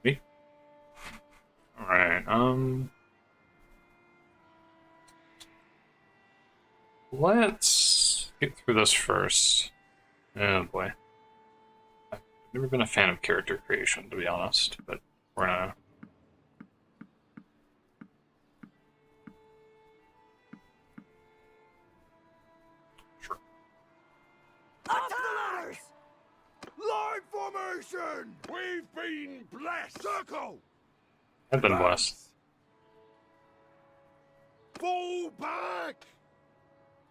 Me? Alright, let's get through this first. Oh boy. I've never been a fan of character creation, to be honest, but we're gonna... Sure. Afterlife! Line formation! We've been blessed! Circle! I've been blessed. Fall back!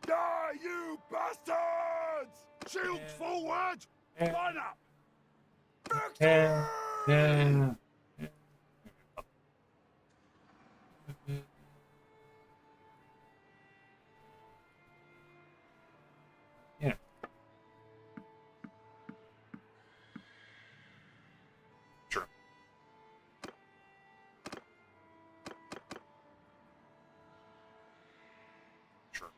Die, you bastards! Shields forward! Line up! Victory! Yeah. Yeah. Sure. Sure.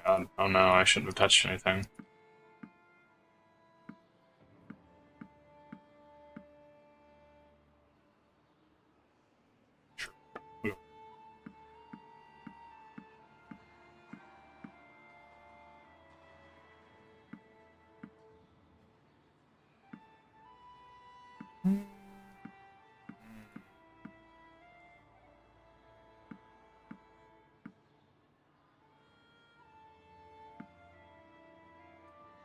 God, oh no, I shouldn't have touched anything. Sure. Ooh.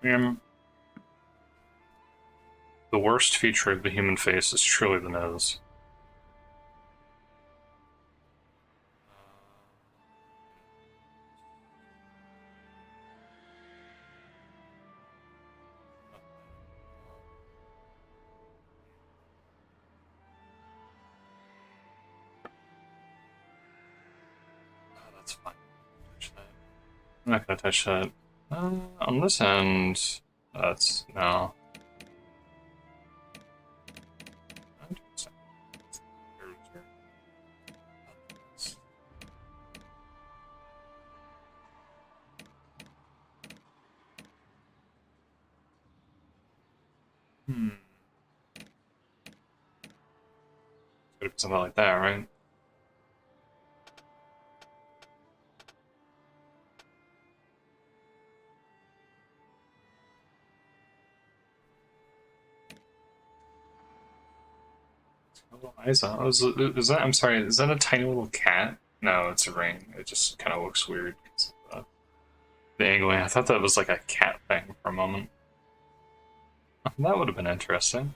Um, the worst feature of the human face is truly the nose. Oh, that's fine. Touch that. I'm not gonna touch that. On this end, that's no. Hmm. Could be something like that, right? Is that? I'm sorry. Is that a tiny little cat? No, it's a ring. It just kind of looks weird because of the angling. I thought that was like a cat thing for a moment. That would have been interesting.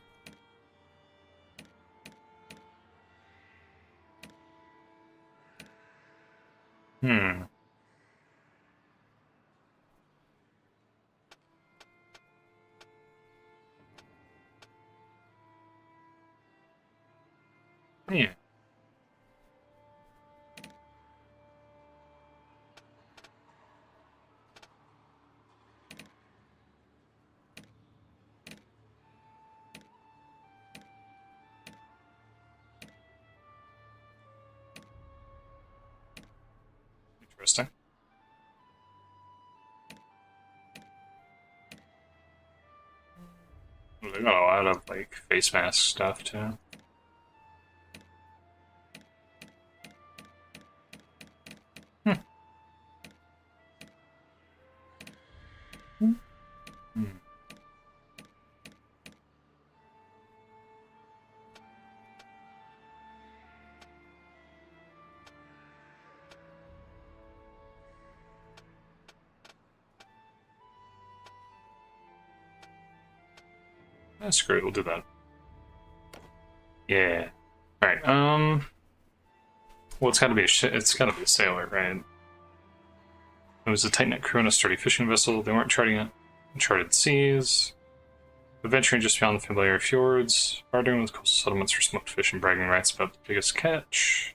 Hmm. Yeah. Interesting. They got a lot of like face mask stuff too. Hmm. Hmm. That's great. We'll do that. Yeah. All right. Well, it's got to be it's got to be a sailor, right? It was a tight-knit crew on a sturdy fishing vessel. They weren't charting uncharted seas, adventuring just beyond the familiar fjords, bartering with coastal settlements for smoked fish and bragging rights about the biggest catch.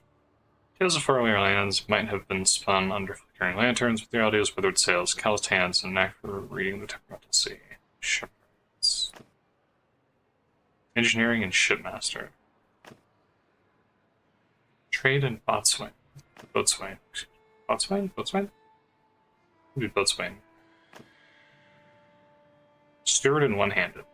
Tales of faraway lands might have been spun under flickering lanterns, but the reality is withered sails, calloused hands, and a knack for reading the temperamental sea. Shepherds. Engineering and shipmaster. Trade and boatswain. Boatswain. Boatswain? Boatswain? Who did boatswain? Steward and one-handed.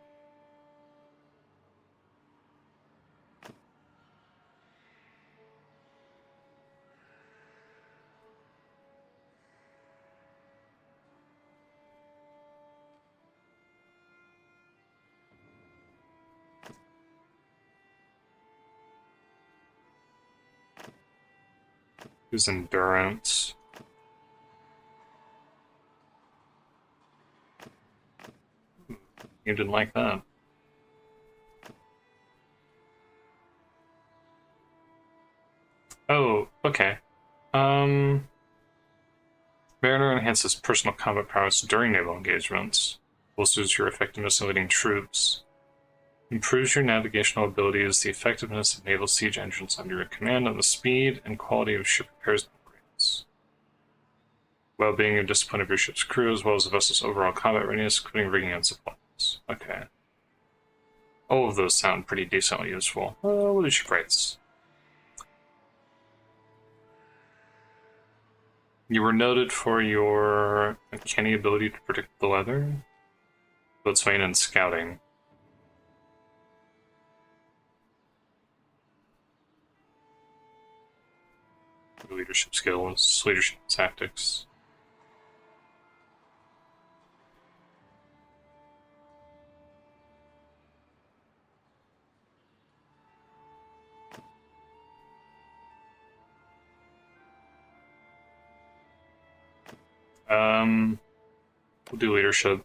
His endurance. You didn't like that. Oh, okay. Mariner enhances personal combat prowess during naval engagements. Bolsters your effectiveness in leading troops. Improves your navigational abilities, the effectiveness of naval siege engines under your command, and the speed and quality of ship repairs and upgrades. Well-being and discipline of your ship's crew, as well as the vessel's overall combat readiness, including rigging and supplies. Okay. All of those sound pretty decently useful. What are ship rates? You were noted for your uncanny ability to predict the weather, boatswain, and scouting. Your leadership skills, leadership tactics. We'll do leadership.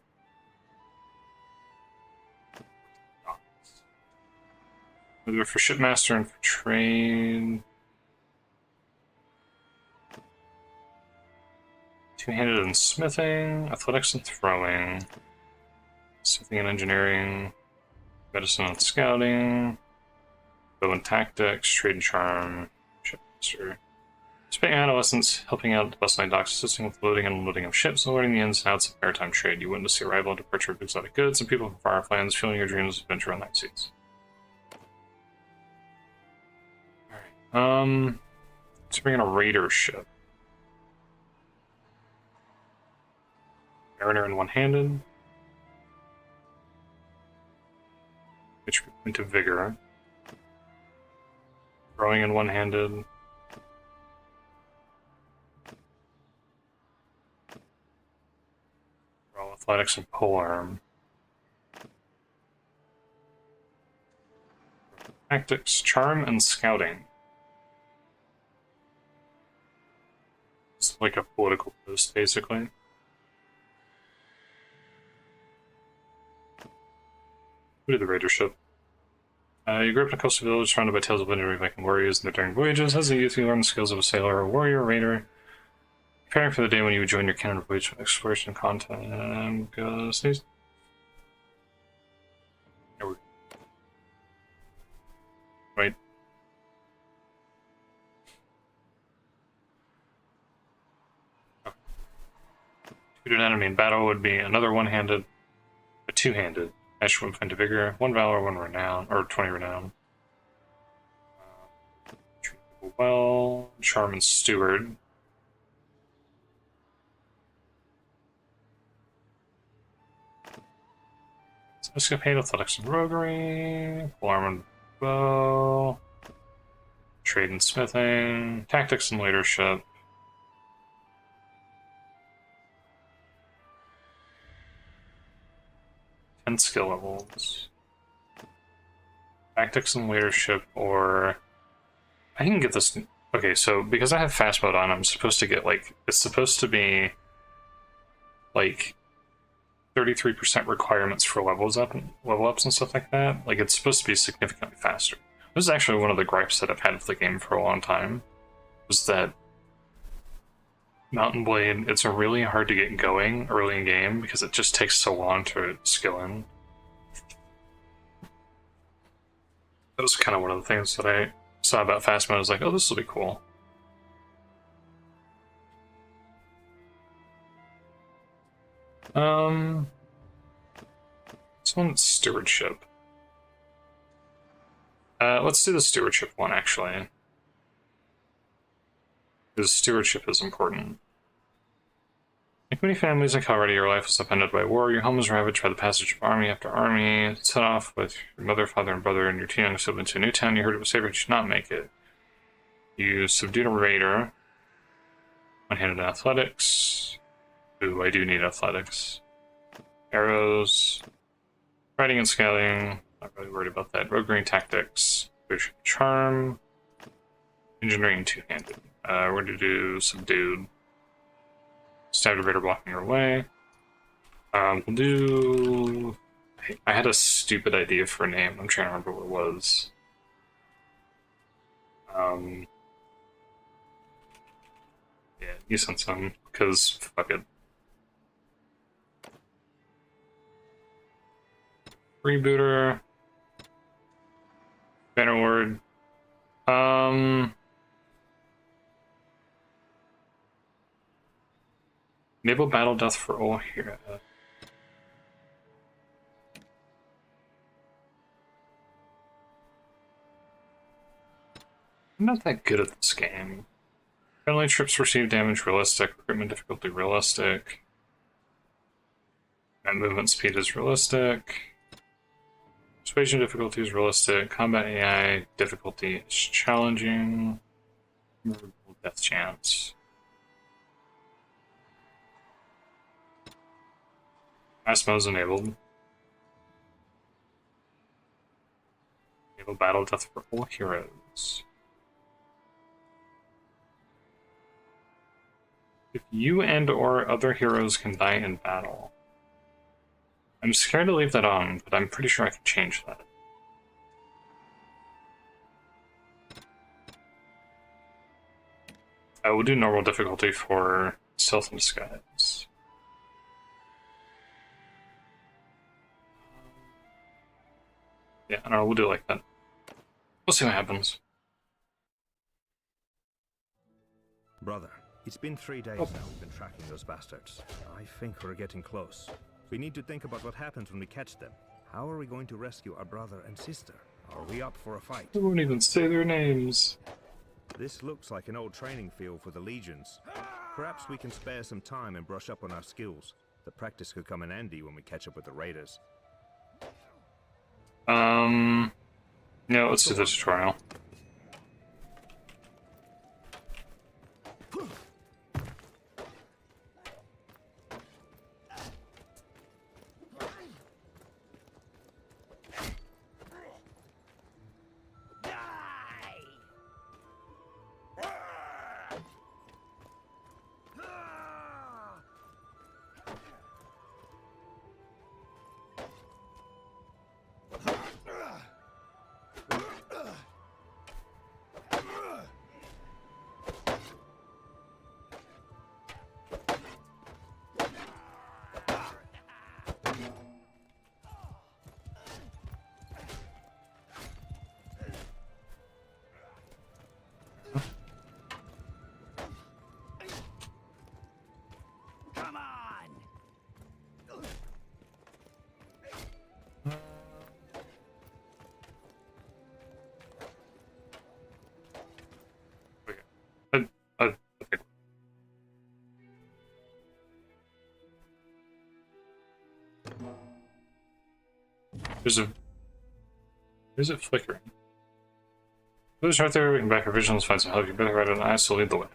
We'll do it for shipmaster and for trade. Two-handed and smithing, athletics and throwing, smithing and engineering, medicine and scouting, bow and tactics, trade and charm, shipmaster. Spending adolescence, helping out the bustling docks, assisting with loading and unloading of ships, and learning the ins and outs of maritime trade. You witness the arrival and departure of exotic goods and people from far-off lands, fueling your dreams of adventure on night seas. Alright, let's bring in a raider ship. Mariner and one-handed. Which into vigor. Throwing in one-handed. Athletics and polearm. Tactics, charm, and scouting. It's like a political post, basically. We do the raider ship. You grew up in a coastal village surrounded by tales of legendary Viking warriors and their daring voyages. As a youth, you learned the skills of a sailor, a warrior, a raider, preparing for the day when you would join your canon voyage of exploration and content. Right. Shoot an enemy in battle would be another one-handed, a two-handed. Ash would find a vigor, one valor, one renown, or 20 renown. Treat people well. Charm and steward. Escapade, athletics and roguery, polearm and bow, trade and smithing, tactics and leadership. And skill levels. Tactics and leadership, or I can get this. Okay, so because I have fast mode on, I'm supposed to get like it's supposed to be like 33% requirements for levels up and level ups and stuff like that. Like it's supposed to be significantly faster. This is actually one of the gripes that I've had with the game for a long time. Was that Mountain Blade, it's really hard to get going early in game because it just takes so long to skill in. That was kind of one of the things that I saw about fast mode. I was like, oh, this will be cool. This one's stewardship. Let's do the stewardship one, actually. Because stewardship is important. Like many families in Colorado, your life was upended by war. Your home was ravaged by the passage of army after army. Set off with your mother, father, and brother and your two young siblings to a new town. You heard it was safe, but you did not make it. You subdued a raider. One-handed athletics. Ooh, I do need athletics. Arrows. Riding and scaling. Not really worried about that. Rogue green tactics. Leadership charm. Engineering two-handed. We're going to do subdued. Stabbed a raider blocking your way. We'll do... I had a stupid idea for a name. I'm trying to remember what it was. Yeah, you sent some, because fuck it. Rebooter. Bannerlord. Naval battle death for all here. I'm not that good at this game. Friendly troops receive damage realistic. Recruitment difficulty realistic. And movement speed is realistic. Persuasion difficulty is realistic. Combat AI difficulty is challenging. Death chance. Mass mode is enabled. Enable battle death for all heroes. If you and or other heroes can die in battle. I'm scared to leave that on, but I'm pretty sure I can change that. I will do normal difficulty for stealth and disguise. Yeah, I don't know, we'll do it like that. We'll see what happens. Brother, it's been 3 days now we've been tracking those bastards. I think we're getting close. We need to think about what happens when we catch them. How are we going to rescue our brother and sister? Are we up for a fight? I won't even say their names. This looks like an old training field for the legions. Perhaps we can spare some time and brush up on our skills. The practice could come in handy when we catch up with the raiders. Yeah, let's do the tutorial. Come on! Okay. There's a flickering. Who's right there? We can back our visions, find some help. You better ride an eye, so lead the way.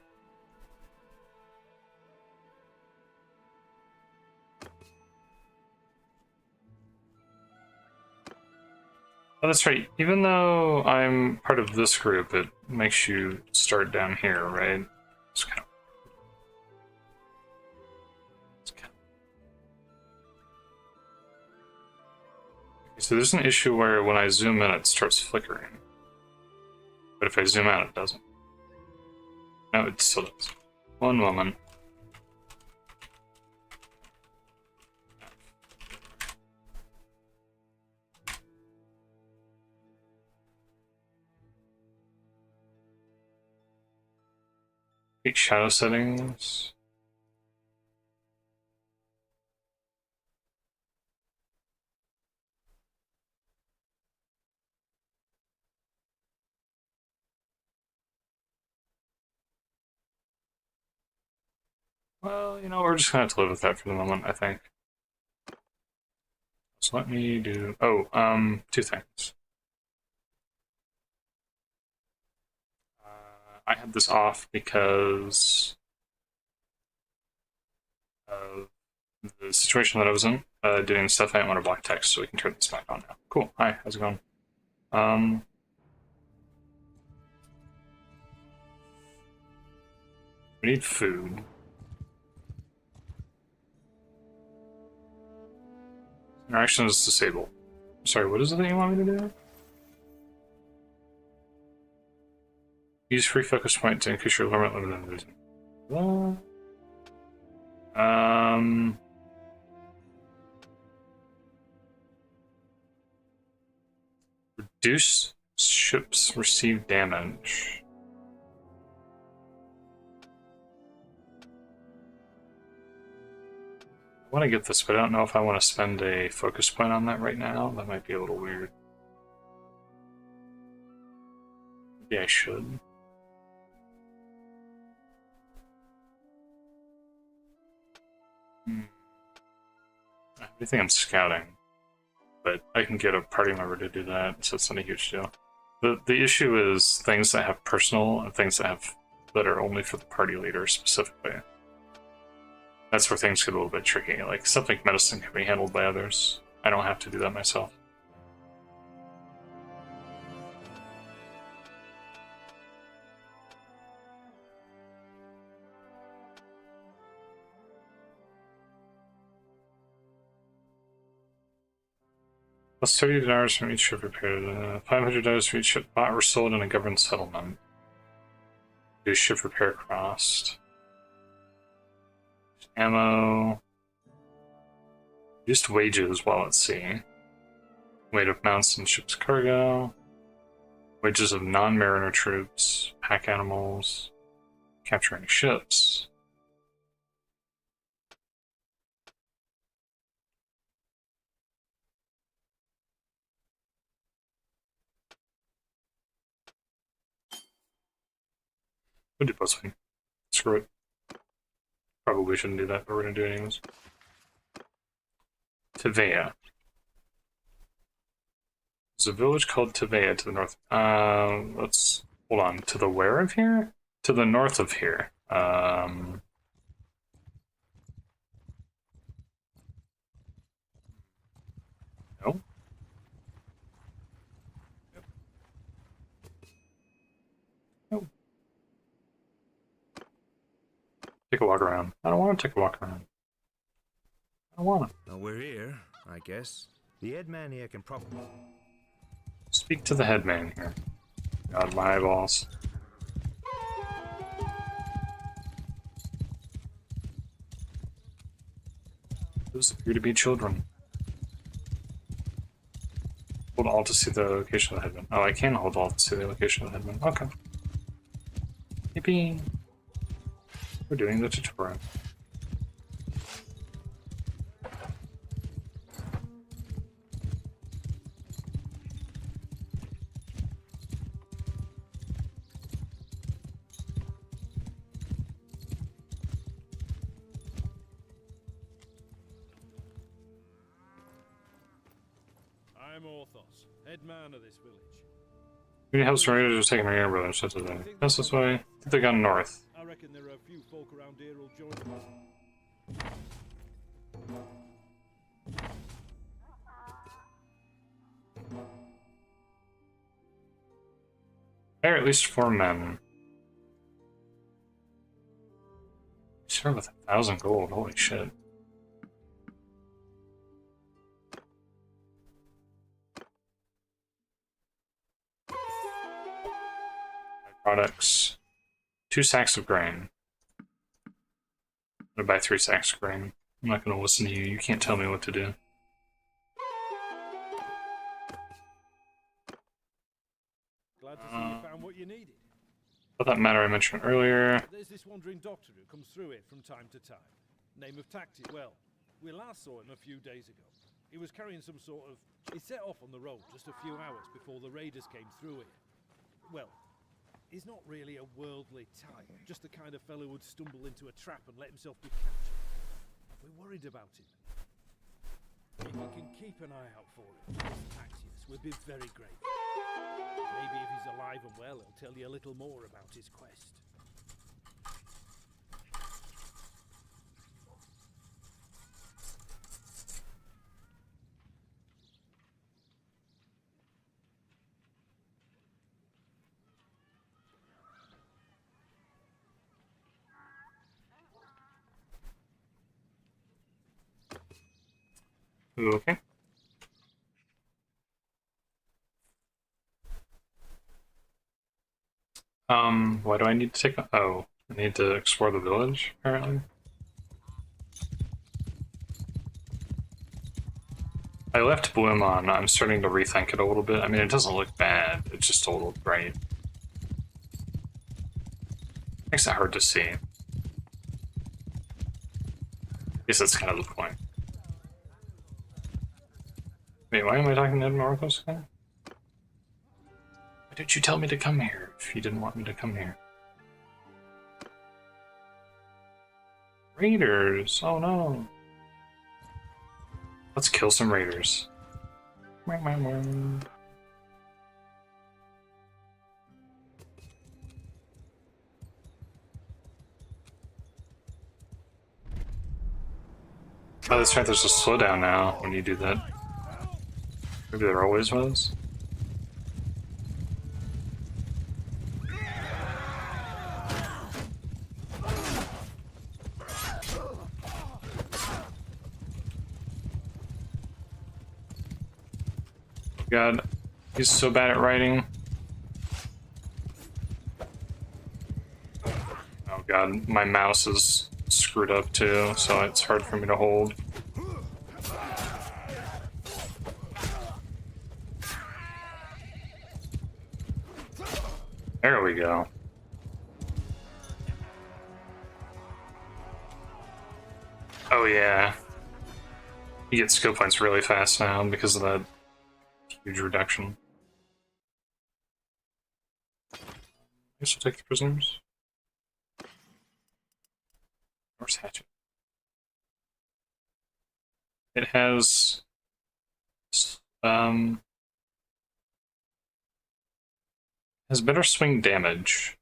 Oh, that's right. Even though I'm part of this group, it makes you start down here, right? It's kind of... So there's an issue where when I zoom in, it starts flickering. But if I zoom out, it doesn't. No, it still does. One moment. Shadow settings. Well, you know, we're just gonna have to live with that for the moment, I think. So let me do... Oh, two things. I had this off because of the situation that I was in, doing stuff I didn't want to block text, so we can turn this back on now. Cool. Hi, how's it going? We need food. Interaction is disabled. Sorry, what is it that you want me to do? Use free focus point to increase your limit in losing. What? Reduce ships receive damage. I want to get this, but I don't know if I want to spend a focus point on that right now. That might be a little weird. Maybe I should. I think I'm scouting, but I can get a party member to do that, so it's not a huge deal. The issue is things that have personal and things that are only for the party leader specifically. That's where things get a little bit tricky. Like stuff like medicine can be handled by others. I don't have to do that myself. Plus $30 from each ship repaired. $500 for each ship bought or sold in a governed settlement. Do ship repair cost. Ammo. Just wages while at sea. Weight of mounts and ship's cargo. Wages of non-mariner troops. Pack animals. Capturing ships. We'll do both ways. Screw it. Probably shouldn't do that, but we're gonna do it anyways. Tevea. There's a village called Tevea to the north. Let's hold on. To the where of here? To the north of here. No. Yep. No. Take a walk around. I don't want to take a walk around. I don't want to. Now we're here, I guess. The headman here can probably... Speak to the headman here. God, my eyeballs. Those appear to be children. Hold Alt to see the location of the headman. Oh, I can hold Alt to see the location of the headman. Okay. Yippee! We're doing the tutorial. I'm Orthos, head man of this village. Community helps raiders are taking our air brothers, such as that. That's this way. I think they gone north. I reckon there are a few folk around here who'll join us. There are at least 4 men. Start with 1,000 gold, holy shit. Products. 2 sacks of grain. I'm gonna buy 3 sacks of grain. I'm not gonna listen to you. You can't tell me what to do. Glad to see you found what you needed. About that matter I mentioned earlier. There's this wandering doctor who comes through here from time to time. Name of Tactic. Well, we last saw him a few days ago. He was carrying some sort of... He set off on the road just a few hours before the raiders came through here. Well, He's not really a worldly type, just the kind of fellow who'd stumble into a trap and let himself be captured. We're worried about him. If you can keep an eye out for him, Taxius, we'd be very grateful. Maybe if he's alive and well, he'll tell you a little more about his quest. Okay. Why do I need to take a... Oh, I need to explore the village, apparently. I left Bloom on. I'm starting to rethink it a little bit. I mean, it doesn't look bad. It's just a little bright. Makes it hard to see. I guess that's kind of the point. Wait, why am I talking to Ed Marcos again? Why did you tell me to come here if you didn't want me to come here? Raiders! Oh no! Let's kill some raiders. Oh, that's right, there's a slowdown now when you do that. Maybe there always was. God, he's so bad at writing. Oh god, my mouse is screwed up too, so it's hard for me to hold. There we go. Oh yeah. You get skill points really fast now because of that huge reduction. I guess we'll take the prisoners. Where's Hatchet? It has better swing damage,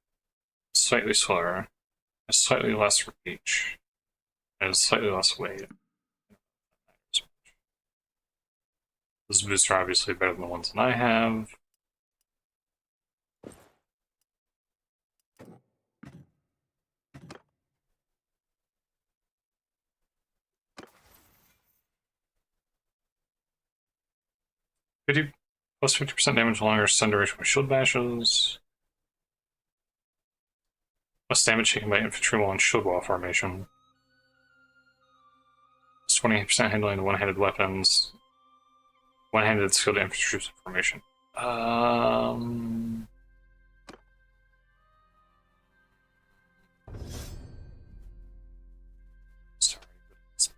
slightly slower, has slightly less reach, and has slightly less weight. Those boosts are obviously better than the ones that I have. Plus 50% damage longer stun duration with shield bashes. Less damage taken by infantry while in shield wall formation. Plus 20% handling to one-handed weapons. One-handed skilled infantry formation. Sorry, but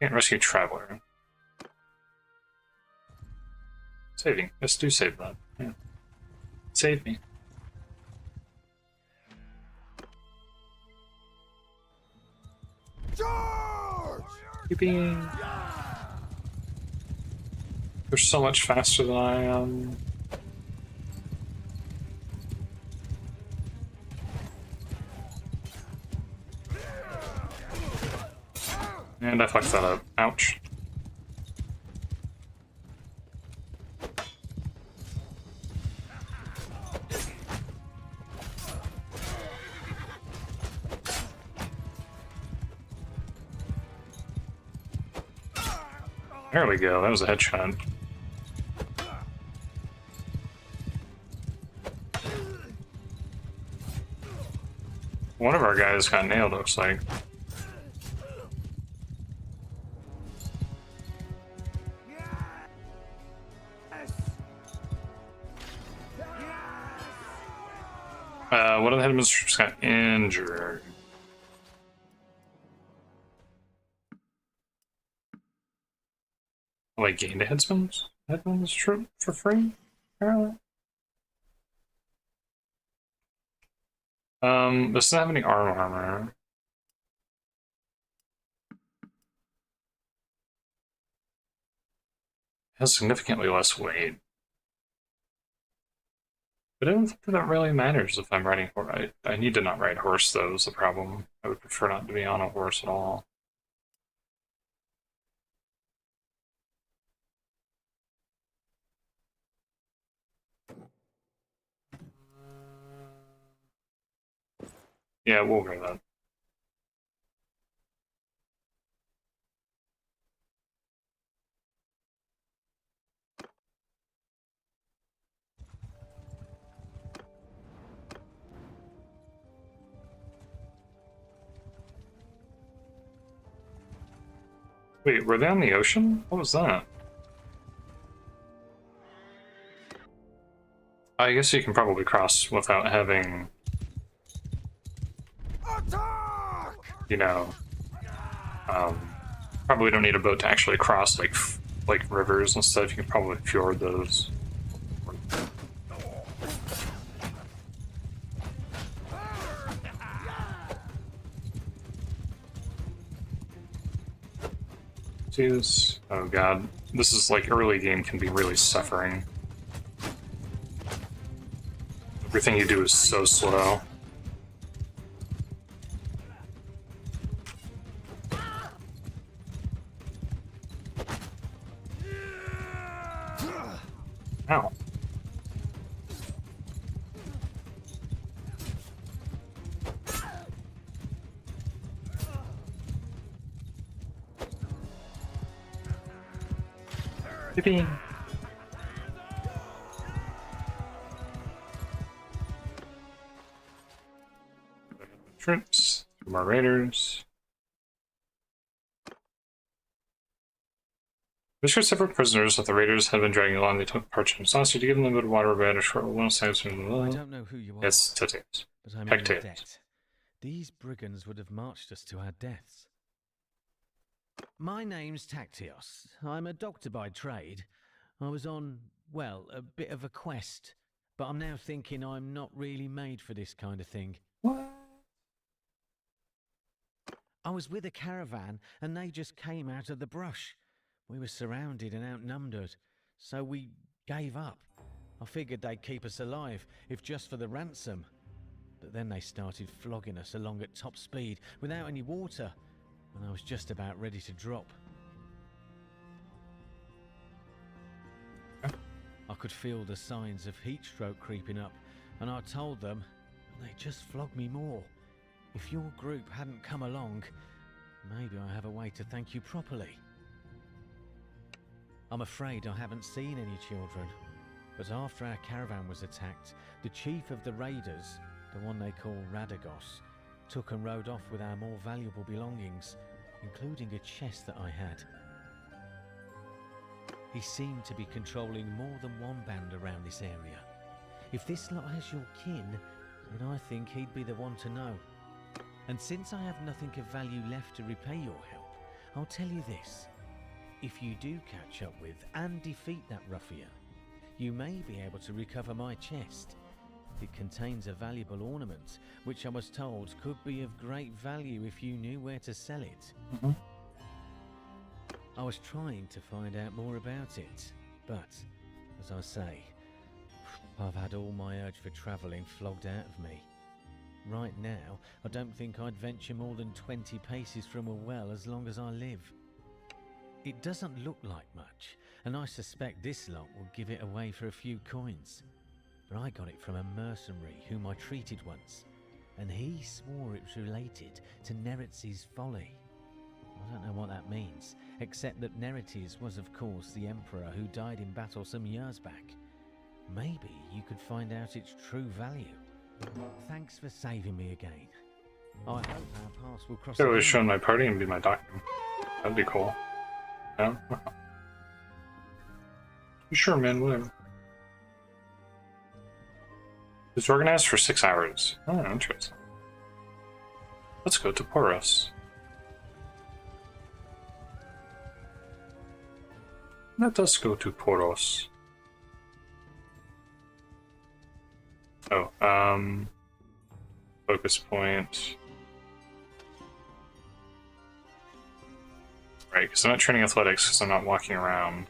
can't rescue Traveler. Saving. Let's do save that. Yeah. Save me. Keeping. They're so much faster than I am. And I fucked that up. Ouch. There we go, that was a headshot. One of our guys got nailed, looks like. One of the headman's troops got injured. Oh, I gained a headsman's? Headman's troop for free, apparently. This doesn't have any armor. Has significantly less weight. But I don't think that really matters if I'm riding horse. I need to not ride horse, though, is the problem. I would prefer not to be on a horse at all. Yeah, we'll go that. Wait, were they on the ocean? What was that? I guess you can probably cross without having, you know, probably don't need a boat to actually cross like rivers and stuff. You can probably fjord those. See this? Oh god, this is like early game can be really suffering. Everything you do is so slow. Ow. Yippee. Troops, more raiders. Rescued several prisoners that the raiders had been dragging along. They took parchment sauce to give them a bit of water bed, a short little size from the I don't know who you are, It's tattoos. but I'm Heck in tattoos. debt. These brigands would have marched us to our deaths. My name's Tactios. I'm a doctor by trade. I was on, well, a bit of a quest, but I'm now thinking I'm not really made for this kind of thing. What? I was with a caravan and they just came out of the brush. We were surrounded and outnumbered, so we gave up. I figured they'd keep us alive, if just for the ransom. But then they started flogging us along at top speed without any water, and I was just about ready to drop. I could feel the signs of heat stroke creeping up, and I told them, and they just flogged me more. If your group hadn't come along, maybe I have a way to thank you properly. I'm afraid I haven't seen any children, but after our caravan was attacked, the chief of the raiders, the one they call Radagos, took and rode off with our more valuable belongings, including a chest that I had. He seemed to be controlling more than one band around this area. If this lot has your kin, then I think he'd be the one to know. And since I have nothing of value left to repay your help, I'll tell you this. If you do catch up with and defeat that ruffian, you may be able to recover my chest. It contains a valuable ornament, which I was told could be of great value if you knew where to sell it. I was trying to find out more about it, but, as I say, I've had all my urge for travelling flogged out of me. Right now, I don't think I'd venture more than 20 paces from a well as long as I live. It doesn't look like much, and I suspect this lot will give it away for a few coins. But I got it from a mercenary whom I treated once, and he swore it was related to Neretz's folly. I don't know what that means, except that Neretes was of course the emperor who died in battle some years back. Maybe you could find out its true value. Thanks for saving me again. I hope our paths will cross I was again. showing my party and be my doctor. That'd be cool. Yeah? Sure, man, whatever. It's organized for 6 hours. Oh, interesting. Let's go to Poros. Let us go to Poros. Oh, focus point. Right, because I'm not training athletics because I'm not walking around.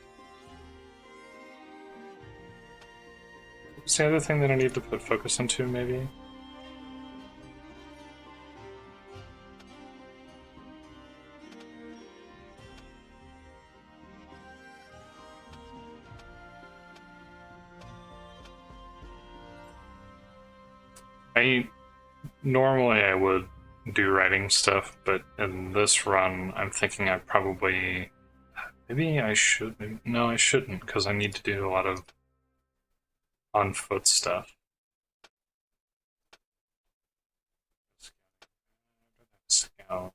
What's the other thing that I need to put focus into, maybe? Normally I would do writing stuff, but in this run, I'm thinking I probably... Maybe I should... No, I shouldn't, because I need to do a lot of on-foot stuff. Scout.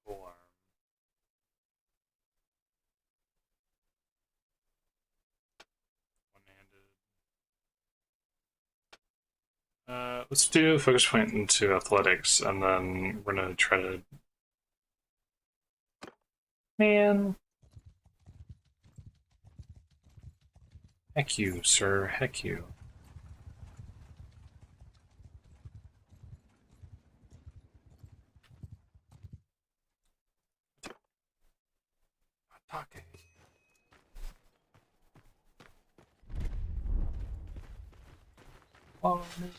Polearm. One-handed. Let's do focus point into athletics, and then we're gonna try to... Man. Heck you, sir. Heck you. Atake. Follow me.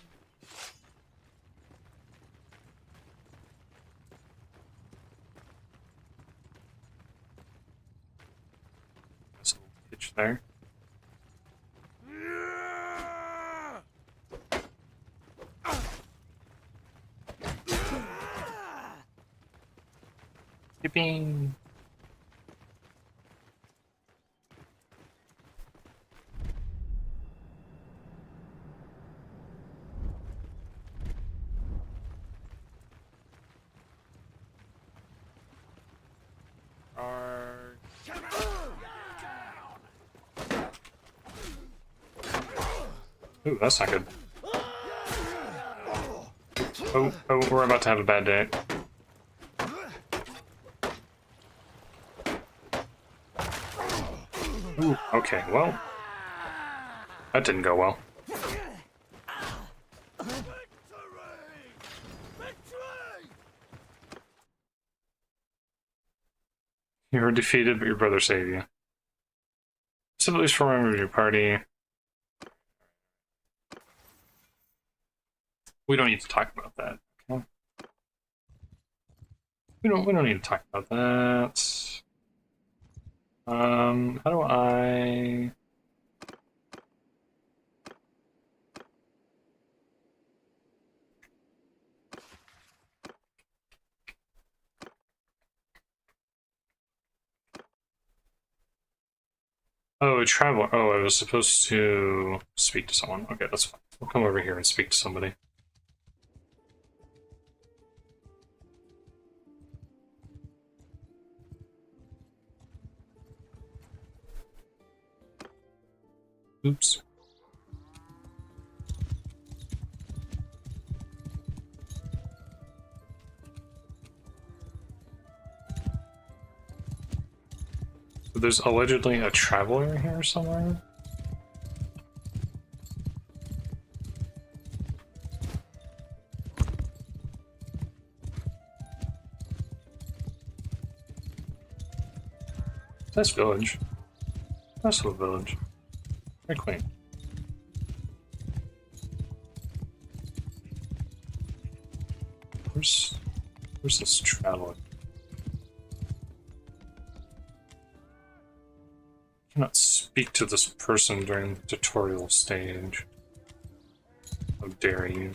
There's a little pitch there. Yippee! Ooh, that's not good. Oh, we're about to have a bad day. Ooh, okay, well. That didn't go well. You were defeated, but your brother saved you. Civilians for a member of your party. We don't need to talk about that. Okay? We don't need to talk about that. How do I... Oh, travel. Oh, I was supposed to speak to someone. Okay, that's fine. We'll come over here and speak to somebody. Oops. So there's allegedly a traveler here somewhere? Nice village. Nice little village. Very quaint. Where's this traveler? I cannot speak to this person during the tutorial stage. How dare you?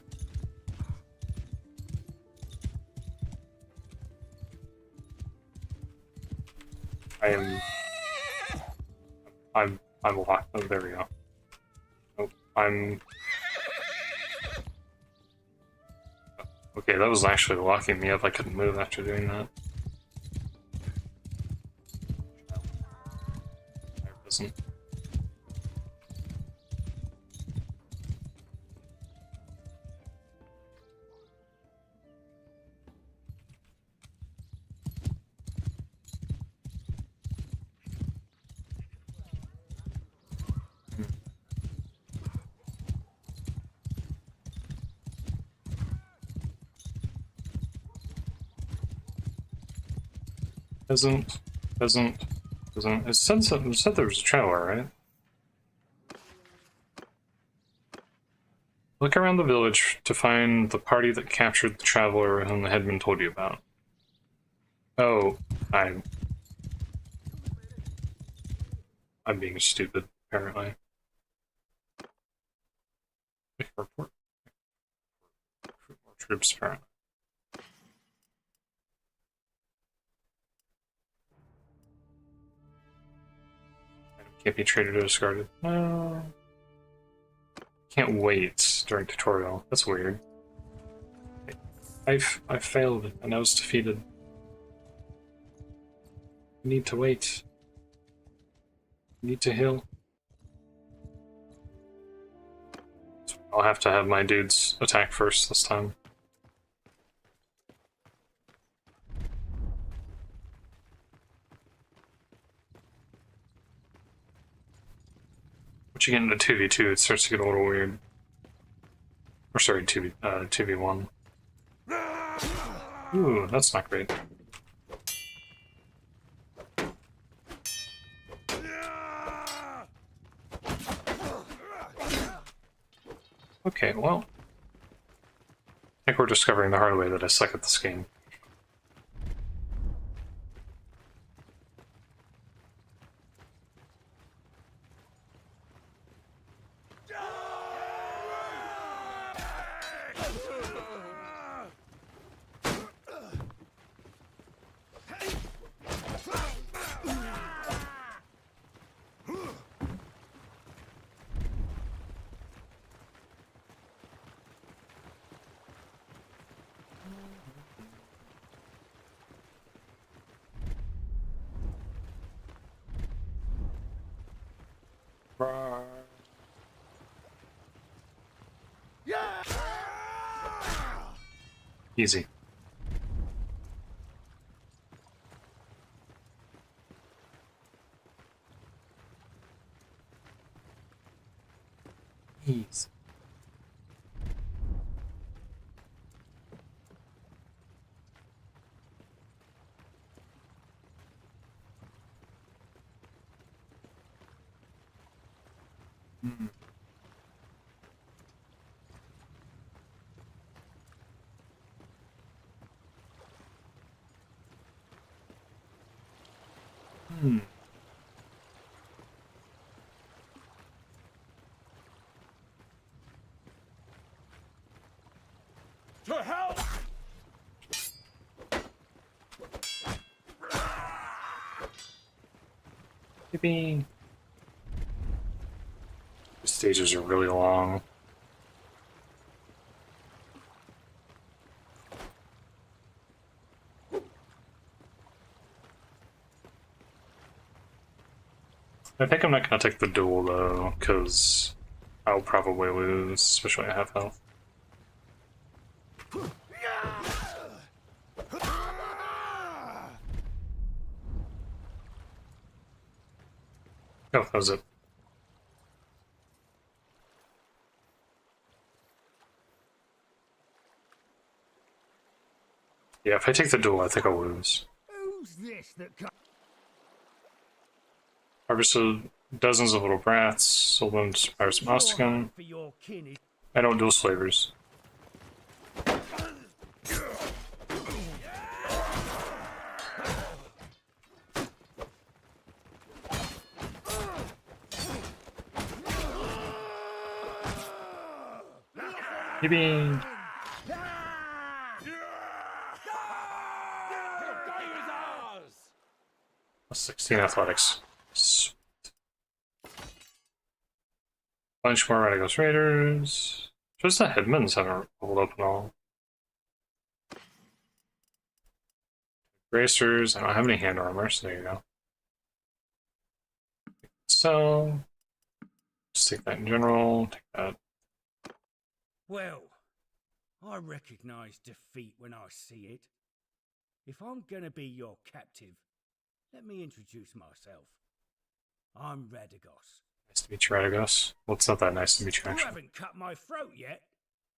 I'm locked. Oh, there we go. Oh, okay, that was actually locking me up. I couldn't move after doing that. Doesn't. Doesn't. It said something. It said there was a traveler, right? Look around the village to find the party that captured the traveler whom the headman told you about. Oh, I'm being stupid, apparently. Report. Recruit more troops, apparently. Can't be traded or discarded. No. Can't wait during tutorial. That's weird. I failed and I was defeated. I need to wait. I need to heal. I'll have to have my dudes attack first this time. Once you get into 2v2, it starts to get a little weird. Or sorry, 2v1. Ooh, that's not great. Okay, well, I think we're discovering the hard way that I suck at this game. Easy. Easy. To hell! Yippee. The stages are really long. I think I'm not going to take the duel though, because I'll probably lose, especially at half health. Oh, that was it. Yeah, if I take the duel, I think I'll lose. Who's this that Harvested dozens of little brats, sold them to Pirates of Ostigan. for your kin? I don't duel slavers. Yippee! Plus 16 athletics. Sweet. Bunch more Radagos Raiders. Just the Headmans haven't rolled up and all. Bracers. I don't have any hand armor, so there you go. sell. Just take that in general. Take that. Well, I recognize defeat when I see it. If I'm gonna be your captive, let me introduce myself. I'm Radagos. Nice to meet you, Radagos. Well, it's not that nice to meet you, You actually. haven't cut my throat yet,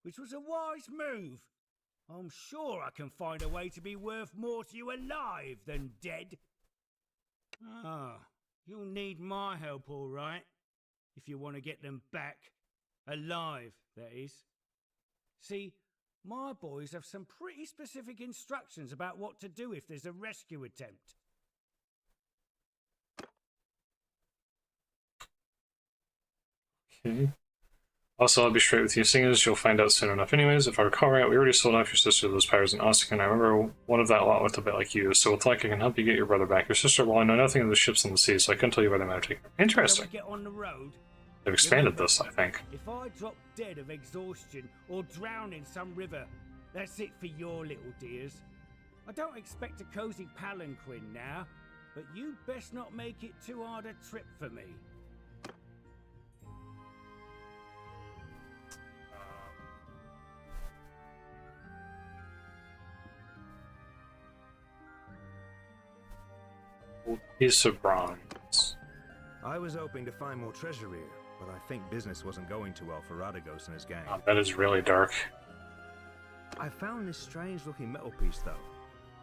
which was a wise move. I'm sure I can find a way to be worth more to you alive than dead. Ah, you'll need my help, all right, if you want to get them back. Alive, that is. See, my boys have some pretty specific instructions about what to do if there's a rescue attempt. Okay. Also, I'll be straight with you, seeing as you'll find out soon enough anyways. If I recall right, we already sold off your sister to those pirates in Osaka, and I remember one of that lot looked a bit like you, so with luck I can help you get your brother back. Your sister, well, I know nothing of the ships on the sea, so I couldn't tell you where they might have taken her. Interesting. Shall we get on the road? They've expanded this, I think. If I drop dead of exhaustion or drown in some river, that's it for your little dears. I don't expect a cozy palanquin now, but you best not make it too hard a trip for me. Old piece of bronze. I was hoping to find more treasure here, but I think business wasn't going too well for Radagos and his gang. Oh, that is really dark. I found this strange-looking metal piece, though.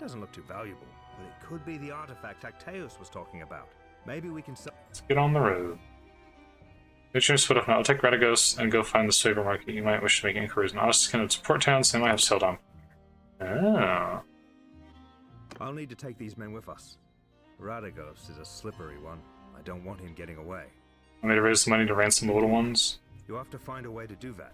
Doesn't look too valuable, but it could be the artifact Tacteus was talking about. Maybe we can sell... Let's get on the road. Get your foot off now. I'll take Radagos and go find the slaver market. You might wish to make inquiries in Osaka and its port towns. They might have sailed on. Oh. I'll need to take these men with us. Radagos is a slippery one. I don't want him getting away. Want me to raise the money to ransom the little ones? You have to find a way to do that.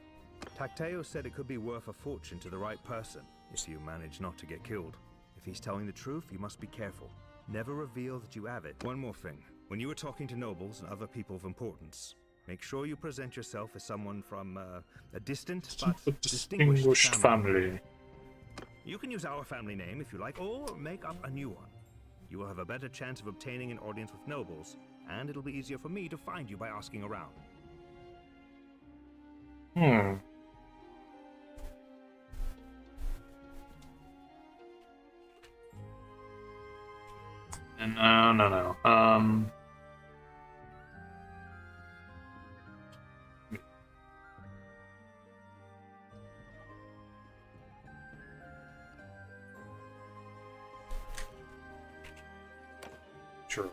Tacteus said it could be worth a fortune to the right person, if you manage not to get killed. If he's telling the truth, you must be careful. Never reveal that you have it. One more thing. When you are talking to nobles and other people of importance, make sure you present yourself as someone from a distant but Distinguished family. You can use our family name if you like, or make up a new one. You will have a better chance of obtaining an audience with nobles, and it'll be easier for me to find you by asking around. Hmm. And no. Sure.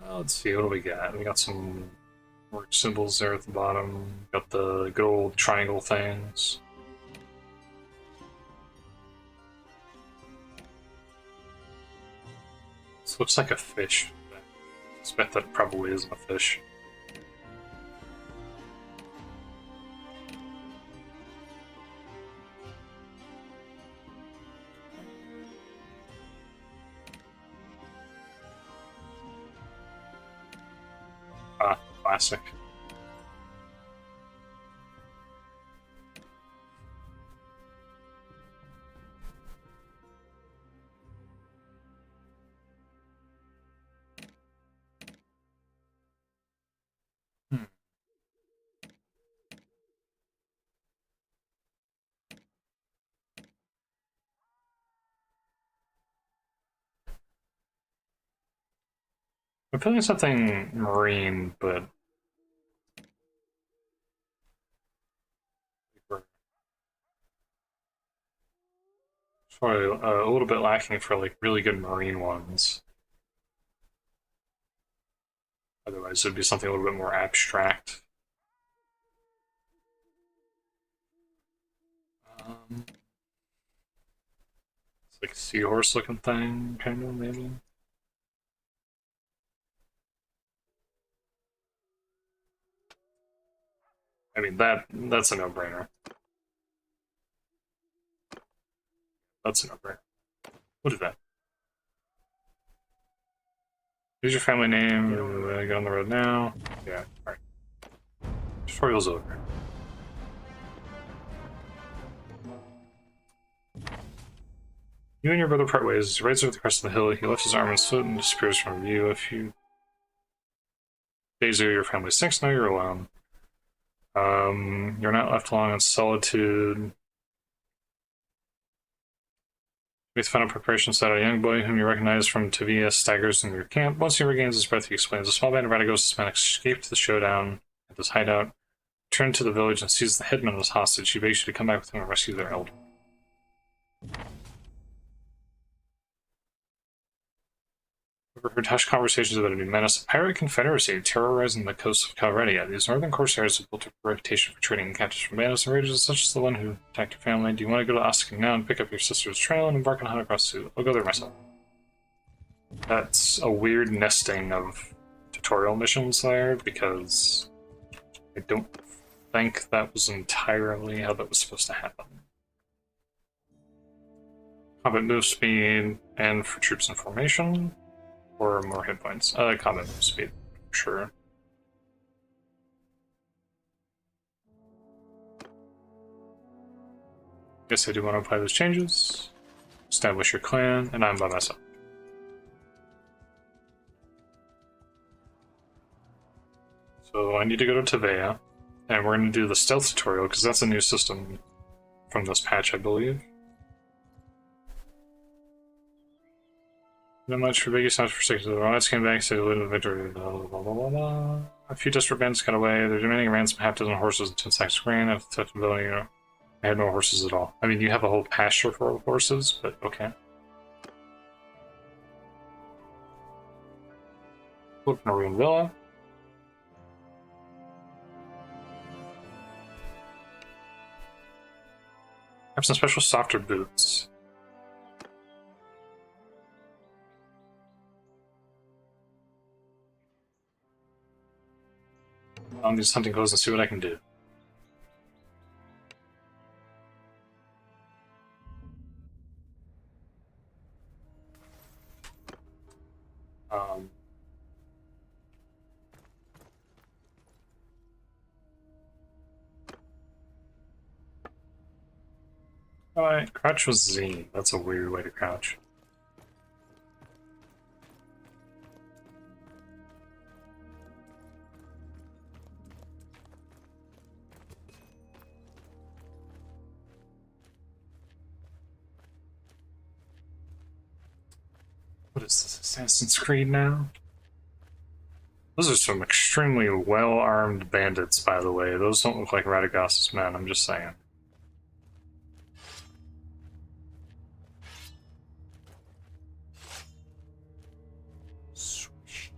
Let's see, what do we got? We got some work symbols there at the bottom. Got the good old triangle things. This looks like a fish. I suspect that it probably isn't a fish. Ah, classic. I'm feeling something marine, but it's probably a little bit lacking for like really good marine ones. Otherwise, it'd be something a little bit more abstract. It's like a seahorse-looking thing, kind of maybe. I mean, that's a no-brainer. That's a no-brainer. What is that? Here's your family name. Get on the road now. Yeah, alright. Tutorial's over. You and your brother part ways. He rides over the crest of the hill. He lifts his arm and his foot and disappears from view. A few days ago, your family sinks. Now you're alone. You're not left alone in solitude. With final preparations that a young boy whom you recognize from Tavia staggers into your camp. Once he regains his breath, he explains a small band of Radagos men escaped the showdown at this hideout, returned to the village, and seized the headman as hostage. He begs you to come back with him and rescue their elder. Overheard hushed conversations about a new menace, a pirate confederacy terrorizing the coasts of Calredia. These northern corsairs have built up a reputation for trading captives from bandits and raiders such as the one who attacked your family. Do you want to go to Ossican now and pick up your sister's trail and embark on a hunt across the sea? I'll go there myself. That's a weird nesting of tutorial missions there, because I don't think that was entirely how that was supposed to happen. Combat move speed and for troops in formation. Or more hit points. Combat move speed, sure. Guess I do want to apply those changes. Establish your clan, and I'm by myself. So I need to go to Tavea, and we're going to do the stealth tutorial, because that's a new system from this patch, I believe. Not much for biggest times for 6 of the riots came back, so they lived in victory. Blah, blah, blah, blah, blah. A few desperate bandits got away. They're demanding a ransom, half dozen horses, and 10 sacks of grain. I've theft ability. I had no horses at all. I mean, you have a whole pasture full of horses, but okay. Look from a ruined villa. Have some special softer boots. I'll do hunting clothes and see what I can do. Alright, crouch was Z. That's a weird way to crouch. What is this, Assassin's Creed now? Those are some extremely well-armed bandits, by the way. Those don't look like Radagos' men, I'm just saying. Swish.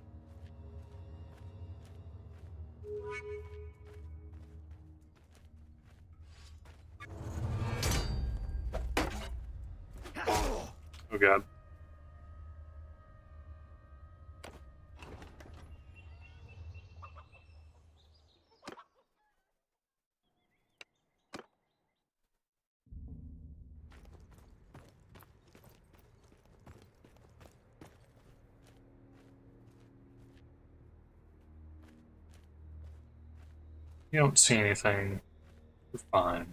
Oh god. You don't see anything. You're fine.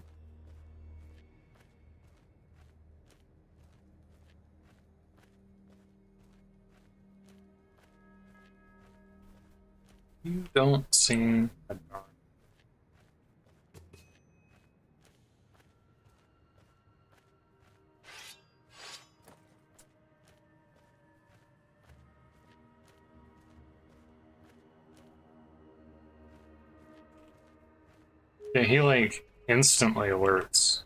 You don't seem a darn. Yeah, he like instantly alerts.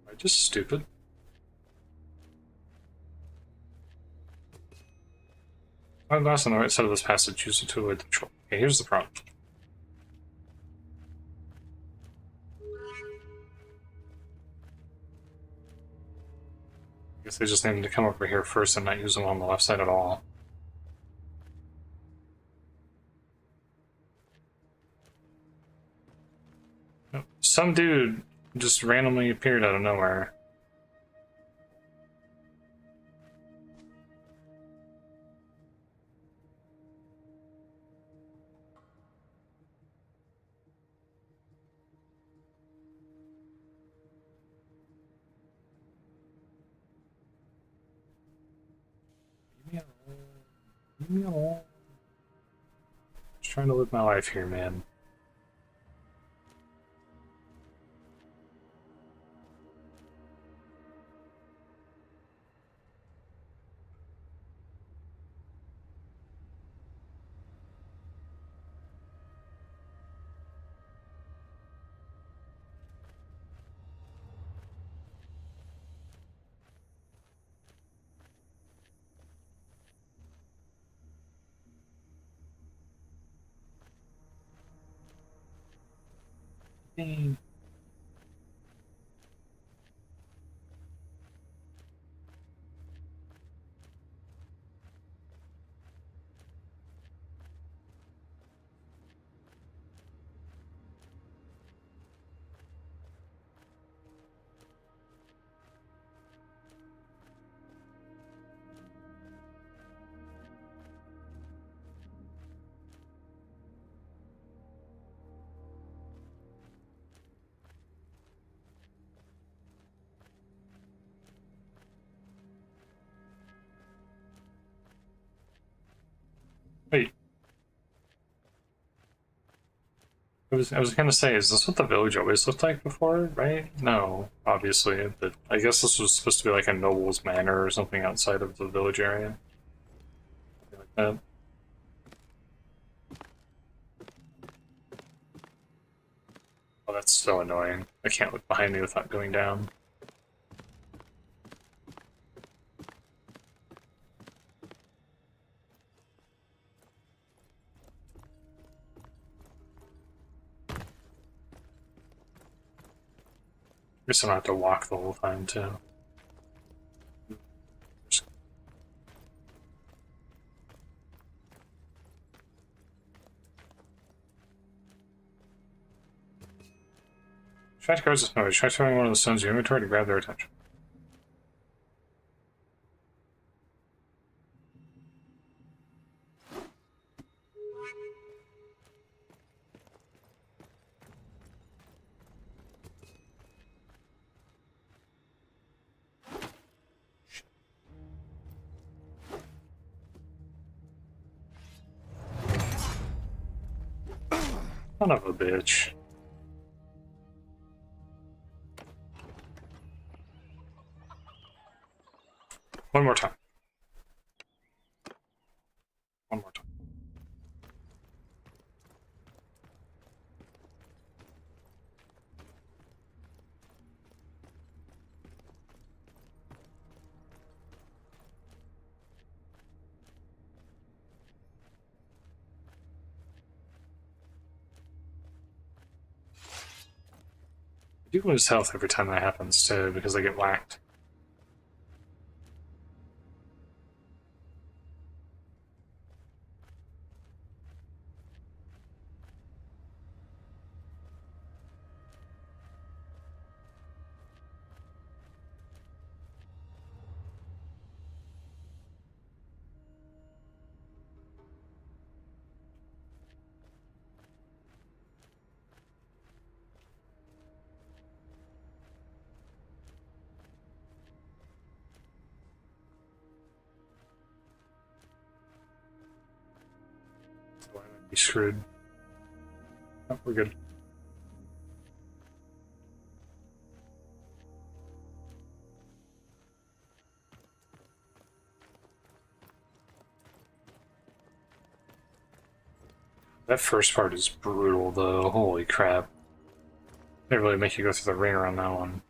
Am I just stupid? Find glass on the right side of this passage. Use it to avoid the troll. Okay, here's the problem. I guess they just needed to come over here first and not use them on the left side at all. Some dude just randomly appeared out of nowhere. Leave me alone. Leave me alone. Just trying to live my life here, man. Dang. Wait. I was gonna say, is this what the village always looked like before, right? No, obviously, but I guess this was supposed to be like a noble's manor or something outside of the village area. Something like that. Oh, that's so annoying. I can't look behind me without going down. Guess I don't have to walk the whole time, too. Try to guard this noise. Try throwing one of the stones in your inventory to grab their attention. Son of a bitch. One more time. One more time. I do lose health every time that happens too, because I get whacked. So I'm gonna be screwed. Oh, we're good. That first part is brutal, though. Holy crap. They really make you go through the ringer on that one.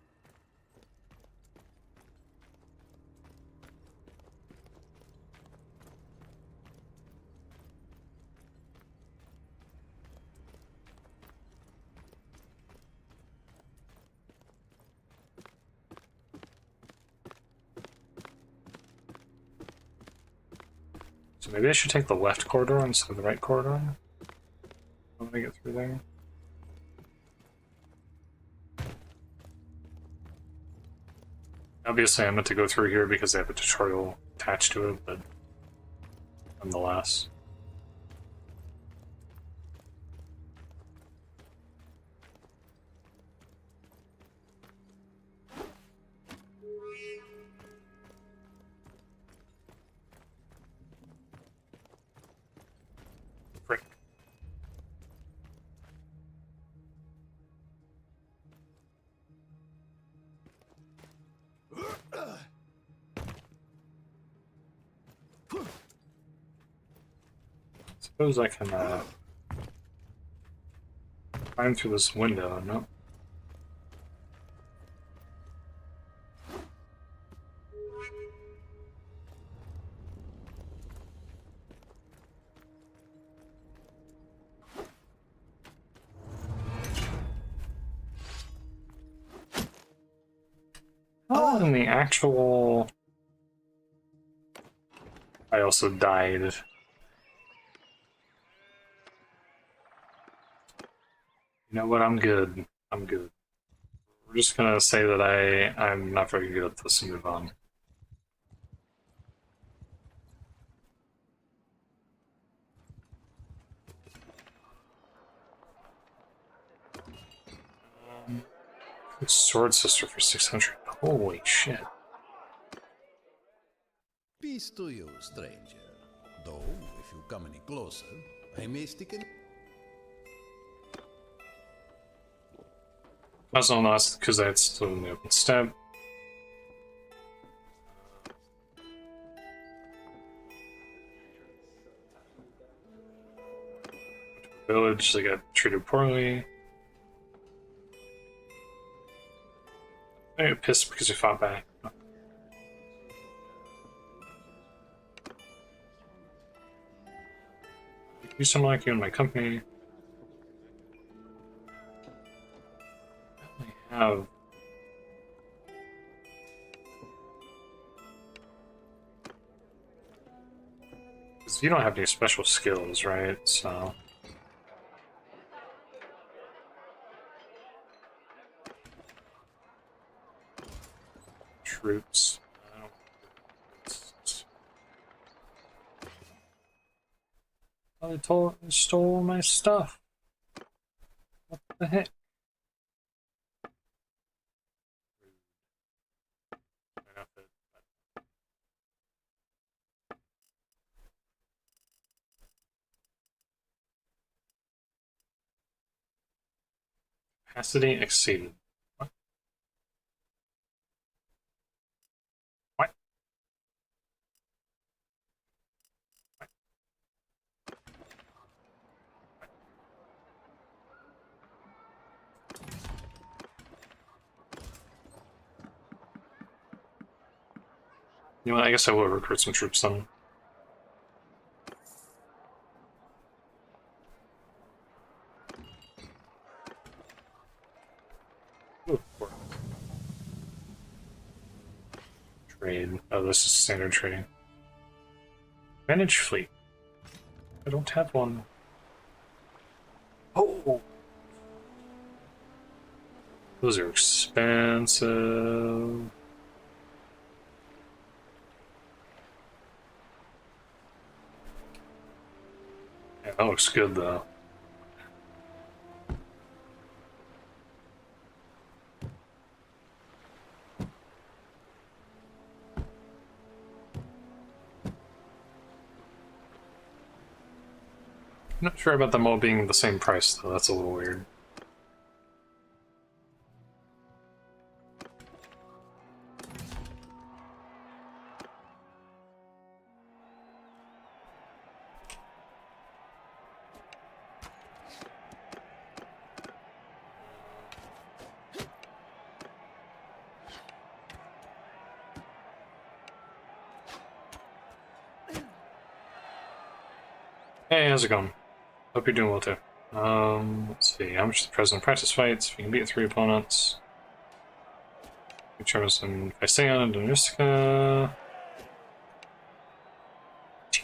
Maybe I should take the left corridor instead of the right corridor. How do I get through there? Obviously, I meant to go through here because they have a tutorial attached to it, but nonetheless. Frick. Suppose I can climb through this window, no? Oh, and the actual... I also died. You know what? I'm good. I'm good. We're just gonna say that I'm not very good at this and move on. Sword Sister for 600. Holy shit. Peace to you, stranger. Though, if you come any closer, I may stick in. Also lost because I had still in the open step. Village, they got treated poorly. I got pissed because we fought back. You sound like you in my company. I have. Because you don't have any special skills, right? So. Troops. I stole my stuff. What the heck? Capacity exceeded. What? What? You know what, I guess I will recruit some troops then. Ooh, trade. Oh, this is standard trading. Manage fleet. I don't have one. Oh! Those are expensive. Yeah, that looks good though. I'm not sure about them all being the same price though, that's a little weird. Hey, how's it going? Hope you're doing well too. Let's see, how much is the present practice fights? If you can beat 3 opponents. Determines them if I stay on Dynasty.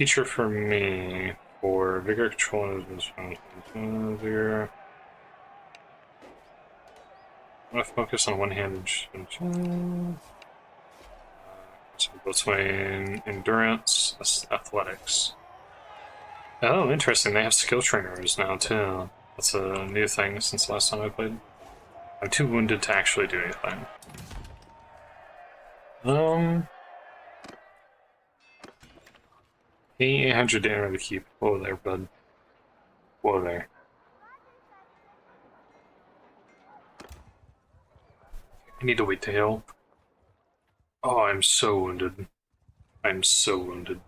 teacher for me for vigor control and vigor. I'm gonna focus on one-handed. So between endurance, athletics. Oh, interesting. They have skill trainers now too. That's a new thing since the last time I played. I'm too wounded to actually do anything. 800 to enter the keep. Whoa there, bud. Whoa there. I need to wait to heal. Oh, I'm so wounded. I'm so wounded.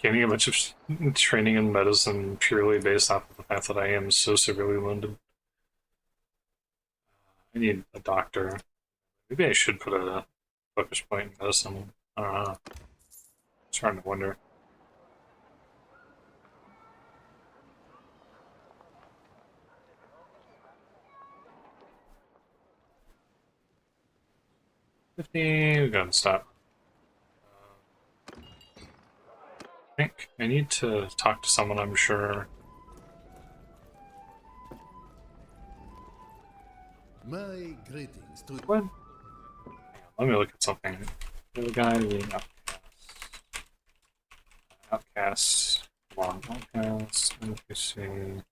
Gaining a bunch of training in medicine purely based off of the fact that I am so severely wounded. I need a doctor. Maybe I should put a focus point in medicine. I don't know. I'm starting to wonder. We're gonna stop. I think I need to talk to someone, I'm sure. My greetings to What? Let me look at something. The guy being outcasts. Come on, outcasts. NPC.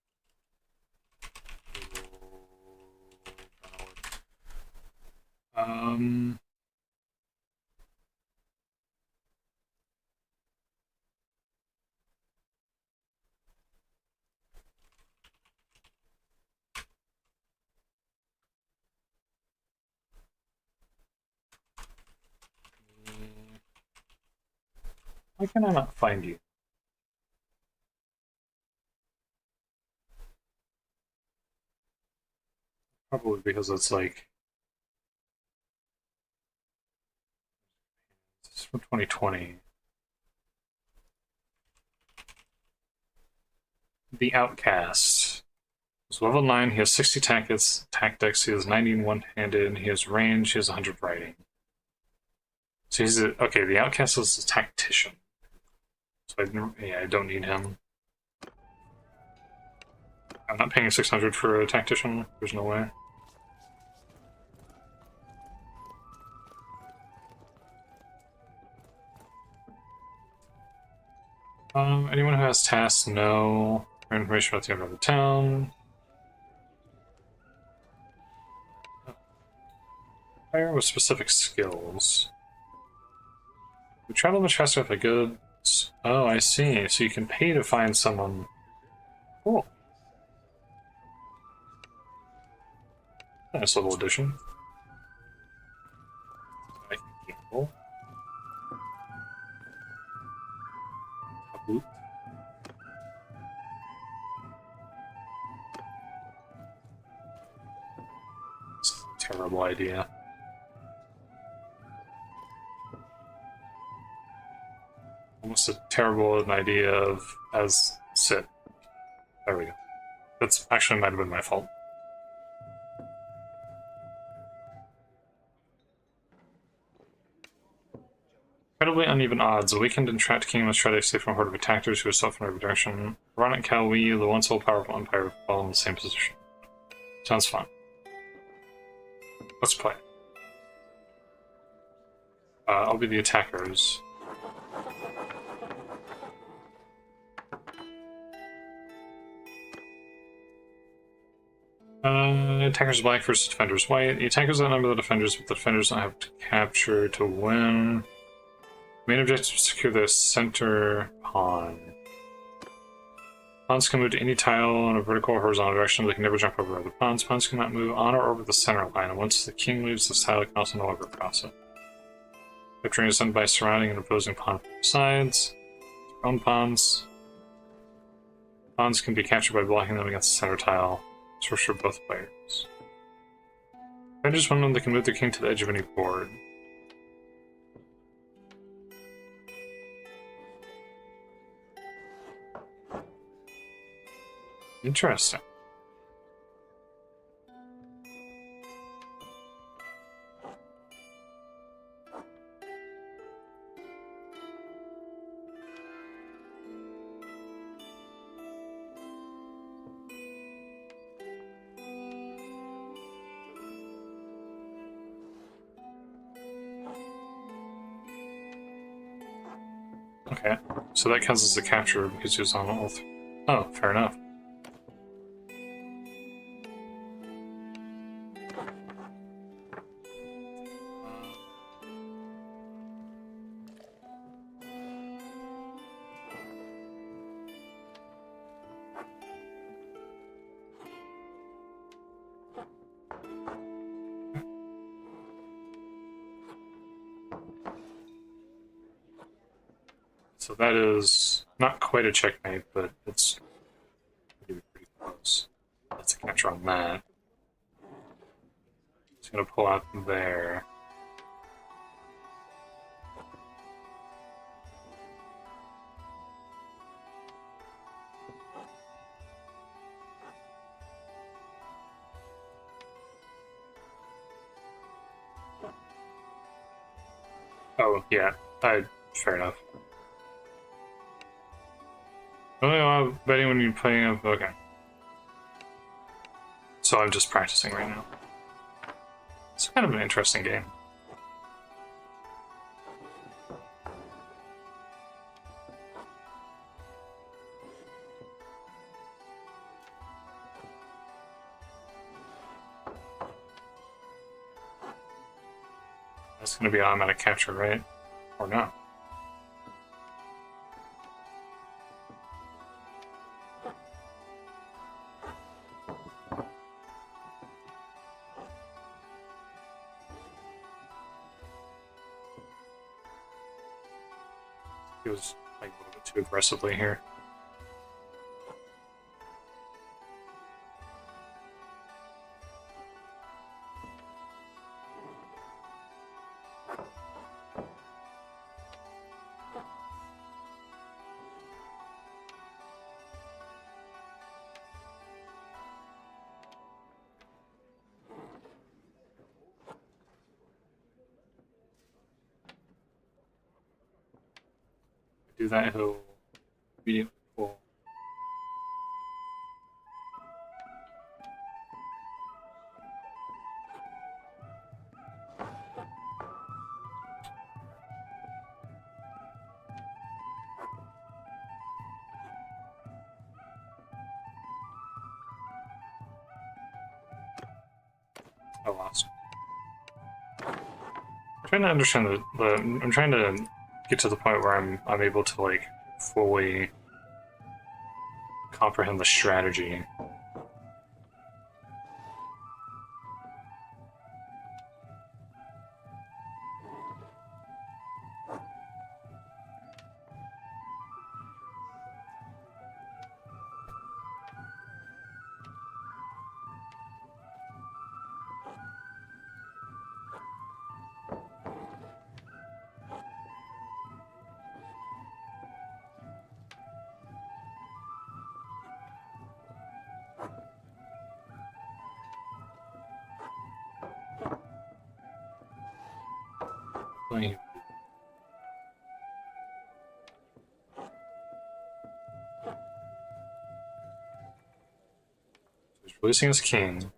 Why can I not find you? Probably because it's like... This is from 2020. The Outcast. He's level 9, he has 60 tactics, he has 90 in one-handed, he has range, he has 100 riding. So he's a... Okay, the Outcast is a tactician. So I don't need him. I'm not paying 600 for a tactician. There's no way. Anyone who has tasks, no. Information about the owner of the town. Fire with specific skills. We travel much faster with the goods. Oh, I see. So you can pay to find someone. Cool. Nice little addition. I can gamble. Kaboot. This is a terrible idea. Almost a terrible an idea of as sit. There we go. That's actually might have been my fault. Incredibly uneven odds. A weakened and trapped king must try to escape from a horde of attackers who assault from every direction. Run at Kalwi, the once all powerful empire, fall in the same position. Sounds fun. Let's play. I'll be the attackers. Attackers black versus defenders white. The attackers outnumber the defenders, but the defenders don't have to capture to win. Main objective is to secure the center pawn. Pawns can move to any tile in a vertical or horizontal direction, but they can never jump over other pawns. Pawns cannot move on or over the center line, and once the king leaves this tile, it can also no longer cross it. Capturing is done by surrounding an opposing pawn from both sides. Own pawns. Pawns can be captured by blocking them against the center tile. This works for both players. I just want to know they can move their king to the edge of any board. Interesting. Okay, so that counts as a capture because he was on all three. Oh, fair enough. So that is not quite a checkmate, but it's pretty close. That's a capture on that. It's gonna pull out there. Oh, yeah. Fair enough. Oh, betting when you're playing up. Okay. So I'm just practicing right now. It's kind of an interesting game. That's going to be automatic capture, right? Or not? He was playing a little bit too aggressively here. Do that, he'll immediately pull. I lost. I'm trying to understand I'm trying to get to the point where I'm able to like fully comprehend the strategy. Like, he's releasing his king.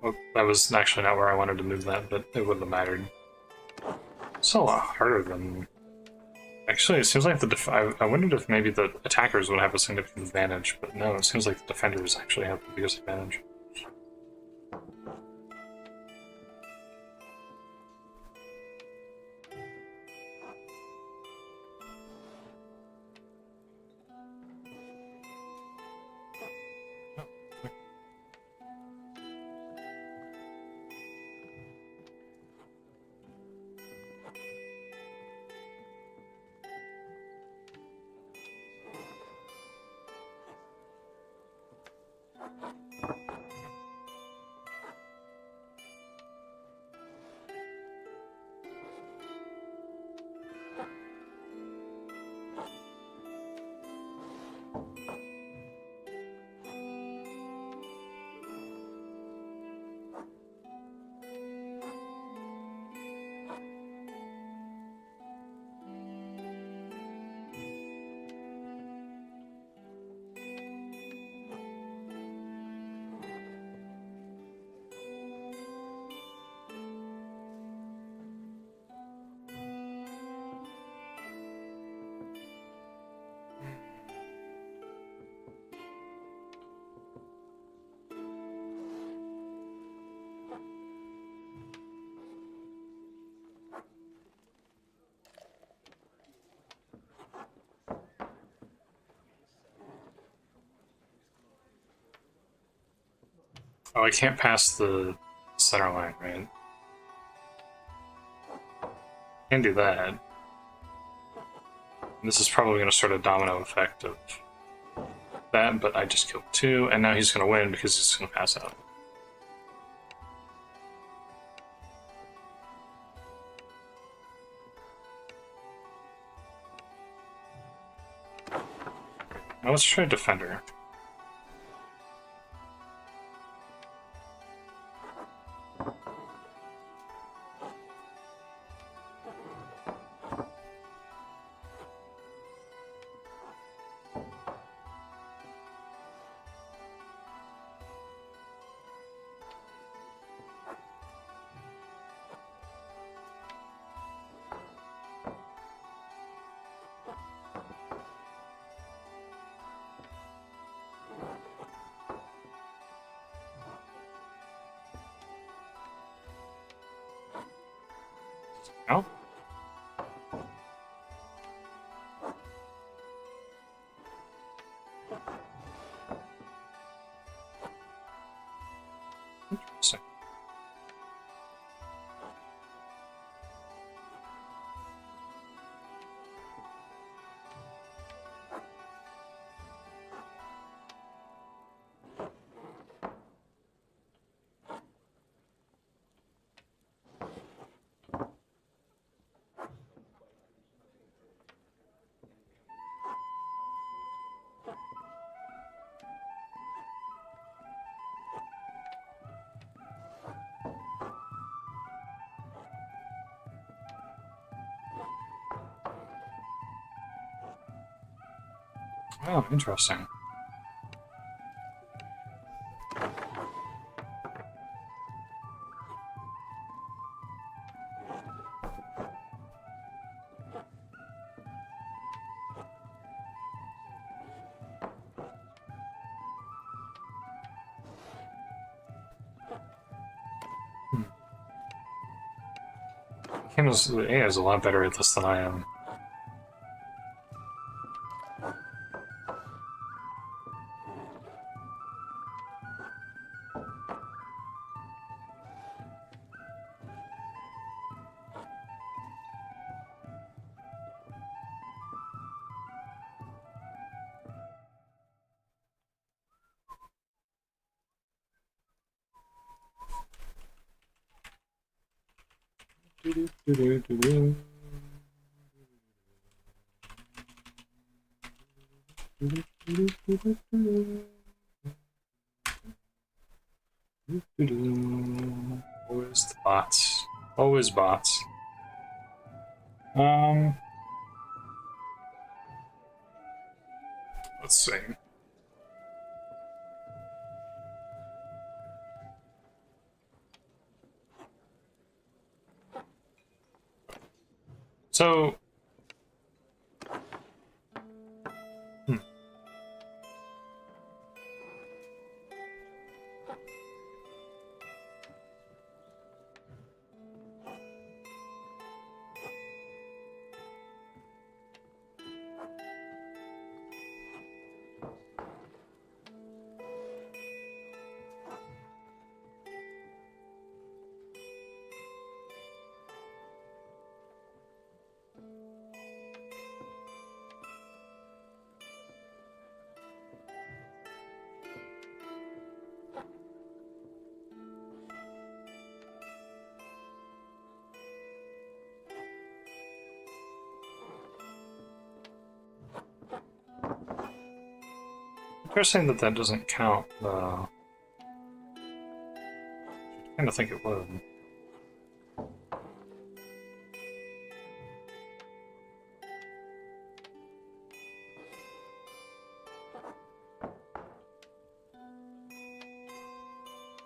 Well, that was actually not where I wanted to move that, but it wouldn't have mattered. It's a lot harder than... Actually, it seems like I wondered if maybe the attackers would have a significant advantage, but no, it seems like the defenders actually have the biggest advantage. Oh, I can't pass the center line, right? Can do that. This is probably going to start a domino effect of that, but I just killed 2, and now he's going to win because he's going to pass out. Now let's try Defender. No? Interesting. Oh, interesting. The AI is a lot better at this than I am. Always the bots. Always bots. Let's see. So, they're saying that that doesn't count, though. I kind of think it would.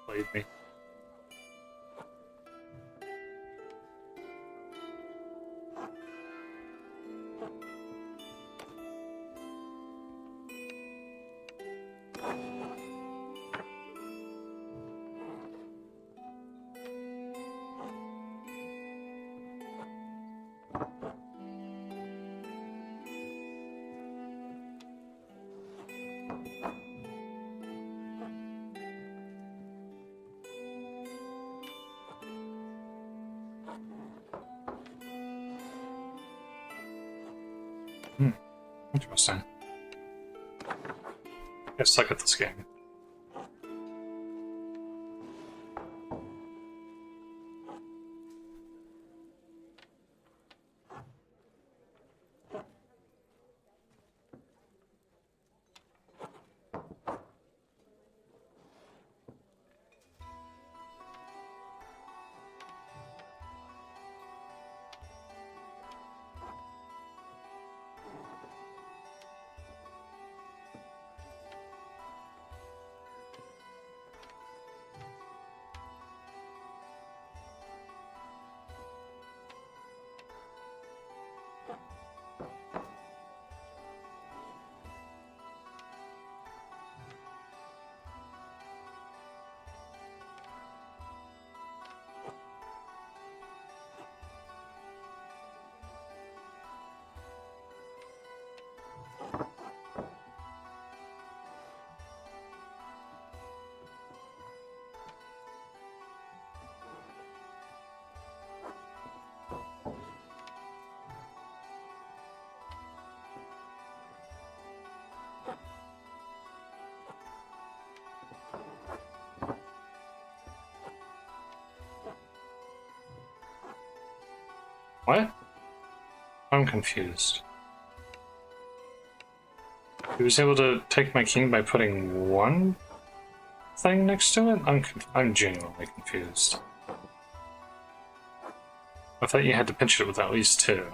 Played me. Interesting. I suck at this game. What? I'm confused. He was able to take my king by putting one thing next to it? I'm genuinely confused. I thought you had to pinch it with at least two.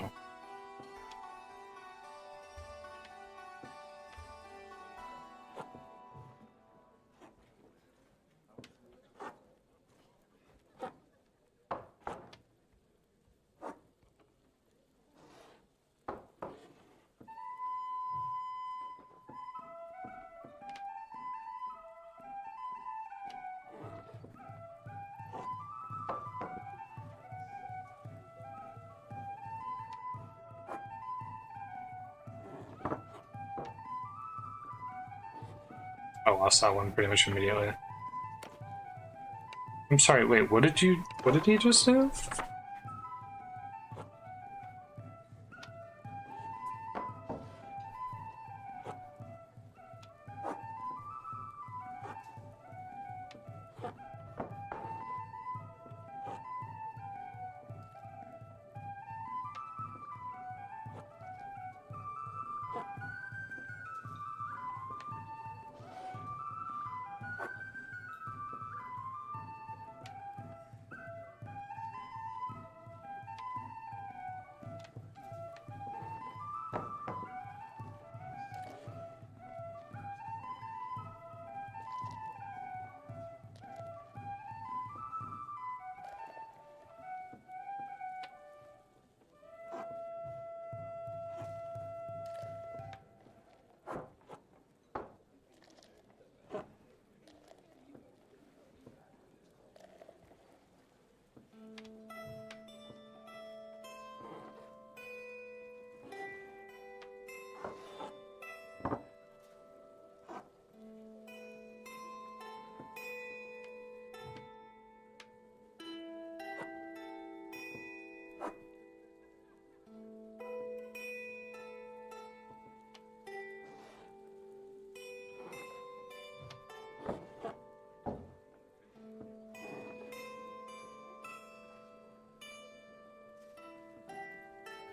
I lost that one pretty much immediately. I'm sorry, wait, what did he just do?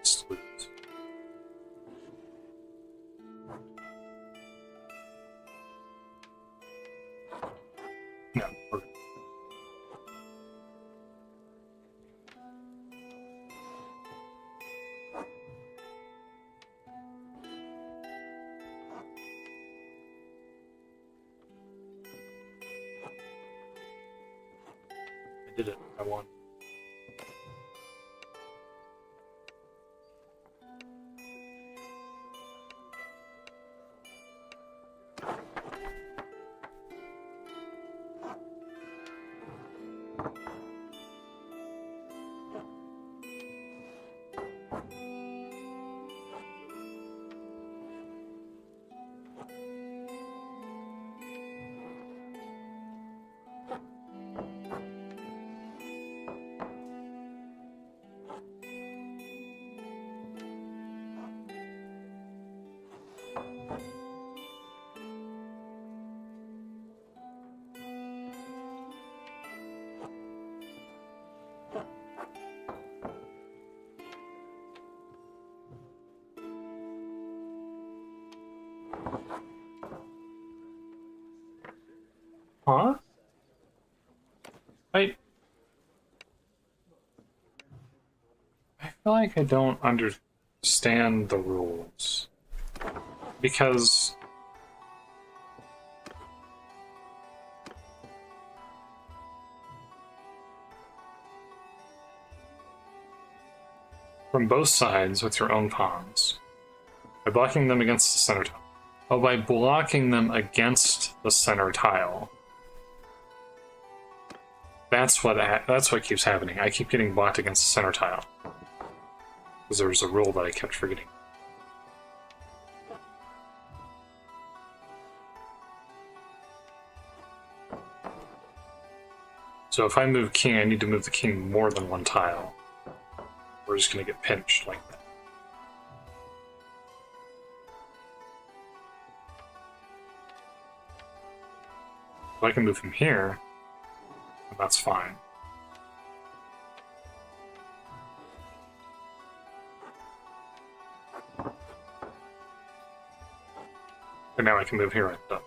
Slew. No, we're good. I did it. I won. Huh? I feel like I don't understand the rules. Because from both sides with your own pawns. By blocking them against the center tile. Oh, by blocking them against the center tile. That's what keeps happening. I keep getting blocked against the center tile. Because there was a rule that I kept forgetting. So if I move king, I need to move the king more than one tile. We're just going to get pinched like that. If I can move him here, then that's fine. And now I can move here and done.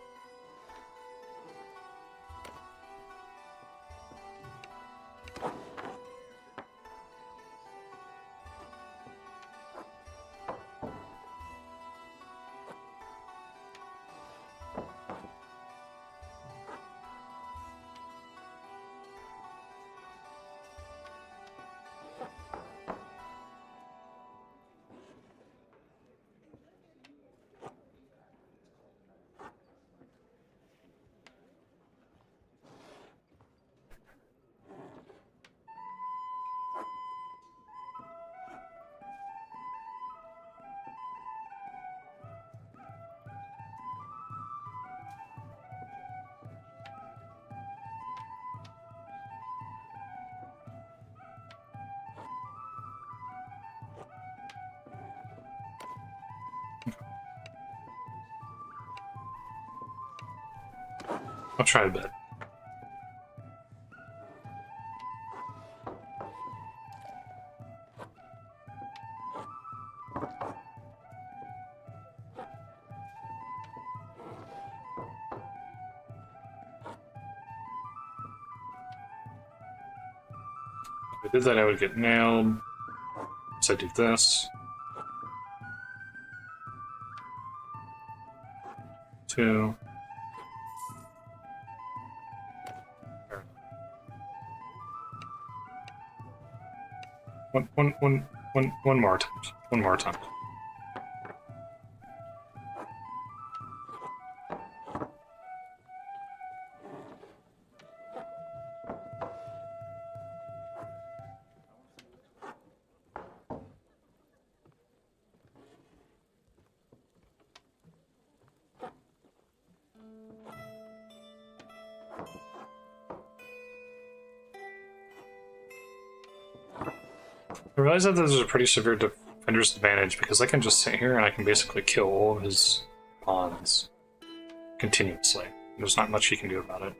I'll try a bit. If I did that, I would get nailed. So I do this. 2. One more attempt. One more attempt. I realize that there's a pretty severe defender's advantage because I can just sit here and I can basically kill all of his pawns continuously. There's not much he can do about it.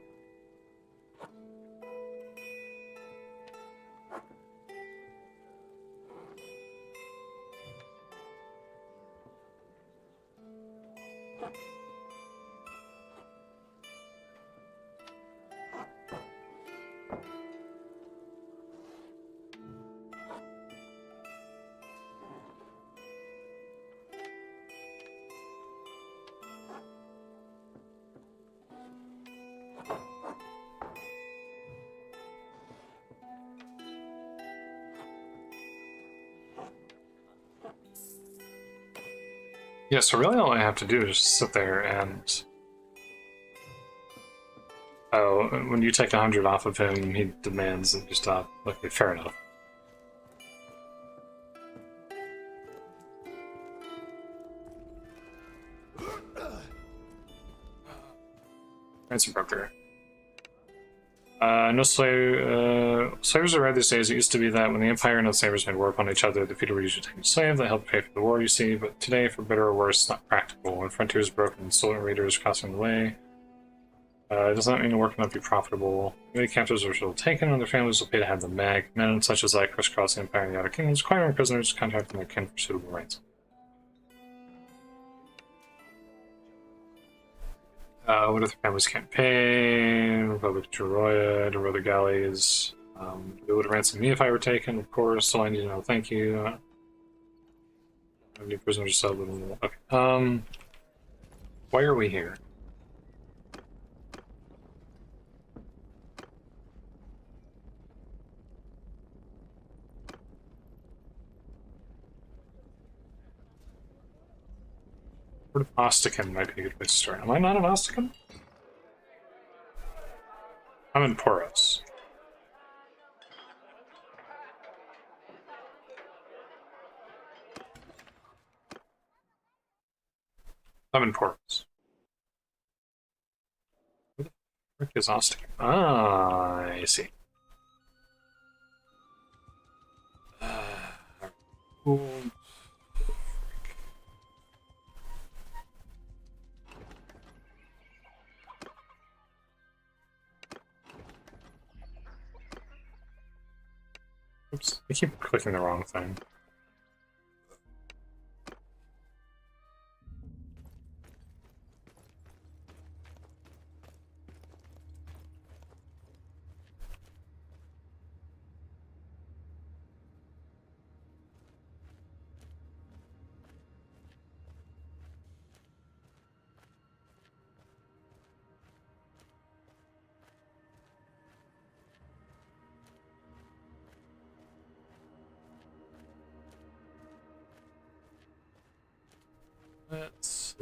Yeah, so really all I have to do is just sit there and... Oh, when you take 100 off of him, he demands that you stop. Okay, fair enough. Ransom broker. No slave. Slavers are rare these days. It used to be that when the Empire and the slavers made war upon each other, the feudal would usually take a slave that helped pay for the war, you see. But today, for better or worse, it's not practical. When frontiers broken and stolen raiders crossing the way, it does not mean the war cannot be profitable. Many captives are still taken, and their families will pay to have them back. Men such as I crisscross the Empire and the Outer Kingdoms, acquiring prisoners, contacting their kin for suitable ransom. What if the families can't pay? Republic of Troya, to the galleys. They would have ransomed me if I were taken, of course. All I need to know, thank you. I have new prisoners settled. Okay. Why are we here? Port of Ostican might be a good place to start. Am I not an Ostican? I'm in Poros. I'm in Poros. Where the frick is Ostican? Ah, I see. Cool. Oops, I keep clicking the wrong thing. Let's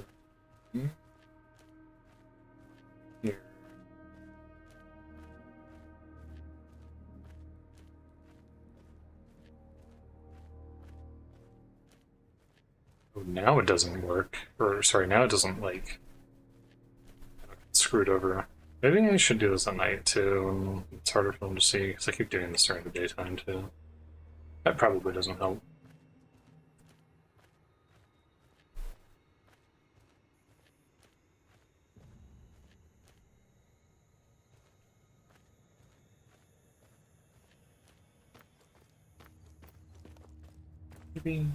see. Here. Oh, now it doesn't work. Or, sorry, now it doesn't, like, get screwed over. Maybe I should do this at night, too, and it's harder for them to see, because I keep doing this during the daytime, too. That probably doesn't help. Maybe...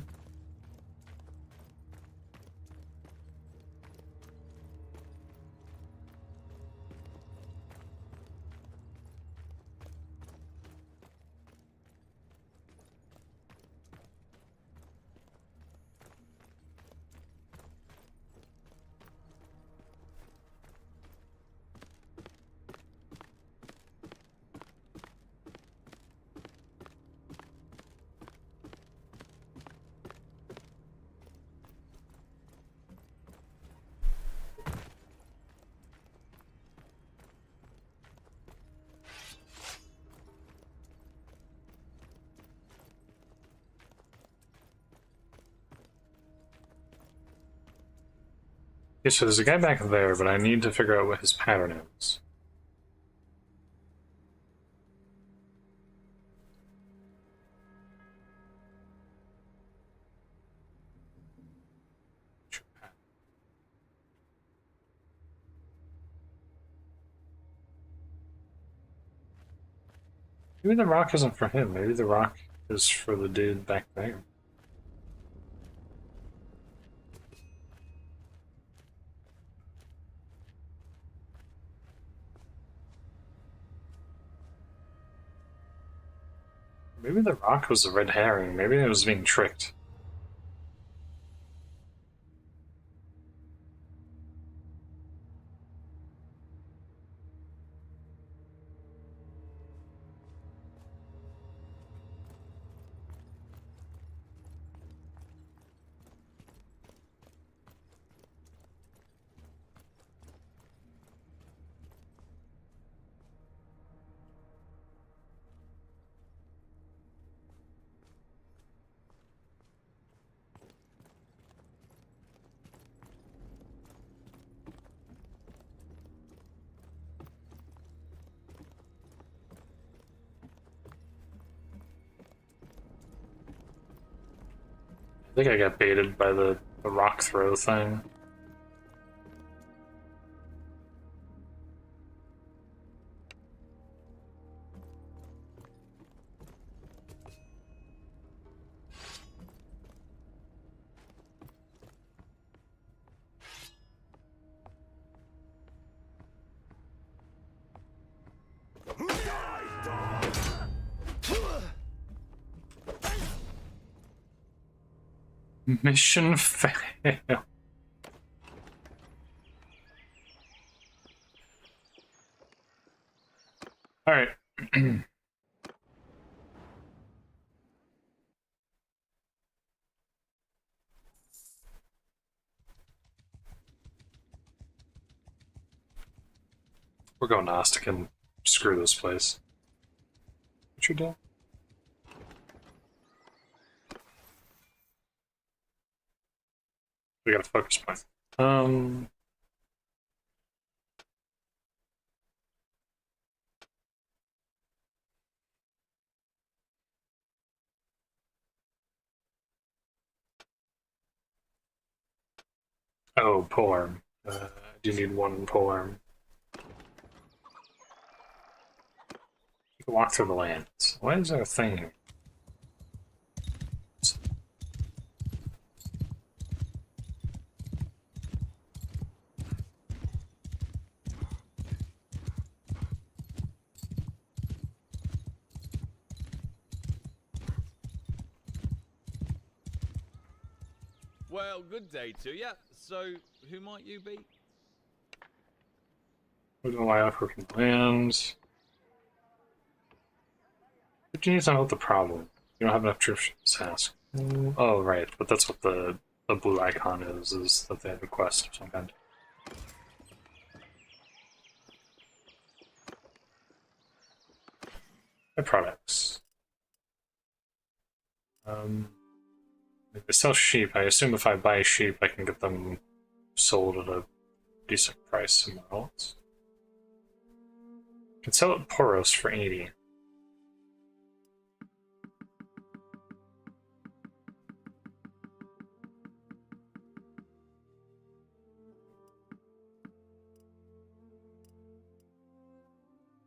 Okay, so there's a guy back there, but I need to figure out what his pattern is. Maybe the rock isn't for him. Maybe the rock is for the dude back there. Maybe the rock was the red herring. Maybe it was being tricked. I think I got baited by the rock throw thing. Mission fail. All right. We're going Gnostic and screw this place. What you do? We got a focus point. Oh, polearm. I do need one polearm. You can walk through the lands. Why is there a thing here? Well, good day to you. So, who might you be? We don't allow working lands. But you need to know the problem. You don't have enough troops for this task. Oh, right, but that's what the blue icon is that they have a quest of some kind. Buy products. If they sell sheep, I assume if I buy sheep, I can get them sold at a decent price somewhere else. I can sell at Poros for 80.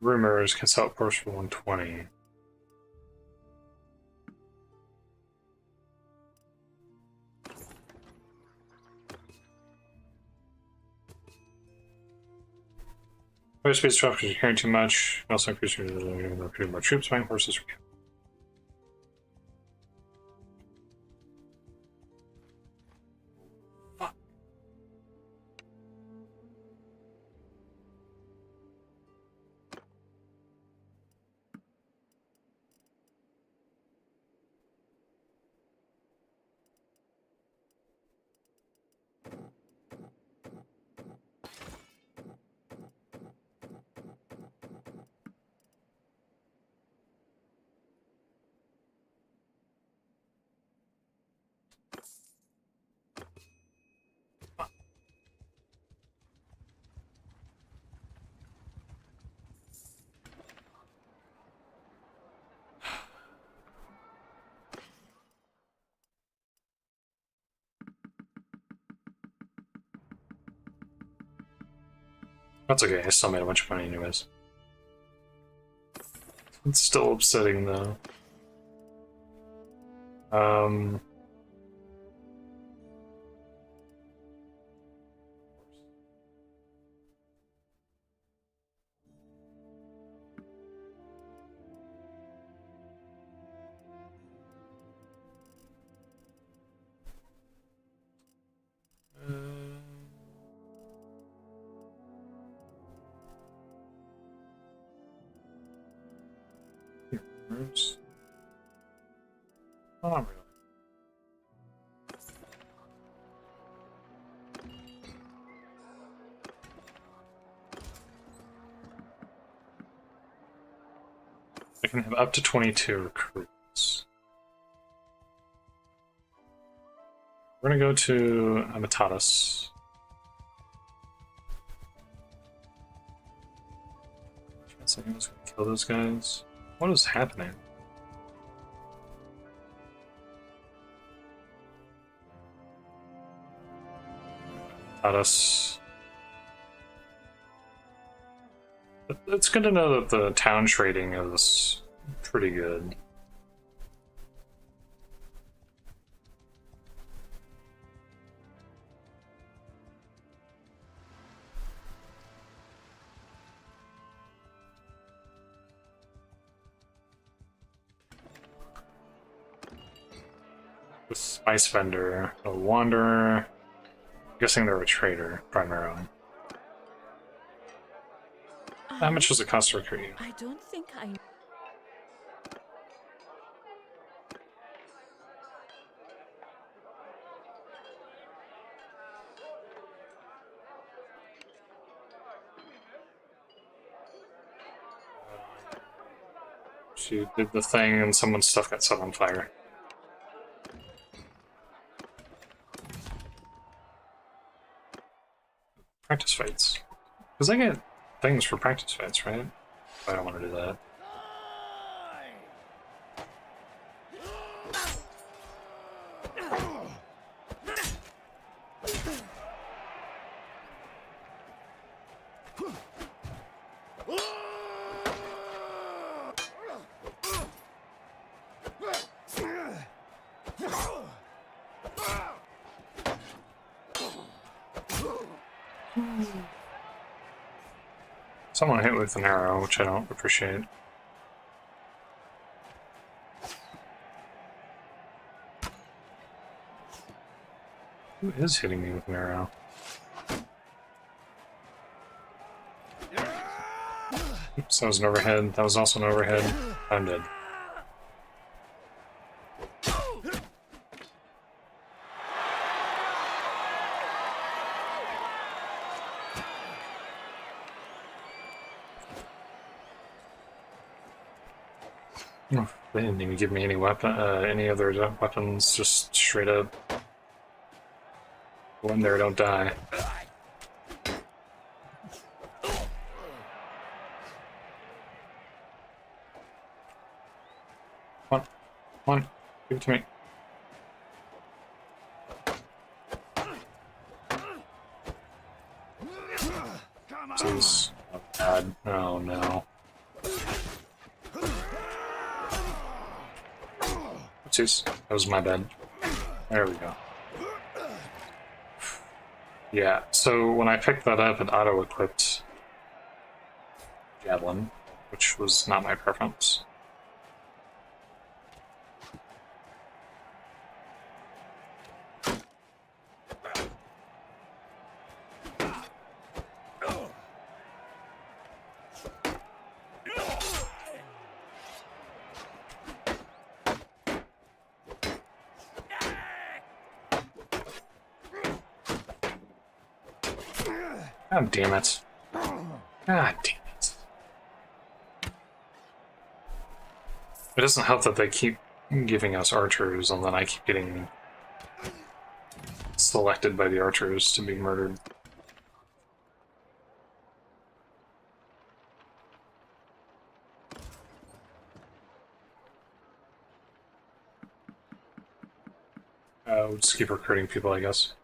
Rumors can sell at Poros for 120. Fire speed drop because you're carrying too much. Also increase your recruiting more troops, buying horses. That's okay, I still made a bunch of money anyways. It's still upsetting though. Oh, not really. I can have up to 22 recruits. We're gonna go to Amatatus. Chance anyone's gonna kill those guys. What is happening? Amatatus. It's good to know that the town trading is pretty good. The spice vendor, a wanderer. I'm guessing they're a trader, primarily. How much does it cost to recruit you? I don't think I. She did the thing and someone's stuff got set on fire. Practice fights. Because I get things for practice fights, right? I don't want to do that. Someone hit with an arrow, which I don't appreciate. Who is hitting me with an arrow? Oops, that was an overhead. That was also an overhead. I'm dead. Oh, they didn't even give me any weapon, any other weapons. Just straight up. Go in there, don't die. Come on, give it to me. Please. Oh god, oh no. Oopsies, that was my bad. There we go. Yeah, so when I picked that up, it auto-equipped Javelin, which was not my preference. God damn it. God damn it. It doesn't help that they keep giving us archers and then I keep getting selected by the archers to be murdered. We'll just keep recruiting people, I guess.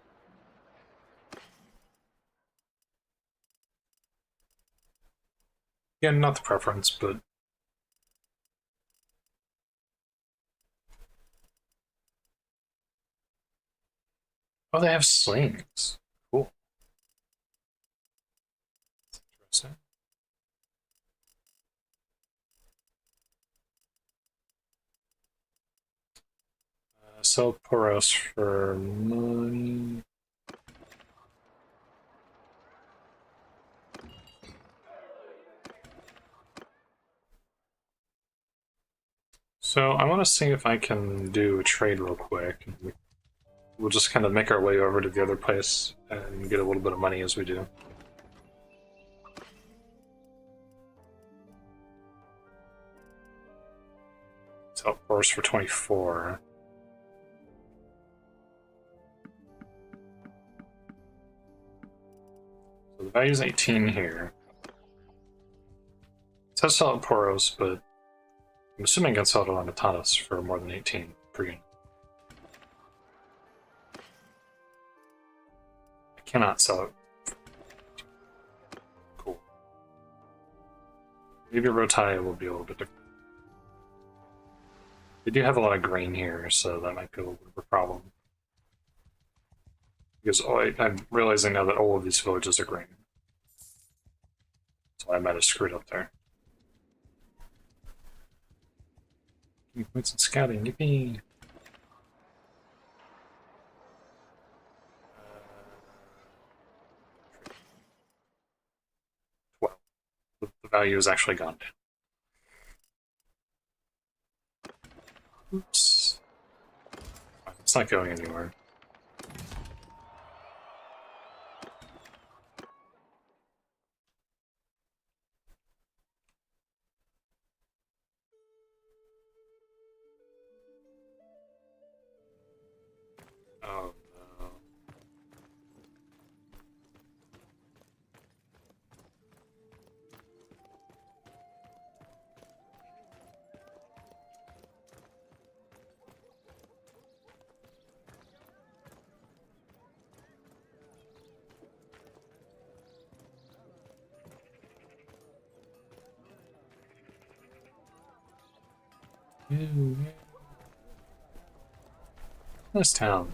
Yeah, not the preference, but... Oh, they have slings. Cool. That's interesting. Sell Poros for money. So I want to see if I can do a trade real quick. We'll just kind of make our way over to the other place and get a little bit of money as we do. Sell Poros for 24. So the value's 18 here. It says sell at Poros, but I'm assuming I can sell it on Matatas for more than 18 per unit. I cannot sell it. Cool. Maybe Rotai will be a little bit different. They do have a lot of grain here, so that might be a little bit of a problem. Because I'm realizing now that all of these villages are grain. So I might have screwed up there. Points in scouting, yippee! value has actually gone down. Oops. It's not going anywhere. Oh no. This town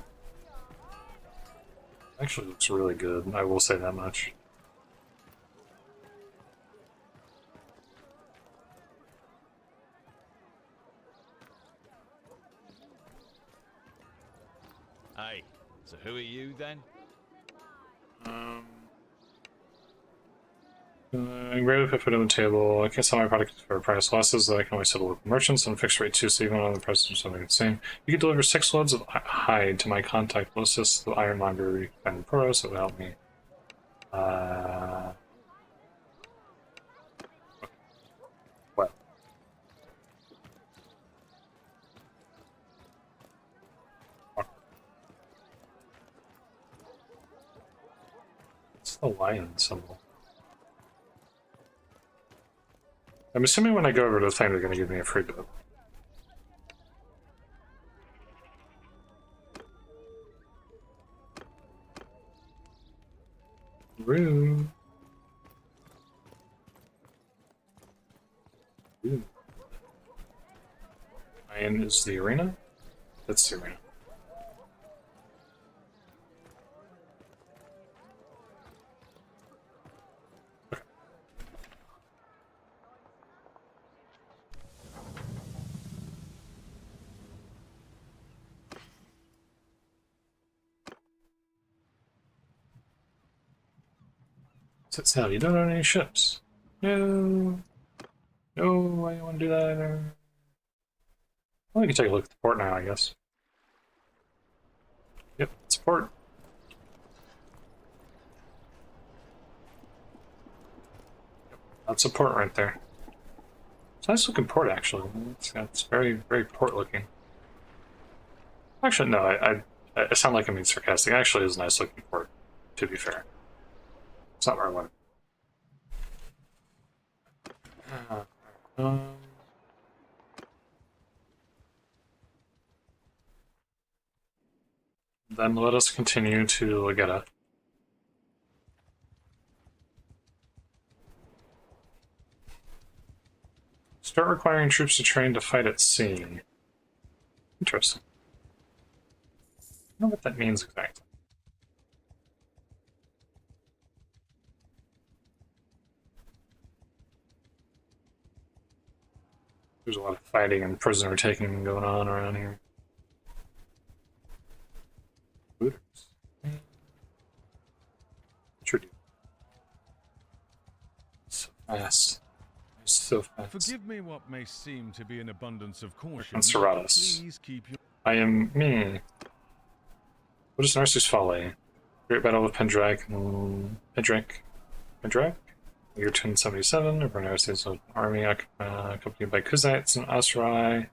actually looks really good, I will say that much. Hey, so who are you then? Great if I put on the table. I can't sell my product for a price losses that I can only sell to local merchants on fixed rate too, so even on the price of something the same. You can deliver 6 loads of hide to my contact Lysis, the ironmonger and pro, so it would help me. What? It's the lion symbol. I'm assuming when I go over to the thing, they're going to give me a free bit. Rude. Rude. Iron is the arena? That's the arena. Sit sail. You don't own any ships. No. No, I don't want to do that either. Well, we can take a look at the port now, I guess. Yep, it's a port. Yep, that's a port right there. It's a nice looking port, actually. It's very, very port looking. Actually, no, I sound like I'm being sarcastic. It actually is a nice looking port, to be fair. It's not where I want it. Then let us continue to Legetta. Start requiring troops to train to fight at sea. Interesting. I don't know what that means exactly. There's a lot of fighting and prisoner taking going on around here. Looters. Sure do. So fast. So fast. Forgive me what may seem to be an abundance of caution. And Serratus. Please keep your... I am me. What is Narcissus Folly? Great Battle of Pendrag. Pendrag? Year 1077, over Narcissus army accompanied by Kuzites and Asurai.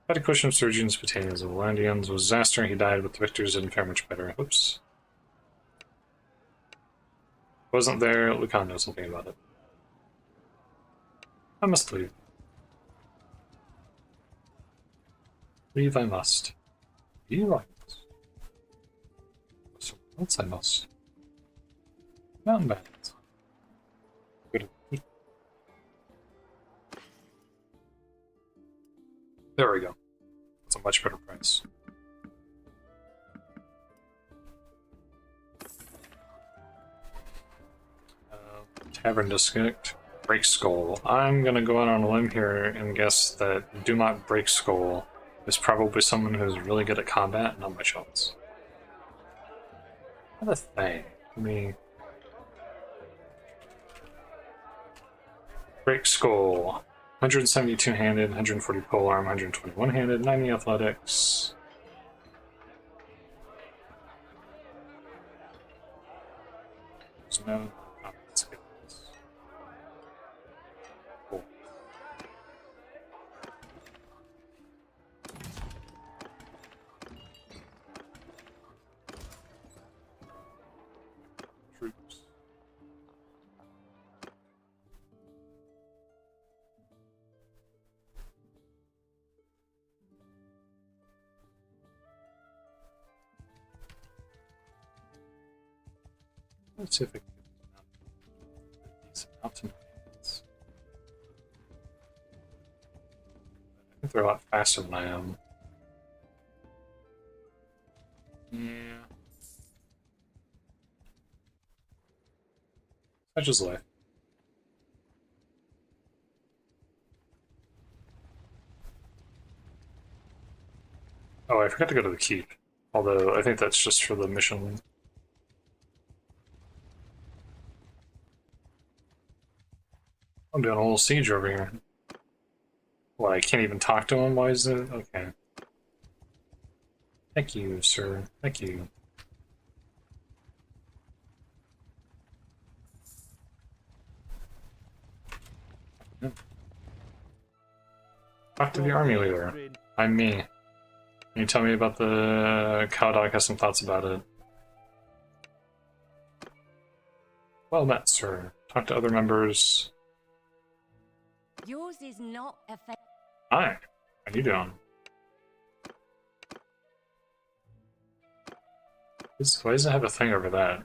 Had a question of Surgeons, Battalions, and Valandians. Was disaster. He died, but the victors didn't fare much better. Whoops. Wasn't there. Lucan knows something about it. I must leave. Leave I must. Leave I must. Somewhere else I must. Mountain bandits. Good. There we go. That's a much better price. Tavern District. Break Skull. I'm gonna go out on a limb here and guess that Dumont Break Skull is probably someone who's really good at combat, not much else. What a thing. I mean... Break skull. 172 handed, 140 polearm, 121 handed, 90 athletics. There's no. Oh, let's get this. Cool. Troops. Let's see if I can get these optimizations. I think they're a lot faster than I am. Yeah. Such is life. Oh, I forgot to go to the keep. Although I think that's just for the mission. I'm doing a little siege over here. Well, I can't even talk to him? Why is it? Okay. Thank you, sir. Thank you. Talk to the army leader. I'm me. Can you tell me about the cow dog? Has some thoughts about it. Well met, sir. Talk to other members. Yours is not a Hi. How you doing? Why does it have a thing over that?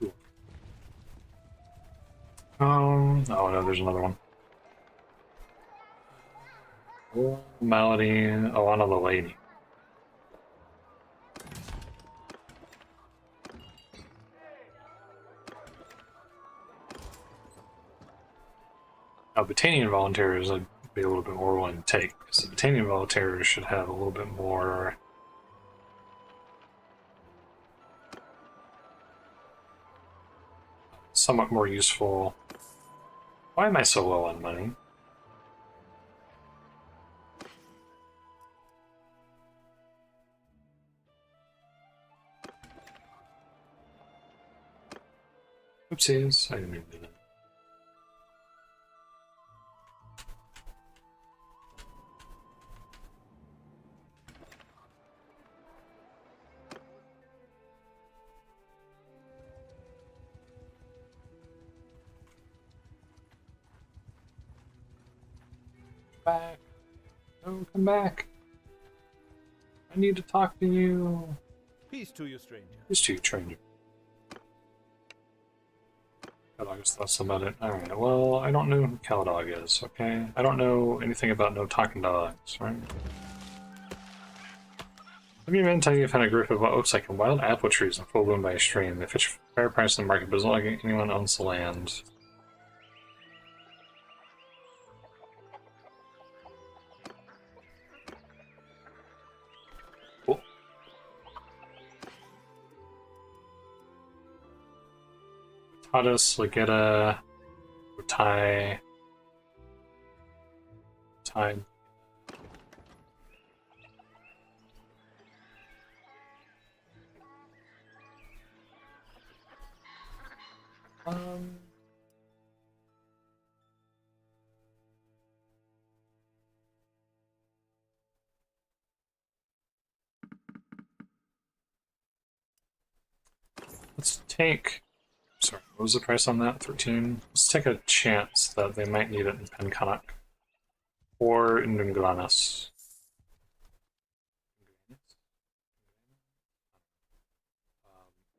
Ooh. Oh no, there's another one. Oh, Melody, Alana the Lady. Now, Battanian volunteers I'd be a little bit more willing to take, because the Battanian volunteers should have a little bit more. Somewhat more useful. Why am I so low on money? Oopsies, I didn't mean to do that. Back. No, come back. I need to talk to you. Peace to you, stranger. Just to you, stranger. Caladog's thoughts about it. Alright, well, I don't know who Caladog is, okay? I don't know anything about no talking dogs, right? Have you men tell you found a group of what looks like wild apple trees in full bloom by a stream? They fetch a fair price in the market, but it's not like anyone owns the land. Cool. Tadas, Legetta, Tie. Let's take. Sorry, what was the price on that? 13. Let's take a chance that they might need it in Pencanak or in Dunglanas.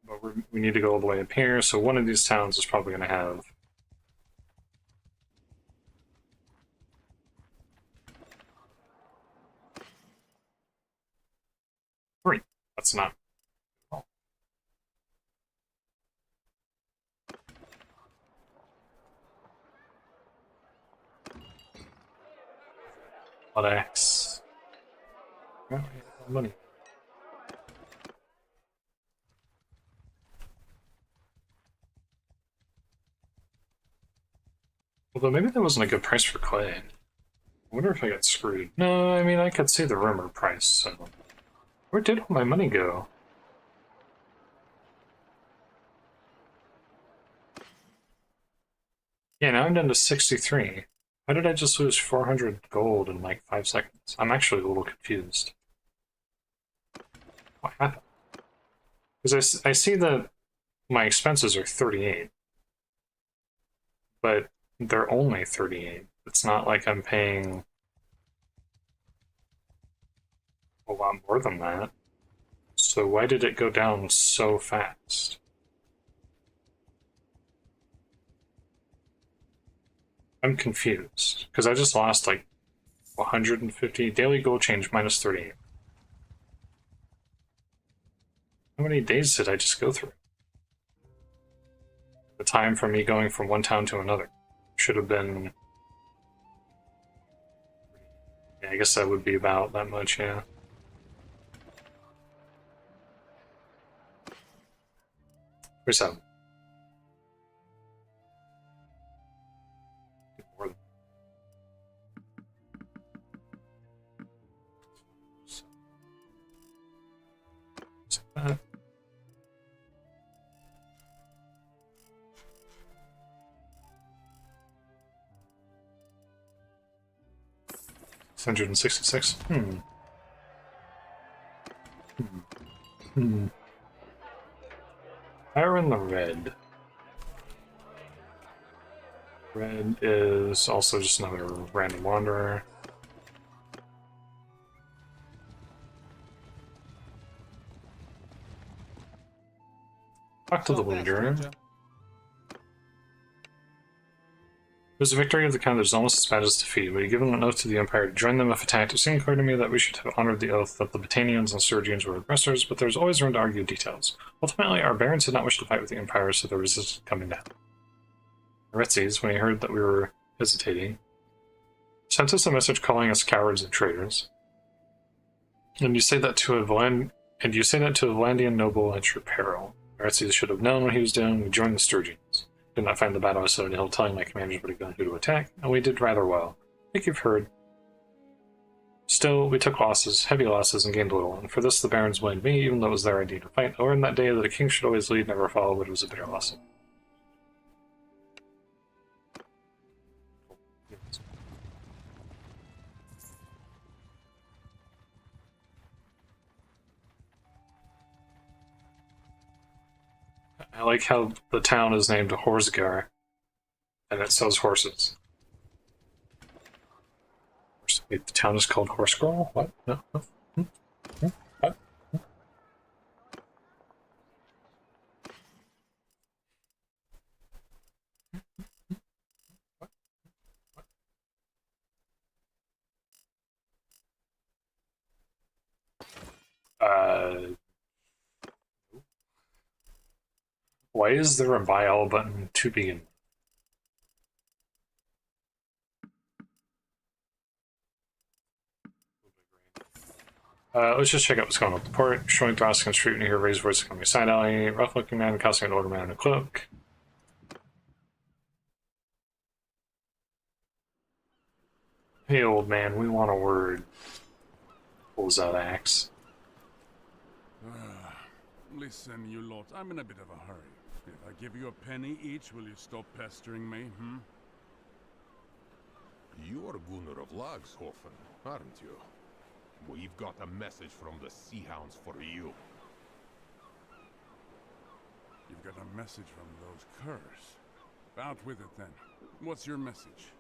But we need to go all the way up here, so one of these towns is probably going to have. Three. That's not. Oh. X. Oh, money. Although maybe that wasn't a good price for clay. I wonder if I got screwed. No, I mean, I could see the rumor price, so... Where did all my money go? Yeah, now I'm down to 63. How did I just lose 400 gold in like 5 seconds? I'm actually a little confused. What happened? Because I see that my expenses are 38. But they're only 38. It's not like I'm paying a lot more than that. So why did it go down so fast? I'm confused, because I just lost like 150 daily gold change minus 38. How many days did I just go through? The time for me going from one town to another should have been... Yeah, I guess that would be about that much, yeah. Where's that? More than... Is that? $166. Fire in the red. Red is also just another random wanderer. Talk to the leader. It was a victory of the kind that was almost as bad as defeat. We had given an oath to the Empire to join them if attacked. It seemed clear to me that we should have honored the oath, that the Batanians and Sturgians were aggressors, but there was always room to argue details. Ultimately, our barons did not wish to fight with the Empire, so they resisted coming down. Aretzes, when he heard that we were hesitating, sent us a message calling us cowards and traitors. And you say that to a Volandian noble at your peril. Aretzes should have known what he was doing. We joined the Sturgians. Did not find the battle was so hill, telling my commanders what exactly to attack, and we did rather well. I think you've heard. Still, we took losses, heavy losses, and gained little, and for this the barons blamed me, even though it was their idea to fight. I learned that day that a king should always lead, never follow, but it was a bitter lesson. I like how the town is named Horsgar, and it sells horses. Wait, the town is called Horsgirl? What? No? What? Why is there a buy all button to begin? Let's just check out what's going on with the port. Showing Thrask on the street when you hear raised voices coming side alley. Rough looking man, costing an older man in a cloak. Hey old man, we want a word. Pulls out axe. Listen, you lot, I'm in a bit of a hurry. If I give you a penny each, will you stop pestering me, You're Gunnar of Lagshofen, aren't you? We've got a message from the Sea Hounds for you. You've got a message from those curs. Out with it, then. What's your message?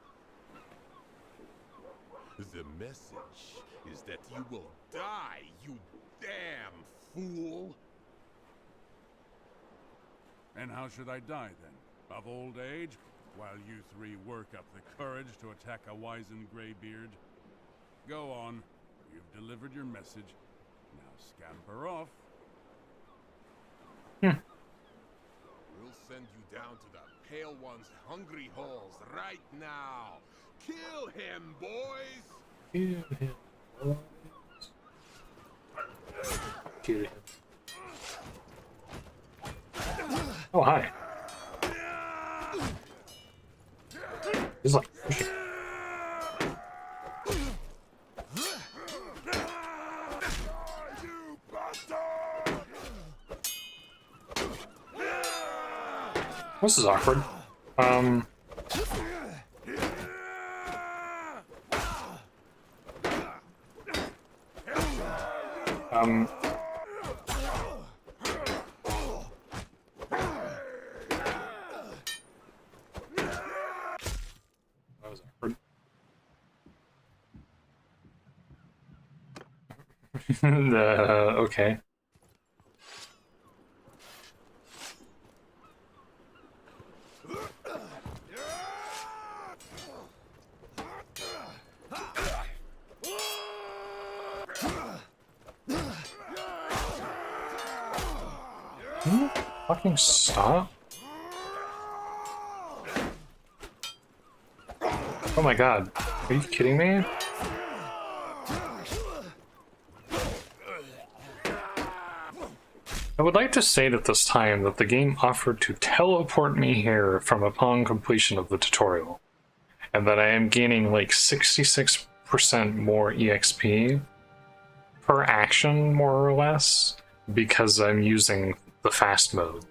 The message is that you will die, you damn fool! And how should I die, then? Of old age? While you three work up the courage to attack a wizened graybeard? Go on. You've delivered your message. Now scamper off. We'll send you down to the Pale One's hungry holes right now. Kill him, boys! Kill him, boys. Kill him. Oh, hi. He's like, this is awkward. That was awkward. Okay. Can you fucking stop? Oh my god. Are you kidding me? I would like to state at this time that the game offered to teleport me here from upon completion of the tutorial, and that I am gaining like 66% more EXP per action, more or less, because I'm using the fast mode.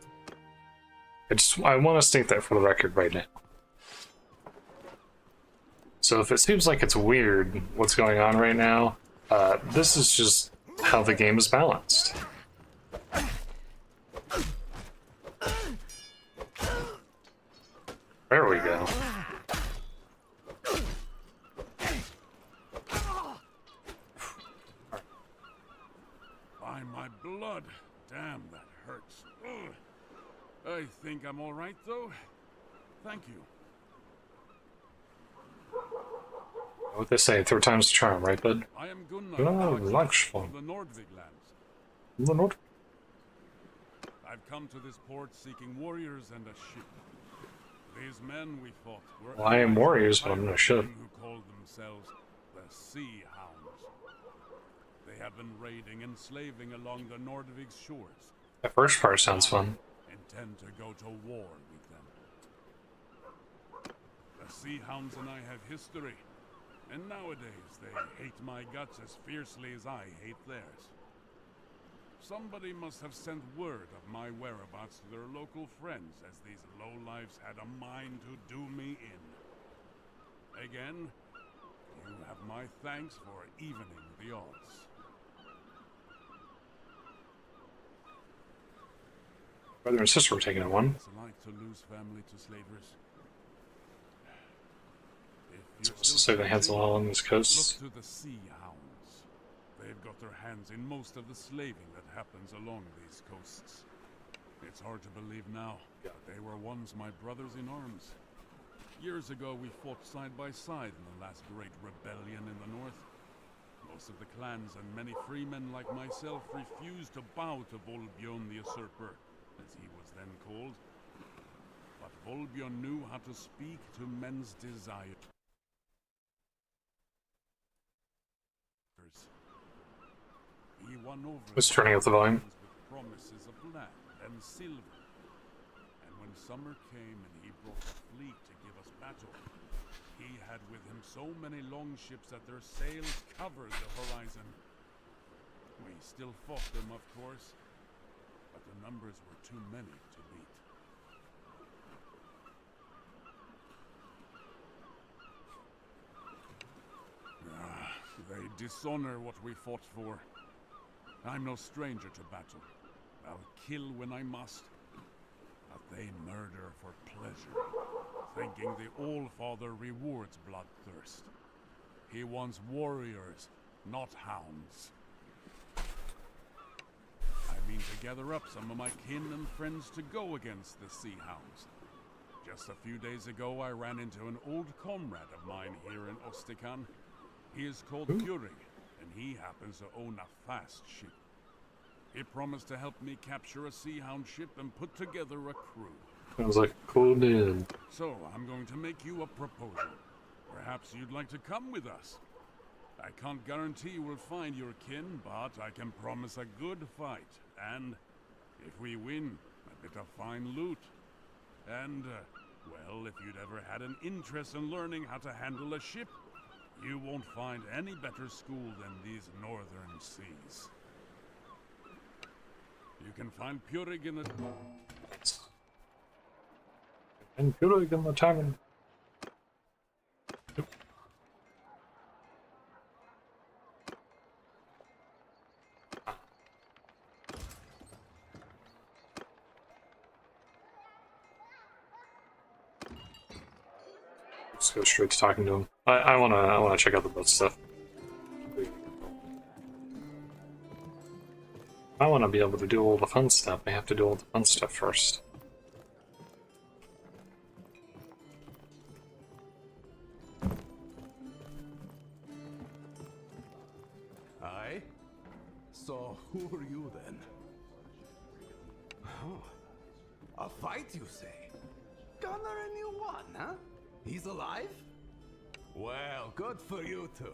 I want to state that for the record right now. So if it seems like it's weird what's going on right now, this is just how the game is balanced. There we go. By my blood. Damn, that hurts. Ugh. I think I'm all right, though. Thank you. What they say, third time's the charm, right, bud? I am Gunnar, Oh, Alex Lachsfall. of the Nordvig lands. The Nordic. I've come to this port seeking warriors and a ship. These men we fought were Well, I am warriors, but I'm no ship. who called themselves the Sea Hounds. They have been raiding and slaving along the Nordvig's shores. That first part sounds fun. Intend to go to war with them. The Sea Hounds and I have history, and nowadays they hate my guts as fiercely as I hate theirs. Somebody must have sent word of my whereabouts to their local friends, as these lowlifes had a mind to do me in. Again, you have my thanks for evening the odds. Brother and sister were taking a one. It's like to lose family to slavers. Supposed to say they had some all on this coast. Look to the Sea Hounds. They've got their hands in most of the slaving that happens along these coasts. It's hard to believe now, but they were once my brothers in arms. Years ago we fought side by side in the last great rebellion in the north. Most of the clans and many freemen like myself refused to bow to Volbjörn the Usurper, as he was then called. But Volbjörn knew how to speak to men's desires. He won over Let's turning up the volume. with promises of land and silver. And when summer came and he brought a fleet to give us battle, he had with him so many longships that their sails covered the horizon. We still fought them, of course, but the numbers were too many to beat. They dishonor what we fought for. I'm no stranger to battle. I'll kill when I must. But they murder for pleasure, thinking the All-Father rewards bloodthirst. He wants warriors, not hounds. I mean to gather up some of my kin and friends to go against the Sea Hounds. Just a few days ago I ran into an old comrade of mine here in Ostikan. He is called Fury, and he happens to own a fast ship. He promised to help me capture a Sea Hound ship and put together a crew. Sounds like a cool dude. So, I'm going to make you a proposal. Perhaps you'd like to come with us. I can't guarantee we'll find your kin, but I can promise a good fight. And if we win, a bit of fine loot. And Well, if you'd ever had an interest in learning how to handle a ship, you won't find any better school than these northern seas. You can find Purig in the... And Purig in the tavern. Let's go straight to talking to him. I wanna check out the boat stuff. I wanna be able to do all the fun stuff. I have to do all the fun stuff first. Aye? So who are you then? Oh, a fight you say? Gunnar and you won, huh? He's alive? Well, good for you two.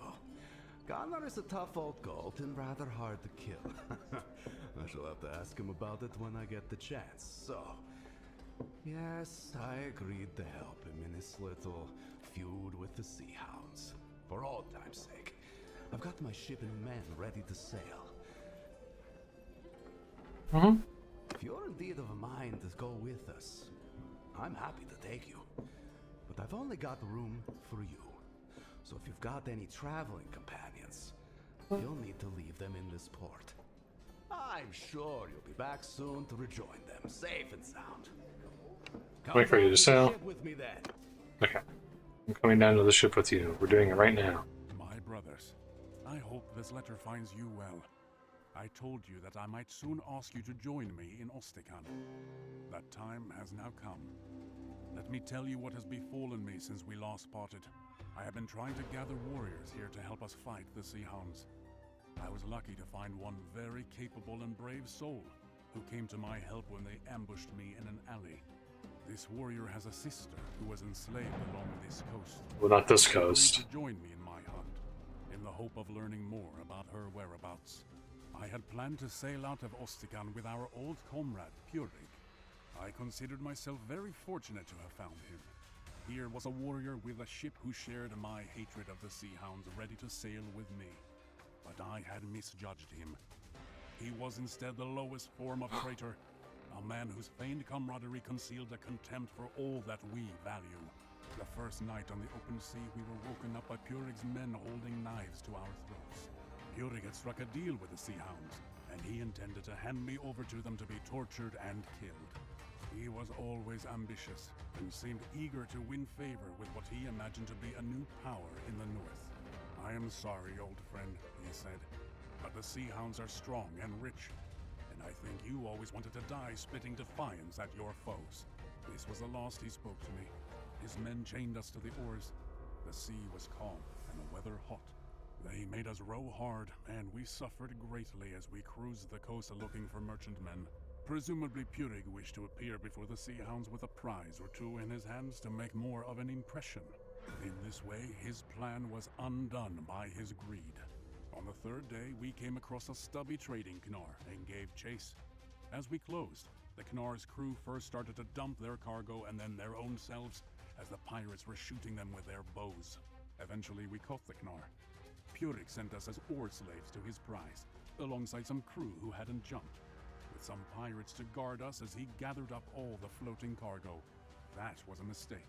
Gunnar is a tough old goat and rather hard to kill. I shall have to ask him about it when I get the chance. So, yes, I agreed to help him in his little feud with the Sea Hounds. For old time's sake. I've got my ship and men ready to sail. If you're indeed of a mind to go with us, I'm happy to take you. But I've only got room for you. So if you've got any traveling companions, you'll need to leave them in this port. I'm sure you'll be back soon to rejoin them, safe and sound. Wait for you to sail. Ship with me then. Okay. I'm coming down to the ship with you. We're doing it right now. My brothers, I hope this letter finds you well. I told you that I might soon ask you to join me in Ostikan. That time has now come. Let me tell you what has befallen me since we last parted. I have been trying to gather warriors here to help us fight the Sea Hounds. I was lucky to find one very capable and brave soul who came to my help when they ambushed me in an alley. This warrior has a sister who was enslaved along this coast. Well, not this She agreed coast. to join me in my hunt, in the hope of learning more about her whereabouts. I had planned to sail out of Ostikan with our old comrade, Purig. I considered myself very fortunate to have found him. Here was a warrior with a ship who shared my hatred of the Sea Hounds, ready to sail with me. But I had misjudged him. He was instead the lowest form of traitor, a man whose feigned camaraderie concealed a contempt for all that we value. The first night on the open sea, we were woken up by Purig's men holding knives to our throats. Purig had struck a deal with the Sea Hounds, and he intended to hand me over to them to be tortured and killed. He was always ambitious, and seemed eager to win favor with what he imagined to be a new power in the north. I am sorry, old friend, he said, but the Sea Hounds are strong and rich, and I think you always wanted to die spitting defiance at your foes. This was the last he spoke to me. His men chained us to the oars. The sea was calm, and the weather hot. They made us row hard, and we suffered greatly as we cruised the coast looking for merchantmen. Presumably Purig wished to appear before the Sea Hounds with a prize or two in his hands to make more of an impression. In this way, his plan was undone by his greed. On the third day, we came across a stubby trading Knar and gave chase. As we closed, the Knar's crew first started to dump their cargo and then their own selves, as the pirates were shooting them with their bows. Eventually, we caught the Knar. Purig sent us as oar slaves to his prize, alongside some crew who hadn't jumped, with some pirates to guard us as he gathered up all the floating cargo. That was a mistake.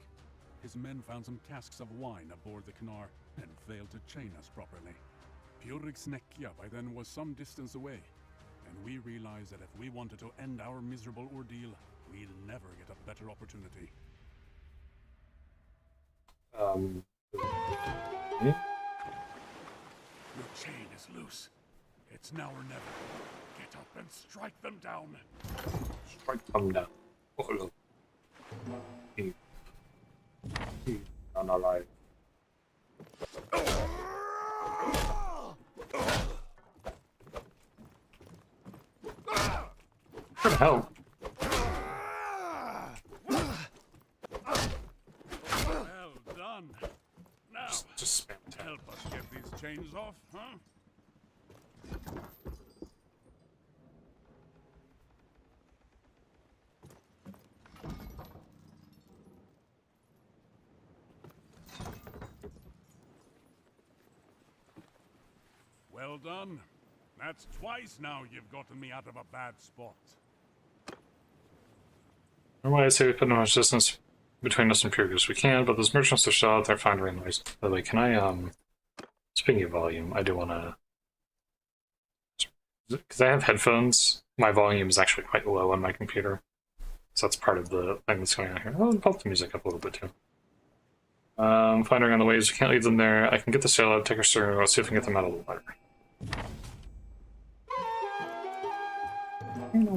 His men found some casks of wine aboard the Knar and failed to chain us properly. Purig's Nekja by then was some distance away, and we realized that if we wanted to end our miserable ordeal, we'd never get a better opportunity. Your chain is loose. It's now or never. Get up and strike them down. Strike them down. Oh, look. He's unalive. What the hell? Well done. Now, Just spam tab. help us get these chains off, huh? Well done. That's twice now you've gotten me out of a bad spot. Normally I'd say we put as much distance between us and Pyrgos as we can, but those merchants are still out there finding noise. By the way, can I, speaking of volume, I do want to... Because I have headphones, my volume is actually quite low on my computer. So that's part of the thing that's going on here. I'll pump the music up a little bit too. Finding on the waves, we can't leave them there. I can get the sail out, take our steering, let's see if we can get them out of the water. In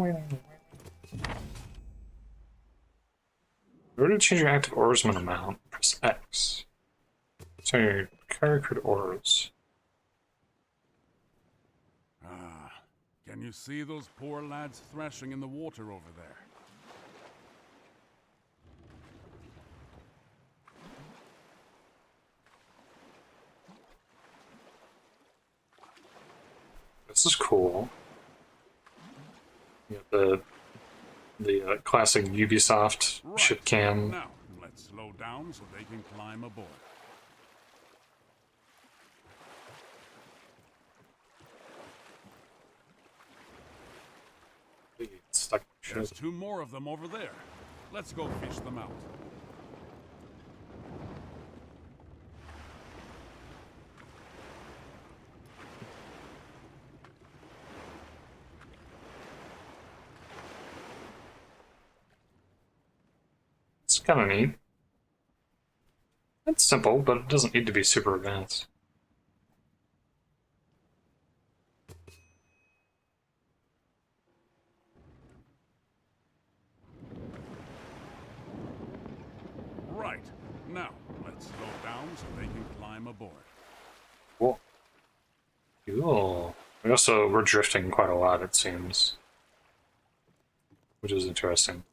order to change your active oarsman amount, press X. So your carry crude oars. Can you see those poor lads thrashing in the water over there? This is cool. You have the classic Ubisoft ship cam. Now, let's slow down so they can climb aboard. Stuck. There's two more of them over there. Let's go fish them out. It's kind of neat. It's simple, but it doesn't need to be super advanced. Right. Now, let's slow down so they can climb aboard. Cool. Cool. We're drifting quite a lot, it seems. Which is interesting.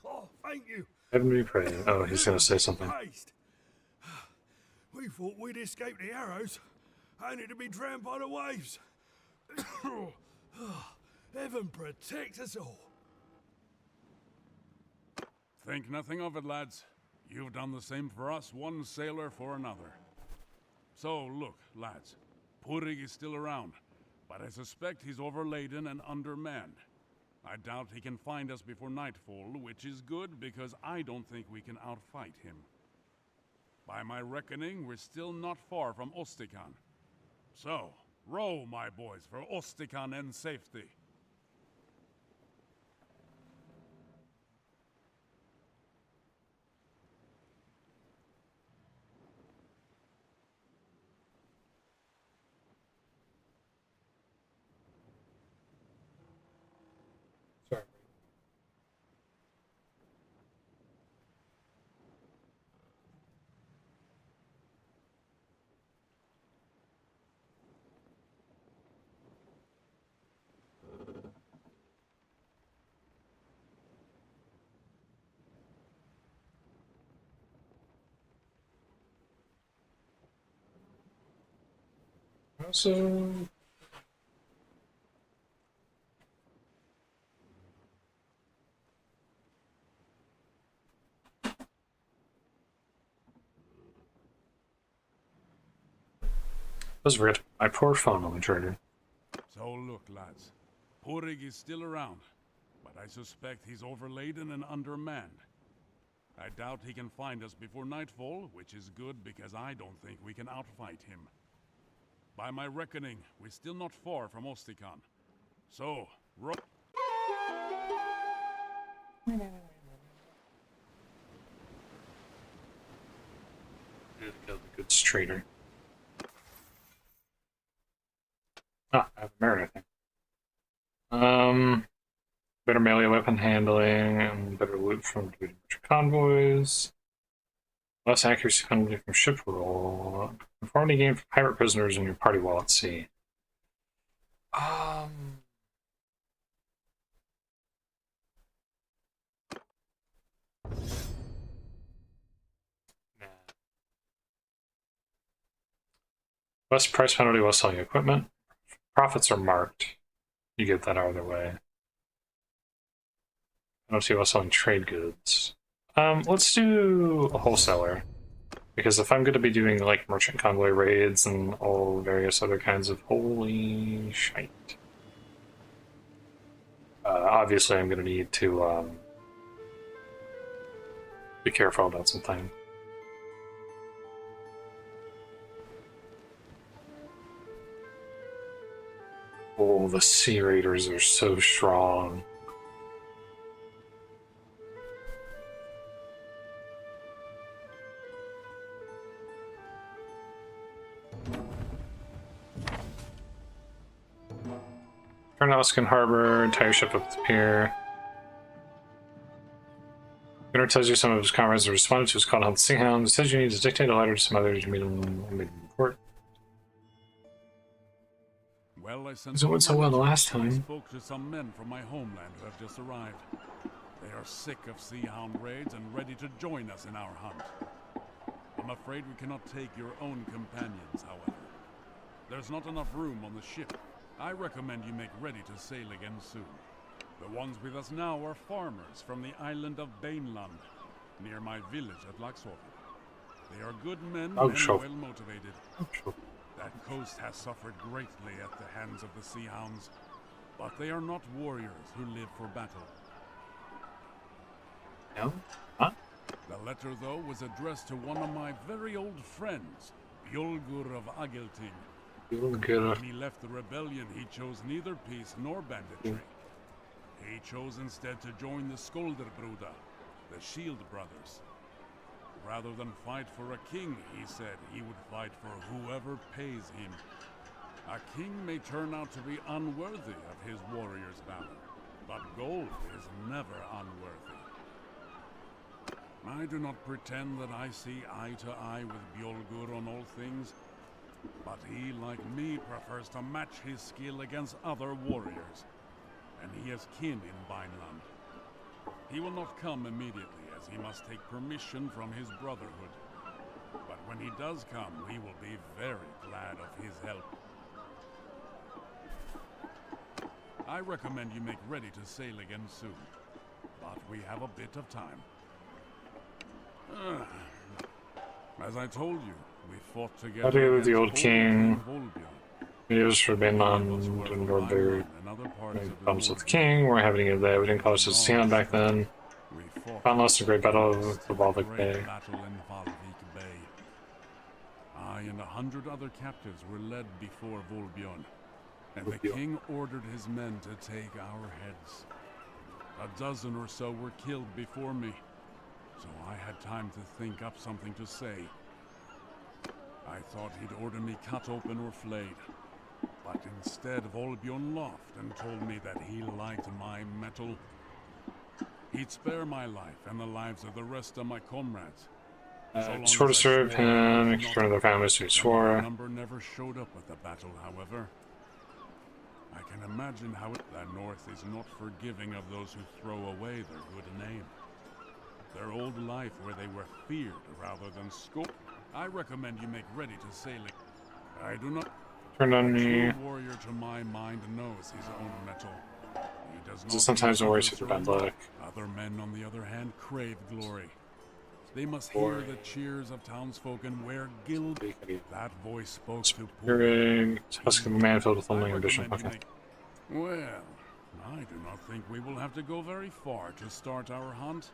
Oh, thank you. Heaven be praised. Oh, he's gonna say something. We thought we'd escape the arrows, only to be drowned by the waves. Heaven protect us all. Think nothing of it, lads. You've done the same for us, one sailor for another. So, look, lads. Purig is still around, but I suspect he's overladen and undermanned. I doubt he can find us before nightfall, which is good because I don't think we can outfight him. By my reckoning, we're still not far from Ostikan. So, row, my boys, for Ostikan and safety. Sorry. Also, let's forget my poor phone on the trigger. So look, lads. Purig is still around, but I suspect he's overladen and undermanned. I doubt he can find us before nightfall, which is good because I don't think we can outfight him. By my reckoning, we're still not far from Ostikan. So, row. The good straighter. Ah, I have a merit, I think. Better melee weapon handling, and better loot from convoys. Less accuracy penalty from ship roll. Conformity gain for pirate prisoners in your party while at sea. Nah. Less price penalty while selling equipment. Profits are marked. You get that either way. Penalty while selling trade goods. Let's do a wholesaler. Because if I'm going to be doing like merchant convoy raids and all various other kinds of holy shite, obviously I'm going to need to be careful about something. Oh, the Sea Raiders are so strong. Turn Oscan Harbor, entire ship up the pier. Gunnar tells you some of his comrades have responded to his call to help the Sea Hounds. He says you need to dictate a letter to some others to meet him in port. Well, I sent It went so well the last I time. spoke to some men from my homeland who have just arrived. They are sick of Sea Hound raids and ready to join us in our hunt. I'm afraid we cannot take your own companions, however. There's not enough room on the ship. I recommend you make ready to sail again soon. The ones with us now are farmers from the island of Baneland, near my village at Laxhaven. They are good men and well motivated. That coast has suffered greatly at the hands of the Sea Hounds, but they are not warriors who live for battle. No? Huh? The letter, though, was addressed to one of my very old friends, Bjolgur of Agelting. When he left the rebellion, he chose neither peace nor banditry. He chose instead to join the Skolderbruda, the Shield Brothers. Rather than fight for a king, he said he would fight for whoever pays him. A king may turn out to be unworthy of his warrior's valor, but gold is never unworthy. I do not pretend that I see eye to eye with Bjolgur on all things, but he, like me, prefers to match his skill against other warriors, and he has kin in Vineland. He will not come immediately, as he must take permission from his brotherhood. But when he does come, we will be very glad of his help. I recommend you make ready to sail again soon, but we have a bit of time. As I told you, we fought together with the old king. Videos for Baneland and Nordberg. Problems with the king. We're having it there. We didn't call it a Sea Hound back then. Found lost a great battle of the Valvik Bay. I and 100 other captives were led before Volbjorn, and the king ordered his men to take our heads. A dozen or so were killed before me, so I had time to think up something to say. I thought he'd order me cut open or flayed, but instead Volbjorn laughed and told me that he liked my metal. He'd spare my life and the lives of the rest of my comrades. Swore to serve him, return their families to swore. The number never showed up at the battle, however. I can imagine how the North is not forgiving of those who throw away their good name. Their old life where they were feared rather than scorned. I recommend you make ready to sail it. I do not. Turn on me. A warrior to my mind knows his own metal. He does not. Sometimes worries with bad luck. Other men, on the other hand, crave glory. They must hear the cheers of townsfolk and wear guild. That voice spoke to poor. Husk of a man filled with only ambition. Okay. Well, I do not think we will have to go very far to start our hunt.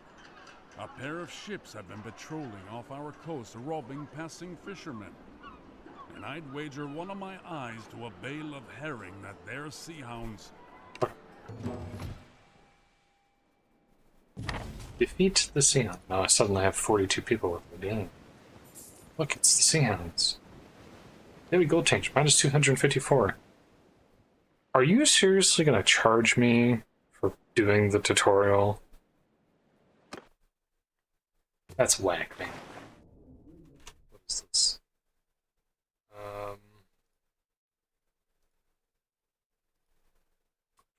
A pair of ships have been patrolling off our coast, robbing passing fishermen. And I'd wager one of my eyes to a bale of herring that they're sea hounds. Defeat the Sea Hound. Now I suddenly have 42 people with me. Dang. Look, it's the Sea Hounds. Daily gold change, minus 254. Are you seriously going to charge me for doing the tutorial? That's whack, man. What is this?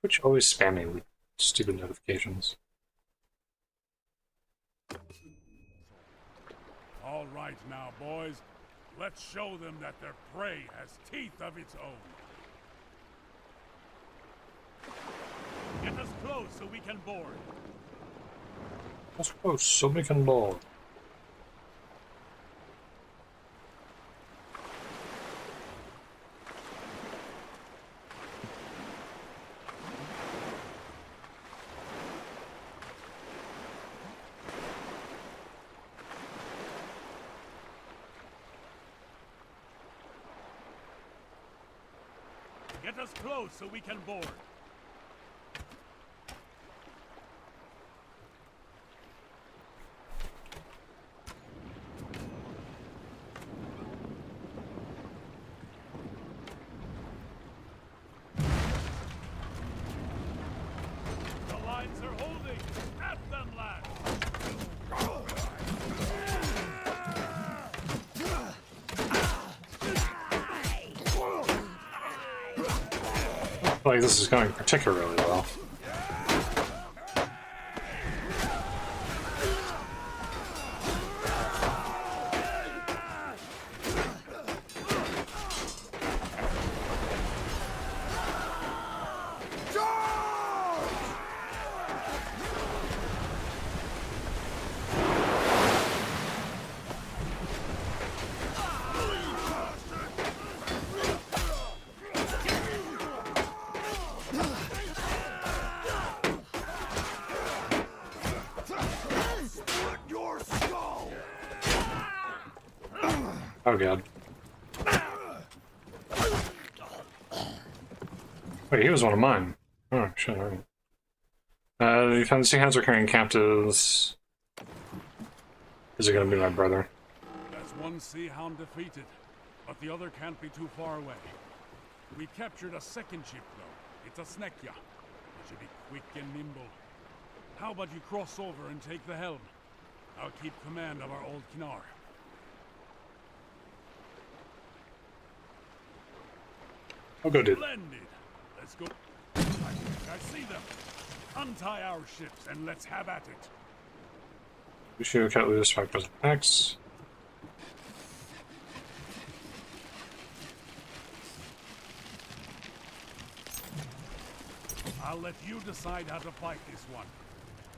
Twitch always spam me with stupid notifications. All right now, boys. Let's show them that their prey has teeth of its own. Get us close so we can board. That's close, so we can board. Get us close so we can board. The lines are holding. At them, lads. Like this is going particularly well. Oh god. Wait, he was one of mine. Oh shit, alright. You found the sea hounds are carrying captives. Is it gonna be my brother? That's one sea hound defeated, but the other can't be too far away. We captured a second ship, though. It's a Snekya. It should be quick and nimble. How about you cross over and take the helm? I'll keep command of our old Knar. I'll go do. Splendid. Let's go. I see them. Untie our ships and let's have at it. We should cut loose 5% X. I'll let you decide how to fight this one.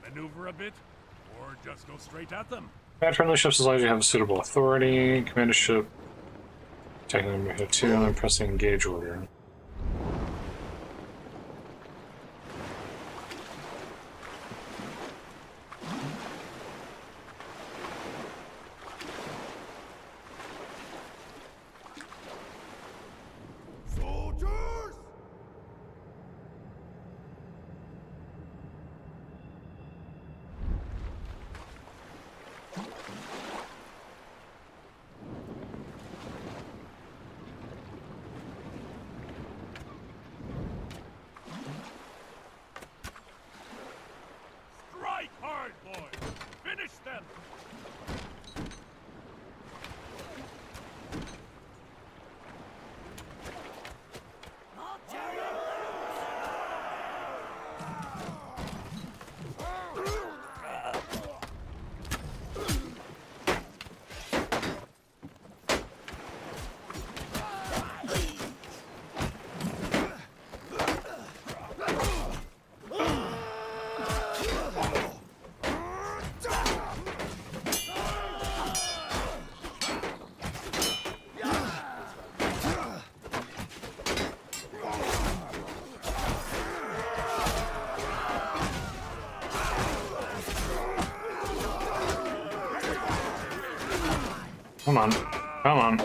Maneuver a bit, or just go straight at them. Command friendly ships as long as you have suitable authority. Command a ship. Taking them here too. I'm pressing engage order. Soldiers! Strike hard, boys! Finish them! Come on. Come on.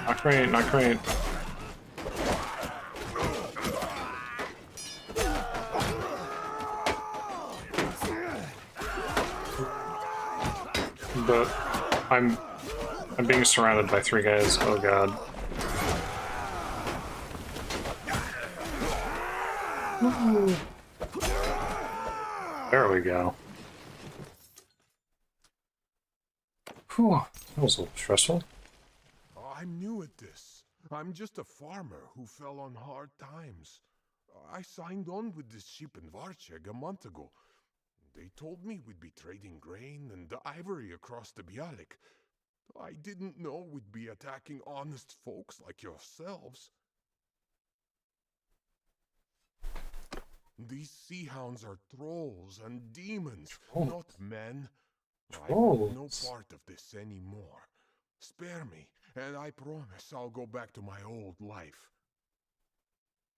Not great, not great. But I'm being surrounded by 3 guys. Oh god. There we go. Whew, that was a little stressful. I'm new at this. I'm just a farmer who fell on hard times. I signed on with this ship in Varcheg a month ago. They told me we'd be trading grain and ivory across the Bialik. I didn't know we'd be attacking honest folks like yourselves. These sea hounds are trolls and demons, not men. I want no part of this anymore. Spare me, and I promise I'll go back to my old life.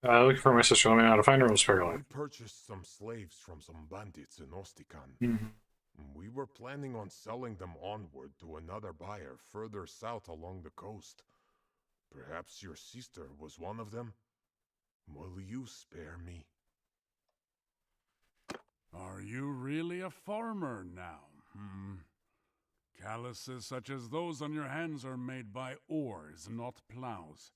Looking for my sister. Let me know how to find her. We'll spare your I life. purchased some slaves from some bandits in Ostikan. We were planning on selling them onward to another buyer further south along the coast. Perhaps your sister was one of them? Will you spare me? Are you really a farmer now? Calluses such as those on your hands are made by oars, not plows.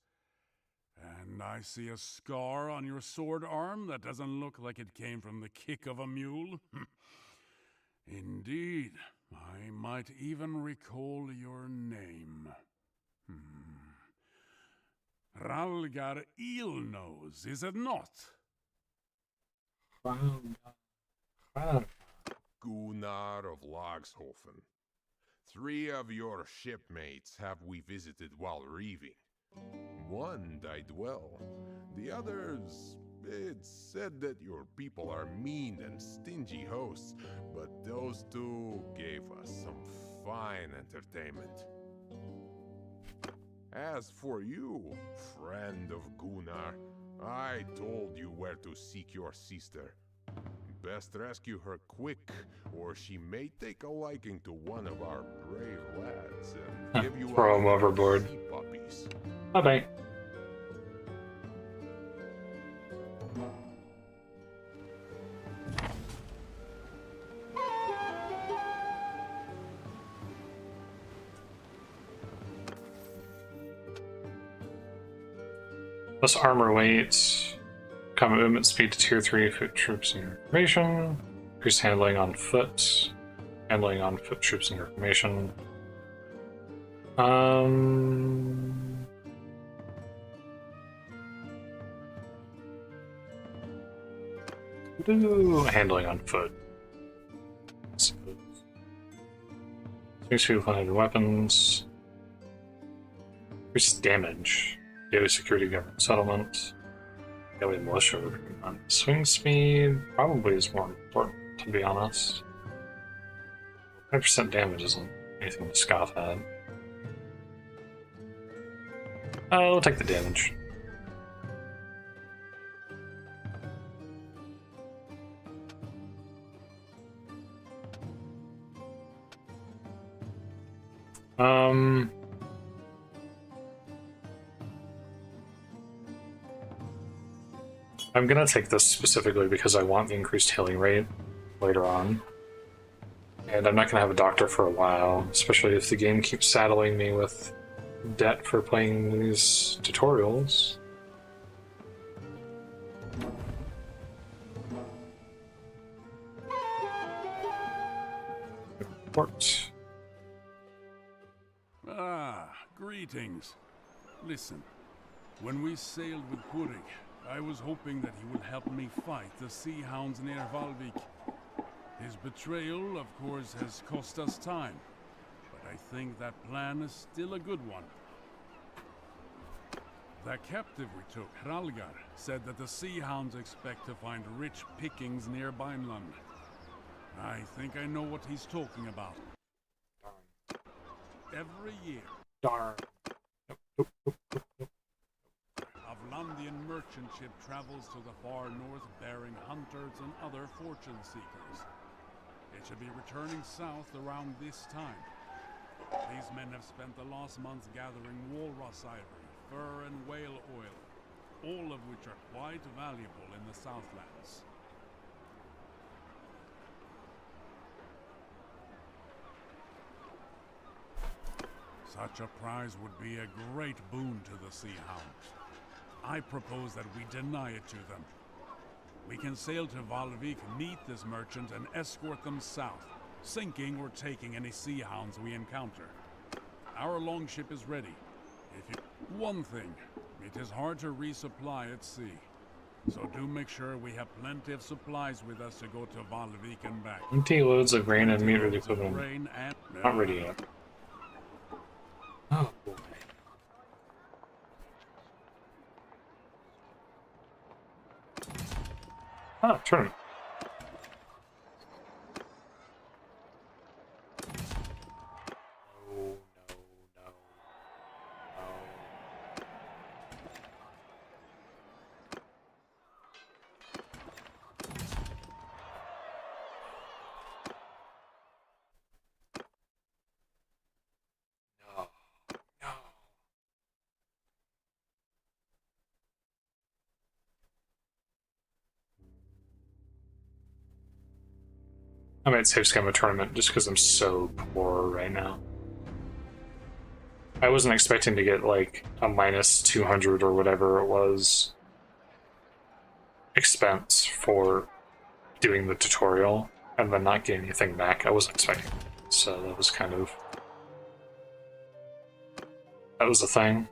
And I see a scar on your sword arm that doesn't look like it came from the kick of a mule. Indeed, I might even recall your name. Ralgar Eelnose, is it not? Gunnar of Lagshofen. 3 of your shipmates have we visited while reaving. One died well. The others, it's said that your people are mean and stingy hosts, but those 2 gave us some fine entertainment. As for you, friend of Gunnar, I told you where to seek your sister. Best rescue her quick, or she may take a liking to one of our brave lads and give you Throw him overboard. sea puppies. Bye-bye. Plus armor weight, combat movement speed to tier 3 foot troops in your formation, increased handling on foot troops in your formation. Handling on foot. Increased speed with weapons. Increased damage. Daily security government settlement. Daily militia recruitment. Swing speed probably is more important, to be honest. 5% damage isn't anything to scoff at. We'll take the damage. I'm gonna take this specifically because I want the increased healing rate later on. And I'm not gonna have a doctor for a while, especially if the game keeps saddling me with debt for playing these tutorials. Report. Greetings. Listen, when we sailed with Hurig, I was hoping that he would help me fight the sea hounds near Valvik. His betrayal, of course, has cost us time, but I think that plan is still a good one. The captive we took, Hralgar, said that the sea hounds expect to find rich pickings near Vineland. I think I know what he's talking about. Every year, Darn. Avlandian merchant ship travels to the far north bearing hunters and other fortune seekers. It should be returning south around this time. These men have spent the last month gathering walrus ivory, fur and whale oil, all of which are quite valuable in the Southlands. Such a prize would be a great boon to the Sea Hounds. I propose that we deny it to them. We can sail to Valvik, meet this merchant, and escort them south, sinking or taking any Sea Hounds we encounter. Our longship is ready. One thing, it is hard to resupply at sea. So do make sure we have plenty of supplies with us to go to Valvik and back. Empty loads of grain and meat are the equivalent. Not ready yet. Oh boy. Ah, turn. I might save scum a tournament just because I'm so poor right now. I wasn't expecting to get like a minus 200 or whatever it was expense for doing the tutorial and then not get anything back. I wasn't expecting it. So that was kind of... that was a thing.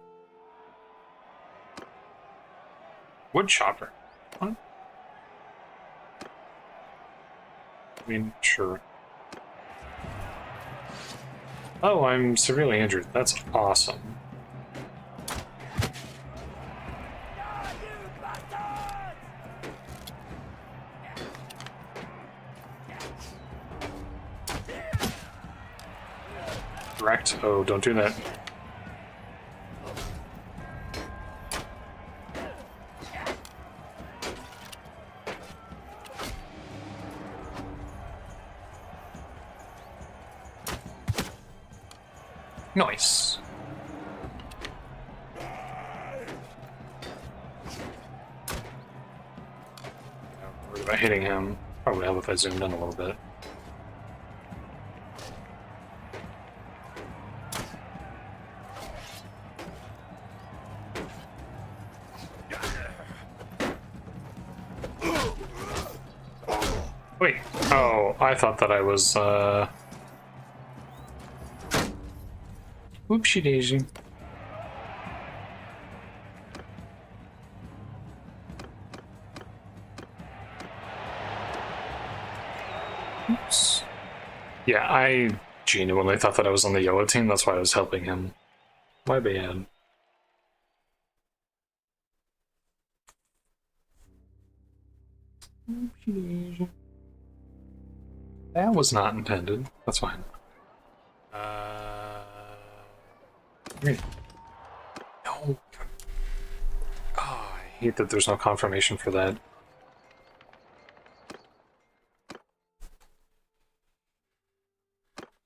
Wood chopper. What? I mean, sure. Oh, I'm severely injured. That's awesome. Direct. Oh, don't do that. Nice. Worried about hitting him. Probably help if I zoomed in a little bit. Wait. Oh, I thought that I was, Whoopsie daisy. Oops. Yeah, I genuinely thought that I was on the yellow team, that's why I was helping him. My bad. Oopsie daisy. That was not intended. That's fine. No. Oh, I hate that there's no confirmation for that.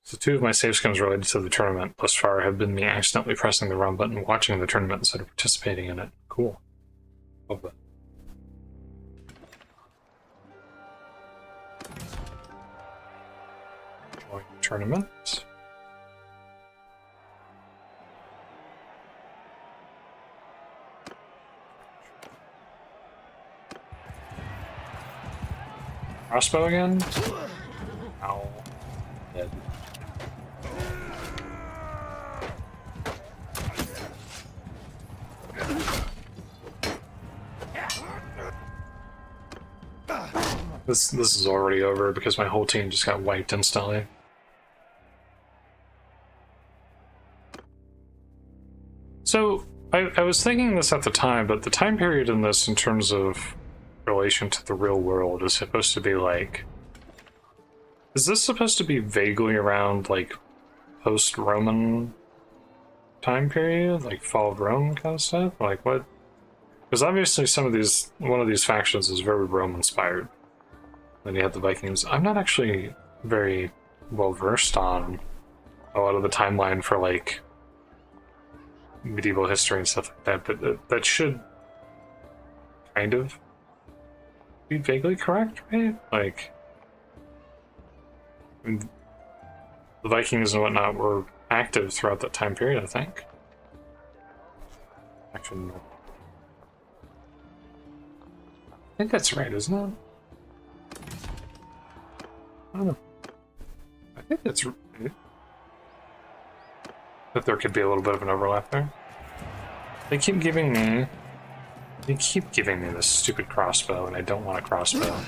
So 2 of my save scums related to the tournament thus far have been me accidentally pressing the wrong button watching the tournament instead of participating in it. Cool. Love that. Join the tournament. Crossbow again? Ow. Dead. This is already over because my whole team just got wiped instantly. So, I was thinking this at the time, but the time period in this in terms of relation to the real world is supposed to be like... is this supposed to be vaguely around, like, post-Roman time period? Like, fall of Rome kind of stuff? Like, what? Because obviously one of these factions is very Rome-inspired. Then you have the Vikings. I'm not actually very well-versed on a lot of the timeline for, like, medieval history and stuff like that, but that should kind of be vaguely correct, right? Like, I mean, the Vikings and whatnot were active throughout that time period, I think. Actually, no. I think that's right, isn't it? I don't know. I think that's right. That there could be a little bit of an overlap there. They keep giving me this stupid crossbow, and I don't want a crossbow.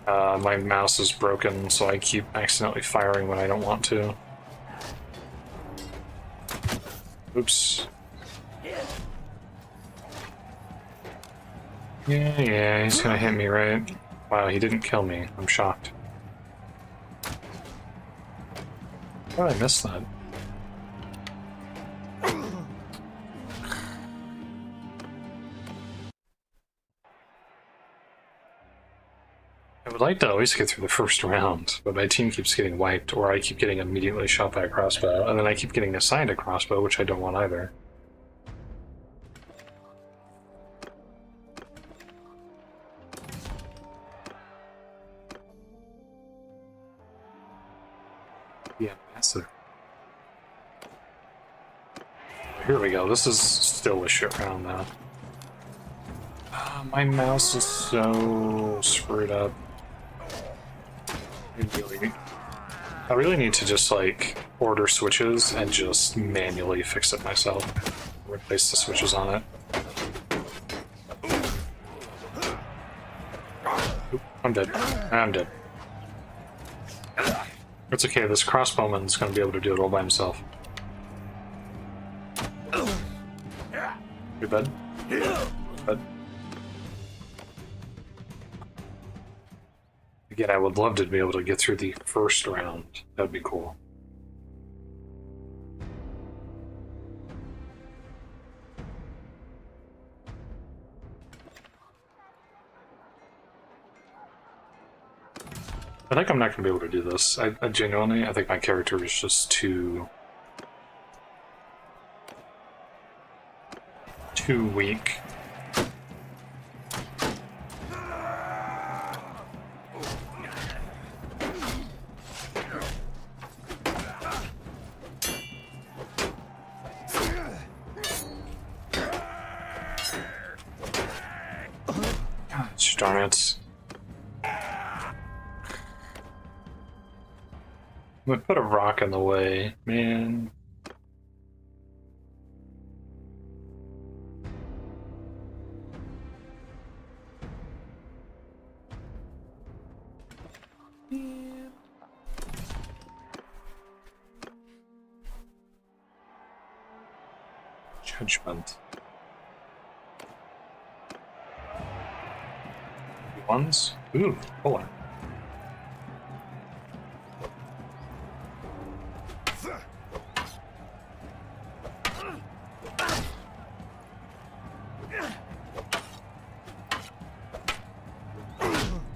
My mouse is broken, so I keep accidentally firing when I don't want to. Oops. Yeah, he's gonna hit me, right? Wow, he didn't kill me. I'm shocked. How did I miss that? I would like to always get through the first round, but my team keeps getting wiped, or I keep getting immediately shot by a crossbow, and then I keep getting assigned a crossbow, which I don't want either. The ambassador. Here we go. This is still a shit round now. My mouse is so screwed up. I really need to just like order switches and just manually fix it myself. Replace the switches on it. Oop, I'm dead. I'm dead. It's okay, this crossbowman's gonna be able to do it all by himself. You're dead? Dead. Again, I would love to be able to get through the first round. That'd be cool. I think I'm not going to be able to do this. I genuinely, I think my character is just too weak. Gosh darn it. I'm gonna put a rock in the way, man. Judgment. Ones? Ooh, puller.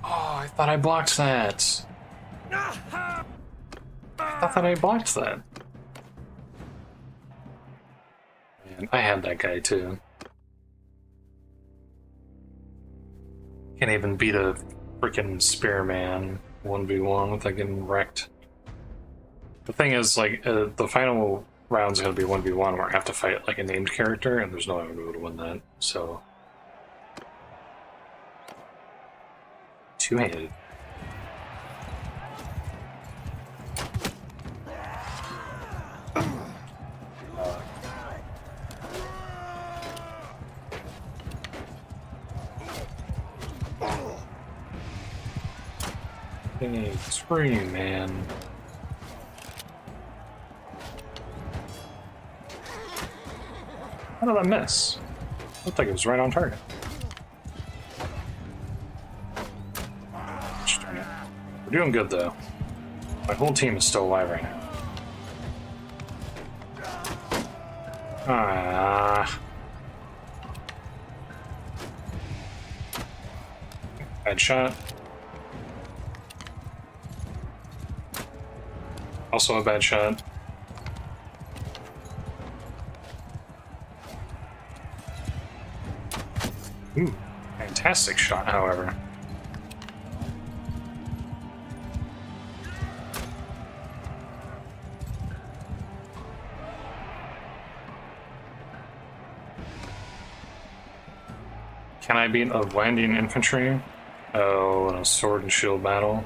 I thought I blocked that. I thought that I blocked that. Man, I had that guy too. Can't even beat a freaking spearman 1v1 without getting wrecked. The thing is, like, the final round's gonna be 1v1 where I have to fight like a named character, and there's no way I'm gonna be able to win that. So. Two-handed. Hey, scream, man. How did I miss? Looked like it was right on target. We're doing good though. My whole team is still alive right now. Ah. Bad shot. Also a bad shot. Ooh, fantastic shot, however. Can I beat a landing infantry? Oh, in a sword and shield battle.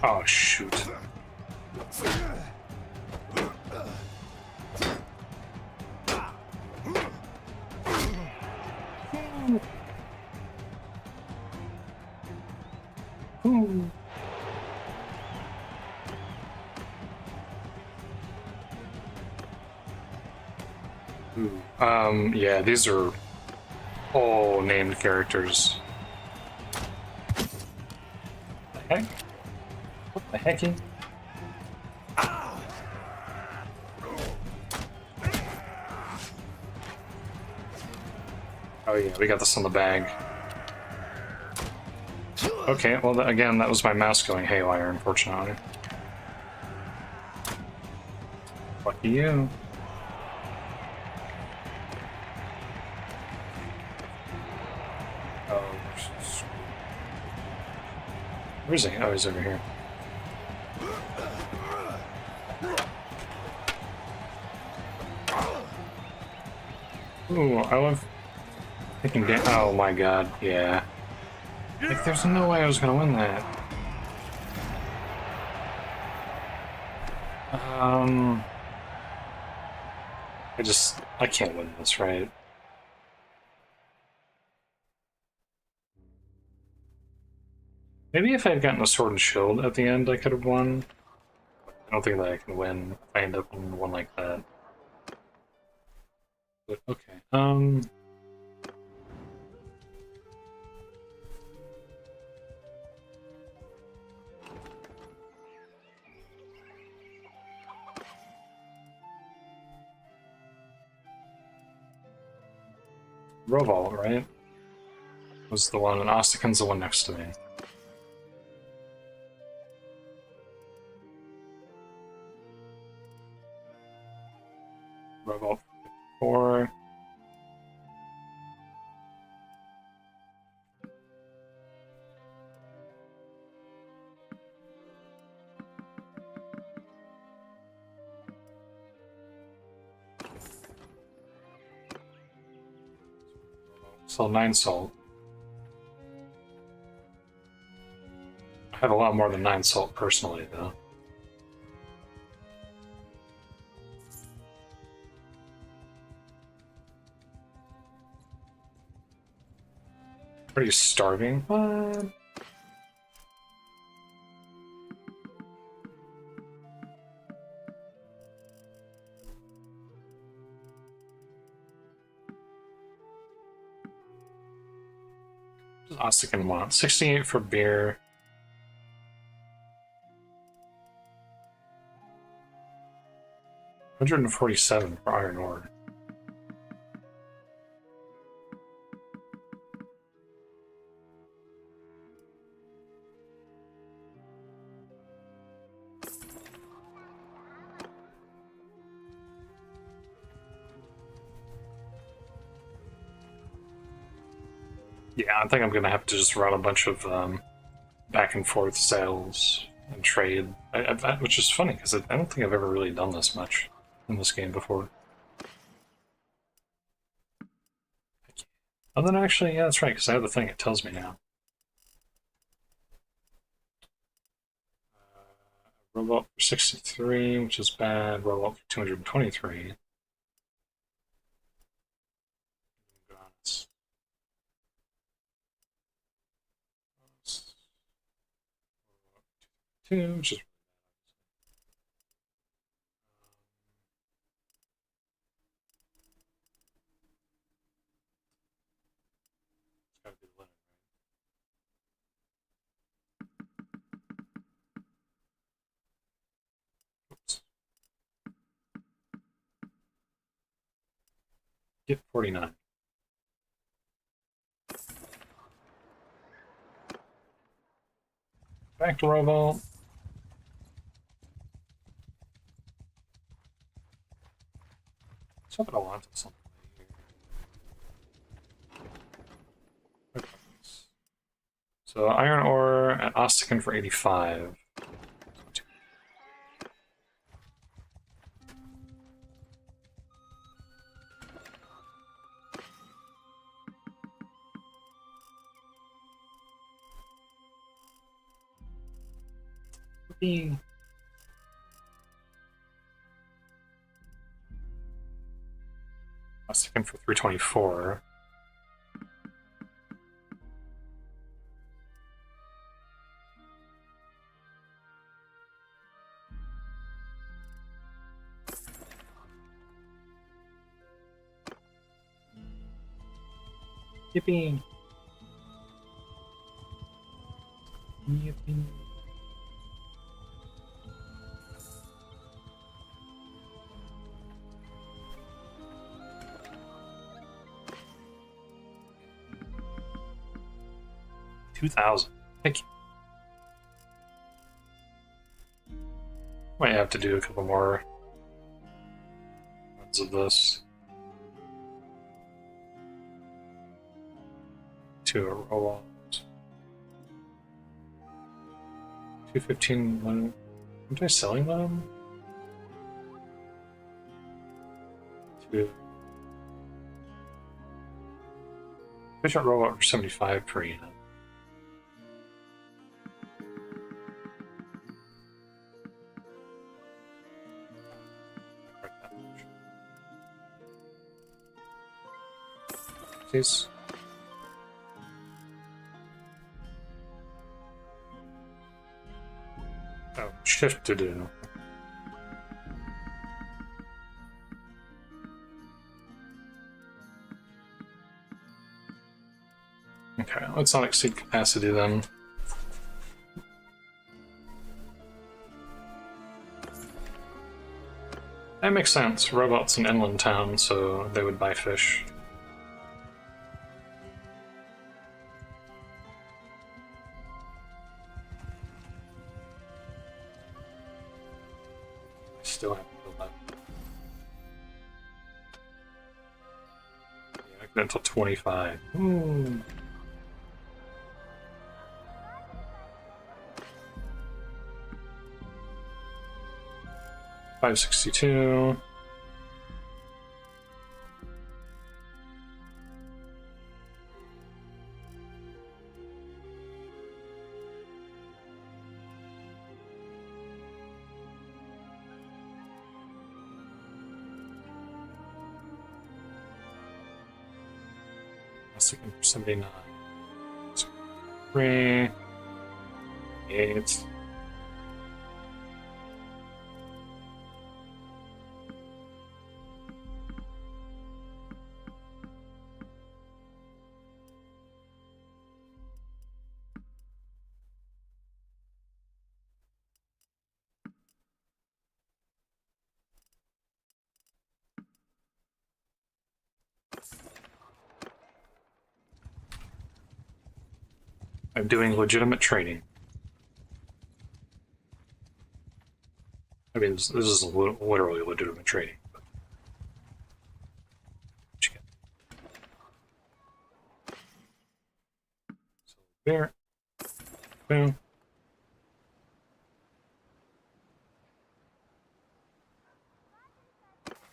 Oh, shoot. Yeah, these are all named characters. What the heck? What the hecky? Oh yeah, we got this on the bag. Okay, well, again, that was my mouse going haywire, unfortunately. Lucky you. Oh, where is he? Oh, he's over here. Ooh, I love taking damage. Oh my god, yeah. Like, there's no way I was gonna win that. I can't win this, right? Maybe if I had gotten a sword and shield at the end, I could have won. I don't think that I can win if I end up in one like that. But, okay, Roval, right? Was the one, and Ostikin's the one next to me. Roval 4. So 9 salt. I have a lot more than 9 salt personally, though. Are you starving? What? What does Ostikin want? 68 for beer. $147 for iron ore. Yeah, I think I'm gonna have to just run a bunch of back and forth sales and trade, which is funny because I don't think I've ever really done this much in this game before. Oh, then actually, yeah, that's right, because I have the thing, it tells me now. Robot for 63, which is bad. Robot for 223. Two, which is gotta be the limit, right? Oops. Get 49. Back to Robot. Let's hope I don't want something here. Okay. So iron ore at Ostikin for 85. Ostikin for 324. Yippee! Yippee! $2,000. Thank you. Might have to do a couple more runs of this. To a roll out. 215. When am I selling them? Fish out roll out for 75 per unit. Please. Oh, shift to do. Okay, let's not exceed capacity then. That makes sense. Robot's an inland town, so they would buy fish. I still have to build that. Yeah, I can until 25. Ooh. 562. That's 79. 3. 8. I'm doing legitimate trading. I mean, this is literally legitimate trading. But what you get? So there. Boom.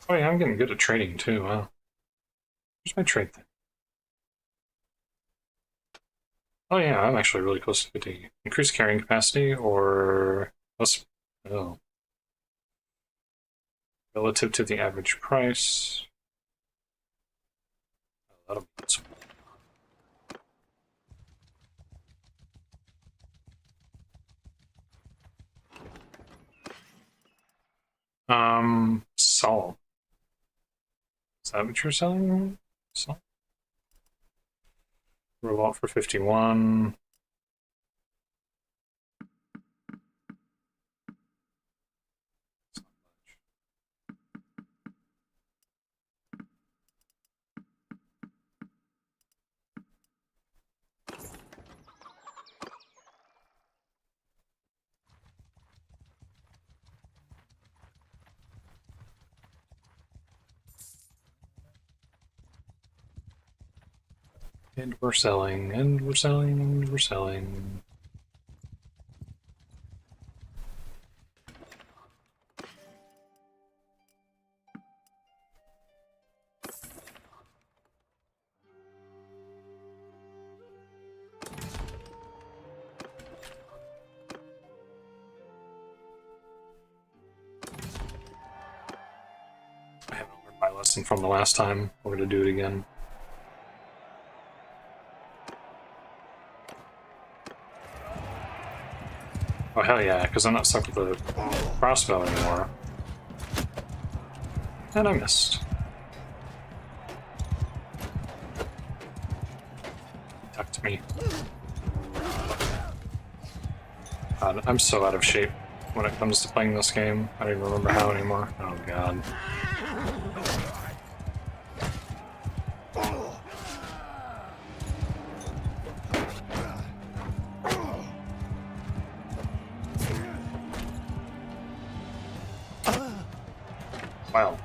Oh yeah, I'm getting good at trading too. Wow. Where's my trade thing? Oh yeah, I'm actually really close to 50. Increased carrying capacity or less. Oh. Relative to the average price. Oh, that'll be useful. Salt. Is that what you're selling? Salt? Revolt for 51. And we're selling, and we're selling, and we're selling. I haven't learned my lesson from the last time. We're going to do it again. Oh hell yeah, because I'm not stuck with the crossbow anymore. And I missed. Talk to me. God, I'm so out of shape when it comes to playing this game. I don't even remember how anymore. Oh god. Wow.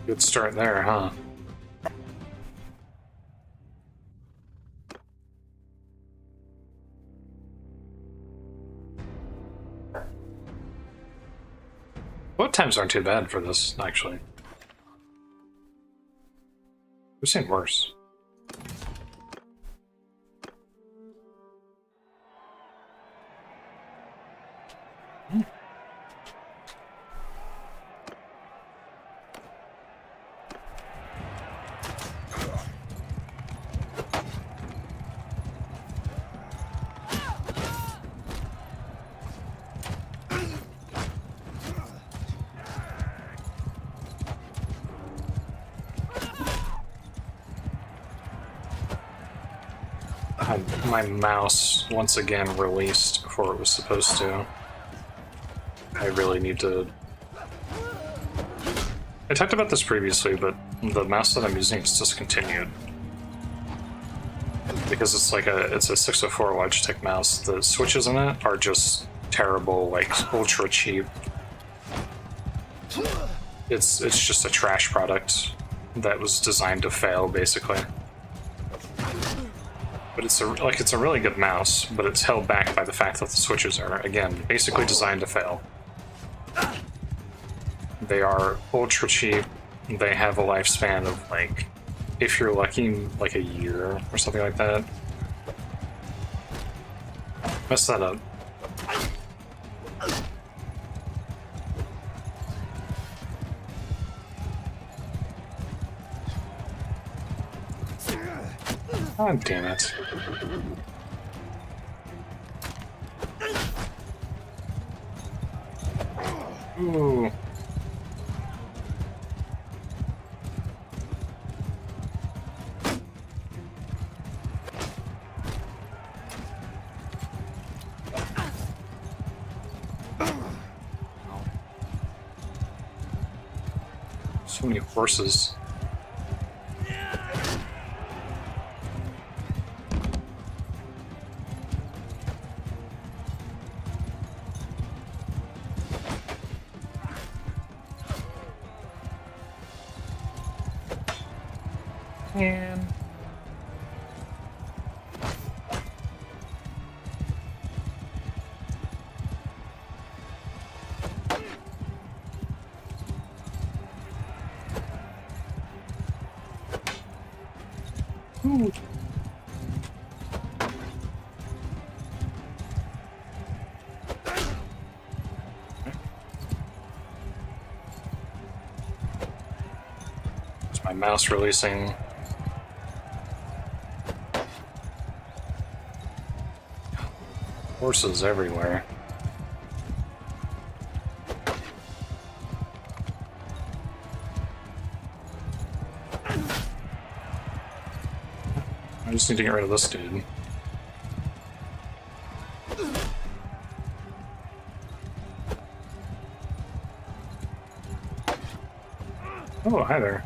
Good start there, huh? Load times aren't too bad for this, actually. We've seen worse. My mouse once again released before it was supposed to. I really need to... I talked about this previously, but the mouse that I'm using is discontinued. Because it's like it's a 604 Logitech mouse. The switches in it are just terrible, like ultra cheap. It's just a trash product that was designed to fail, basically. But it's a really good mouse, but it's held back by the fact that the switches are, again, basically designed to fail. They are ultra cheap. They have a lifespan of, like, if you're lucky, like a year or something like that. Mess that up. God damn it. Ooh. So many horses. Man. Ooh. Is my mouse releasing? Horses everywhere. I just need to get rid of this dude. Oh, hi there.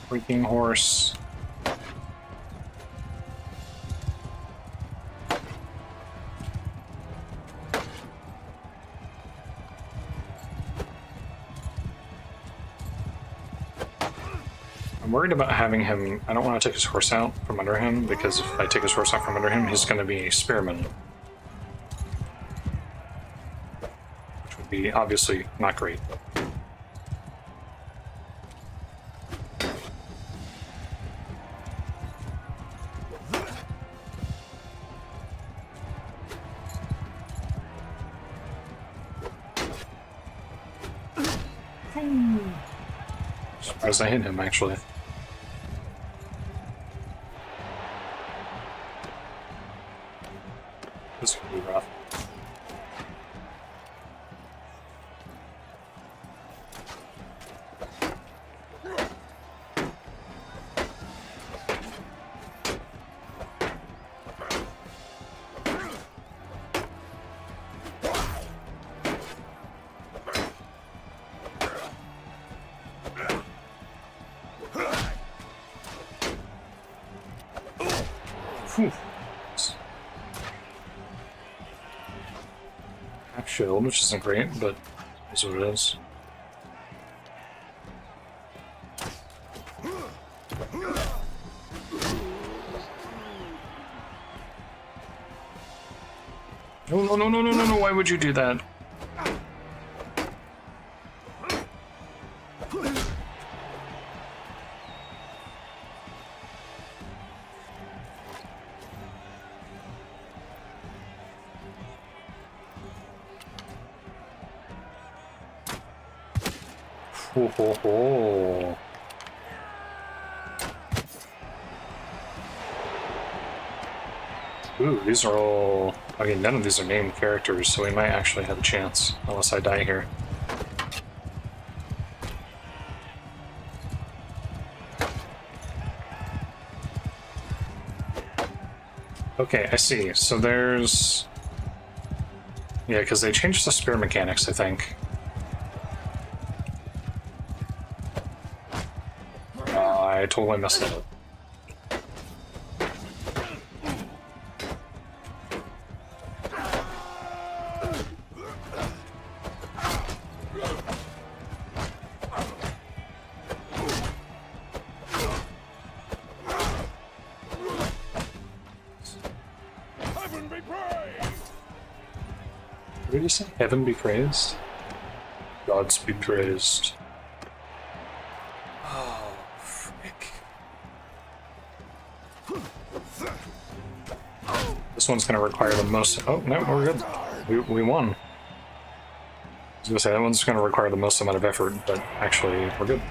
Freaking horse. I'm worried about having him. I don't want to take his horse out from under him, because if I take his horse out from under him, he's going to be a spearman. Which would be obviously not great. Surprised I hit him, actually. This could be rough. Whew. Half shield, which isn't great, but is what it is. No, no, no, no, no, no, no, why would you do that? Ho, ho, ho. Ooh, these are all... I mean, none of these are named characters, so we might actually have a chance, unless I die here. Okay, I see. So there's... Yeah, because they changed the spear mechanics, I think. I totally messed it up. What did you say? Heaven be praised? Gods be praised. Oh, frick. This one's gonna require the most... Oh, no, we're good. We won. I was gonna say, that one's gonna require the most amount of effort, but actually, we're good.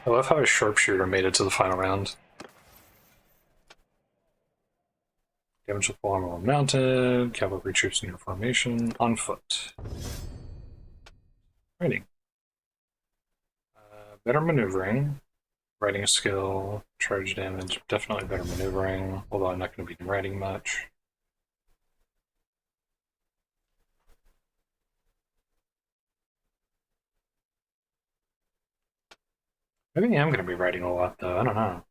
I love how a sharpshooter made it to the final round. Damage with full armor while mounted, cavalry troops in your formation, on foot. Riding. Better maneuvering. Riding skill, charge damage, definitely better maneuvering, although I'm not going to be riding much. Maybe I am going to be riding a lot, though. I don't know.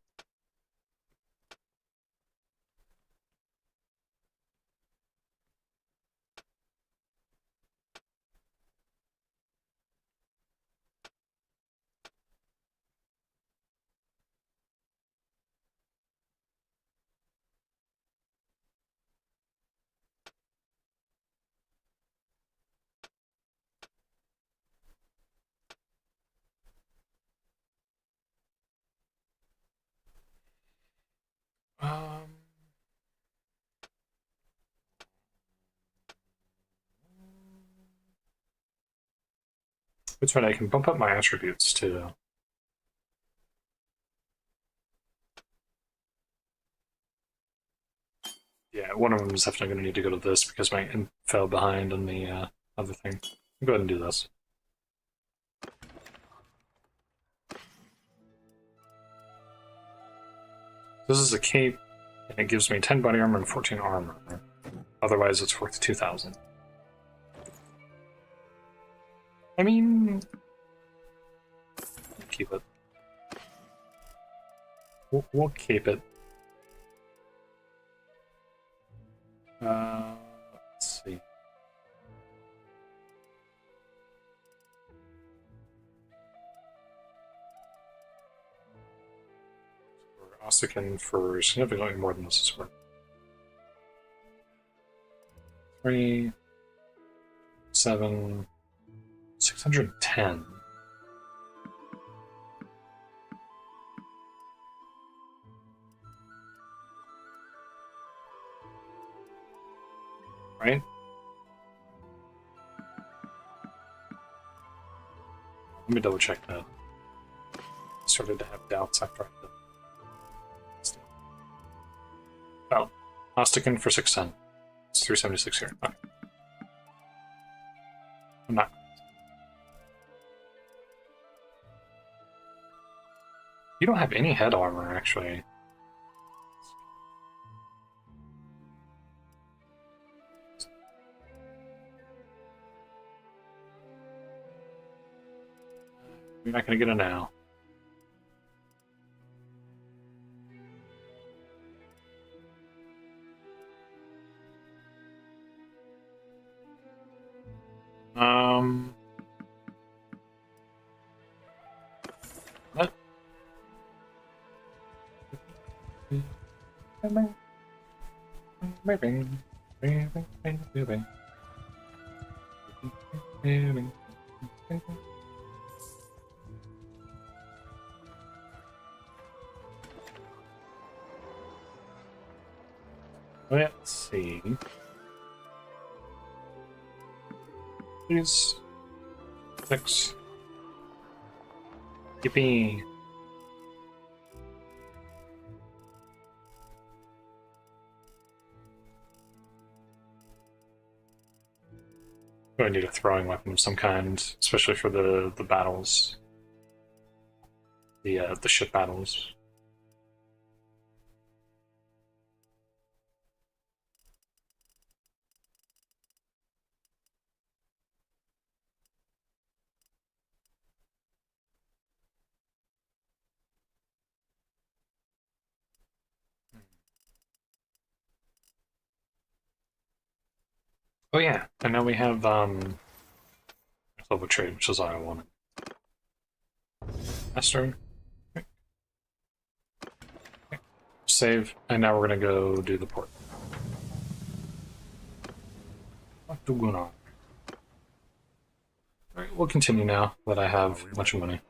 That's right, I can bump up my attributes too. Yeah, one of them is definitely going to need to go to this because my imp fell behind on the other thing. I'll go ahead and do this. This is a cape, and it gives me 10 body armor and 14 armor. Otherwise, it's worth 2,000. I mean... keep it. We'll keep it. Let's see. For Ossican for significantly more than this is worth. 3, 7, 610. Right? Let me double check that. I started to have doubts after I did. Oh, Ostican for 610. It's 376 here. Okay. I'm not. You don't have any head armor, actually. You're not gonna get it now. What? Let's see. Please. 6. Yippee. I need a throwing weapon of some kind, especially for the battles. The ship battles. Oh yeah, and now we have level trade, which is all I wanted. Master. Okay. Okay. Save, and now we're gonna go do the port. What do going on? Alright, we'll continue now that I have a bunch of money.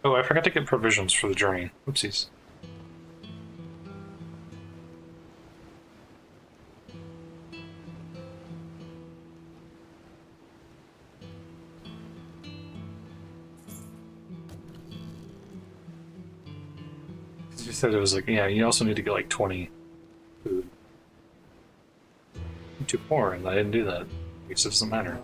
Oh, I forgot to get provisions for the journey. Oopsies. You said it was like, yeah, you also need to get like 20 food. I'm too poor, and I didn't do that. I guess it doesn't matter.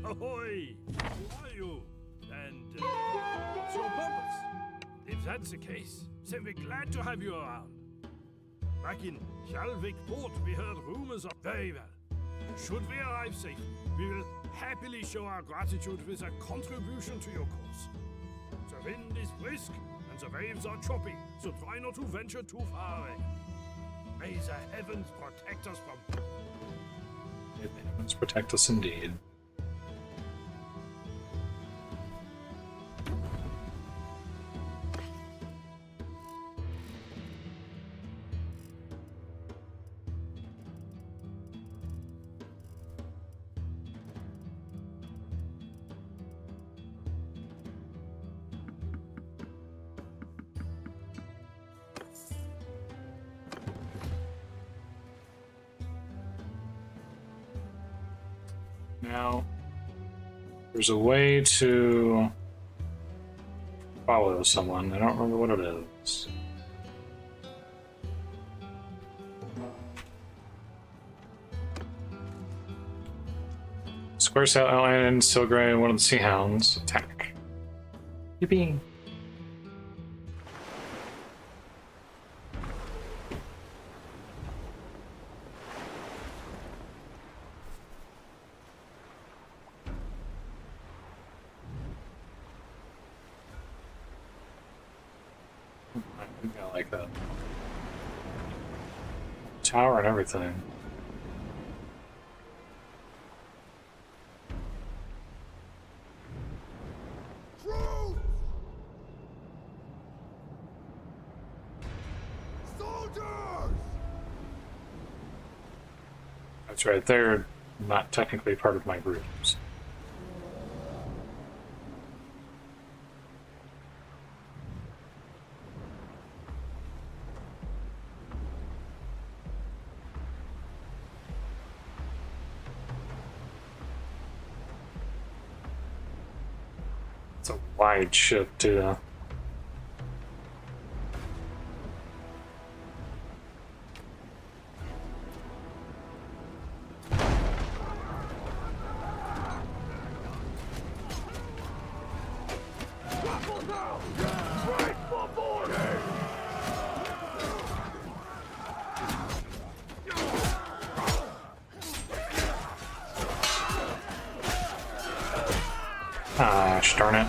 Ahoy! Who are you? And what's your purpose? If that's the case, then we're glad to have you around. Back in Hjalvik Port, we heard rumors of very well. Should we arrive safely, we will happily show our gratitude with a contribution to your cause. The wind is brisk and the waves are choppy, so try not to venture too far away. May the heavens protect us from... May the heavens protect us indeed. Now, there's a way to follow someone. I don't remember what it is. Square sail outline, Silgray, and one of the Sea Hounds attack. Yippee! I like that. Tower and everything. That's right, they're not technically part of my groups. It's a wide ship, too. Gosh darn it.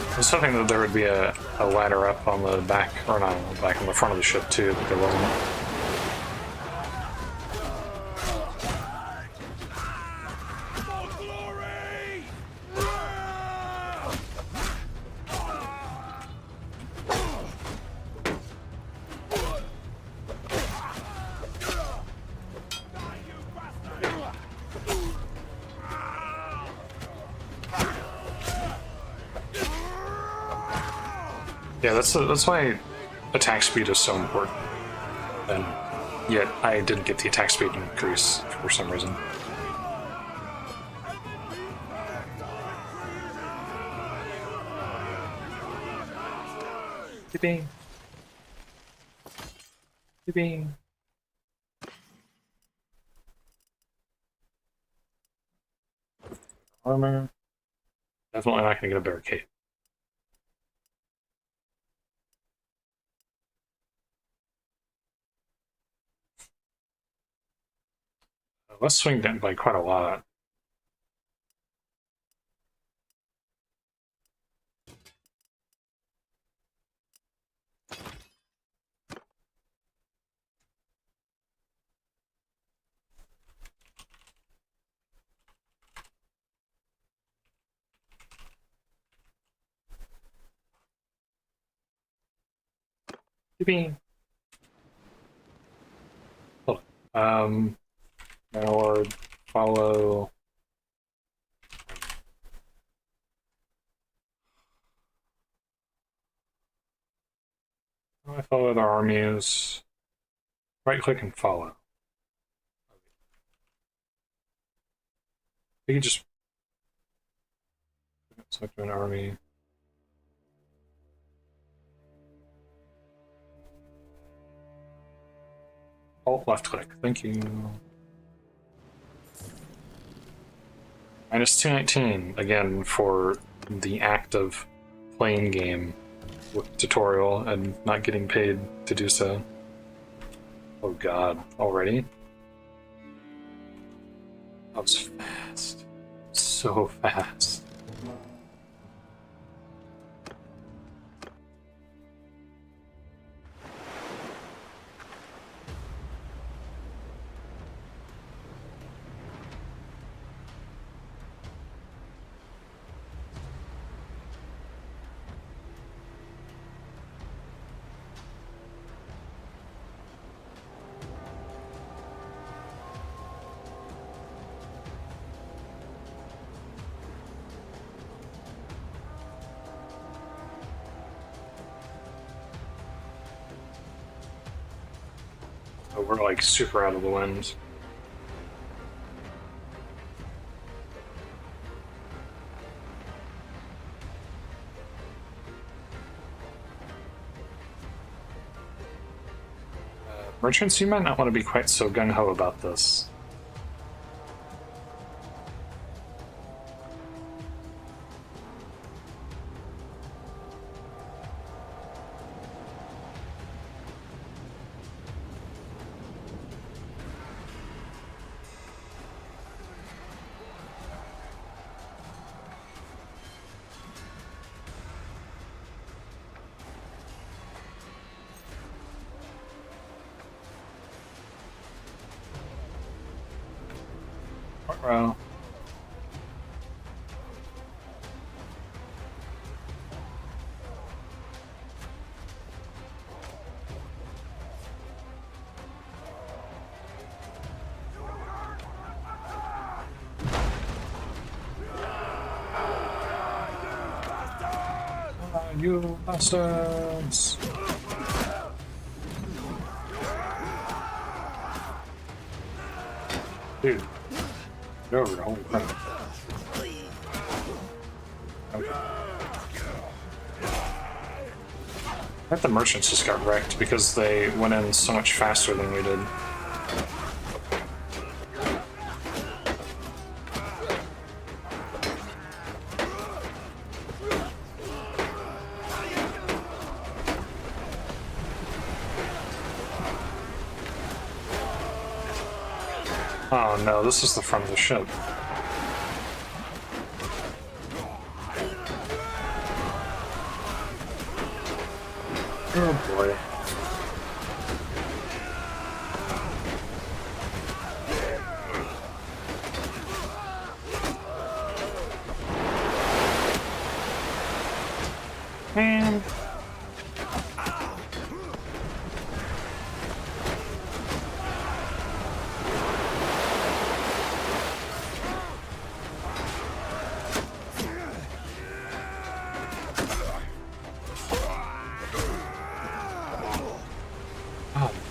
I was hoping that there would be a ladder up on the back, or not on the back, on the front of the ship too, but there wasn't. Yeah, that's why attack speed is so important. And yet I didn't get the attack speed increase for some reason. Beeping. Beeping. Armor. Definitely not gonna get a barricade. Let's swing down by quite a lot. Beeping. Hold on. Bannerlord, follow. I follow other armies. Right click and follow. You can just select an army. Alt left click. Thank you. Minus 219 again for the act of playing game with tutorial and not getting paid to do so. Oh god, already? That was fast. So fast. We're like super out of the wind. Merchants, you might not want to be quite so gung-ho about this. Row. You bastards! Dude. Over, holy crap. Okay. I think the merchants just got wrecked because they went in so much faster than we did. Oh no, this is the front of the ship. Oh boy. Man.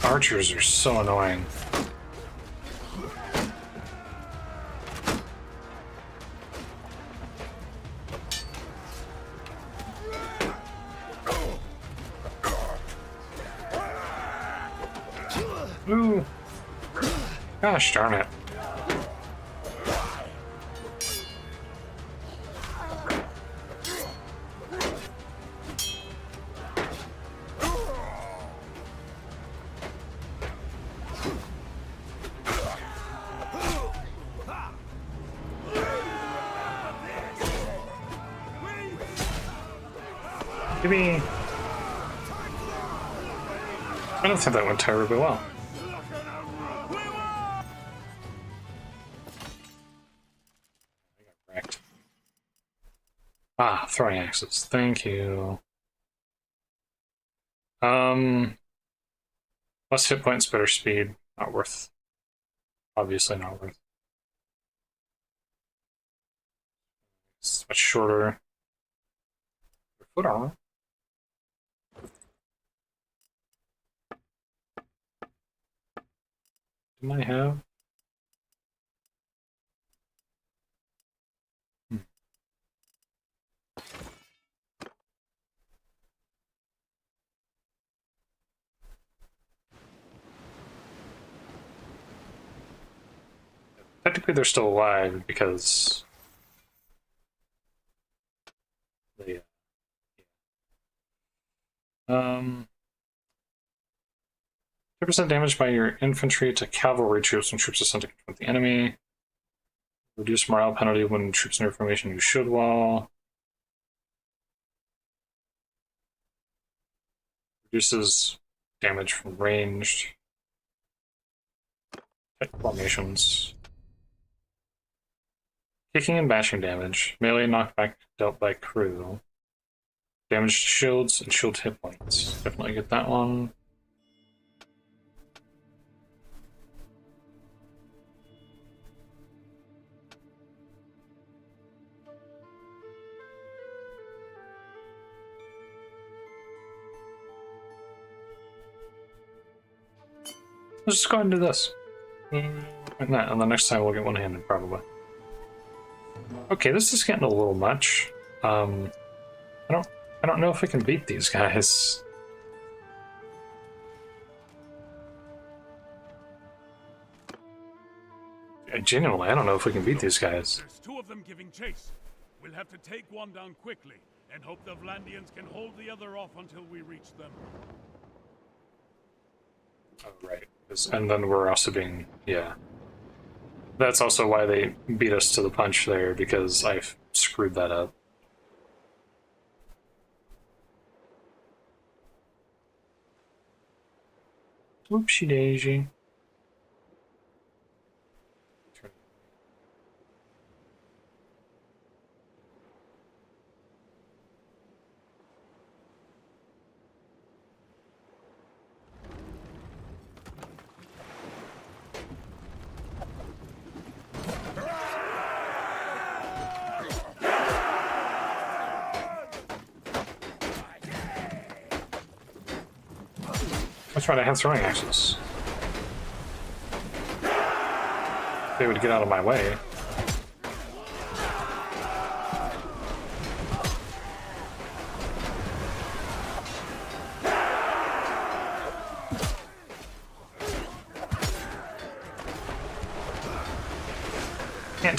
Archers are so annoying. Ooh. Gosh darn it. Maybe. I don't think that went terribly well. I got wrecked. Ah, throwing axes. Thank you. Less hit points, better speed. Not worth. Obviously not worth. It's much shorter. Foot armor. Didn't I have? Technically, they're still alive because they. 2% damage by your infantry to cavalry troops when troops are sent to confront the enemy. Reduce morale penalty when troops in your formation use shield wall. Reduces damage from ranged formations. Kicking and bashing damage. Melee knockback dealt by crew. Damage to shields and shield hit points. Definitely get that one. Let's just go ahead and do this. And the next time we'll get one-handed, probably. Okay, this is getting a little much. I don't know if we can beat these guys. Genuinely, I don't know if we can beat these guys. There's two of them giving chase. We'll have to take one down quickly and hope the Vlandians can hold the other off until we reach them. Oh, right. And then we're also being... yeah. That's also why they beat us to the punch there, because I've screwed that up. Whoopsie daisy. That's right, I have throwing axes. They would get out of my way.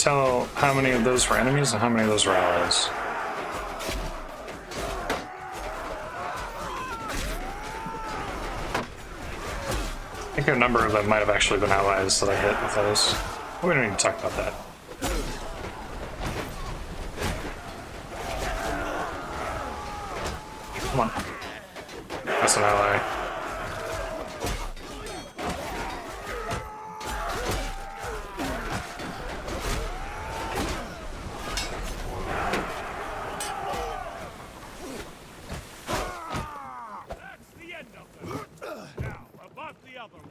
tell how many of those were enemies and how many of those were allies. I think a number of them might have actually been allies that I hit with those. We don't need to talk about that. Come on. That's an ally. That's the end of them. Now, about the other one.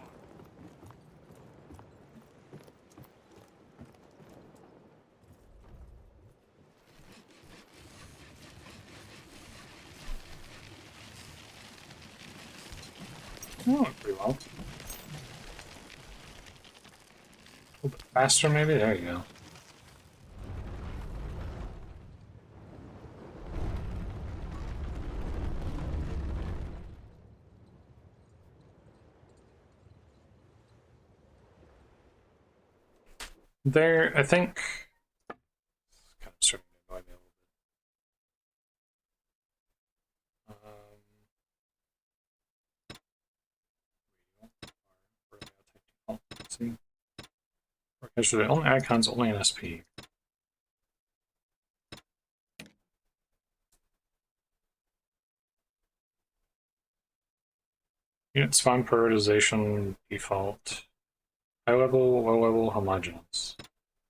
Oh, pretty well. A little bit faster, maybe? There you go. There, I think. Kind of starting to annoy me a little bit. Let's see. Actually, the only icon's only an SP. Unit spawn prioritization default. High level, low level, homogeneous.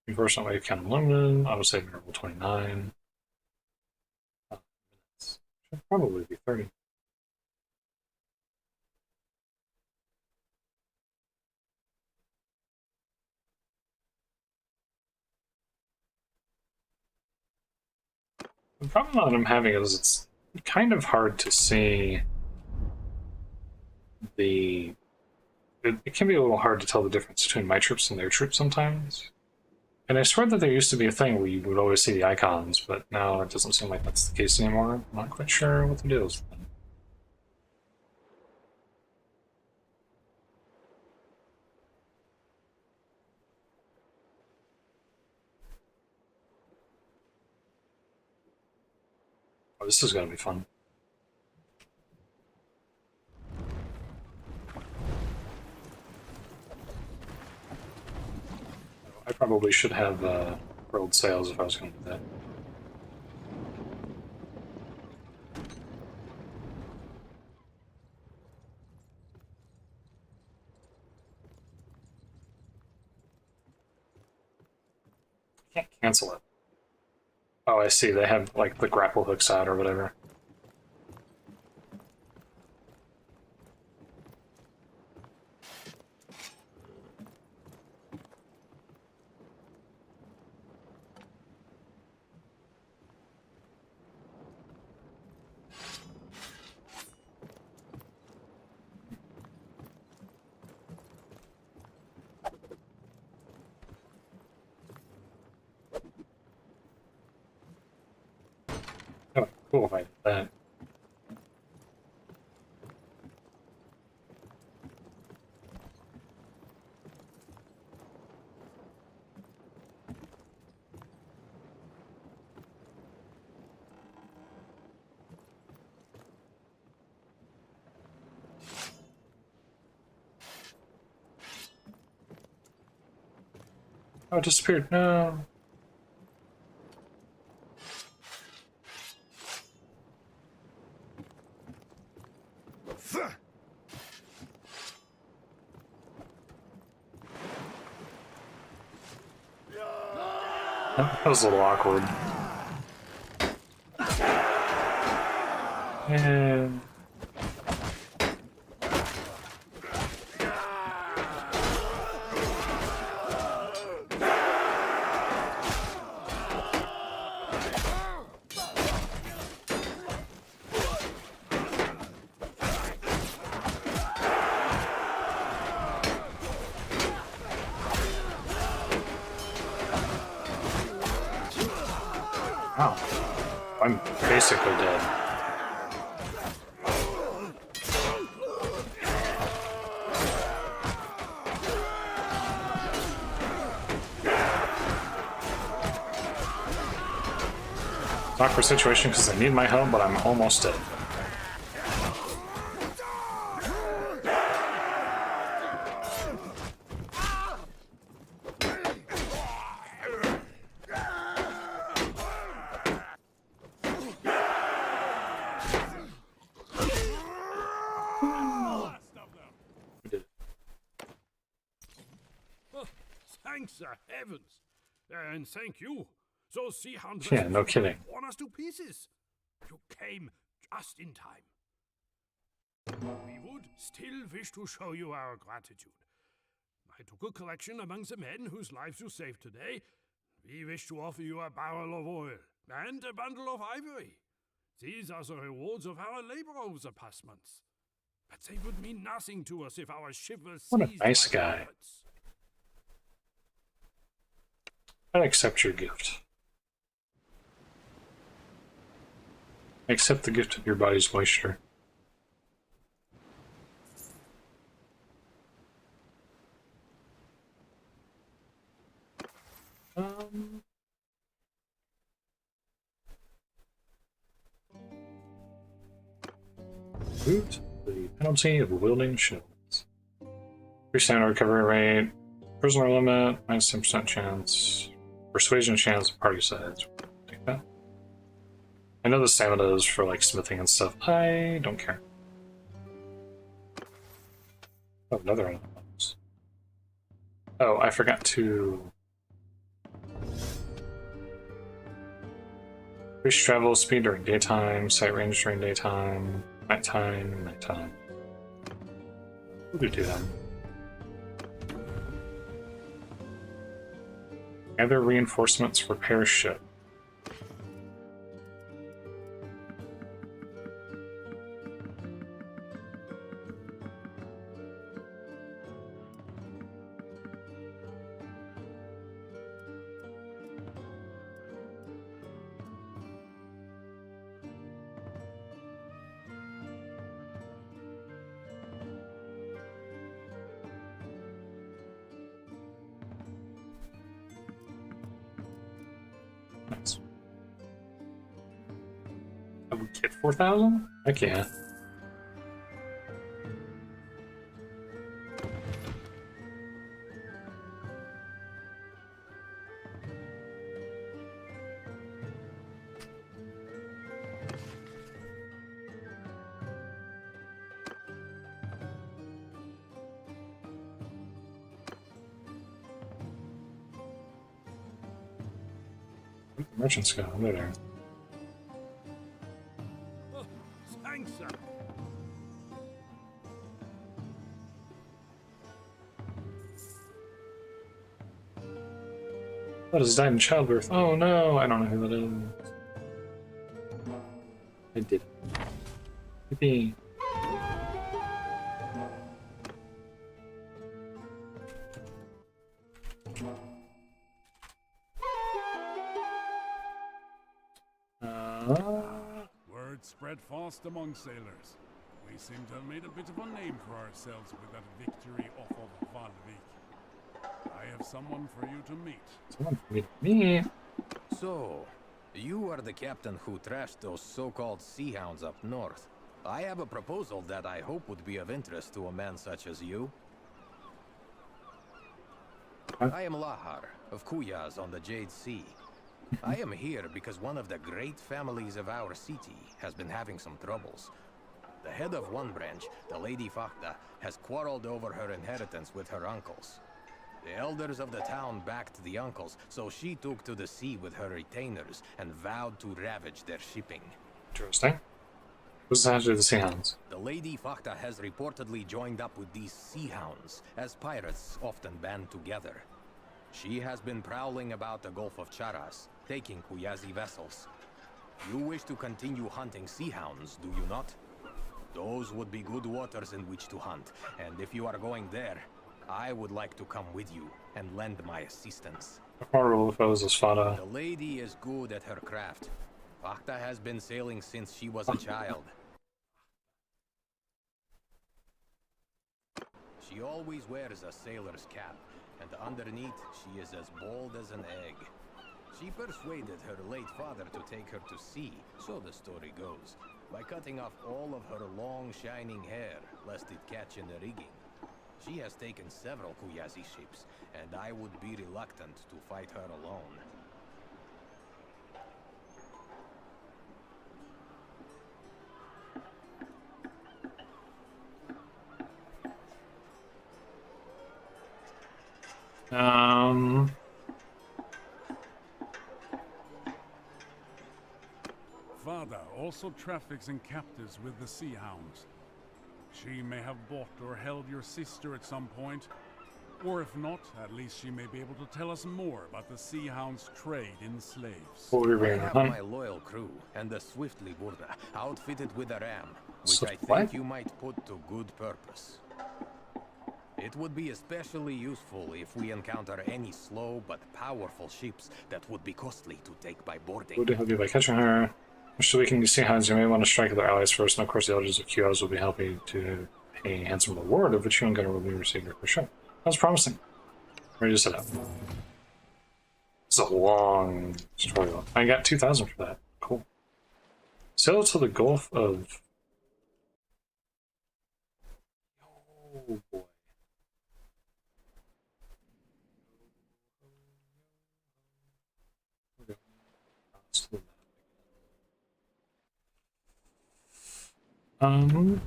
Enforcement wave count unlimited, auto save interval 29. Minutes. Should probably be 30. The problem that I'm having is it's kind of hard to see the... It can be a little hard to tell the difference between my troops and their troops sometimes. And I swear that there used to be a thing where you would always see the icons, but now it doesn't seem like that's the case anymore. I'm not quite sure what the deal is with them. Oh, this is gonna be fun. I probably should have rolled sails if I was going to do that. Can't cancel it. Oh, I see. They have like the grapple hooks out or whatever. Oh, cool if I did that. Oh, it disappeared. No. That was a little awkward. And... wow. I'm basically dead. Awkward situation because they need my help, but I'm almost dead. Thanks the heavens. And thank you. Those sea hounds Yeah, no kidding. torn us to pieces. You came just in time. We would still wish to show you our gratitude. I took a collection among the men whose lives you saved today. We wish to offer you a barrel of oil and a bundle of ivory. These are the rewards of our labor over the past months. But they would mean nothing to us if our ship was What a seized nice by guy. pirates. I accept your gift. I accept the gift of your body's moisture. Root the penalty of wielding shields. 3% recovery rate, prisoner limit, minus 10% chance, persuasion chance, party size. Take that. I know the stamina is for like smithing and stuff. I don't care. Oh, another one of those. Oh, I forgot to. Increase travel speed during daytime, sight range during daytime, nighttime. We'll do them. Gather reinforcements, repair ship. Nice. I would get 4,000? Heck yeah. Merchants go over there. Oh, thanks, sir. That has died in childbirth. Oh no, I don't know who that is. I did. Yippee. Word spread fast among sailors. We seem to have made a bit of a name for ourselves with that victory off of Valvik. I have someone for you to meet. Someone meet me. So, you are the captain who trashed those so-called sea hounds up north. I have a proposal that I hope would be of interest to a man such as you. I am Lahar, of Kuyaz on the Jade Sea. I am here because one of the great families of our city has been having some troubles. The head of one branch, the Lady Fakta, has quarreled over her inheritance with her uncles. The elders of the town backed the uncles, so she took to the sea with her retainers and vowed to ravage their shipping. Interesting. What's the answer to the Sea Hounds? The Lady Fakta has reportedly joined up with these sea hounds, as pirates often band together. She has been prowling about the Gulf of Charas, taking Kuyazi vessels. You wish to continue hunting sea hounds, do you not? Those would be good waters in which to hunt, and if you are going there, I would like to come with you and lend my assistance. Horrible foes as Fada. The lady is good at her craft. Fakta has been sailing since she was a child. She always wears a sailor's cap, and underneath she is as bold as an egg. She persuaded her late father to take her to sea, so the story goes, by cutting off all of her long, shining hair, lest it catch in the rigging. She has taken several Kuyazi ships, and I would be reluctant to fight her alone. Father also traffics in captives with the Sea Hounds. She may have bought or held your sister at some point, or if not, at least she may be able to tell us more about the Sea Hounds' trade in slaves. I have my loyal crew and the Swiftly Burda outfitted with a ram, which I think you might put to good purpose. It would be especially useful if we encounter any slow but powerful ships that would be costly to take by boarding. Would help you by catching her. After weakening the Sea Hounds, you may want to strike their allies first, and of course the elders of QOs will be happy to pay a handsome reward, of which you and Gunner will be received for sure. That's promising. Ready to set up. It's a long story. I got 2,000 for that. Cool. Sail to the Gulf of... Oh boy.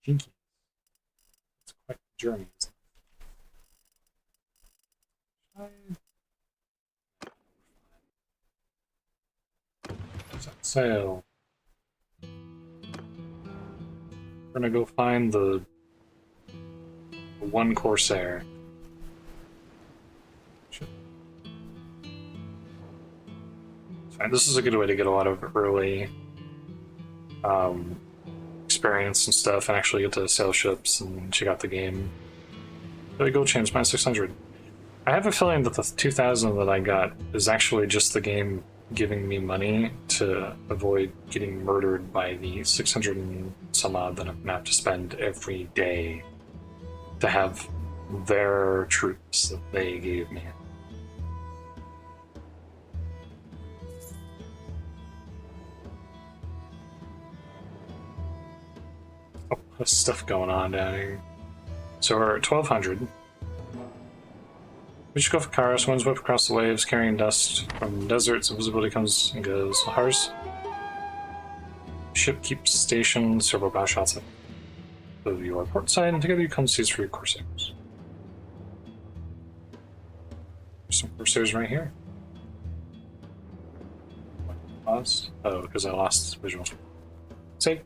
Jinky. It's quite a journey, isn't it? Sail. We're gonna go find the one Corsair. This is a good way to get a lot of early experience and stuff, and actually get to sail ships and check out the game. Really gold chains, minus 600. I have a feeling that the 2,000 that I got is actually just the game giving me money to avoid getting murdered by the 600 and some odd that I'm gonna have to spend every day to have their troops that they gave me. Oh, there's stuff going on down here. So we're at 1,200. We should go for Karos. Winds whip across the waves, carrying dust from deserts. Invisibility comes and goes. Lars. Ship keeps station. Several bow shots at your port side, and together you come seize for your Corsairs. There's some Corsairs right here. Lost? Oh, because I lost visual. Save.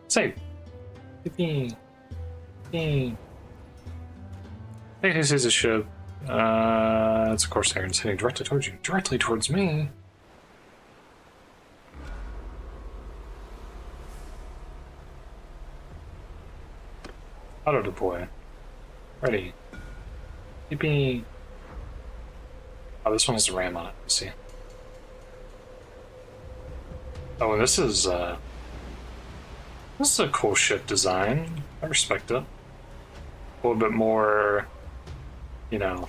Save. Yippee. Yippee. Hey, this is a ship. It's a Corsair and it's heading directly towards you. Directly towards me? Auto deploy. Ready. Yippee. Oh, this one has a ram on it. Let's see. Oh, and this is a cool ship design. I respect it. A little bit more, you know.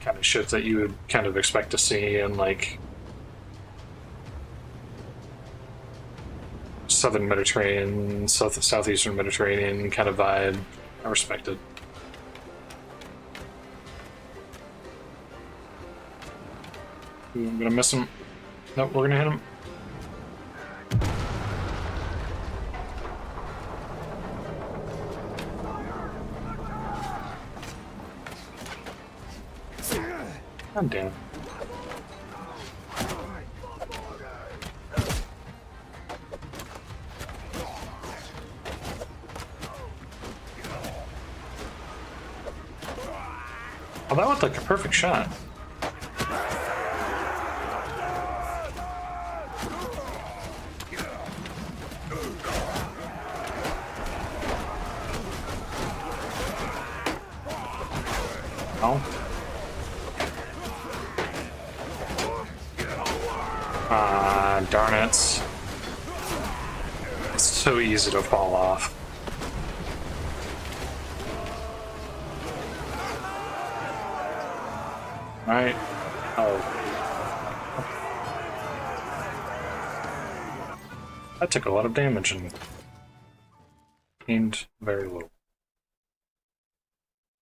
Kind of shit that you would kind of expect to see in like Southern Mediterranean, Southeastern Mediterranean kind of vibe. I respect it. Ooh, I'm gonna miss him. Nope, we're gonna hit him. God damn it. Oh, that looked like a perfect shot. Oh. Ah, darn it. It's so easy to fall off. Right? Oh. That took a lot of damage and gained very little.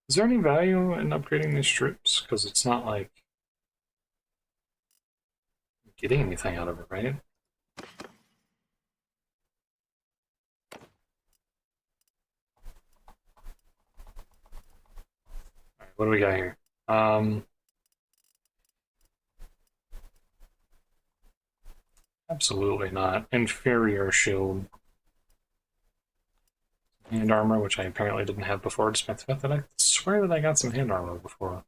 Is there any value in upgrading these troops? Because it's not like getting anything out of it, right? Alright, what do we got here? Absolutely not. Inferior shield. Hand armor, which I apparently didn't have before, despite the fact that I swear that I got some hand armor before. I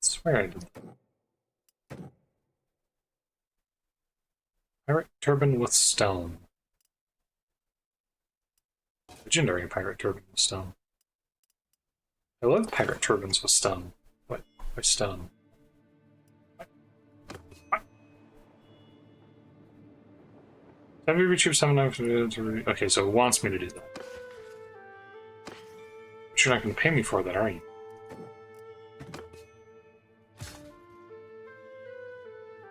swear I did. Pirate turban with stone. Legendary pirate turban with stone. I love pirate turbans with stone. What? Why stone? Have you retrieved some enough to... Okay, so it wants me to do that. But you're not going to pay me for that, are you?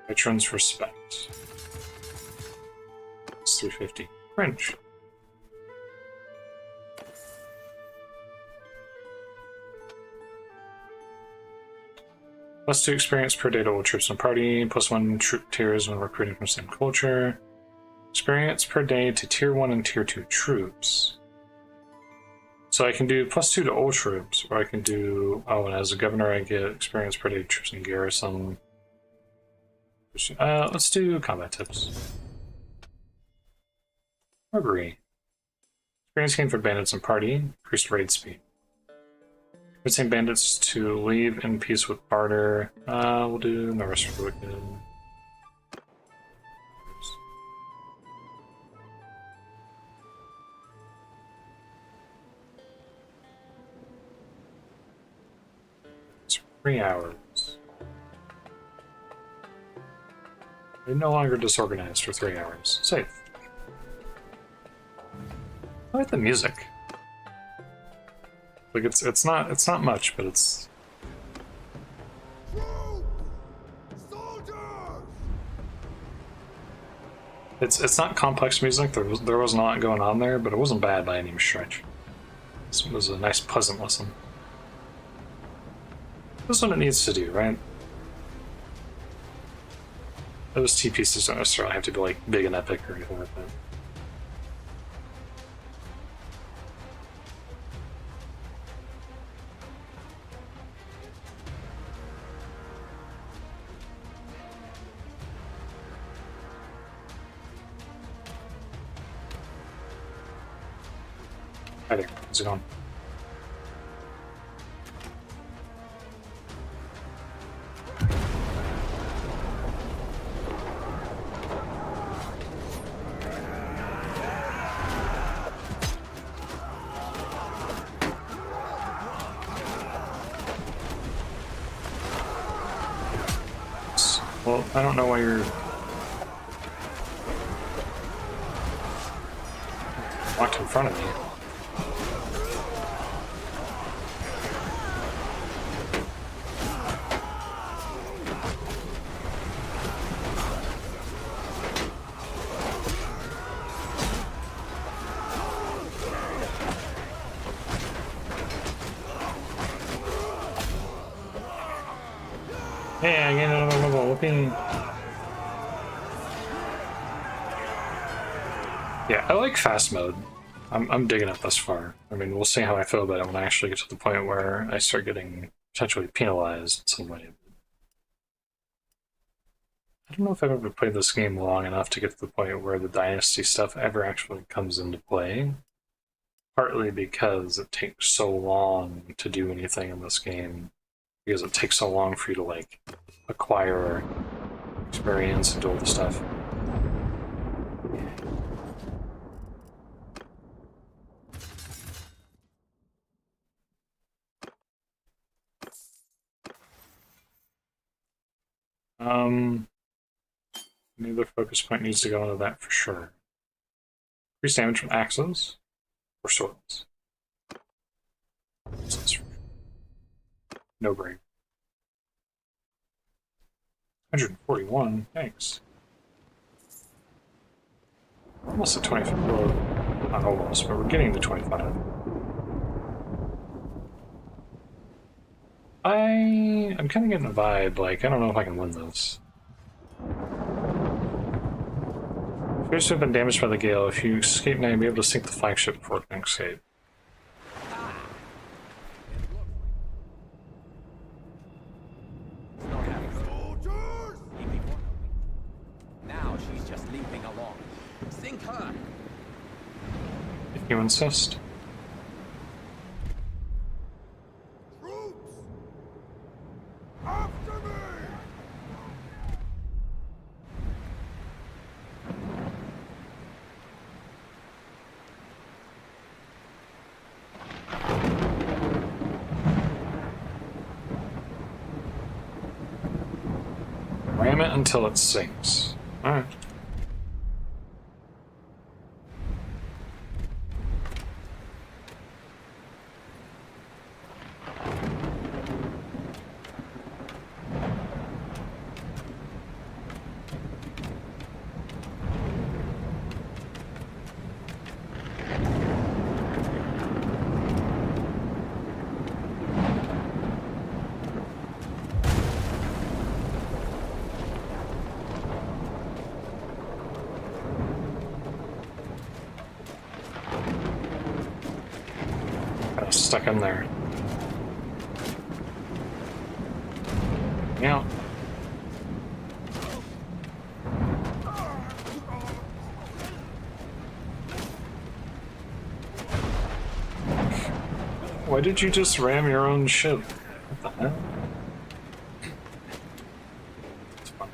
Veterans respect. It's 350. French. +2 experience per day to all troops in party. +1 troop tiers when recruiting from the same culture. Experience per day to tier 1 and tier 2 troops. So I can do +2 to all troops, or I can do... Oh, and as a governor I get experience per day to troops in garrison. Let's do combat tips. Agree. Experience gained for bandits and party. Increased raid speed. Convincing bandits to leave in peace with barter. We'll do no rest for wicked. It's 3 hours. We're no longer disorganized for 3 hours. Safe. I like the music. Like it's not much, but it's... It's not complex music. There was a lot going on there, but it wasn't bad by any stretch. This was a nice, pleasant listen. This is what it needs to do, right? Those T pieces don't necessarily have to be like big and epic or anything like that. Hi there, how's it going? Well, I don't know why you're walked in front of me. Hey, I get another whooping. Yeah, I like fast mode. I'm digging it thus far. I mean, we'll see how I feel about it when I actually get to the point where I start getting potentially penalized in some way. I don't know if I've ever played this game long enough to get to the point where the Dynasty stuff ever actually comes into play. Partly because it takes so long to do anything in this game. Because it takes so long for you to, like, acquire experience and do all the stuff. Neither focus point needs to go into that for sure. Increase damage from axes or swords. No brain. 141, thanks. Almost at 25. Well, not almost, but we're getting to 25. I'm kind of getting a vibe, like, I don't know if I can win this. Appears to have been damaged by the gale. If you escape now, you'll be able to sink the flagship before it can escape. Now she's just limping along. Sink her! If you insist. After me! Ram it until it sinks. Alright. Stuck in there. Yeah. Why did you just ram your own ship? What the hell? It's fun.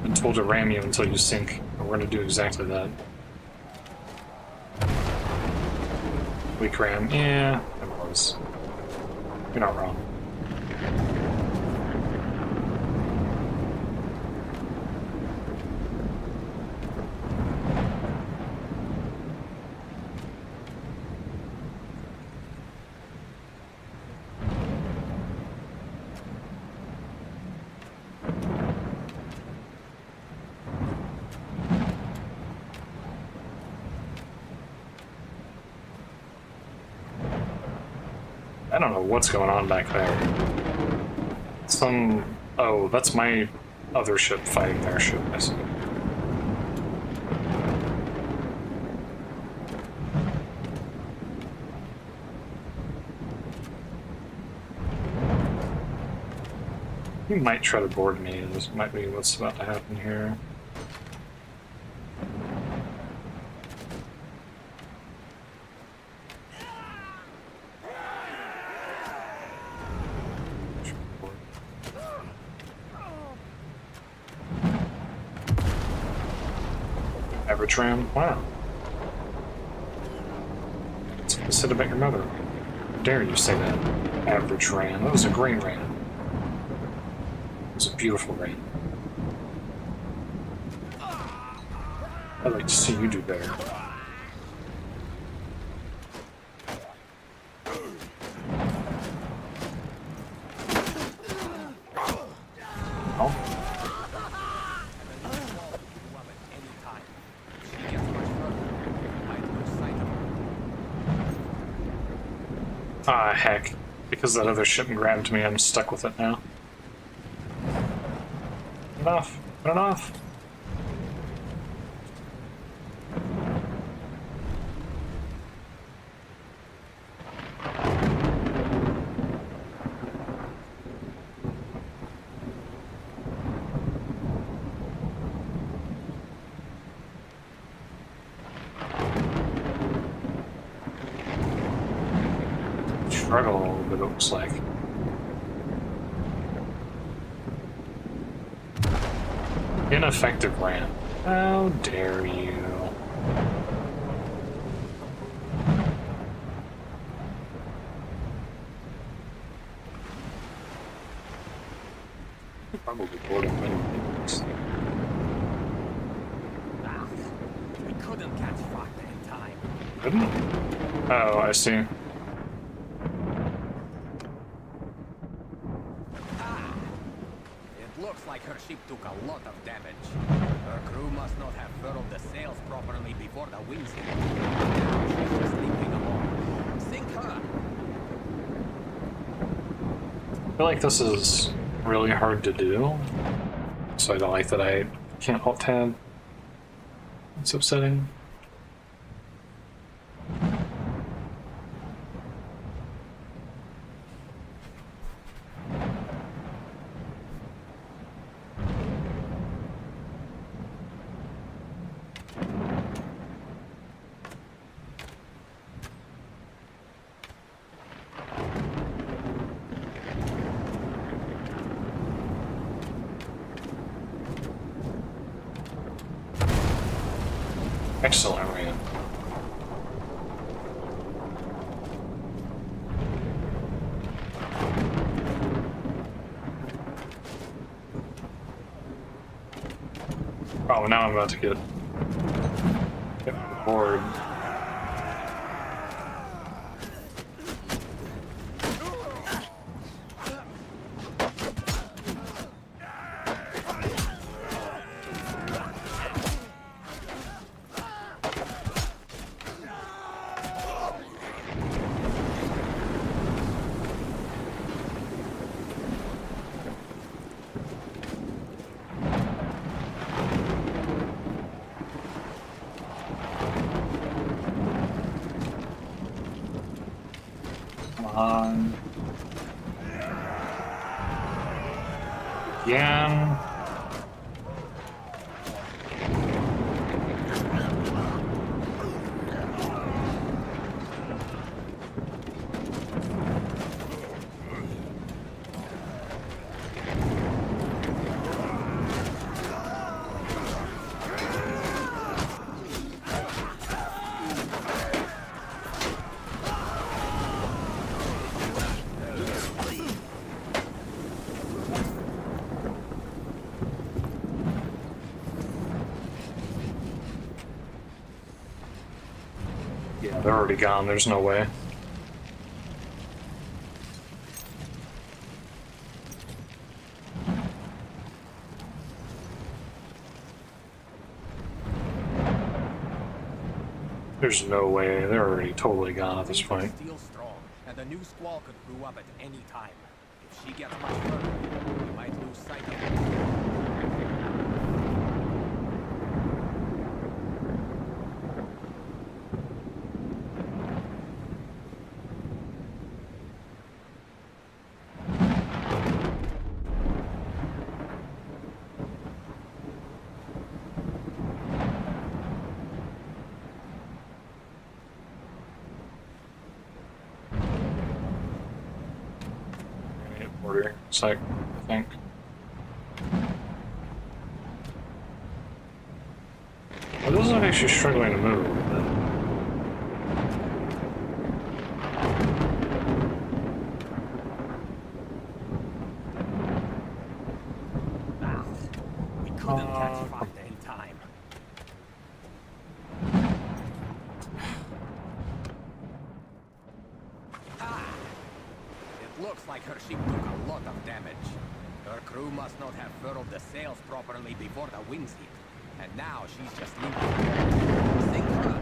Been told to ram you until you sink. And we're gonna do exactly that. Weak ram. Yeah, it was. You're not wrong. I don't know what's going on back there. Oh, that's my other ship fighting their ship, I see. He might try to board me. This might be what's about to happen here. Average ram? Wow. Something said about your mother. How dare you say that? Average ram. That was a great ram. It was a beautiful ram. I'd like to see you do better. Ah, heck. Because that other ship grabbed me, I'm stuck with it now. Put it off. Put it off. Struggle a little bit, it looks like. Ineffective ram. How dare you? Probably board of many things. We couldn't catch Fakta in time. Couldn't? Oh, I see. It looks like her ship took a lot of damage. Her crew must not have furled the sails properly before the winds hit. Now she's just limping along. Sink her! I feel like this is really hard to do, so I don't like that I can't alt-tab. It's upsetting. Excellent, Ryan. Oh, now I'm about to get bored. Again. Yeah, they're already gone. There's no way. There's no way. They're already totally gone at this point. Still strong, and the new squall could brew up at any time. If she gets much further, we might lose sight of her. Order, sec, I think. Well, it doesn't look like she's struggling to move. We couldn't catch Fakta in time. Looks like her ship took a lot of damage. Her crew must not have furled the sails properly before the winds hit. And now she's just limping. Sink her!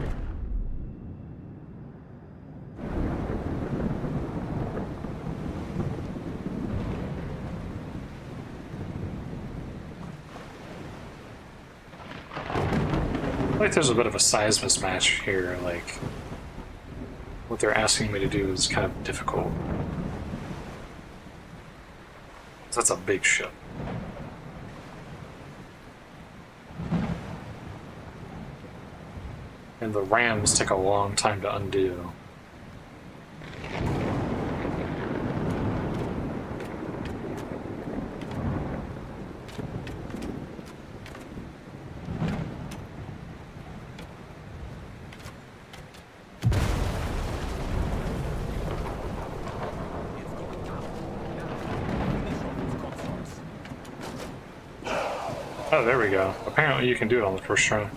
I feel like there's a bit of a size mismatch here, like what they're asking me to do is kind of difficult. That's a big ship. And the rams take a long time to undo. Oh, there we go. Apparently you can do it on the first try.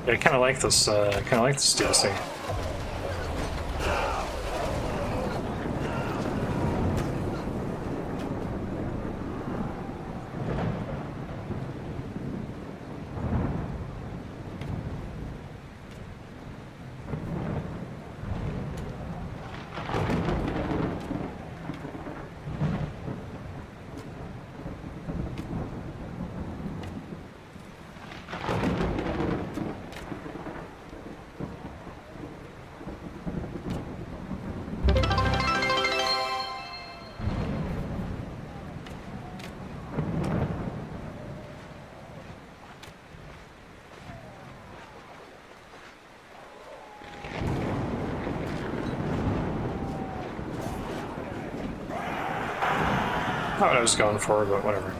Yeah, I kind of like this. DLC. Not what I was going for, but whatever.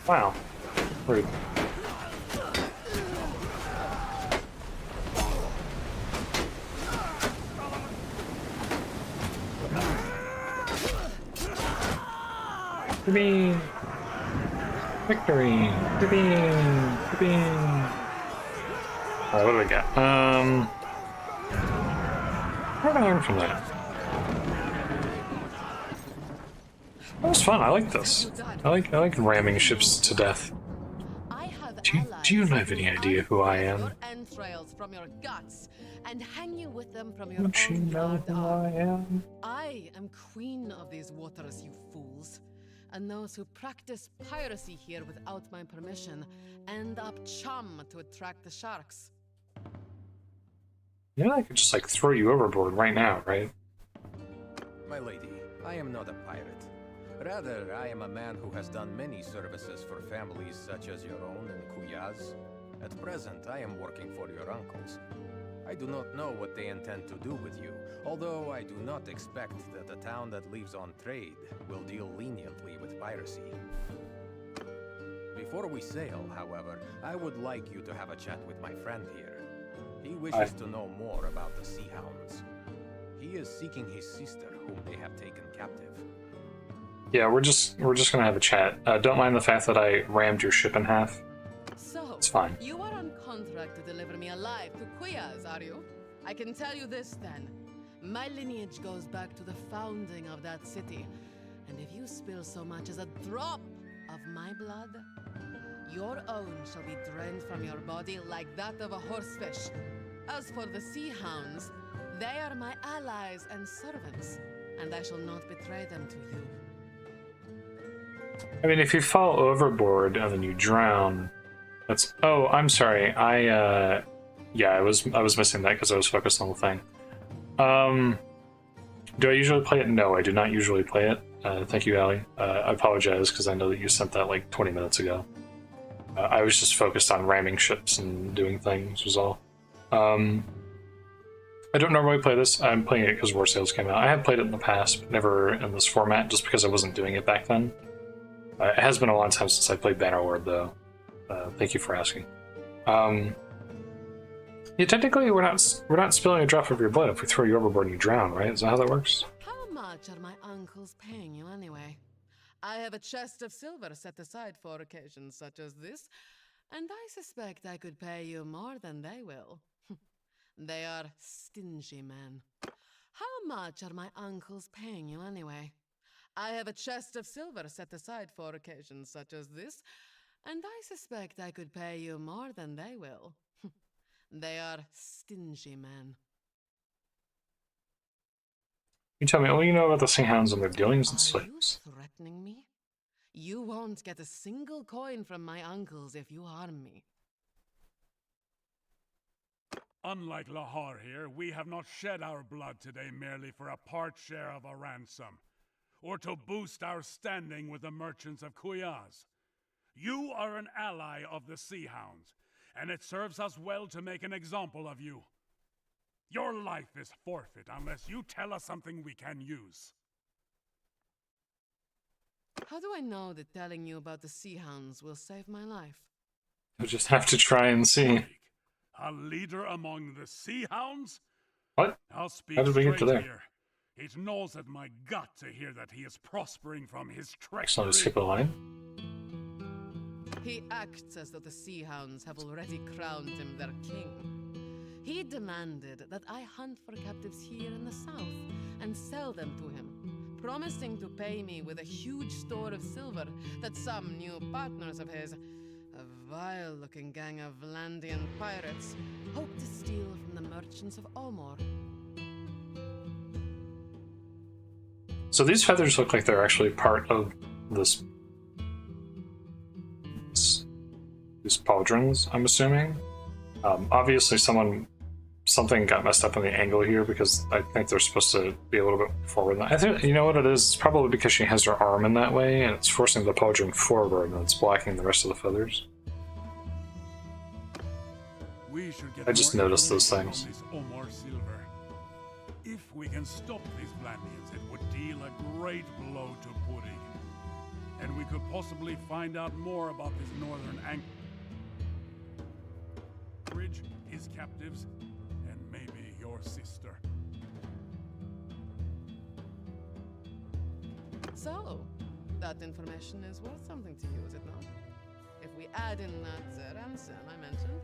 Wow. Rude. Bing. Victory. Bing. Bing. Alright, what do we got? What did I learn from that? That was fun. I like this. I like ramming ships to death. Do you have any idea who I am? From your guts and hang you with them from your Don't you know who I am? I am queen of these waters, you fools. And those who practice piracy here without my permission end up chum to attract the sharks. Yeah, I could just like throw you overboard right now, right? My lady, I am not a pirate. Rather, I am a man who has done many services for families such as your own and Kuyaz. At present, I am working for your uncles. I do not know what they intend to do with you, although I do not expect that a town that lives on trade will deal leniently with piracy. Before we sail, however, I would like you to have a chat with my friend here. He wishes to know more about the Sea Hounds. He is seeking his sister, whom they have taken captive. Yeah, we're just gonna have a chat. Don't mind the fact that I rammed your ship in half. So, it's fine. You are on contract to deliver me alive to Kuyaz, are you? I can tell you this then. My lineage goes back to the founding of that city. And if you spill so much as a drop of my blood, your own shall be drained from your body like that of a horsefish. As for the Sea Hounds, they are my allies and servants, and I shall not betray them to you. I mean, if you fall overboard and then you drown, that's... Oh, I'm sorry. Yeah, I was missing that because I was focused on the thing. Do I usually play it? No, I do not usually play it. Thank you, Allie. I apologize because I know that you sent that like 20 minutes ago. I was just focused on ramming ships and doing things, was all. I don't normally play this. I'm playing it because War Sales came out. I have played it in the past, but never in this format, just because I wasn't doing it back then. It has been a long time since I played Bannerlord, though. Thank you for asking. Yeah, technically, we're not spilling a drop of your blood if we throw you overboard and you drown, right? Is that how that works? How much are my uncles paying you anyway? I have a chest of silver set aside for occasions such as this, and I suspect I could pay you more than they will. They are stingy men. How much are my uncles paying you anyway? I have a chest of silver set aside for occasions such as this, and I suspect I could pay you more than they will. They are stingy men. You tell me all you know about the Sea Hounds and their dealings and Are you slaves. threatening me? You won't get a single coin from my uncles if you harm me. Unlike Lahar here, we have not shed our blood today merely for a part share of a ransom, or to boost our standing with the merchants of Kuyaz. You are an ally of the Sea Hounds, and it serves us well to make an example of you. Your life is forfeit unless you tell us something we can use. How do I know that telling you about the Sea Hounds will save my life? I just have to try and see. A leader among the Sea Hounds? What? I'll speak How did we get to straight there? here. It gnaws at my gut to hear that he is prospering from his treachery. So I'll just skip a line. He acts as though the Sea Hounds have already crowned him their king. He demanded that I hunt for captives here in the south and sell them to him, promising to pay me with a huge store of silver that some new partners of his, a vile-looking gang of Vlandian pirates, hope to steal from the merchants of Omor. So these feathers look like they're actually part of this these pauldrons, I'm assuming. Obviously something got messed up in the angle here because I think they're supposed to be a little bit forward. I think, you know what it is? It's probably because she has her arm in that way and it's forcing the pauldron forward and it's blocking the rest of the feathers. We should get I just more noticed those information things. on this Omar silver. If we can stop these Vlandians, it would deal a great blow to Purig. And we could possibly find out more about this northern anchorage, his captives, and maybe your sister. So, that information is worth something to you, is it not? If we add in that ransom I mentioned,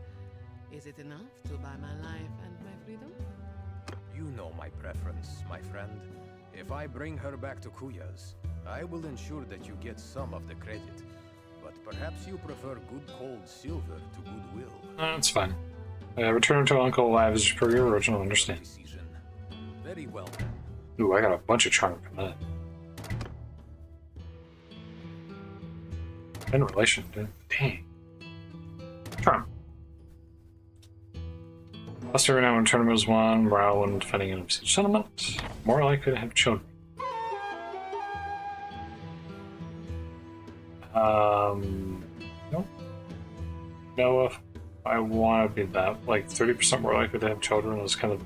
is it enough to buy my life and my freedom? You know my preference, my friend. If I bring her back to Kuyaz, I will ensure that you get some of the credit. But perhaps you prefer good cold silver to goodwill. That's fine. Return to Uncle alive as per your original understanding. Very well. Ooh, I got a bunch of charm from that. In relation, dude. Dang. Charm. Luster now when tournament is won, morale when defending an siege settlement. More likely to have children. Nope. No, if I want to be that, like 30% more likely to have children is kind of.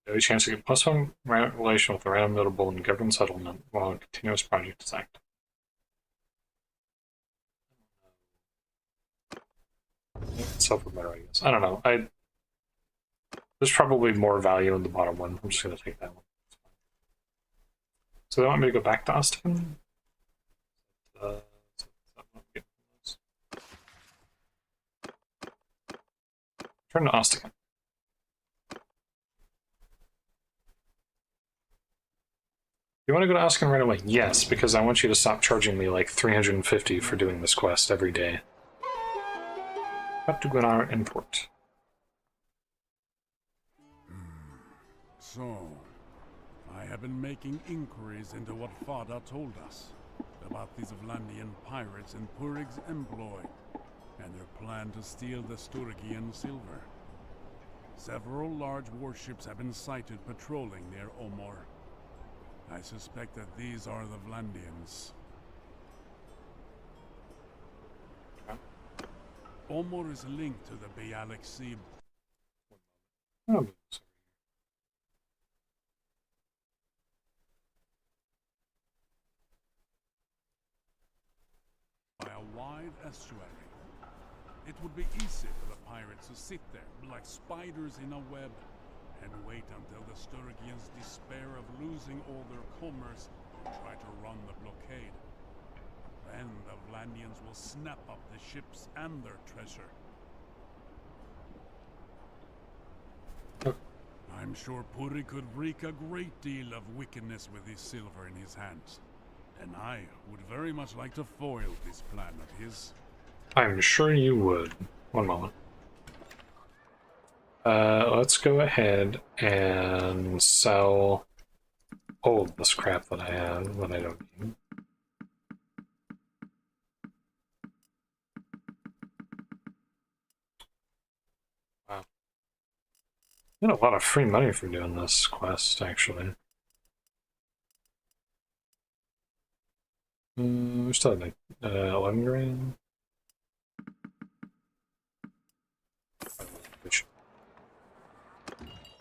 Every chance to get +1 relation with a random notable in government settlement while a continuous project is active. Silver better, I guess. I don't know. There's probably more value in the bottom one. I'm just going to take that one. So they want me to go back to Austin? Turn to Austin. You want to go to Austin right away? Yes, because I want you to stop charging me like 350 for doing this quest every day. Have to go to our import. So, I have been making inquiries into what Fada told us about these Vlandian pirates in Purig's employ and their plan to steal the Sturgian silver. Several large warships have been sighted patrolling near Omor. I suspect that these are the Vlandians. Omor is linked to the Bialik Sea. Oh, By a wide estuary. It would be easy for the pirates to sit there like spiders in a web and wait until the Sturgians despair of losing all their commerce and try to run the blockade. Then the Vlandians will snap up the ships and their treasure. I'm sure Puri could wreak a great deal of wickedness with his silver in his hands. And I would very much like to foil this plan of his. I'm sure you would. One moment. Let's go ahead and sell all of this crap that I have that I don't need. Wow. I get a lot of free money for doing this quest, actually. We still have like 11 grand.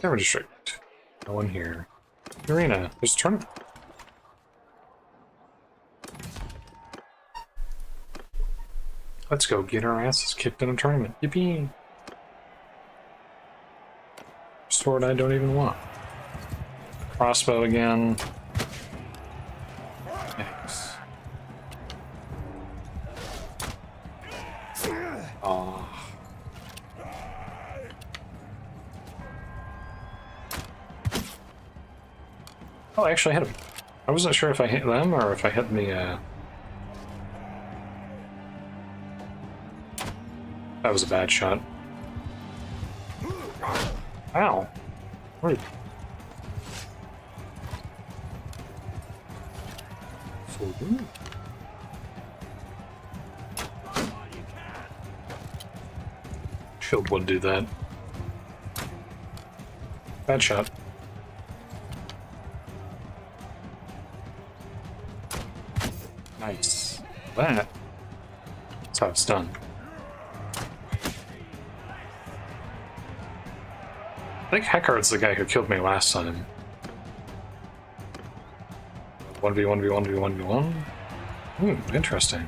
Never district. No one here. Arena. There's a tournament. Let's go get our asses kicked in a tournament. Yippee! Sword I don't even want. Crossbow again. Thanks. Oh. Oh, I actually hit him. I wasn't sure if I hit them or if I hit the, That was a bad shot. Ow. Rude. So rude. Shield would do that. Bad shot. Nice. That's how it's done. I think Heckard's the guy who killed me last time. 1v1v1v1v1. Interesting.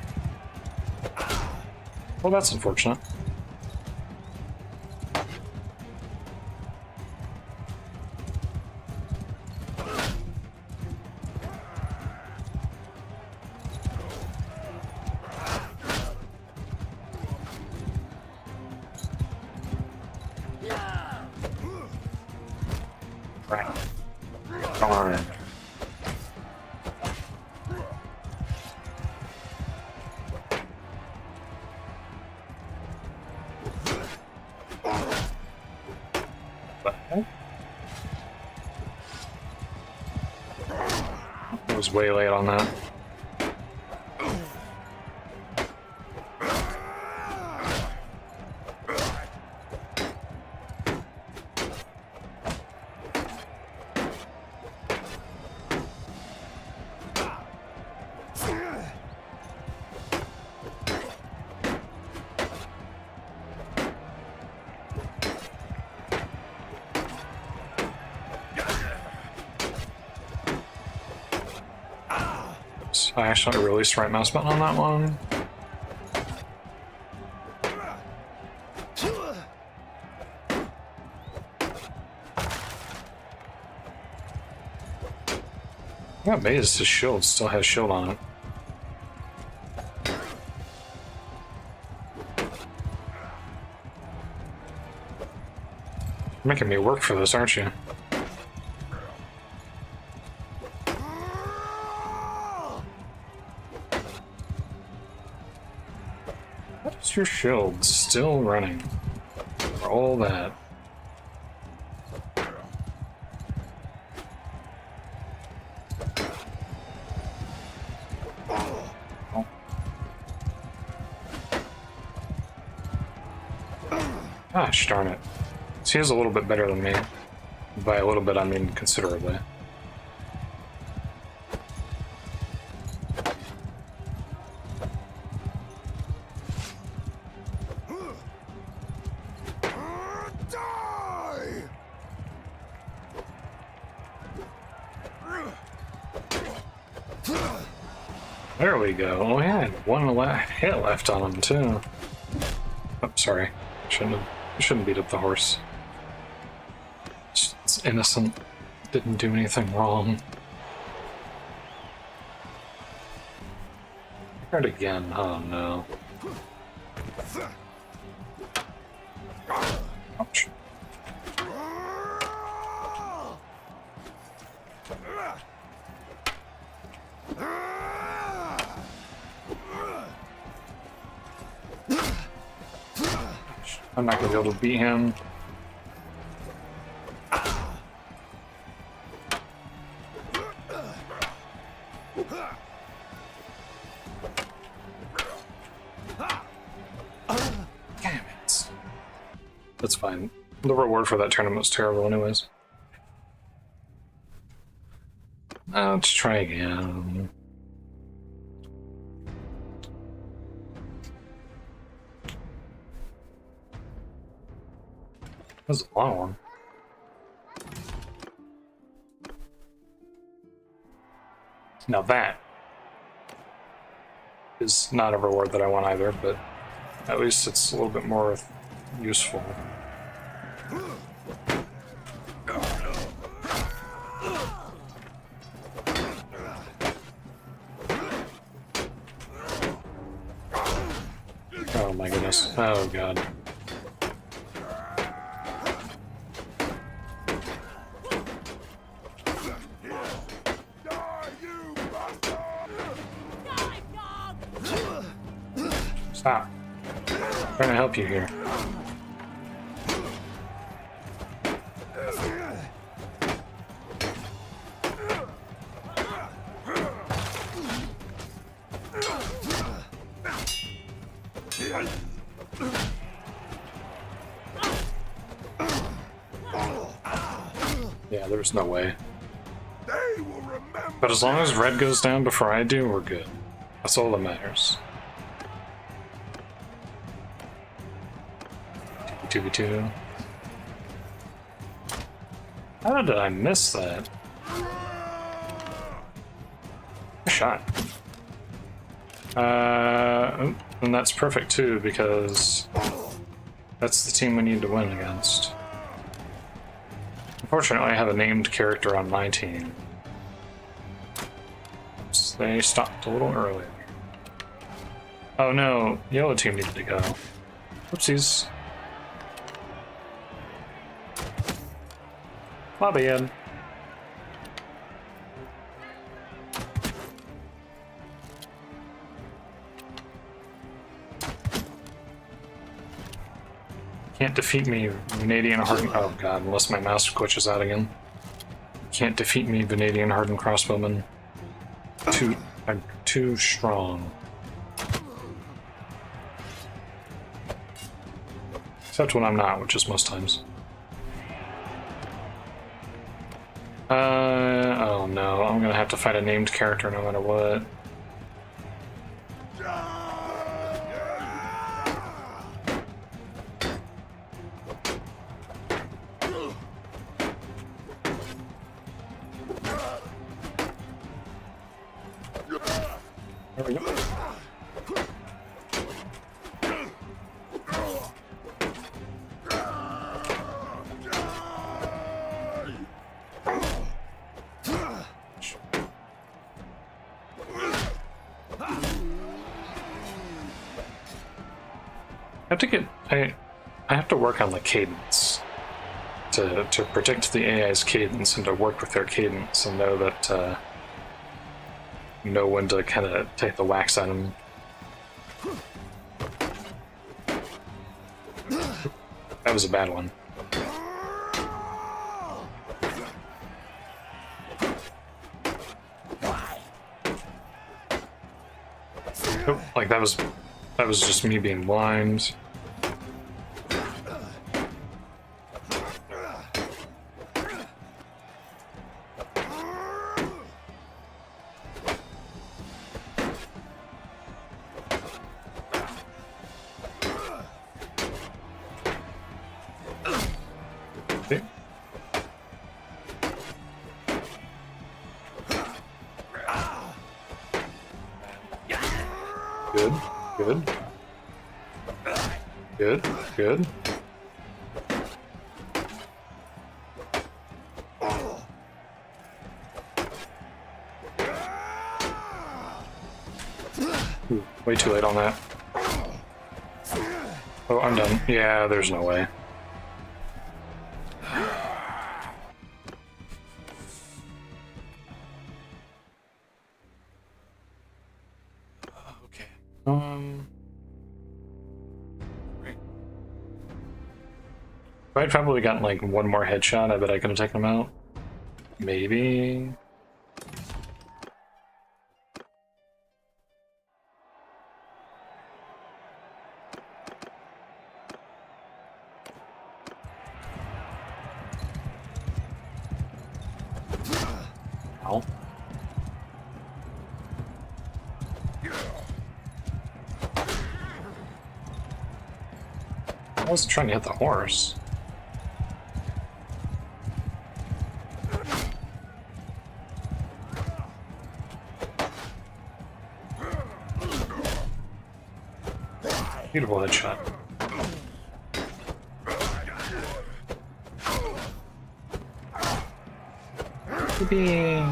Well, that's unfortunate. Darn. I was way late on that. I actually released the right mouse button on that one. I'm amazed his shield still has shield on it. You're making me work for this, aren't you? Your shield still running for all that. Oh. Gosh darn it. So he is a little bit better than me. By a little bit, I mean considerably. There we go. Oh, he had one hit left on him too. Oh, sorry. Shouldn't beat up the horse. It's innocent. Didn't do anything wrong. Hurt again. Oh no. Ouch. I'm not gonna be able to beat him. Damn it. That's fine. The reward for that tournament was terrible anyways. Let's try again. That was a long one. Now that is not a reward that I want either, but at least it's a little bit more useful. Oh my goodness. Oh god. Stop. I'm trying to help you here. Yeah, there's no way. But as long as red goes down before I do, we're good. That's all that matters. 2v2. How did I miss that? Shot. And that's perfect too, because that's the team we need to win against. Unfortunately, I have a named character on my team. Oops, they stopped a little early. Oh no, yellow team needed to go. Oopsies. Lobby in. Can't defeat me, Vanadian hardened. Oh god, unless my mouse glitches out again. Can't defeat me, Vanadian hardened crossbowman. I'm too strong. Except when I'm not, which is most times. Oh no, I'm gonna have to fight a named character no matter what. There we go. I have to work on the cadence to predict the AI's cadence and to work with their cadence and know that know when to kind of take the wax on them. That was a bad one. Oh, like that was just me being blind. Good. Ooh, way too late on that. Oh, I'm done. Yeah, there's no way. Okay. Right. If I'd probably gotten like one more headshot, I bet I could have taken him out. Maybe. Ow. I wasn't trying to hit the horse. Beautiful headshot. Yippee!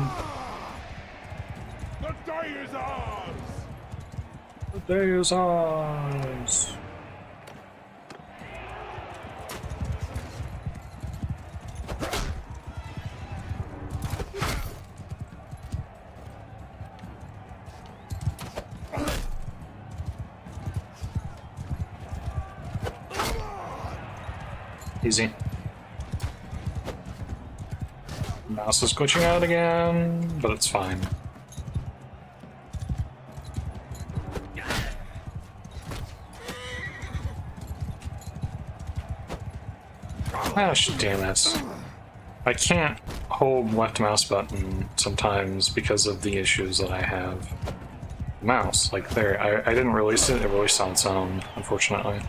The day is ours! The day is ours! Easy. Mouse is glitching out again, but it's fine. Gosh damn it. I can't hold left mouse button sometimes because of the issues that I have. Mouse, like there, I didn't release it, it released on its own, unfortunately.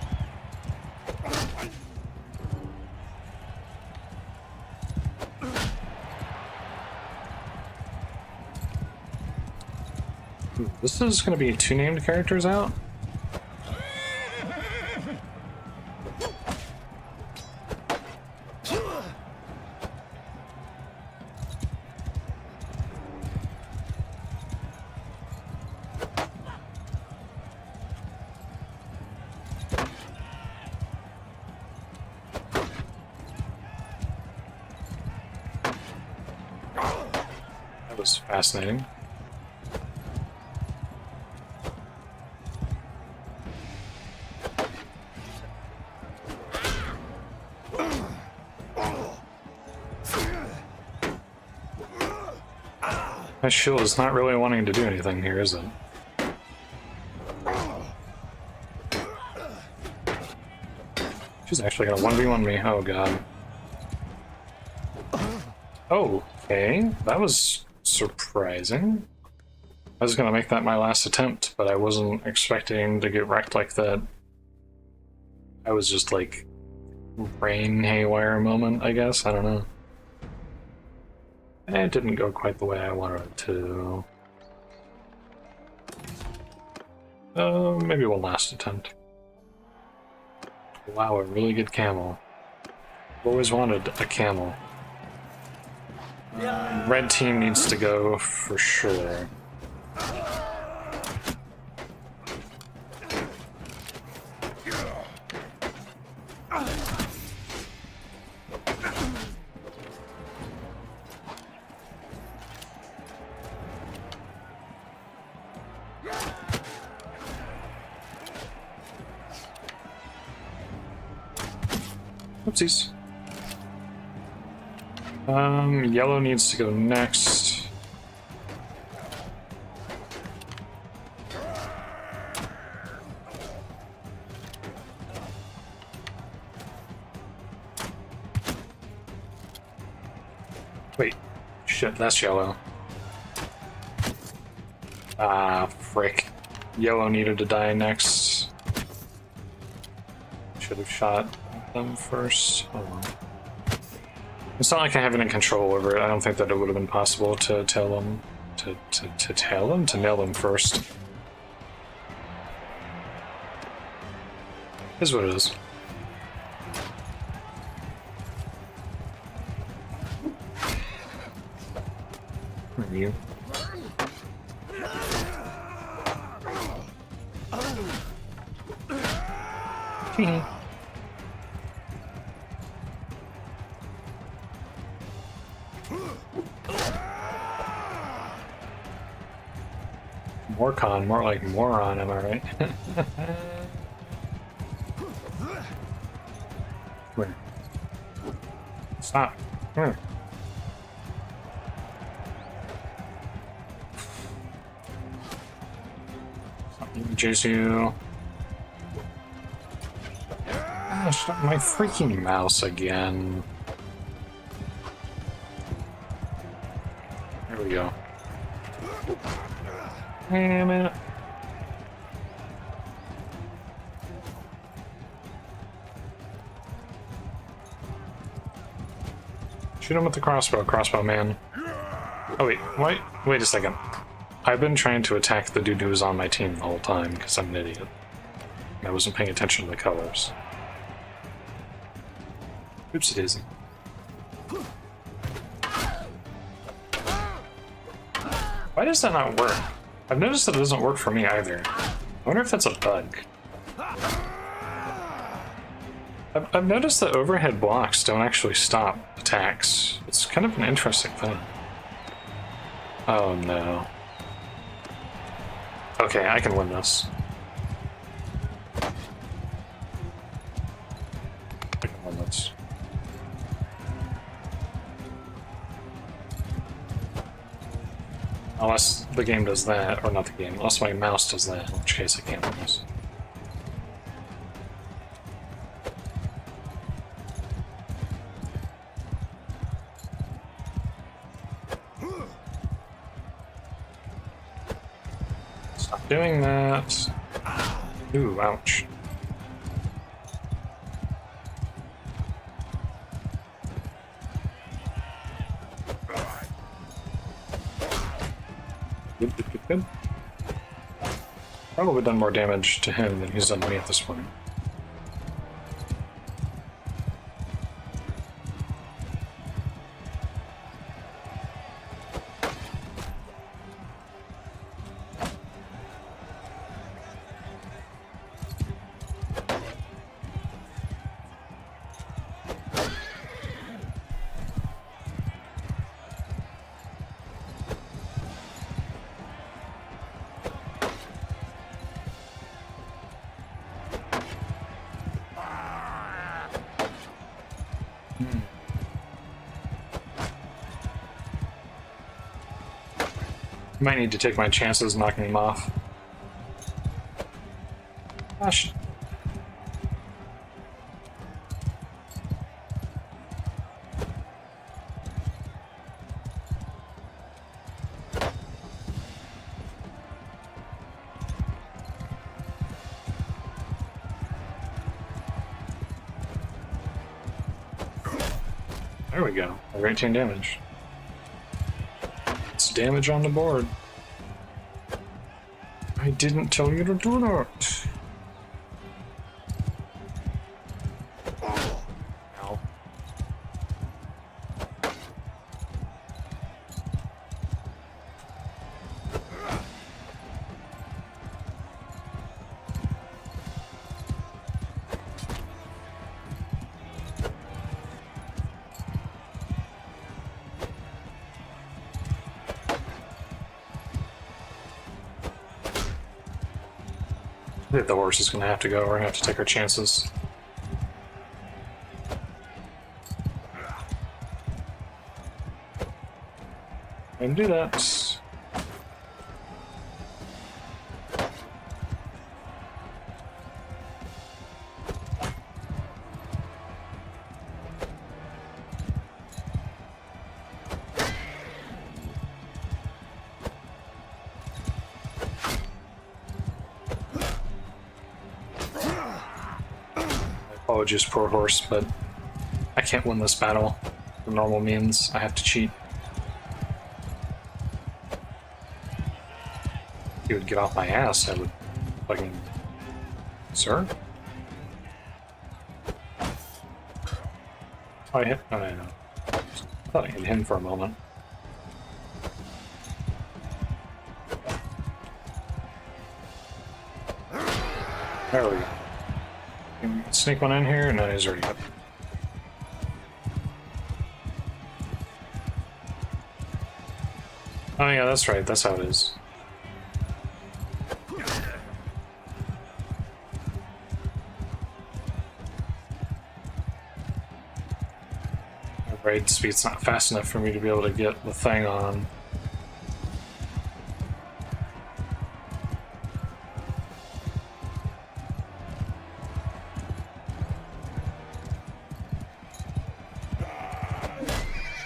This is going to be 2 named characters out? That was fascinating. My shield is not really wanting to do anything here, is it? She's actually gonna 1v1 me. Oh god. Oh, okay. That was surprising. I was gonna make that my last attempt, but I wasn't expecting to get wrecked like that. I was just like brain haywire moment, I guess. I don't know. It didn't go quite the way I wanted it to. Maybe one last attempt. Wow, a really good camel. I've always wanted a camel. Red team needs to go for sure. Oopsies. Yellow needs to go next. Wait, shit, that's yellow. Ah, frick. Yellow needed to die next. Should have shot them first. Hold on. It's not like I have any control over it. I don't think that it would have been possible to tell them to nail them first. Is what it is. Where are you? Morcon, more like moron, am I right? Where? Stop. Come here. Chase you. Gosh, my freaking mouse again. There we go. Damn it. Shoot him with the crossbow man. Oh wait, wait a second. I've been trying to attack the dude who was on my team the whole time because I'm an idiot. I wasn't paying attention to the colors. Oopsie daisy. Why does that not work? I've noticed that it doesn't work for me either. I wonder if that's a bug. I've noticed that overhead blocks don't actually stop attacks. It's kind of an interesting thing. Oh no. Okay, I can win this. I can win this. Unless the game does that, or not the game, unless my mouse does that, in which case I can't win this. Stop doing that. Ooh, ouch. Good. Probably done more damage to him than he's done to me at this point. Might need to take my chances knocking him off. Gosh. There we go. 18 damage. Damage on the board. I didn't tell you to do that. Ow. I think the horse is going to have to go. We're going to have to take our chances. And do that. Apologies, poor horse, but I can't win this battle for normal means. I have to cheat. If he would get off my ass, I would fucking... Sir? Oh, I hit... No, no, no. I thought I hit him for a moment. There we go. Sneak one in here, and no, he's already up. Oh yeah, that's right, that's how it is. raid speed's not fast enough for me to be able to get the thing on.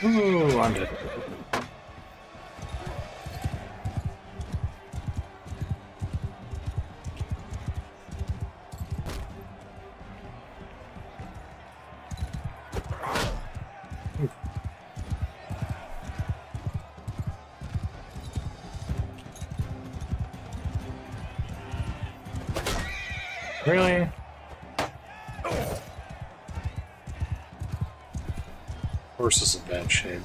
Ooh, I'm dead. Really? Horse is in bad shape.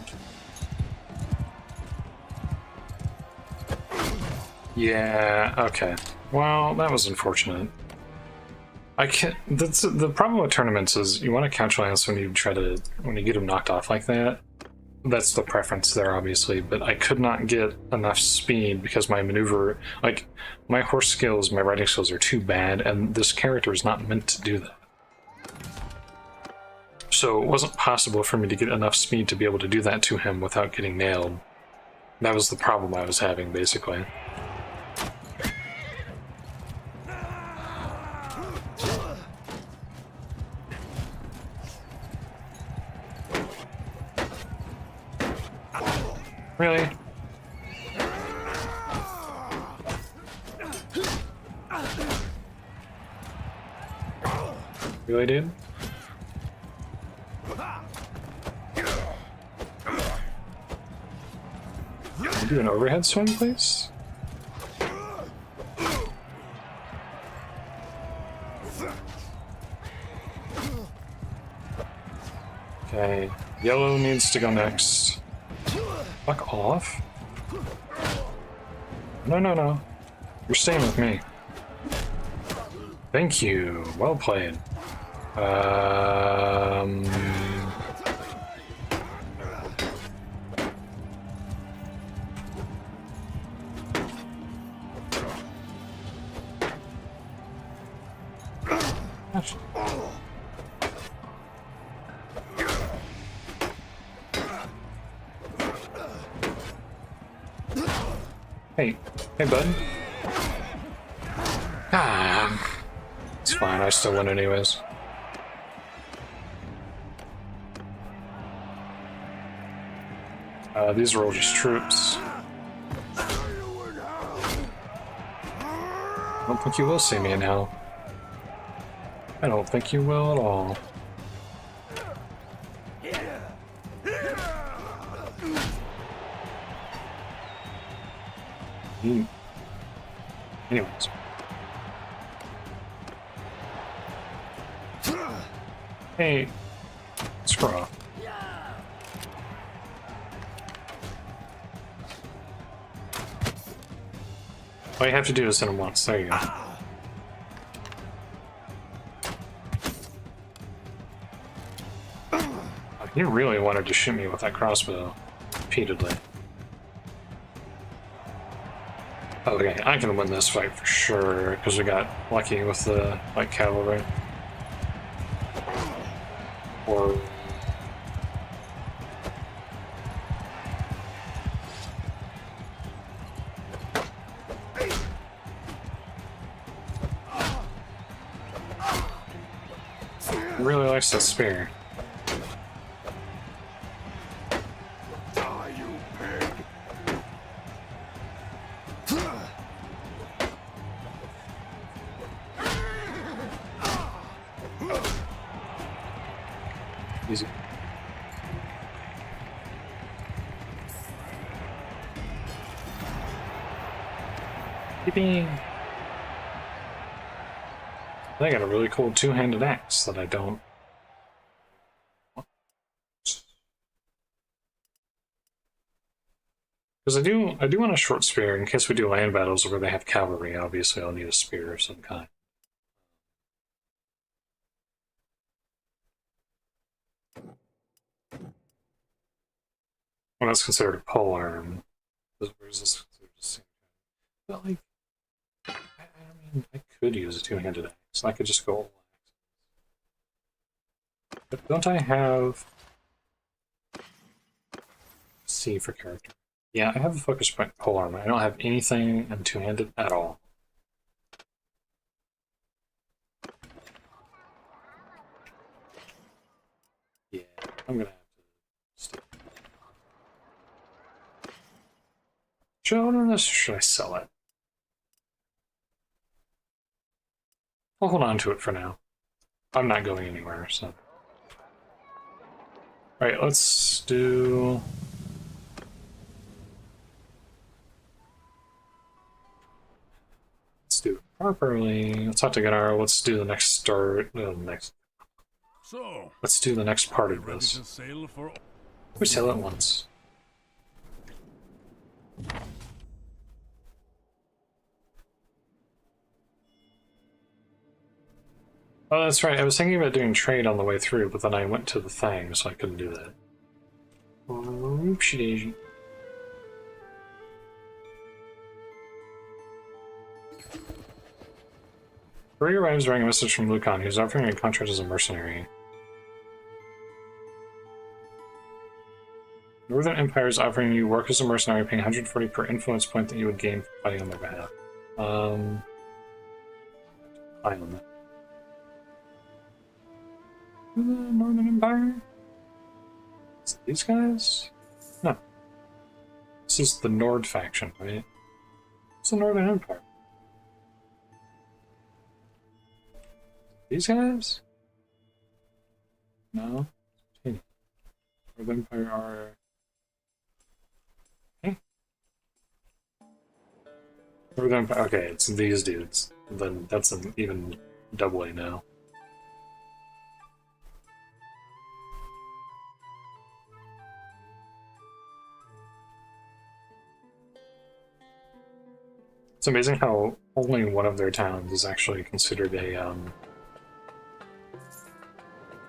Yeah, okay. Well, that was unfortunate. I can't. That's the problem with tournaments is you want to couch lance when you get them knocked off like that. That's the preference there, obviously, but I could not get enough speed because my maneuver, like, my horse skills, my riding skills are too bad, and this character is not meant to do that. So it wasn't possible for me to get enough speed to be able to do that to him without getting nailed. That was the problem I was having, basically. Really? Really, dude? Do an overhead swing, please? Okay, yellow needs to go next. Fuck off. No, no, no. You're staying with me. Thank you. Well played. Hey, bud. Ah, it's fine. I still win anyways. These are all just troops. I don't think you will see me now. I don't think you will at all. Anyways. Hey, screw off. All you have to do is hit him once. There you go. He really wanted to shoot me with that crossbow repeatedly. Okay, I can win this fight for sure because we got lucky with the light cavalry. Or he really likes that spear. Easy. Yippee! They got a really cool two-handed axe that I don't. Because I do want a short spear in case we do land battles where they have cavalry. Obviously, I'll need a spear of some kind. Well, that's considered a polearm. Where's this considered? But like, I mean, I could use a two-handed axe. I could just go all axe. But don't I have C for character. Yeah, I have a focus point pole armor. I don't have anything in two-handed at all. Yeah, I'm gonna have to stick. Should I order this or should I sell it? I'll hold on to it for now. I'm not going anywhere, so. Alright, let's do... Let's do it properly. Let's talk to Gunnar. Let's do the next start. So, Let's do the next part of ready this. to sail for... We sail at once. Oh, that's right. I was thinking about doing trade on the way through, but then I went to the thing, so I couldn't do that. Oopsie daisy. Ray arrives bearing a message from Lucan, who's offering a contract as a mercenary. Northern Empire is offering you work as a mercenary, paying 140 per influence point that you would gain for fighting on their behalf. I on that. Northern Empire? Is it these guys? No. This is the Nord faction, right? It's the Northern Empire. These guys? No. Hey. Northern Empire are... Hey. Northern Empire... Okay, it's these dudes. Then that's an even doubly now. It's amazing how only one of their towns is actually considered a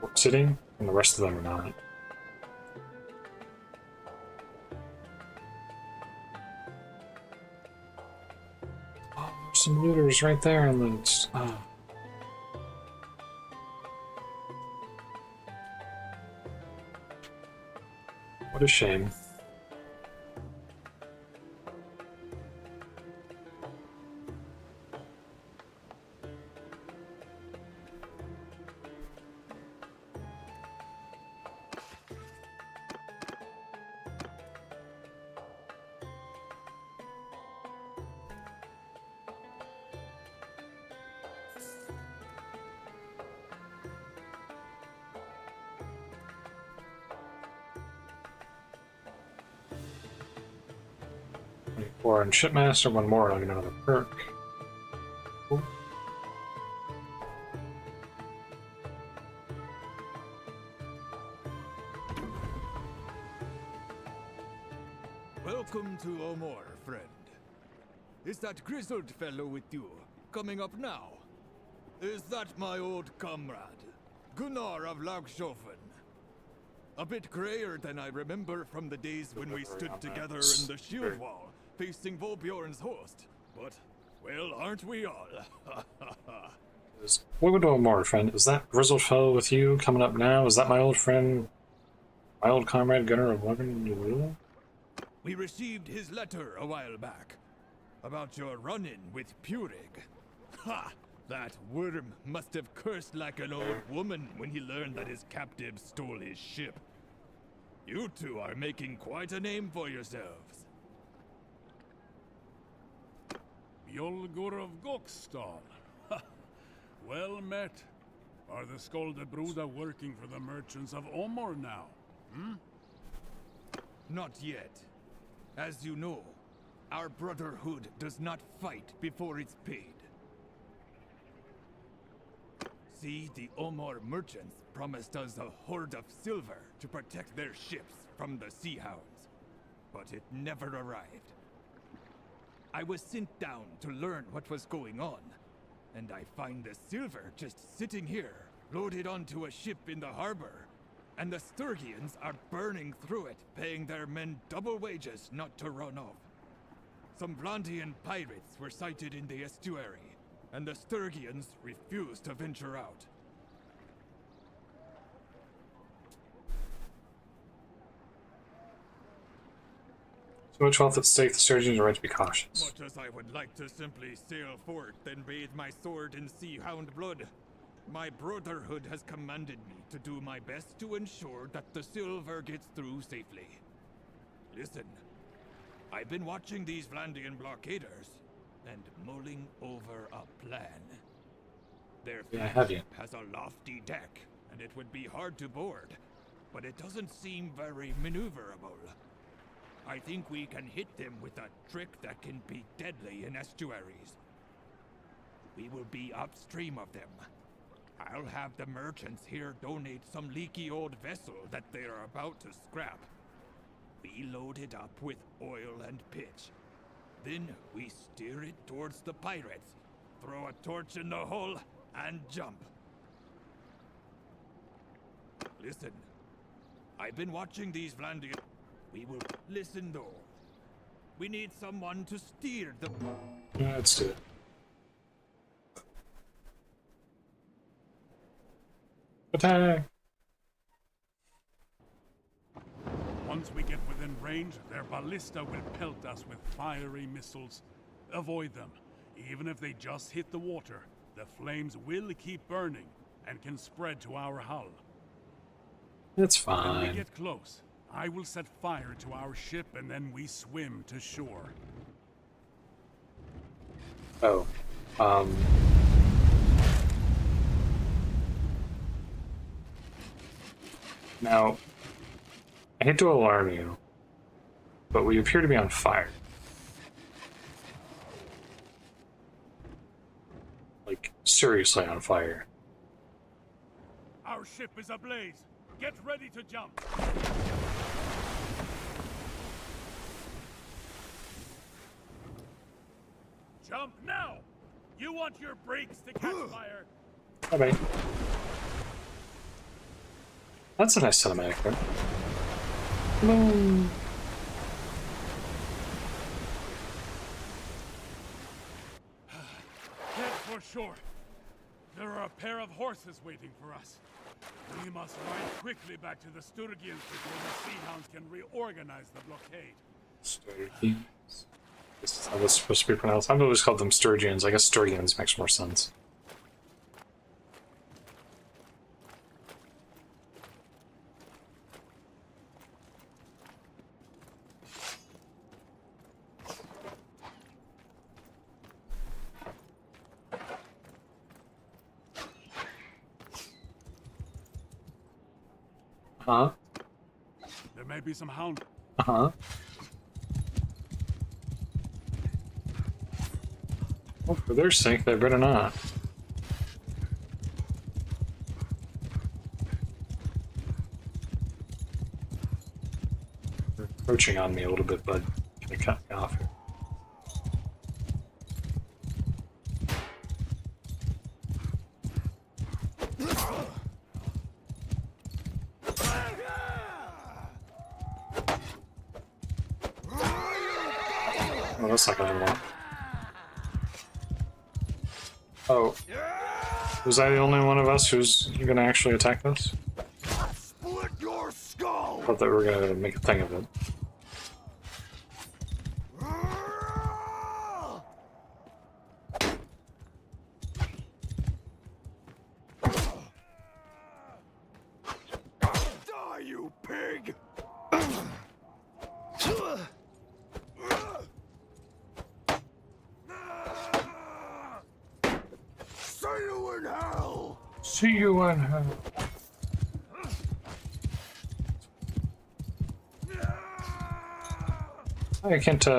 port city, and the rest of them are not. Oh, there's some looters right there on the... Oh. What a shame. Or on Shipmaster, one more, I'll get another perk. Cool. Welcome to Omor, friend. Is that grizzled fellow with you coming up now? Is that my old comrade, Gunnar of Lagshofen? A bit grayer than I remember from the days when we stood together in the shield wall, facing Volbjorn's host. But, well, aren't we all? Welcome to Omor, friend. Is that grizzled fellow with you coming up now? Is that my old friend, my old comrade Gunnar of Lagshofen? We received his letter a while back about your run-in with Purig. Ha! That worm must have cursed like an old woman when he learned that his captive stole his ship. You two are making quite a name for yourselves. Bjolgur of Gokstal. Well met. Are the Skoldebruda working for the merchants of Omor now? Hmm? Not yet. As you know, our brotherhood does not fight before it's paid. See, the Omor merchants promised us a hoard of silver to protect their ships from the Sea Hounds, but it never arrived. I was sent down to learn what was going on, and I find the silver just sitting here, loaded onto a ship in the harbor, and the Sturgians are burning through it, paying their men double wages not to run off. Some Vlandian pirates were sighted in the estuary, and the Sturgians refused to venture out. Too much wealth at stake, the Sturgeons are right to be cautious. Much as I would like to simply sail forth and bathe my sword in sea hound blood, my brotherhood has commanded me to do my best to ensure that the silver gets through safely. Listen, I've been watching these Vlandian blockaders and mulling over a plan. Their fleet has a lofty deck, and it would be hard to board, but it doesn't seem very maneuverable. I think we can hit them with a trick that can be deadly in estuaries. We will be upstream of them. I'll have the merchants here donate some leaky old vessel that they are about to scrap. We load it up with oil and pitch. Then we steer it towards the pirates, throw a torch in the hull, and jump. Listen, I've been watching these Vlandian... We will listen though. We need someone to steer the... Let's do it. Attack! Once we get within range, their ballista will pelt us with fiery missiles. Avoid them. Even if they just hit the water, the flames will keep burning and can spread to our hull. It's When fine. we get close, I will set fire to our ship and then we swim to shore. Oh. Now, I hate to alarm you, but we appear to be on fire. Like, seriously on fire. Our ship is ablaze. Get ready to jump. Jump now! You want your brakes to catch fire? Bye-bye. That's a nice cinematic, right? Boom. Head for shore. There are a pair of horses waiting for us. We must ride quickly back to the Sturgians before the Sea Hounds can reorganize the blockade. Sturgians? This is how this is supposed to be pronounced. I've always called them Sturgians. I guess Sturgians makes more sense. Huh? There may be some hound. Uh-huh. Well, for their sake, they better not. They're encroaching on me a little bit, bud. Can you cut me off here? Oh, that's not gonna work. Oh. Was I the only one of us who's gonna actually attack this? Split your skull! I thought that we were gonna make a thing of it. Die, you pig! See you in hell! See you in hell. I can't do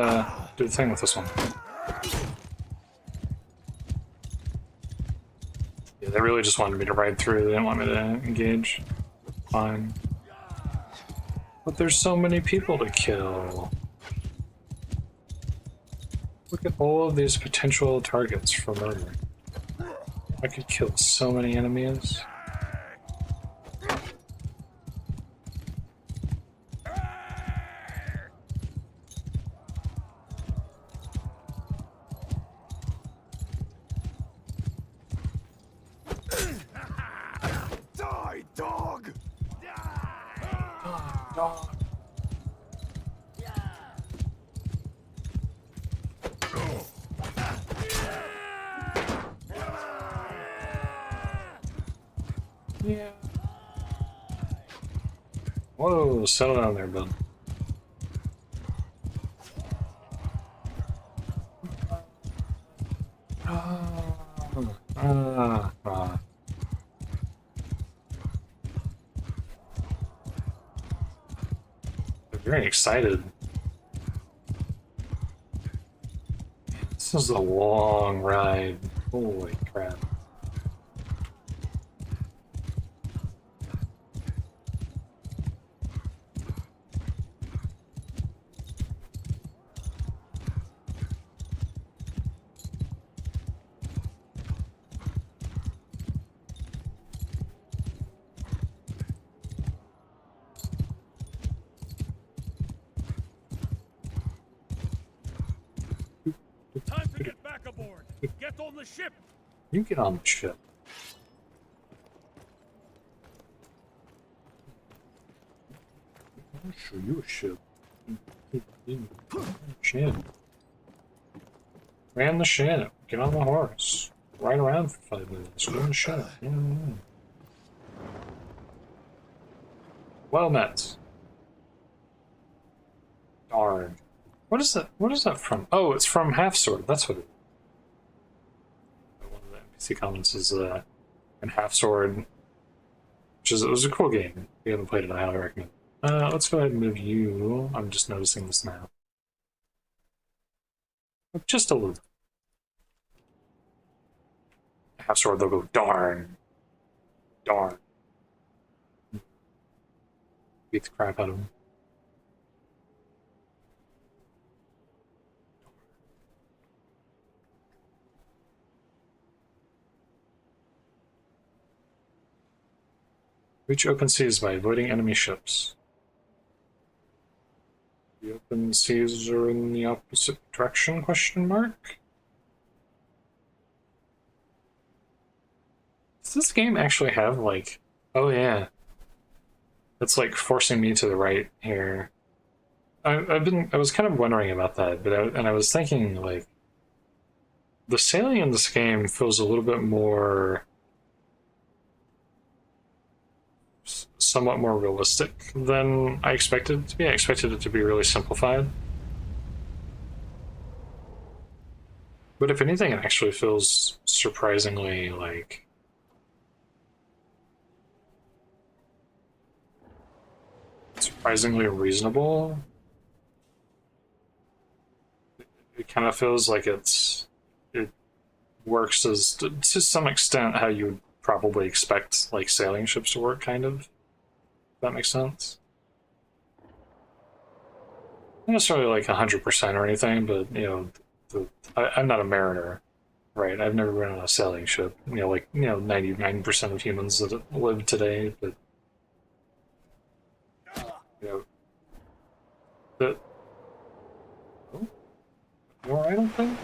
the thing with this one. Yeah, they really just wanted me to ride through. They didn't want me to engage. Fine. But there's so many people to kill. Look at all of these potential targets for murder. I could kill so many enemies. Die, dog! Dog. Whoa, settle down there, bud. They're very excited. This is a long ride. Holy crap. Time to get back aboard. Get on the ship. You get on the ship. I'll show you a ship. Ship. Ran the ship. Get on the horse. Ride around for 5 minutes. Get on the ship. Yeah. Well met. Darn. What is that? What is that from? Oh, it's from Half Sword. That's what it is. One of the NPC comments is in Half Sword, which is, it was a cool game. If you haven't played it, I highly recommend. Let's go ahead and move you. I'm just noticing this now. Just a little. Half Sword, they'll go, darn. Darn. Beat the crap out of him. Reach open seas by avoiding enemy ships. The open seas are in the opposite direction, question mark? Does this game actually have, like... Oh yeah. It's like forcing me to the right here. I was kind of wondering about that, but I was thinking, like... The sailing in this game feels a little bit more... somewhat more realistic than I expected it to be. I expected it to be really simplified. But if anything, it actually feels surprisingly, like... surprisingly reasonable. It kind of feels like it works as, to some extent, how you would probably expect, like, sailing ships to work, kind of. If that makes sense. Not necessarily like 100% or anything, but, you know, I'm not a mariner, right? I've never been on a sailing ship. You know, like, you know, 99% of humans that live today, but, you know, the... Oh? You alright, I don't think?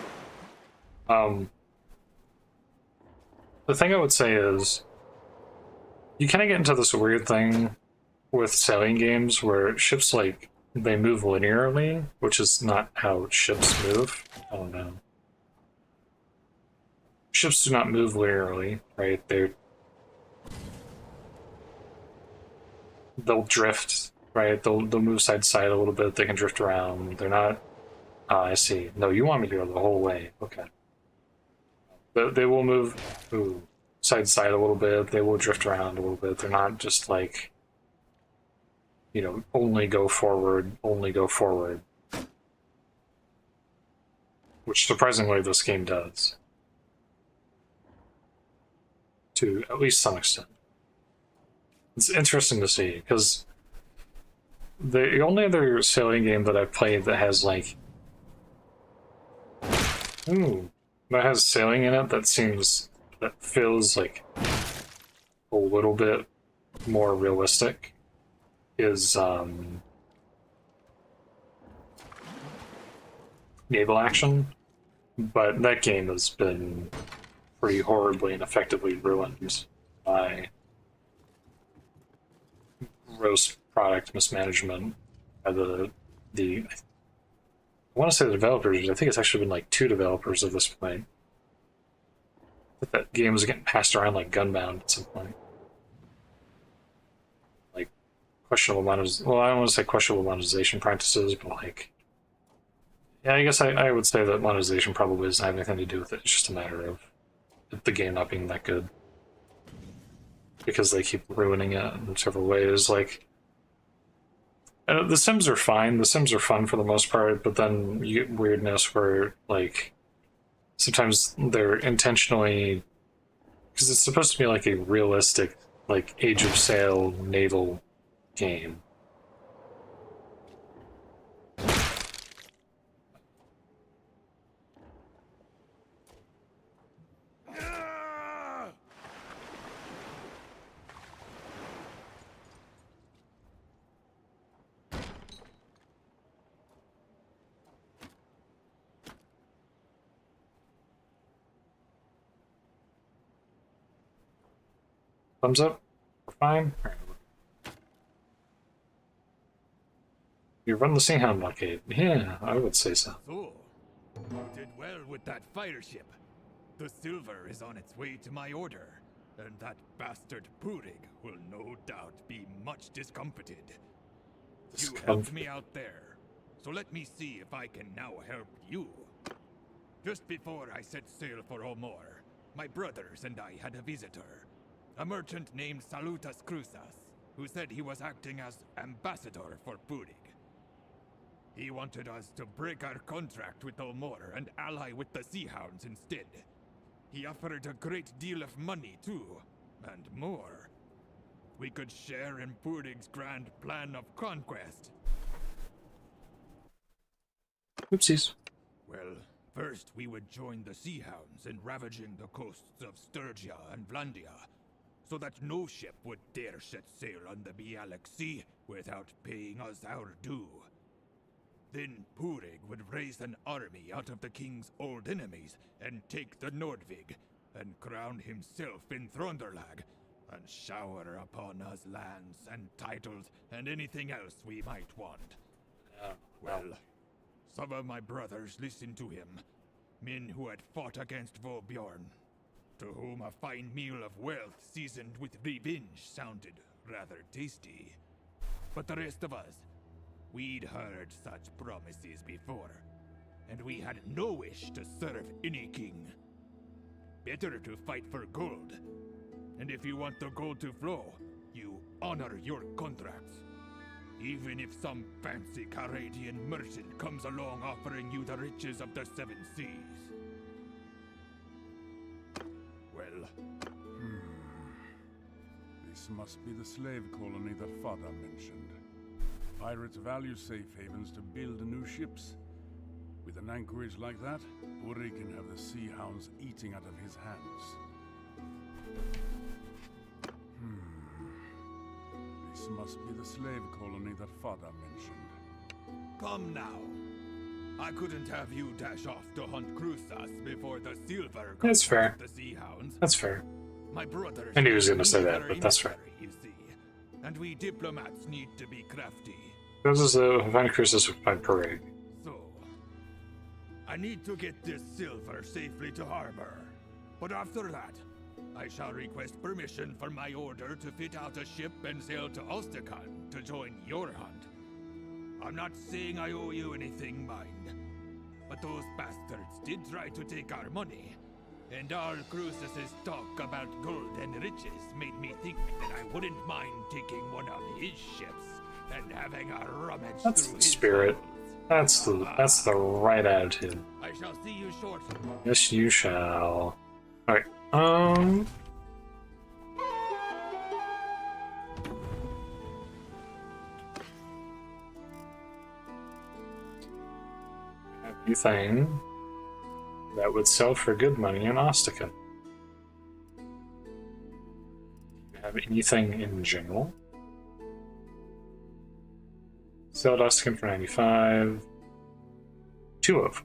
The thing I would say is, you kind of get into this weird thing with sailing games where ships, like, they move linearly, which is not how ships move. I don't know. Ships do not move linearly, right? They'll drift, right? They'll move side to side a little bit. They can drift around. They're not... Ah, I see. No, you want me to go the whole way. Okay. They will move side to side a little bit. They will drift around a little bit. They're not just like, you know, only go forward, which surprisingly this game does, to at least some extent. It's interesting to see, because the only other sailing game that I've played that has, like, that has sailing in it that feels like a little bit more realistic is naval action, but that game has been pretty horribly and effectively ruined by gross product mismanagement by the I want to say the developers. I think it's actually been like 2 developers at this point. That game was getting passed around like Gunbound at some point. Like, questionable well, I don't want to say questionable monetization practices, but like, yeah, I guess I would say that monetization probably doesn't have anything to do with it. It's just a matter of the game not being that good. Because they keep ruining it in several ways. Like, the Sims are fine. The Sims are fun for the most part, but then you get weirdness where, like, sometimes they're intentionally... Because it's supposed to be like a realistic, like, Age of Sail naval game. Thumbs up? We're fine? You run the Seahound blockade. Yeah, I would say so. So, you did well with that fire ship. The silver is on its way to my order, and that bastard Purig will no doubt be much discomfited. You helped me out there, so let me see if I can now help you. Just before I set sail for Omor, my brothers and I had a visitor. A merchant named Salutas Cruzas, who said he was acting as ambassador for Purig. He wanted us to break our contract with Omor and ally with the Seahounds instead. He offered a great deal of money too, and more. We could share in Purig's grand plan of conquest. Oopsies. Well, first we would join the Seahounds in ravaging the coasts of Sturgia and Vlandia, so that no ship would dare set sail on the Bialik Sea without paying us our due. Then Purig would raise an army out of the king's old enemies and take the Nordvig, and crown himself in Thronderlag, and shower upon us lands and titles and anything else we might want. Well, some of my brothers listened to him, men who had fought against Vobjorn, to whom a fine meal of wealth seasoned with revenge sounded rather tasty. But the rest of us, we'd heard such promises before, and we had no wish to serve any king. Better to fight for gold, and if you want the gold to flow, you honor your contracts. Even if some fancy Caradian merchant comes along offering you the riches of the Seven Seas. Well, This must be the slave colony that Fada mentioned. Pirates value safe havens to build new ships. With an anchorage like that, Purig can have the sea hounds eating out of his hands. This must be the slave colony that Fada mentioned. Come now. I couldn't have you dash off to hunt Cruzas before the silver got That's fair. the Seahounds. That's fair. My brothers I knew he was going to say that, but that's fair. You see, and we diplomats need to be crafty. This is a Havana Cruises by Parade. So, I need to get this silver safely to harbor. But after that, I shall request permission from my order to fit out a ship and sail to Ostrakan to join your hunt. I'm not saying I owe you anything, mind. But those bastards did try to take our money. And all Cruzes' talk about gold and riches made me think that I wouldn't mind taking one of his ships and having a rummage That's through the his spirit. holds. That's the right attitude. I shall see you shortly. Yes, you shall. Alright, Anything that would sell for good money in Ostrakan. Do you have anything in general? Sell at Ostrakan for 95. 2 of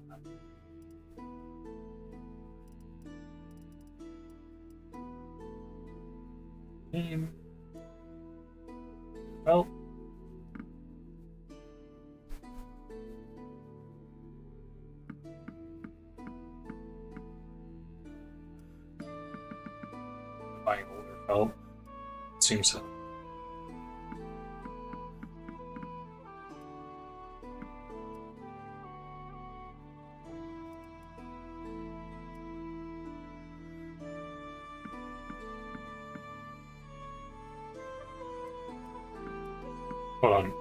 them. Well, buying older felt seems so. Hold on.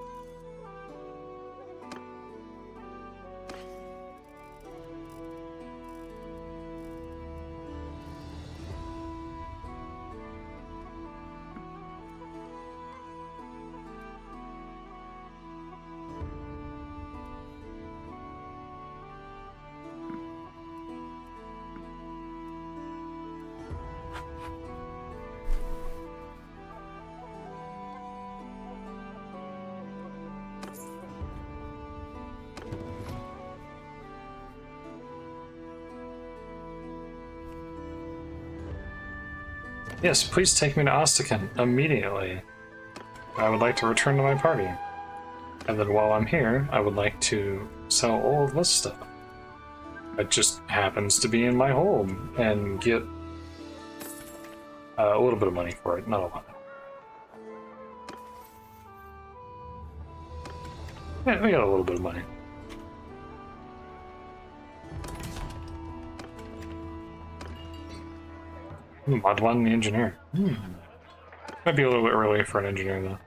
Yes, please take me to Ostican immediately. I would like to return to my party. And then while I'm here, I would like to sell all of this stuff. It just happens to be in my home and get a little bit of money for it, not a lot. Yeah, we got a little bit of money. Mod 1, the engineer. Might be a little bit early for an engineer, though.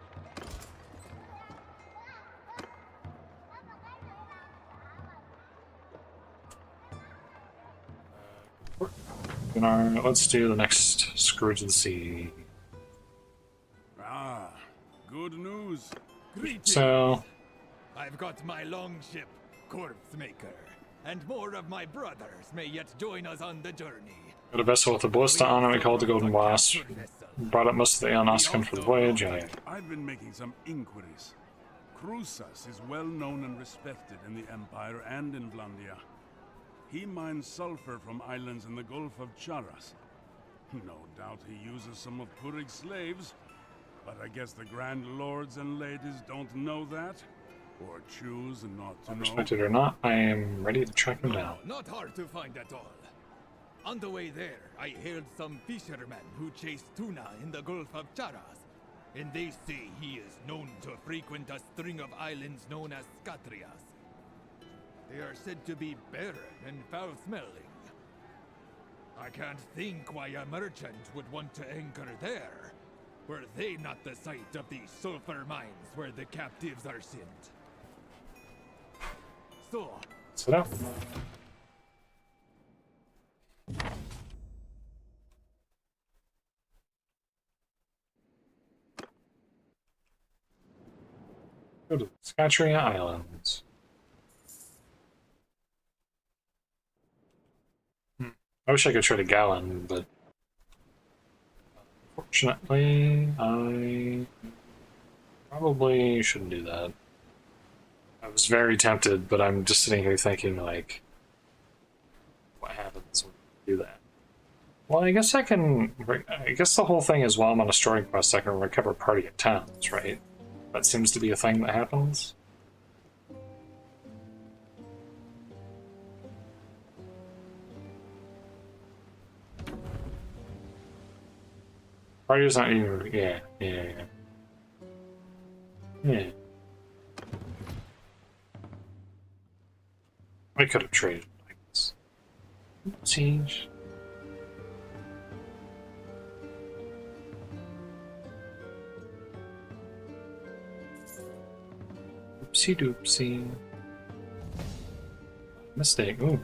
Let's do the next Scourge of the Sea. Ah, good news. So, I've got my longship, Corpse Maker, and more of my brothers may yet join us on the journey. got a vessel with a ballista on it we call the Golden Wasp. Brought up most of the Aeon Ostican for the voyage. Yeah. I've been making some inquiries. Krusas is well known and respected in the Empire and in Vlandia. He mines sulfur from islands in the Gulf of Charas. No doubt he uses some of Purig's slaves, but I guess the Grand Lords and ladies don't know that, or choose not to know. Respected or not, I am ready to track him down. Not hard to find at all. On the way there, I hailed some fishermen who chased tuna in the Gulf of Charas, and they say he is known to frequent a string of islands known as Scatrias. They are said to be barren and foul-smelling. I can't think why a merchant would want to anchor there. Were they not the site of these sulfur mines where the captives are sent? So, sit up. Go to Scatria Islands. I wish I could trade a gallon, but unfortunately, I probably shouldn't do that. I was very tempted, but I'm just sitting here thinking, like, what happens when you do that? Well, I guess I can. I guess the whole thing is while I'm on a story quest, I can recover party at towns, right? That seems to be a thing that happens. Party's not even. Yeah. I could have traded like this. Siege. Oopsie doopsie. Mistake. Ooh.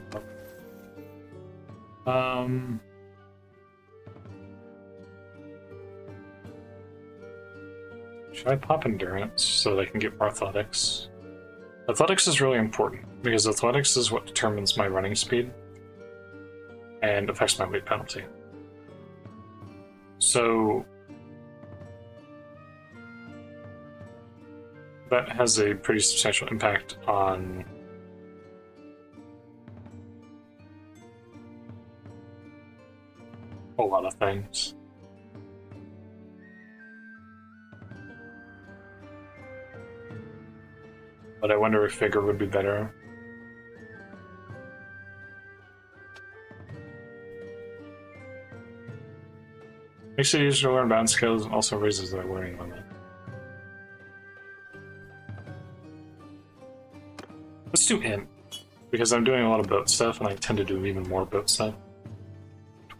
Should I pop endurance so that I can get more athletics? Athletics is really important because athletics is what determines my running speed and affects my weight penalty. So that has a pretty substantial impact on a lot of things. But I wonder if vigor would be better. Makes it easier to learn bound skills and also raises their learning limit. Let's do int, because I'm doing a lot of boat stuff and I tend to do even more boat stuff.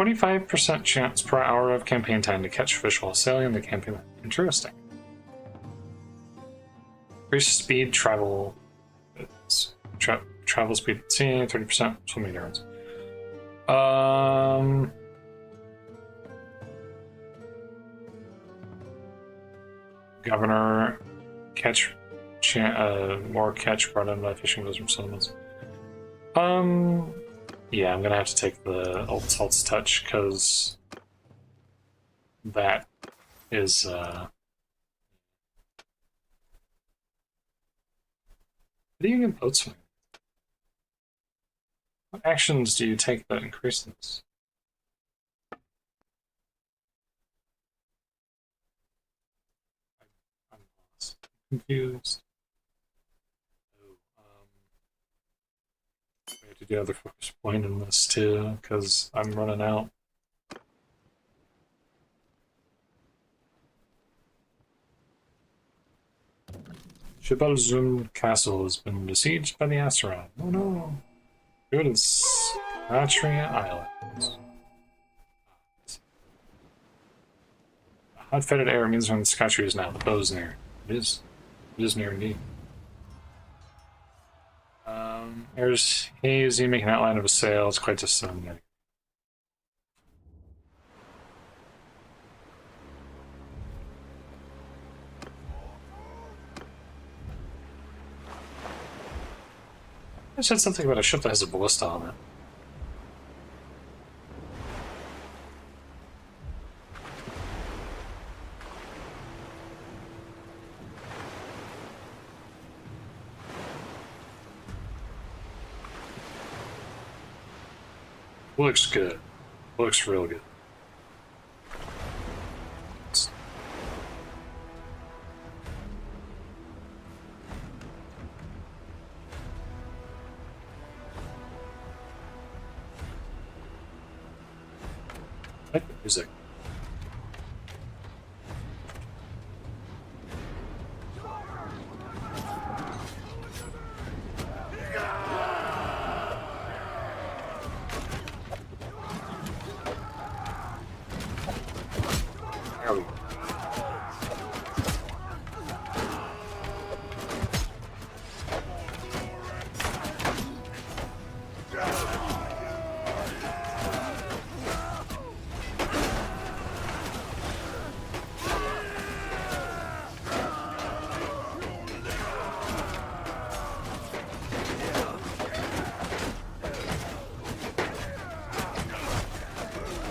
25% chance per hour of campaign time to catch fish while sailing the campaign. Interesting. Increase speed, travel. Travel speed at sea, 30% swimming endurance. Governor, catch, more catch brought in by fishing vessels from settlements. Yeah, I'm gonna have to take the Old Salt's Touch because that is How do you get boatswain? What actions do you take that increase this? I'm lost. Confused. We have to do other focus point in this too, because I'm running out. Shibalzum Castle has been besieged by the Asteron. Oh no! Go to the Scatria Islands. Hot fetid air means when Scatria is now. The bow is near. It is near indeed. There's haze. You make an outline of a sail. It's quite stunning. I said something about a ship that has a ballista on it. Looks good. Looks real good. I like the music. There we go.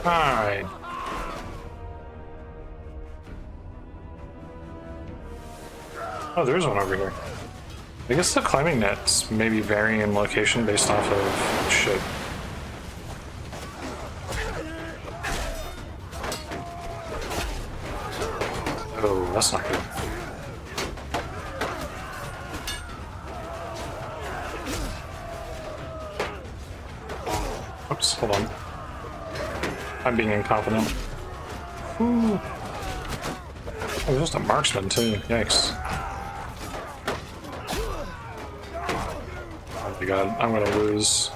Alright. Oh, there's one over here. I guess the climbing nets maybe vary in location based off of ship. Oh, that's not good. Oops, hold on. I'm being incompetent. Ooh. Oh, there's just a marksman too. Yikes. Oh my god, I'm gonna lose.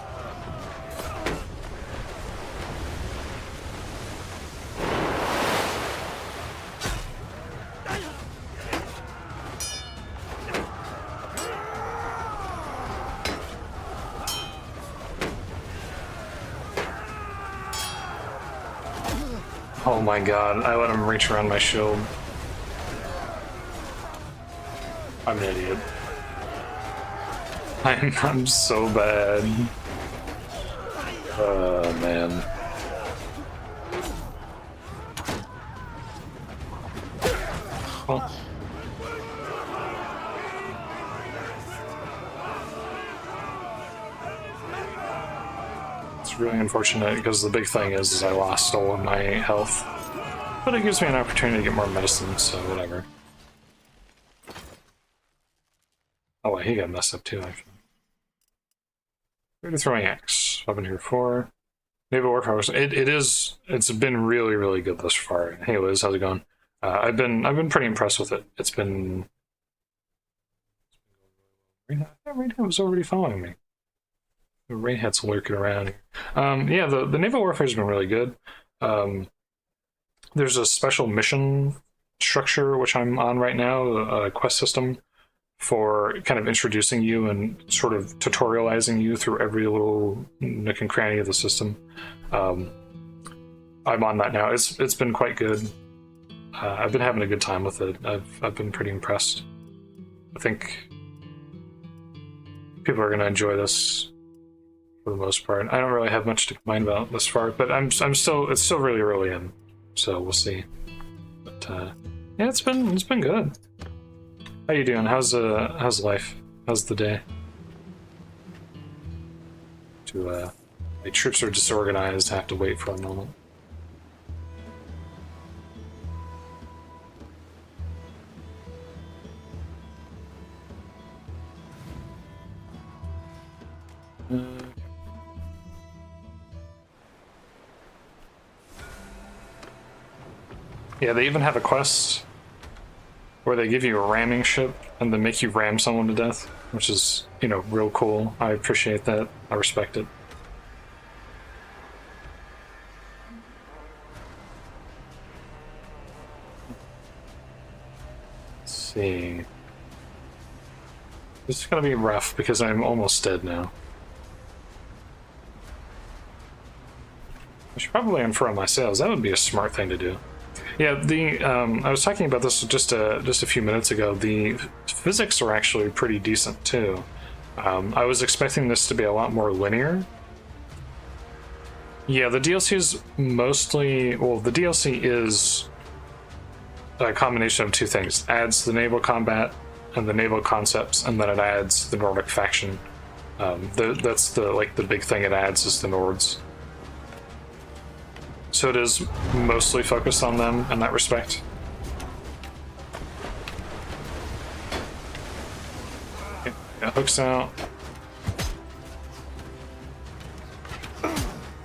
Oh my god, I let him reach around my shield. I'm an idiot. I'm so bad. Oh man. Oh. It's really unfortunate because the big thing is I lost all of my health. But it gives me an opportunity to get more medicine, so whatever. Oh wait, he got messed up too, actually. Ready throwing axe. Weapon here 4. Naval warfare. It's been really, really good thus far. Hey Liz, how's it going? I've been pretty impressed with it. It's been Rainhat was already following me. The Rainhat's lurking around here. Yeah, the naval warfare has been really good. There's a special mission structure which I'm on right now, a quest system, for kind of introducing you and sort of tutorializing you through every little nook and cranny of the system. I'm on that now. It's been quite good. I've been having a good time with it. I've been pretty impressed. I think people are going to enjoy this for the most part. I don't really have much to complain about this far, but it's still really early in, so we'll see. But yeah, it's been good. How you doing? How's life? How's the day? My troops are disorganized. I have to wait for a moment. Yeah, they even have a quest where they give you a ramming ship and then make you ram someone to death, which is, you know, real cool. I appreciate that. I respect it. Let's see. This is gonna be rough because I'm almost dead now. I should probably unfurl my sails. That would be a smart thing to do. Yeah, I was talking about this just a few minutes ago. The physics are actually pretty decent too. I was expecting this to be a lot more linear. Yeah, the DLC is mostly, well, the DLC is a combination of two things. It adds the naval combat and the naval concepts, and then it adds the Nordic faction. That's the big thing it adds is the Nords. So it is mostly focused on them in that respect. Okay, got hooks out.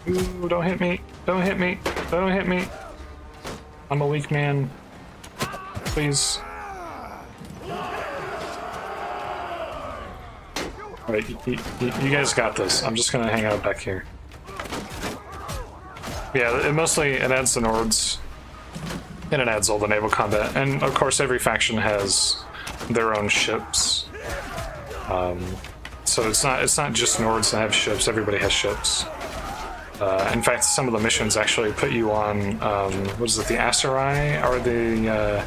Ooh, don't hit me. Don't hit me. Don't hit me. I'm a weak man. Please. Alright, you guys got this. I'm just gonna hang out back here. Yeah, it adds the Nords, and it adds all the naval combat, and of course every faction has their own ships. So it's not just Nords that have ships. Everybody has ships. In fact, some of the missions actually put you on what is it, the Aserai, or the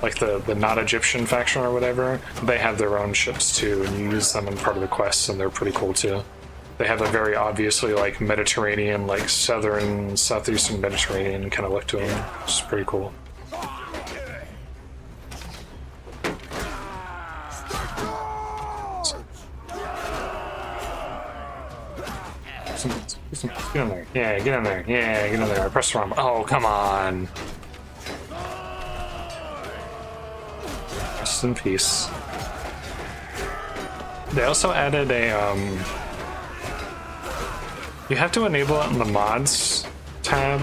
like the not Egyptian faction or whatever. They have their own ships too, and you use them in part of the quests, and they're pretty cool too. They have a very obviously like Mediterranean, like southeastern Mediterranean kind of look to them, which is pretty cool. Get in there. Yeah, get in there. Yeah, get in there. Press the wrong button. Oh, come on. Rest in peace. They also added a you have to enable it in the mods tab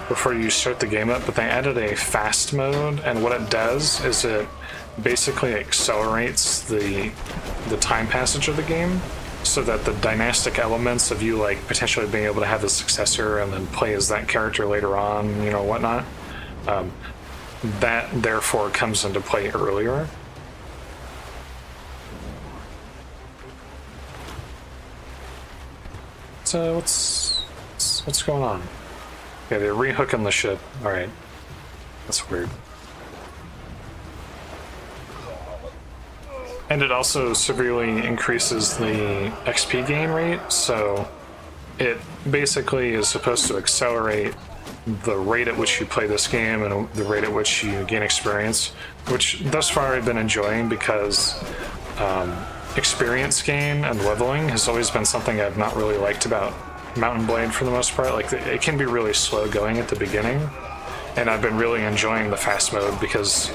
before you start the game up, but they added a fast mode, and what it does is it basically accelerates the time passage of the game, so that the dynastic elements of you like potentially being able to have a successor and then play as that character later on, you know, whatnot, that therefore comes into play earlier. So what's going on? Okay, they're rehooking the ship. All right, that's weird. And it also severely increases the XP gain rate, so it basically is supposed to accelerate the rate at which you play this game and the rate at which you gain experience, which thus far I've been enjoying because experience gain and leveling has always been something I've not really liked about Mountain Blade for the most part. Like, it can be really slow going at the beginning, and I've been really enjoying the fast mode because,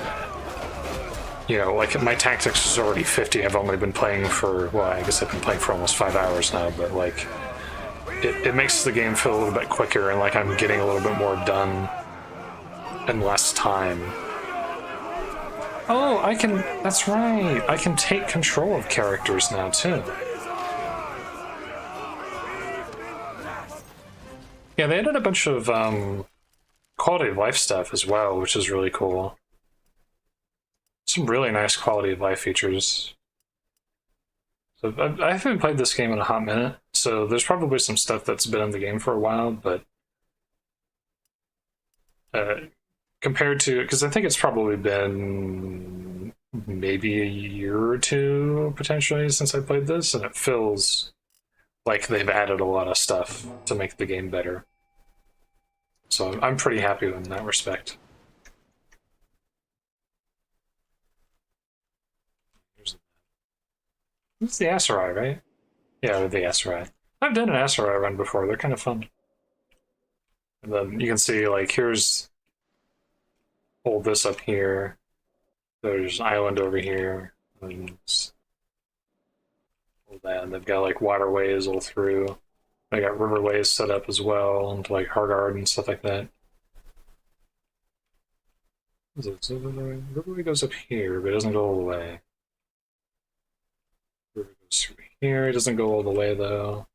you know, like, my tactics is already 50. I've only been playing for, well, I guess I've been playing for almost 5 hours now, but like, it makes the game feel a little bit quicker, and like I'm getting a little bit more done in less time. Oh, that's right, I can take control of characters now too. Yeah, they added a bunch of quality of life stuff as well, which is really cool. Some really nice quality of life features. So I haven't played this game in a hot minute, so there's probably some stuff that's been in the game for a while, but compared to, because I think it's probably been maybe a year or two potentially since I played this, and it feels like they've added a lot of stuff to make the game better. So I'm pretty happy in that respect. This is the Aserai, right? Yeah, the Aserai. I've done an Aserai run before. They're kind of fun. And then you can see, like, here's... Hold this up here. There's an island over here. And hold that. And they've got, like, waterways all through. They got riverways set up as well, and like Hargard and stuff like that. Riverway goes up here, but it doesn't go all the way. River goes through here. It doesn't go all the way, though.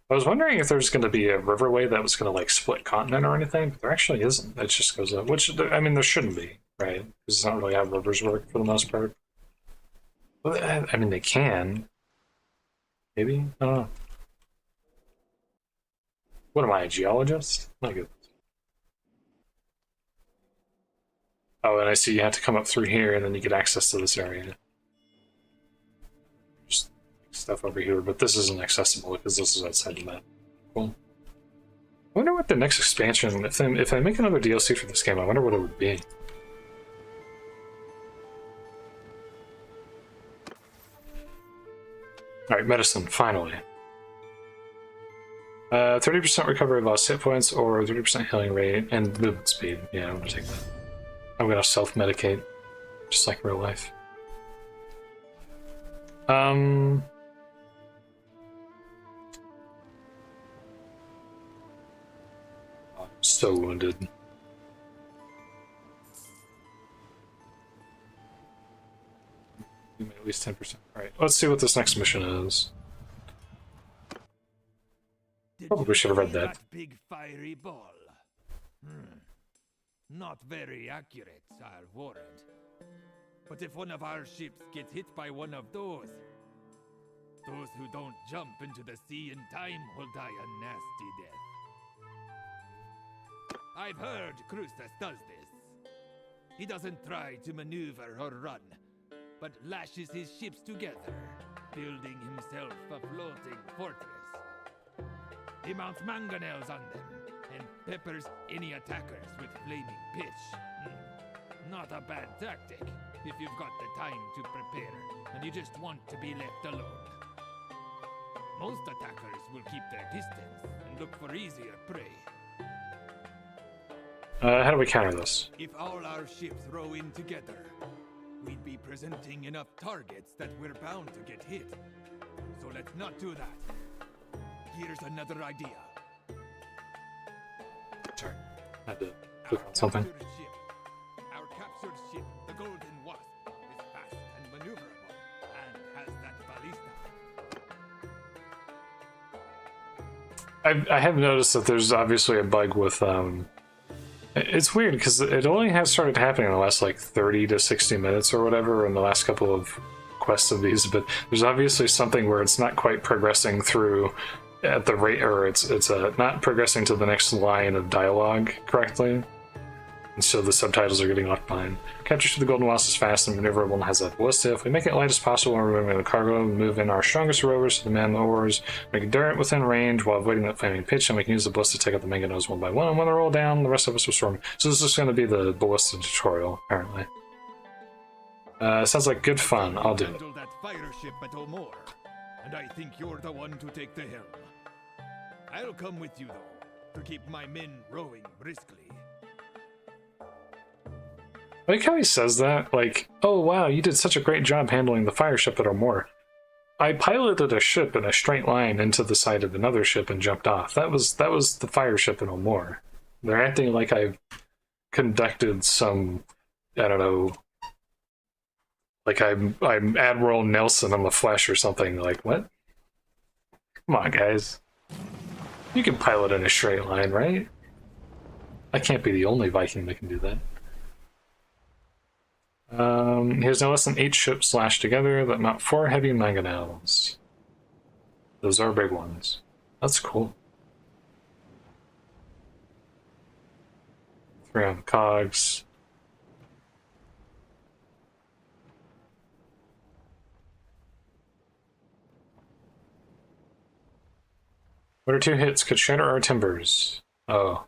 I was wondering if there's going to be a riverway that was going to like split continent or anything, but there actually isn't. It just goes up, which, I mean, there shouldn't be, right? Because it's not really how rivers work for the most part. Well, I mean, they can. Maybe? I don't know. What am I, a geologist? My goodness. Oh, and I see you have to come up through here, and then you get access to this area. Just stuff over here, but this isn't accessible because this is outside the map. Cool. I wonder what the next expansion, if I make another DLC for this game, I wonder what it would be. Alright, medicine, finally. 30% recovery of lost hit points or 30% healing rate and movement speed. Yeah, I'm gonna take that. I'm gonna self-medicate, just like real life. I'm so wounded. At least 10%. Alright, let's see what this next mission is. Probably should have read that. Big fiery ball. Not very accurate, I'll warrant. But if one of our ships gets hit by one of those who don't jump into the sea in time will die a nasty death. I've heard Krustas does this. He doesn't try to maneuver or run, but lashes his ships together, building himself a floating fortress. He mounts mangonels on them and peppers any attackers with flaming pitch. Not a bad tactic if you've got the time to prepare and you just want to be left alone. Most attackers will keep their distance and look for easier prey. How do we counter this? If all our ships row in together, we'd be presenting enough targets that we're bound to get hit. So let's not do that. Here's another idea. Sorry, I had to click on something. Our captured ship, the Golden Wasp, is fast and maneuverable, and has that ballista. I have noticed that there's obviously a bug with it's weird because it only has started happening in the last like 30 to 60 minutes or whatever in the last couple of quests of these, but there's obviously something where it's not quite progressing through at the rate, or it's not progressing to the next line of dialogue correctly, and so the subtitles are getting left behind. Capture to the Golden Wasp is fast and maneuverable and has that ballista. If we make it light as possible when removing the cargo, we move in our strongest rowers to the man oars, make it dirt within range while avoiding that flaming pitch, and we can use the ballista to take out the mangonels one by one, and when they roll down, the rest of us will storm. So this is going to be the ballista tutorial, apparently. Sounds like good fun. I'll do it. That fire ship at Omor, and I think you're the one to take the helm. I'll come with you, though, to keep my men rowing briskly. I like how he says that, like, oh wow, you did such a great job handling the fire ship at Omor. I piloted a ship in a straight line into the side of another ship and jumped off. That was the fire ship in Omor. They're acting like I've conducted some, I don't know, like I'm Admiral Nelson on the Flesh or something. Like, what? Come on, guys. You can pilot in a straight line, right? I can't be the only Viking that can do that. He has no less than 8 ships lashed together that mount 4 heavy mangonels. Those are big ones. That's cool. 3 on the cogs. What are 2 hits could shatter our timbers? Oh,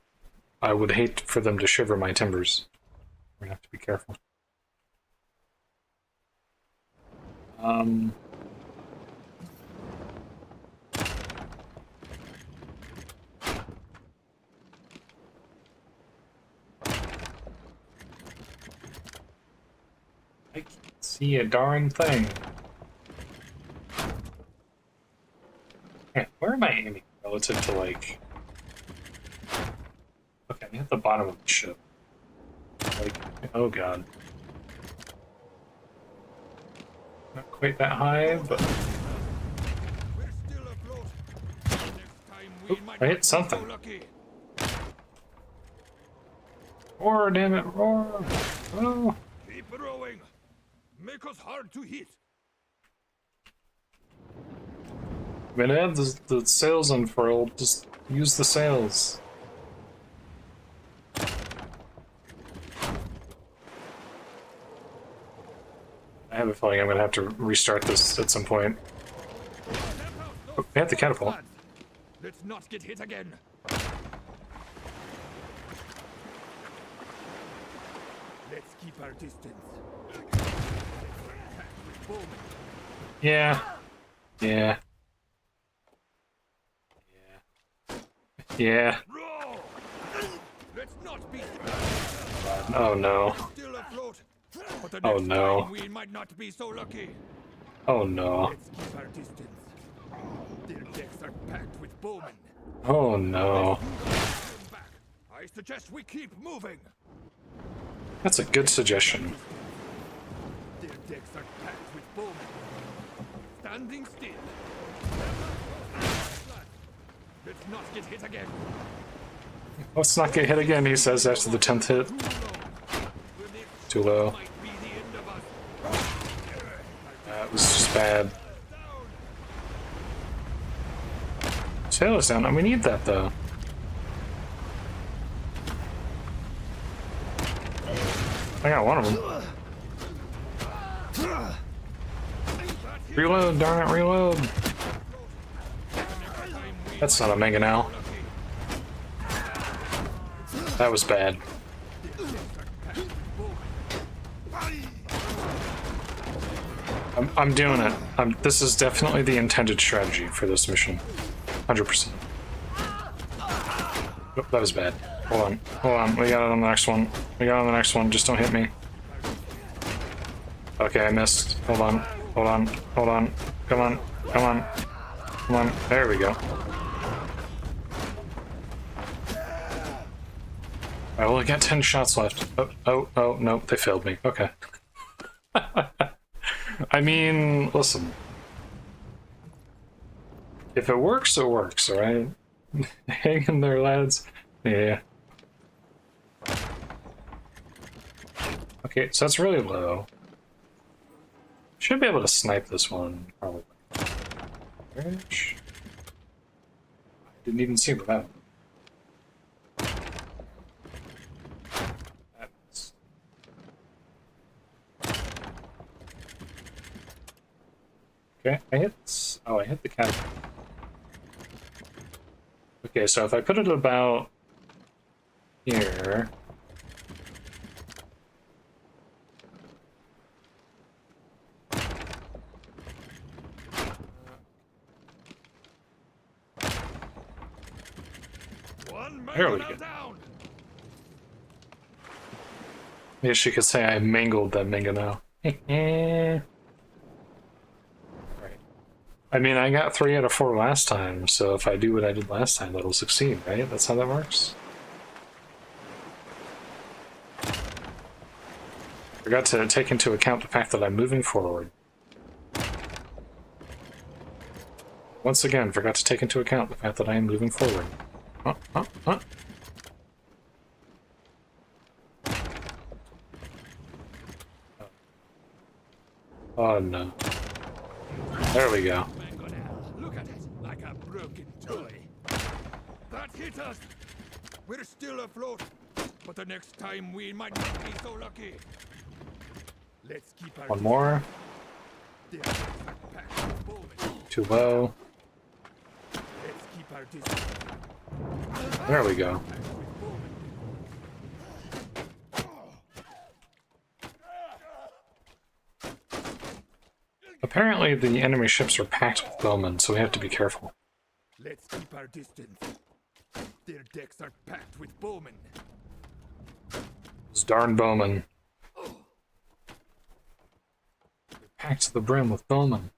I would hate for them to shiver my timbers. We're gonna have to be careful. I can't see a darn thing. Okay, where am I aiming relative to, like... Okay, I'm at the bottom of the ship. Like, oh god. Not quite that high, but... Oop, I hit something. Roar, damn it, roar! Oh! Keep rowing. Make us hard to hit. When I have the sails unfurled, just use the sails. I have a feeling I'm gonna have to restart this at some point. Oh, I have the catapult. Let's not get hit again. Let's keep our distance. Yeah. Yeah. Yeah. Let's not be. Oh no. Still afloat. But the Oh next no. time we might not be so lucky. Oh no. Let's keep our distance. Their decks are packed with bowmen. Oh no. I suggest we keep moving. That's a good suggestion. Their decks are packed with bowmen. Standing still. Let's not get hit again. Let's not get hit again, he says after the 10th hit. Too low. That was just bad. Sailor's down, and we need that though. I got one of them. Reload, darn it, reload. That's not a mangonel. That was bad. I'm doing it. This is definitely the intended strategy for this mission. 100%. Oh, that was bad. Hold on. Hold on. We got it on the next one. We got it on the next one. Just don't hit me. Okay, I missed. Hold on. Hold on. Hold on. Come on. Come on. Come on. There we go. I only got 10 shots left. Oh, no. They failed me. Okay. I mean, listen. If it works, alright? Hang in there, lads. Yeah. Okay, so that's really low. Should be able to snipe this one, probably. Which... I didn't even see that. Okay, I hit the catapult. Okay, so if I put it about here. There we go. I guess you could say I mangled that mangonel. I mean, I got 3 out of 4 last time, so if I do what I did last time, that'll succeed, right? That's how that works? Forgot to take into account the fact that I'm moving forward. Once again, forgot to take into account the fact that I am moving forward. Oh no. There we go. Look at it, like a broken toy. That hit us. We're still afloat, but the next time we might not be so lucky. Let's keep our One more. Too low. Let's keep our distance. There we go. Apparently the enemy ships are packed with bowmen, so we have to be careful. Let's keep our distance. Their decks are packed with bowmen. Those darn bowmen. They're packed to the brim with bowmen.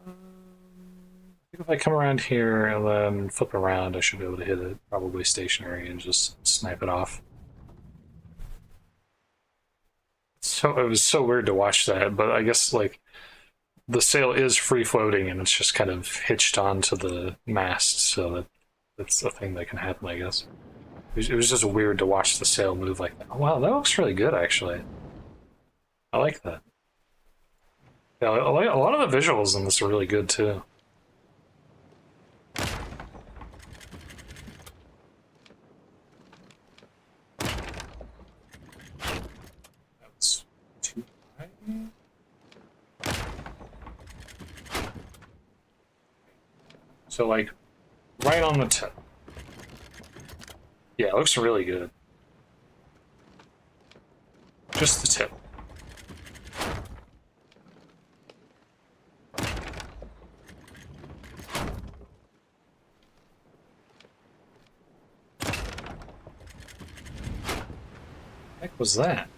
I think if I come around here and then flip around, I should be able to hit it, probably stationary, and just snipe it off. So it was so weird to watch that, but I guess like the sail is free floating and it's just kind of hitched onto the mast, so that's a thing that can happen, I guess. It was just weird to watch the sail move like that. Oh, wow, that looks really good, actually. I like that. Yeah, a lot of the visuals in this are really good too. That's too high. So like right on the tip. Yeah, it looks really good. Just the tip. What was that?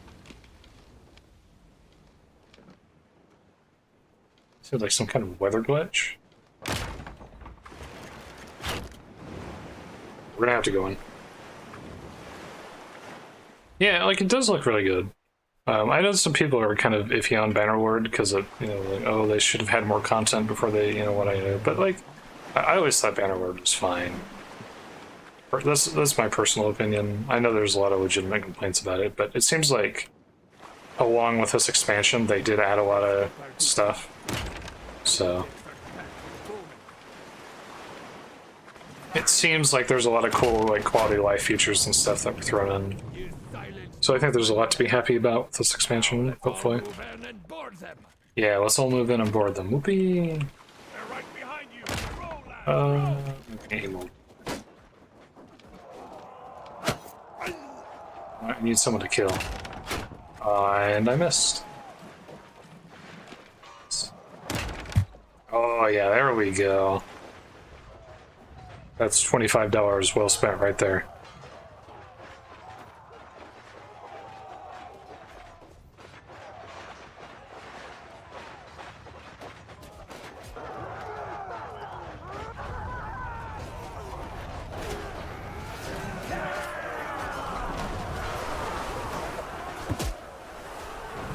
Seems like some kind of weather glitch. We're gonna have to go in. Yeah, like it does look really good. I know some people are kind of iffy on Bannerlord because of, you know, like, oh, they should have had more content before they, you know, what I know. But like, I always thought Bannerlord was fine. That's my personal opinion. I know there's a lot of legitimate complaints about it, but it seems like, along with this expansion, they did add a lot of stuff. So it seems like there's a lot of cool, like, quality of life features and stuff that were thrown in. So I think there's a lot to be happy about with this expansion, hopefully. Yeah, let's all move in and board them. Whoopee! Okay, I need someone to kill. And I missed. Oh yeah, there we go. That's $25 well spent right there.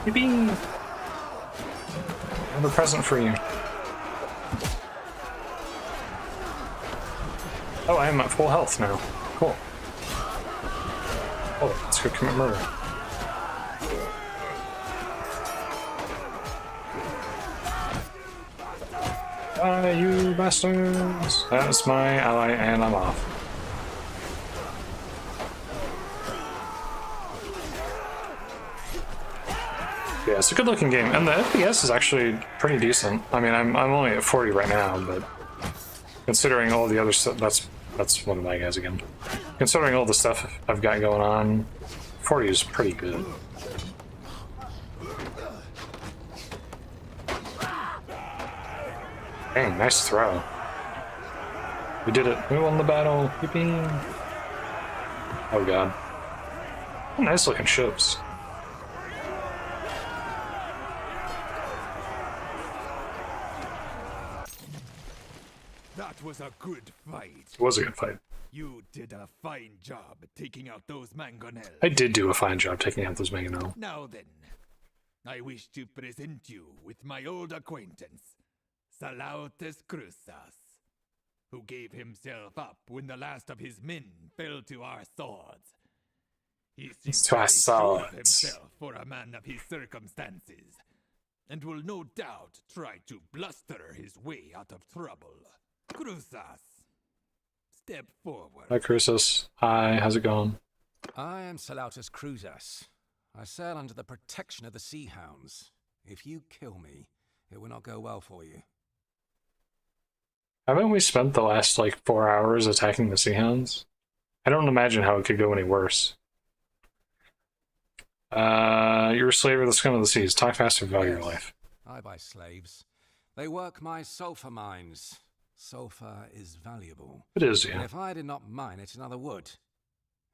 Yippee! I have a present for you. Oh, I am at full health now. Cool. Oh, let's go commit murder. You bastards! That's my ally, and I'm off. Yeah, it's a good looking game, and the FPS is actually pretty decent. I mean, I'm only at 40 right now, but considering all the other stuff, that's one of my guys again. Considering all the stuff I've got going on, 40 is pretty good. Dang, nice throw. We did it. We won the battle. Yippee. Oh god. Nice looking ships. That was a good fight. It was a good fight. You did a fine job taking out those mangonels. I did do a fine job taking out those mangonels. Now then, I wish to present you with my old acquaintance, Salautus Crusas, who gave himself up when the last of his men fell to our swords. He It's seems too very sure of solid. himself for a man of his circumstances, and will no doubt try to bluster his way out of trouble. Cruzas, step forward. Hi, Crucis. Hi, how's it going? I am Salautus Cruzas. I sail under the protection of the Sea Hounds. If you kill me, it will not go well for you. Haven't we spent the last, like, 4 hours attacking the Sea Hounds? I don't imagine how it could go any worse. You're a slave of the scum of the seas. Talk faster, value your life. I buy slaves. They work my sulfur mines. Sulfur is valuable. It is, yeah. And if I did not mine it, another would.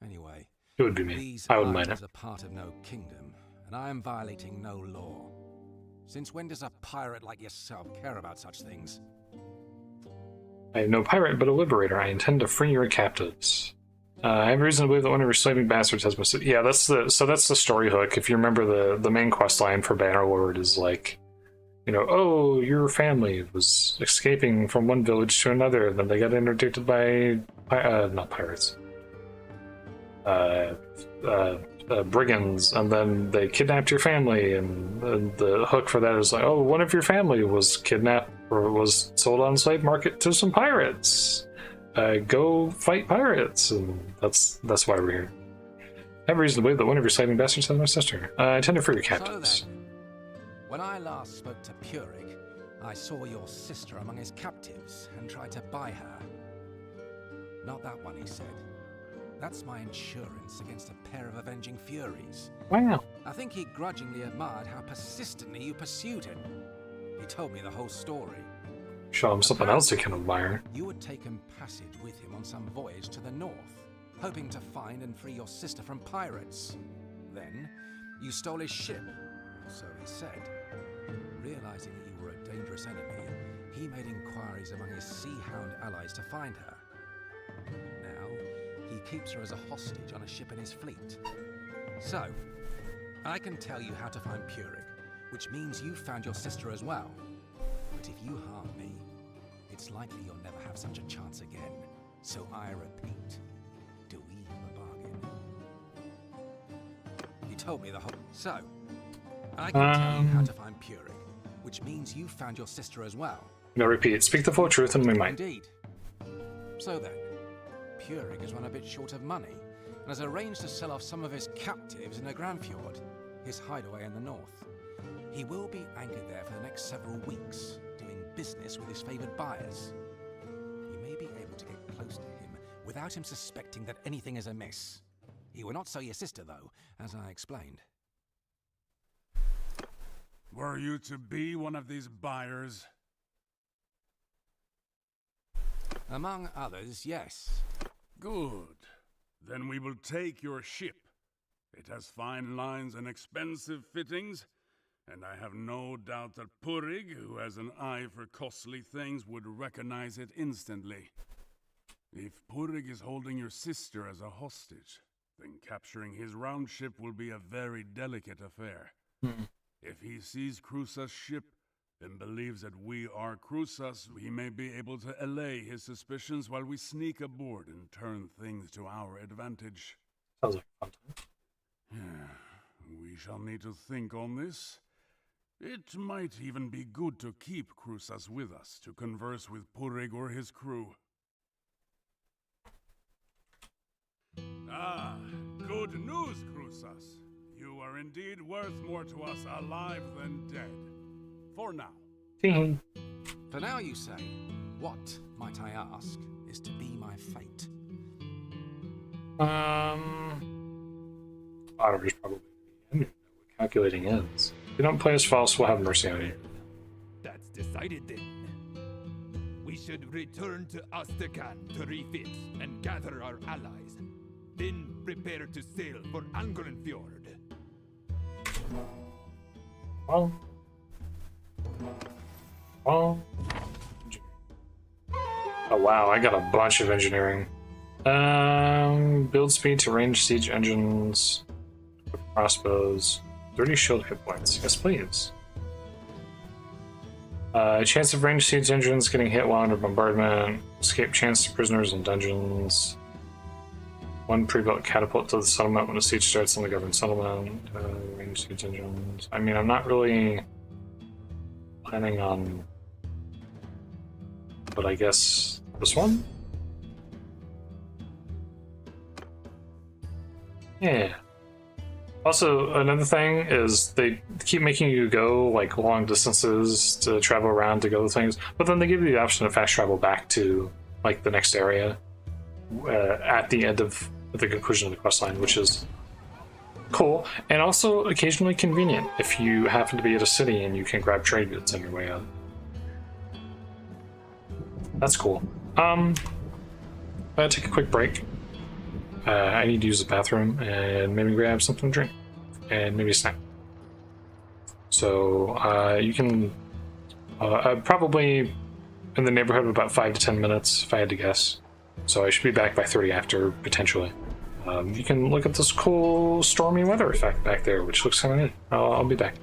Anyway, It would be me. these I wouldn't mind islands it. are part of no kingdom, and I am violating no law. Since when does a pirate like yourself care about such things? I am no pirate, but a liberator. I intend to free your captives. I have reason to believe that one of your slaving bastards has been... Yeah, that's the story hook. If you remember, the main quest line for Bannerlord is like, you know, oh, your family was escaping from one village to another, then they got interdicted by not pirates. Brigands, and then they kidnapped your family, and the hook for that is like, oh, one of your family was kidnapped or was sold on the slave market to some pirates. Go fight pirates, and that's why we're here. I have reason to believe that one of your slaving bastards has my sister. I intend to free your captives. So then, when I last spoke to Purig, I saw your sister among his captives and tried to buy her. Not that one, he said. That's my insurance against a pair of avenging furies. Wow. I think he grudgingly admired how persistently you pursued him. He told me the whole story. Show him something else he can admire. You had taken passage with him on some voyage to the north, hoping to find and free your sister from pirates. Then, you stole his ship, so he said. Realizing that you were a dangerous enemy, he made inquiries among his Sea Hound allies to find her. Now, he keeps her as a hostage on a ship in his fleet. So, I can tell you how to find Purig, which means you found your sister as well. But if you harm me, it's likely you'll never have such a chance again. So I repeat, do we have a bargain? He told me the whole... So, I can tell you how to find Purig, which means you found your sister as well. No, repeat. Speak the full truth and we might. Indeed. So then, Purig has run a bit short of money, and has arranged to sell off some of his captives in the Granfjord, his hideaway in the north. He will be anchored there for the next several weeks, doing business with his favored buyers. You may be able to get close to him without him suspecting that anything is amiss. He will not sell your sister, though, as I explained. Were you to be one of these buyers? Among others, yes. Good. Then we will take your ship. It has fine lines and expensive fittings, and I have no doubt that Purig, who has an eye for costly things, would recognize it instantly. If Purig is holding your sister as a hostage, then capturing his round ship will be a very delicate affair. If he sees Cruzas' ship and believes that we are Cruzas, he may be able to allay his suspicions while we sneak aboard and turn things to our advantage. Sounds like fun time. We shall need to think on this. It might even be good to keep Cruzas with us to converse with Purig or his crew. Ah, good news, Cruzas. You are indeed worth more to us alive than dead. For now. For now, you say. What, might I ask, is to be my fate? Auditor's probably the end. We're calculating ends. If you don't play as false, we'll have mercy on you. That's decided then. We should return to Astekan to refit and gather our allies. Then prepare to sail for Angolanfjord. Well. Oh wow, I got a bunch of engineering. Build speed to range siege engines, crossbows, 30 shield hit points. Yes, please. Chance of range siege engines getting hit while under bombardment. Escape chance to prisoners in dungeons. One pre-built catapult to the settlement when a siege starts on the governed settlement. Range siege engines. I mean, I'm not really planning on, but I guess this one? Yeah. Also, another thing is they keep making you go like long distances to travel around to go to things, but then they give you the option to fast travel back to like the next area at the end of the conclusion of the quest line, which is cool and also occasionally convenient if you happen to be at a city and you can grab trade goods on your way out. That's cool. I'm gonna take a quick break. I need to use the bathroom and maybe grab something to drink and maybe a snack. So you can probably in the neighborhood of about 5 to 10 minutes if I had to guess. So I should be back by 30 after, potentially. You can look at this cool stormy weather effect back there, which looks kind of neat. I'll be back.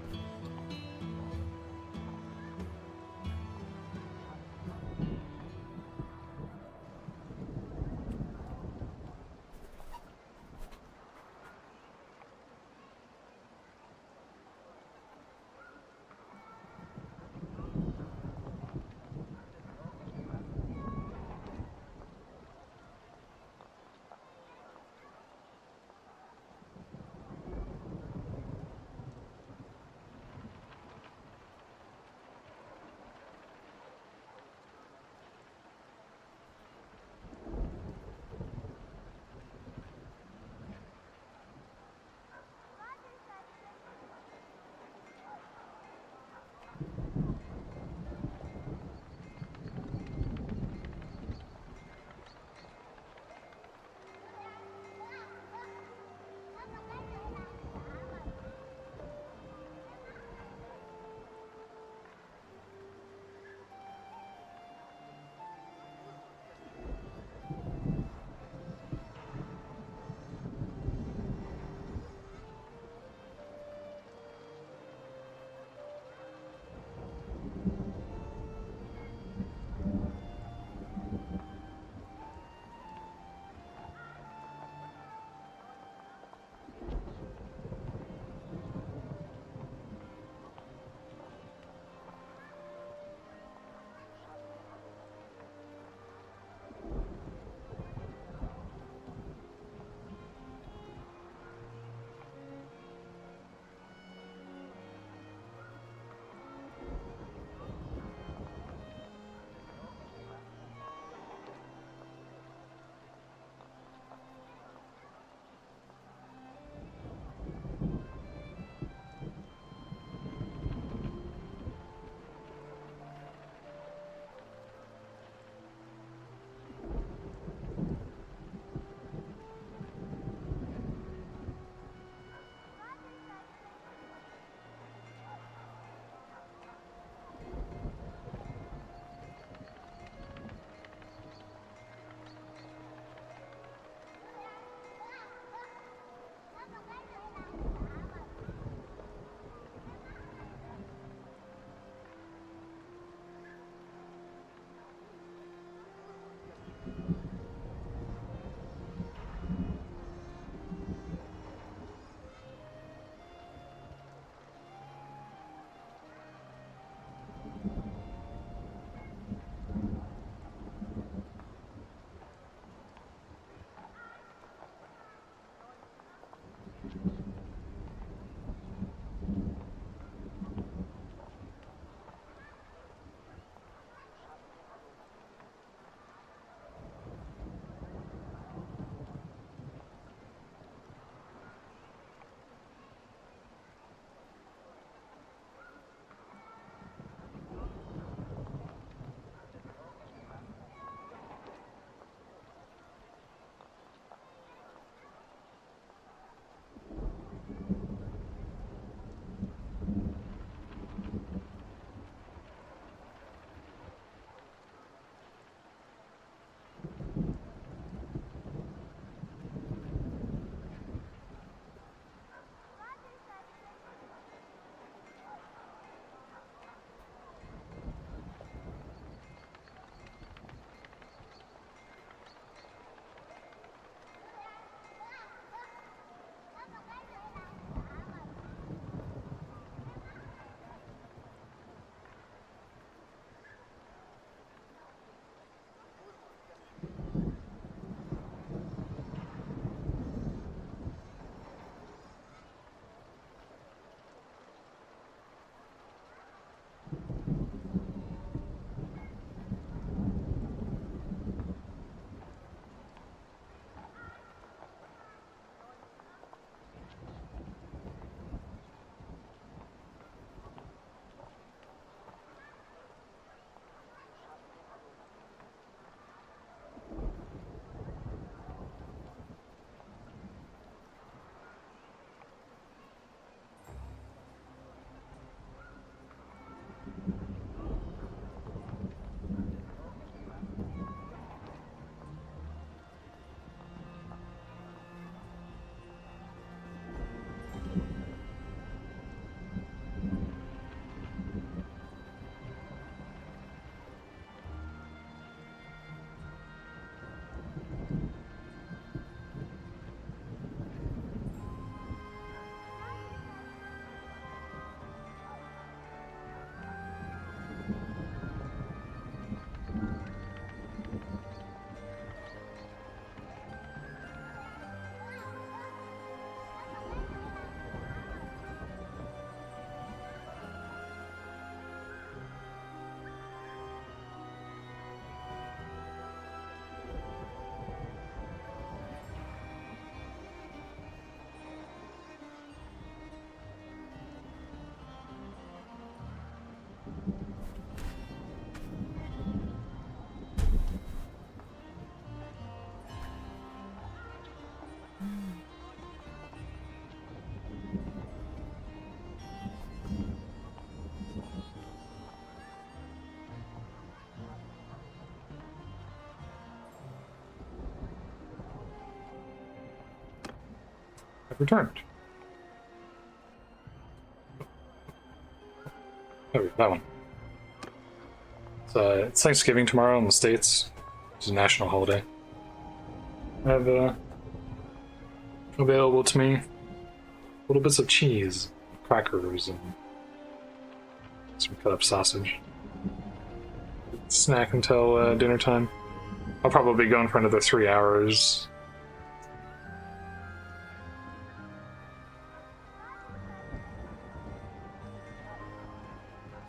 I've returned. Oh, that one. It's Thanksgiving tomorrow in the States. It's a national holiday. I have available to me little bits of cheese, crackers, and some cut up sausage. Snack until dinner time. I'll probably be going for another 3 hours.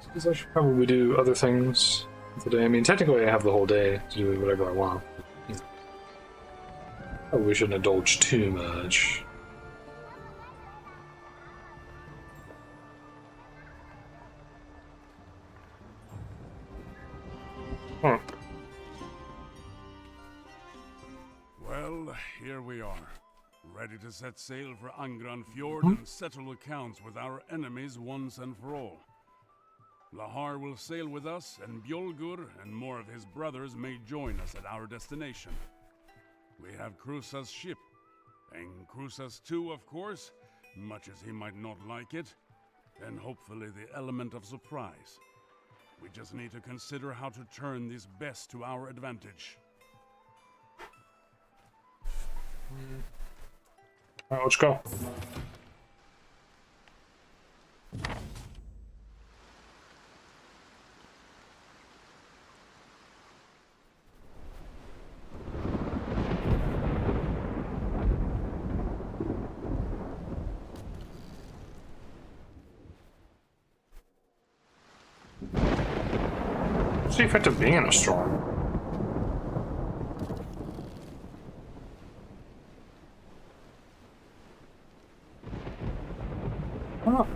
Because I should probably do other things today. I mean, technically I have the whole day to do whatever I want. Probably shouldn't indulge too much. Huh. Well, here we are, ready to set sail for Angran Fjord and settle accounts with our enemies once and for all. Lahar will sail with us, and Bjolgur and more of his brothers may join us at our destination. We have Krusa's ship, and Krusa's too, of course, much as he might not like it, and hopefully the element of surprise. We just need to consider how to turn this best to our advantage. Alright, let's go. What's the effect of being in a storm? Oh.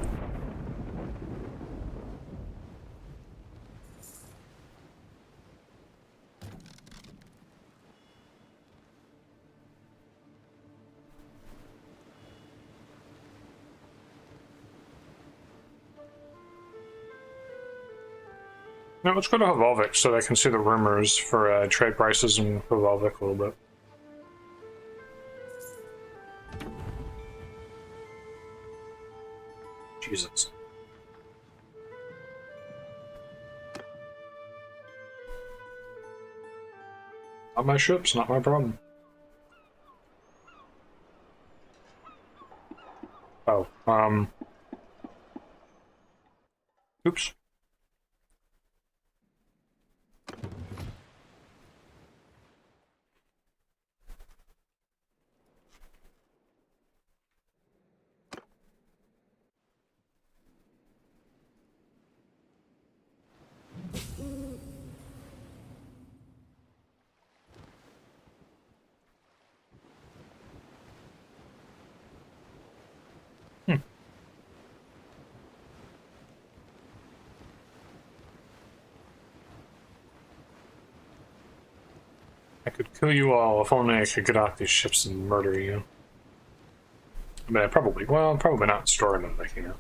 Now let's go to Havalvik so that I can see the rumors for trade prices in Havalvik a little bit. Jesus. Not my ships, not my problem. Oh, oops. I could kill you all if only I could get off these ships and murder you. I mean, probably not storing them, like, you know.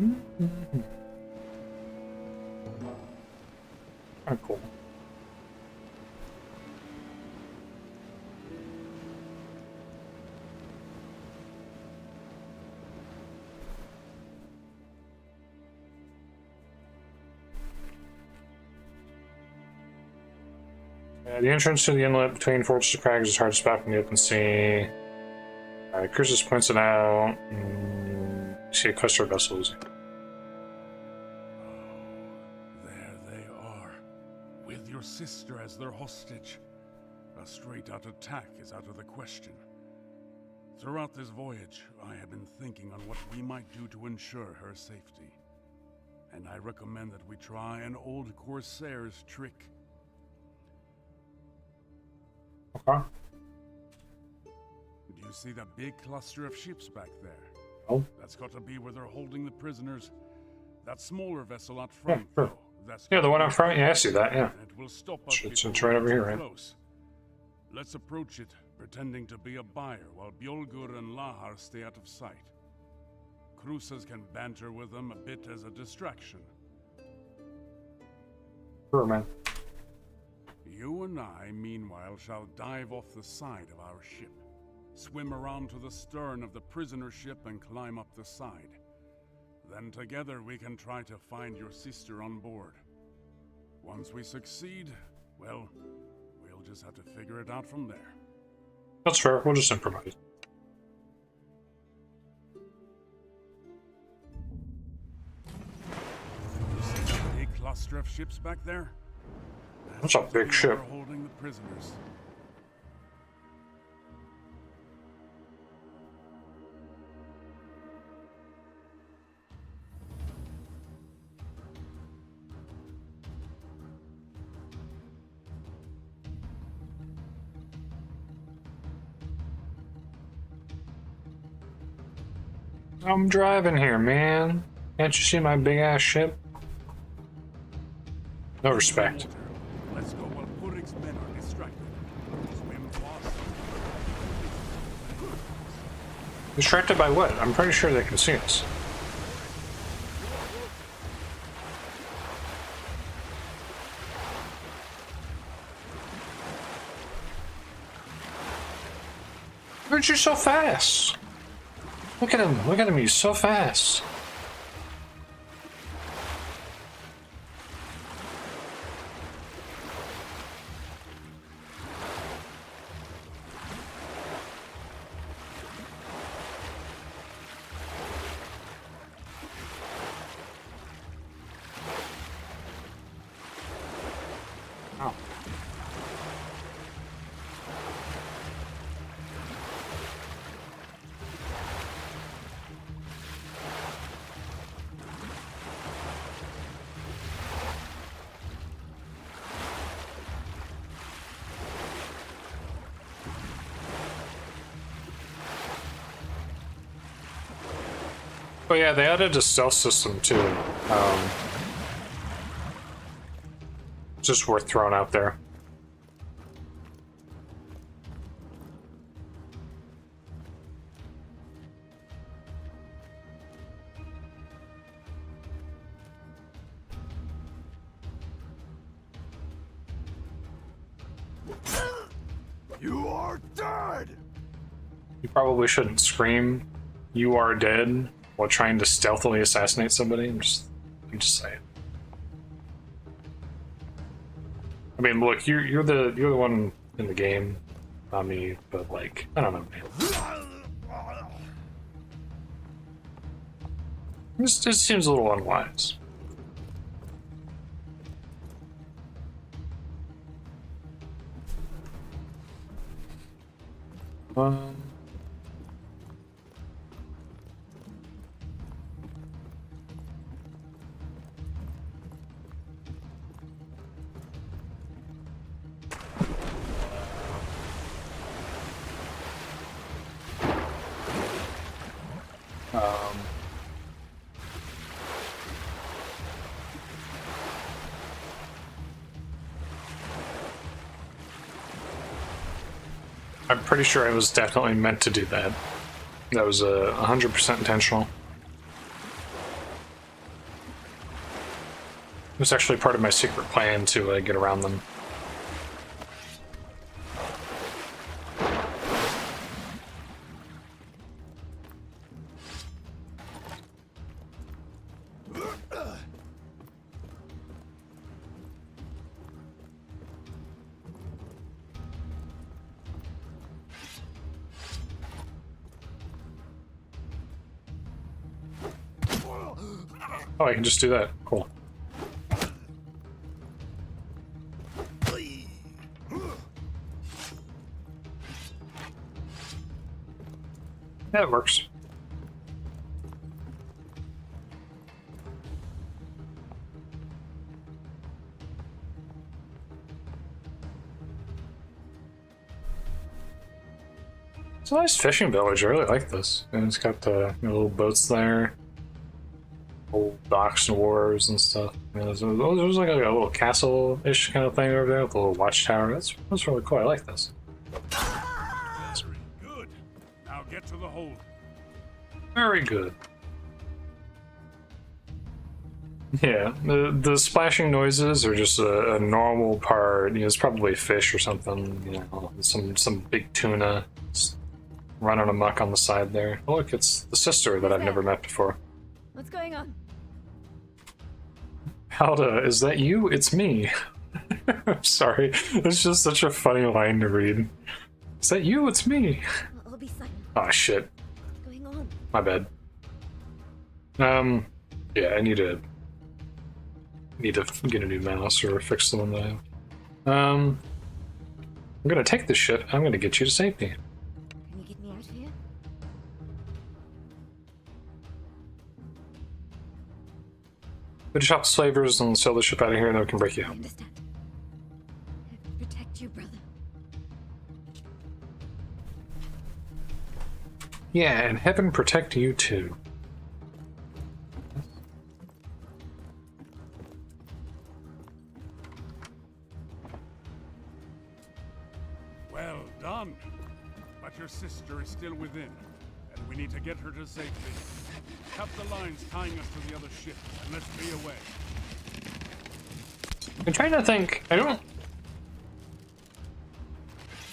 Oh, cool. The entrance to the inlet between Fortress of Crags is hard to spot from the open sea. Cruises points it out. See a cluster of vessels. There they are, with your sister as their hostage. A straight-out attack is out of the question. Throughout this voyage, I have been thinking on what we might do to ensure her safety. And I recommend that we try an old Corsair's trick. Okay. Do you see that big cluster of ships back there? Oh. That's got to be where they're holding the prisoners. That smaller vessel out front, Yeah, sure. That's Yeah, the one out front. Yeah, I see that. Yeah. And it will stop us It's before right we over get here, too right? close. Let's approach it, pretending to be a buyer, while Bjolgur and Lahar stay out of sight. Cruces can banter with them a bit as a distraction. Sure, man. You and I, meanwhile, shall dive off the side of our ship, swim around to the stern of the prisoner ship and climb up the side. Then together we can try to find your sister on board. Once we succeed, well, we'll just have to figure it out from there. That's fair. We'll just improvise. You see that big cluster of ships back there? That's a big ship. They're holding the prisoners. I'm driving here, man. Can't you see my big ass ship? No respect. Let's go while Purik's men are distracted. Swim fast. Distracted by what? I'm pretty sure they can see us. Aren't you so fast? Look at him, he's so fast. Oh. Oh yeah, they added a stealth system too. Just worth throwing out there. You are dead! You probably shouldn't scream, "You are dead," while trying to stealthily assassinate somebody. I'm just saying. I mean, look, you're the one in the game, not me. But like, I don't know, man. This seems a little unwise. I'm pretty sure I was definitely meant to do that. That was 100% intentional. It was actually part of my secret plan to get around them. Oh, I can just do that. Cool. Yeah, it works. It's a nice fishing village. I really like this. And it's got the little boats there. Old docks and wharves and stuff. There's like a little castle-ish kind of thing over there with a little watchtower. That's really cool. I like this. Good. Now get to the hold. Very good. Yeah, the splashing noises are just a normal part. It's probably fish or something. Some big tuna running amok on the side there. Oh, look, it's the sister that I've never met before. What's going on? Halda, is that you? It's me. I'm sorry. It's just such a funny line to read. Is that you? It's me. I'll be silent. Oh shit. What's going on? My bad. Yeah, I need to get a new mouse or fix the one that I have. I'm gonna take this ship. I'm gonna get you to safety. Can you get me out of here? We just shop the slavers and sell the ship out of here, and then we can break you out. I understand. Heaven protect you, brother. Yeah, and heaven protect you too. Well done. But your sister is still within, and we need to get her to safety. Cut the lines tying us to the other ship, and let's be away. I'm trying to think. I don't.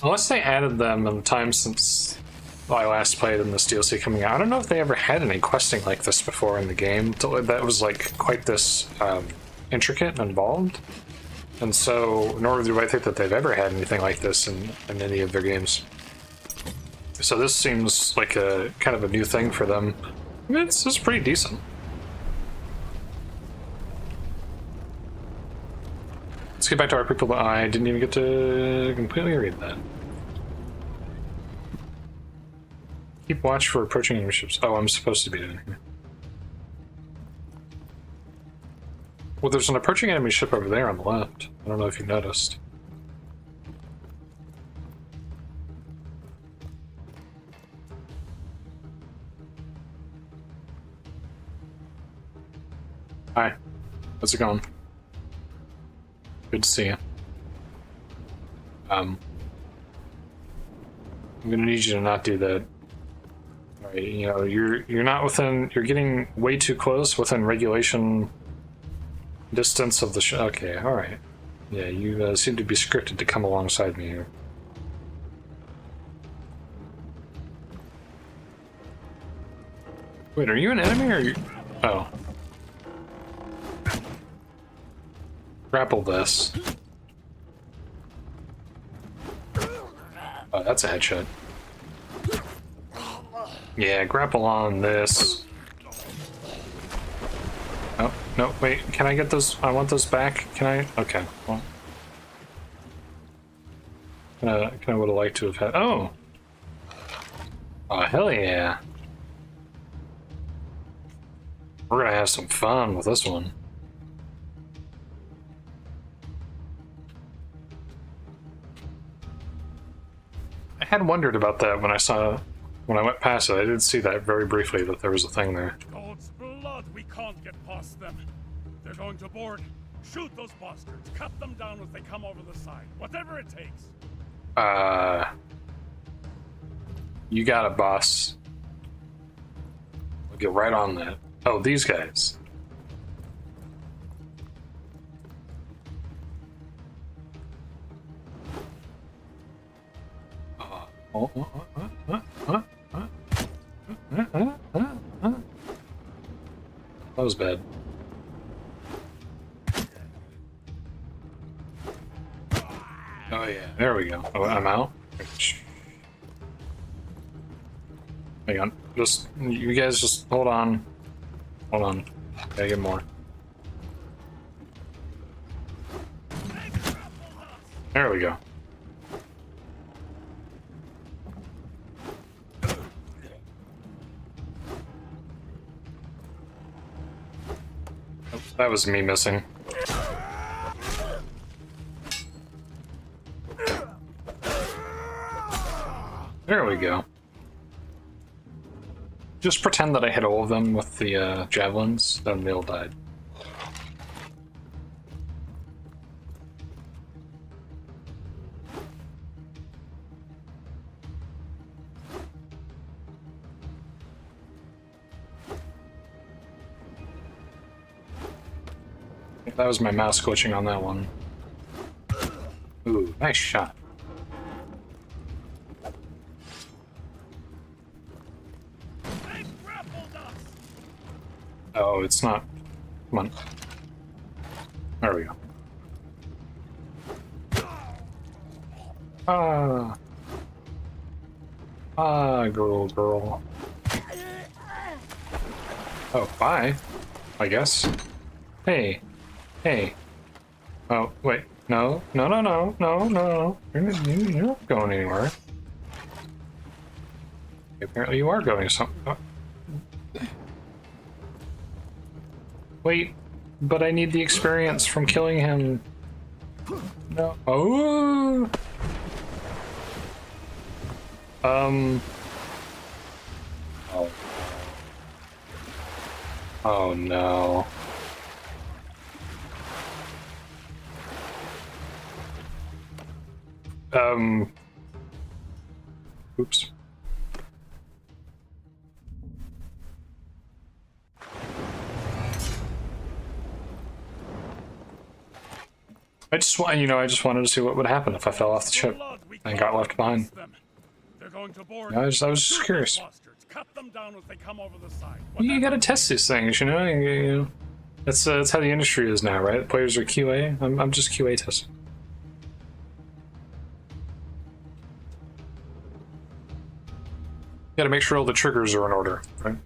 Unless they added them in the time since I last played in this DLC coming out, I don't know if they ever had any questing like this before in the game that was like quite this intricate and involved. And so, nor do I think that they've ever had anything like this in any of their games. So this seems like a kind of a new thing for them. I mean, it's pretty decent. Let's get back to our people. I didn't even get to completely read that. Keep watch for approaching enemy ships. Oh, I'm supposed to be doing here. Well, there's an approaching enemy ship over there on the left. I don't know if you noticed. Hi. How's it going? Good to see you. I'm gonna need you to not do that. Alright, you know, you're not within, you're getting way too close within regulation distance of the okay, alright. Yeah, you seem to be scripted to come alongside me here. Wait, are you an enemy or are you... Oh. Grapple this. Oh, that's a headshot. Yeah, grapple on this. Oh, no, wait, can I get those? I want those back. Can I? Okay, well. Kind of would have liked to have had. Oh! Oh, hell yeah. We're gonna have some fun with this one. I had wondered about that when I went past it. I did see that very briefly, that there was a thing there. God's blood, we can't get past them. They're going to board. Shoot those bastards. Cut them down as they come over the side. Whatever it takes. You got it, boss. We'll get right on that. Oh, these guys. That was bad. Oh yeah, there we go. Oh, I'm out. Hang on. Just, you guys just hold on. Hold on. Gotta get more. There we go. Oh, that was me missing. There we go. Just pretend that I hit all of them with the javelins, then they all died. That was my mouse glitching on that one. Ooh, nice shot. Oh, it's not. Come on. There we go. Girl. Oh, bye. I guess. Hey. Oh, wait. No. You're not going anywhere. Apparently you are going somewhere. Oh. Wait, but I need the experience from killing him. No. Oh. Oh no. Oops. I just wanted to see what would happen if I fell off the ship and got left behind. I was just curious. You gotta test these things, you know. That's how the industry is now, right? Players are QA. I'm just QA testing. You gotta make sure all the triggers are in order, right?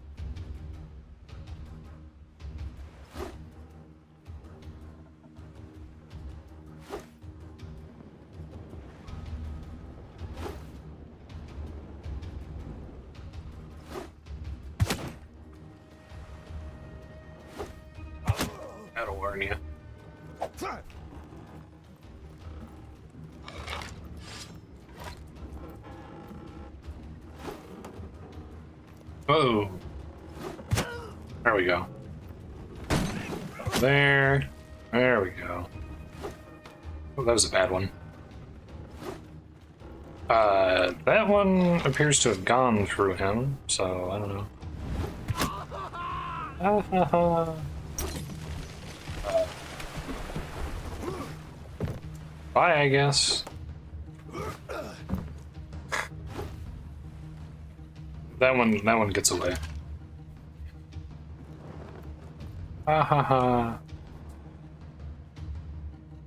That'll learn you. Whoa. There we go. There we go. Oh, that was a bad one. That one appears to have gone through him, so I don't know. Bye, I guess. That one gets away.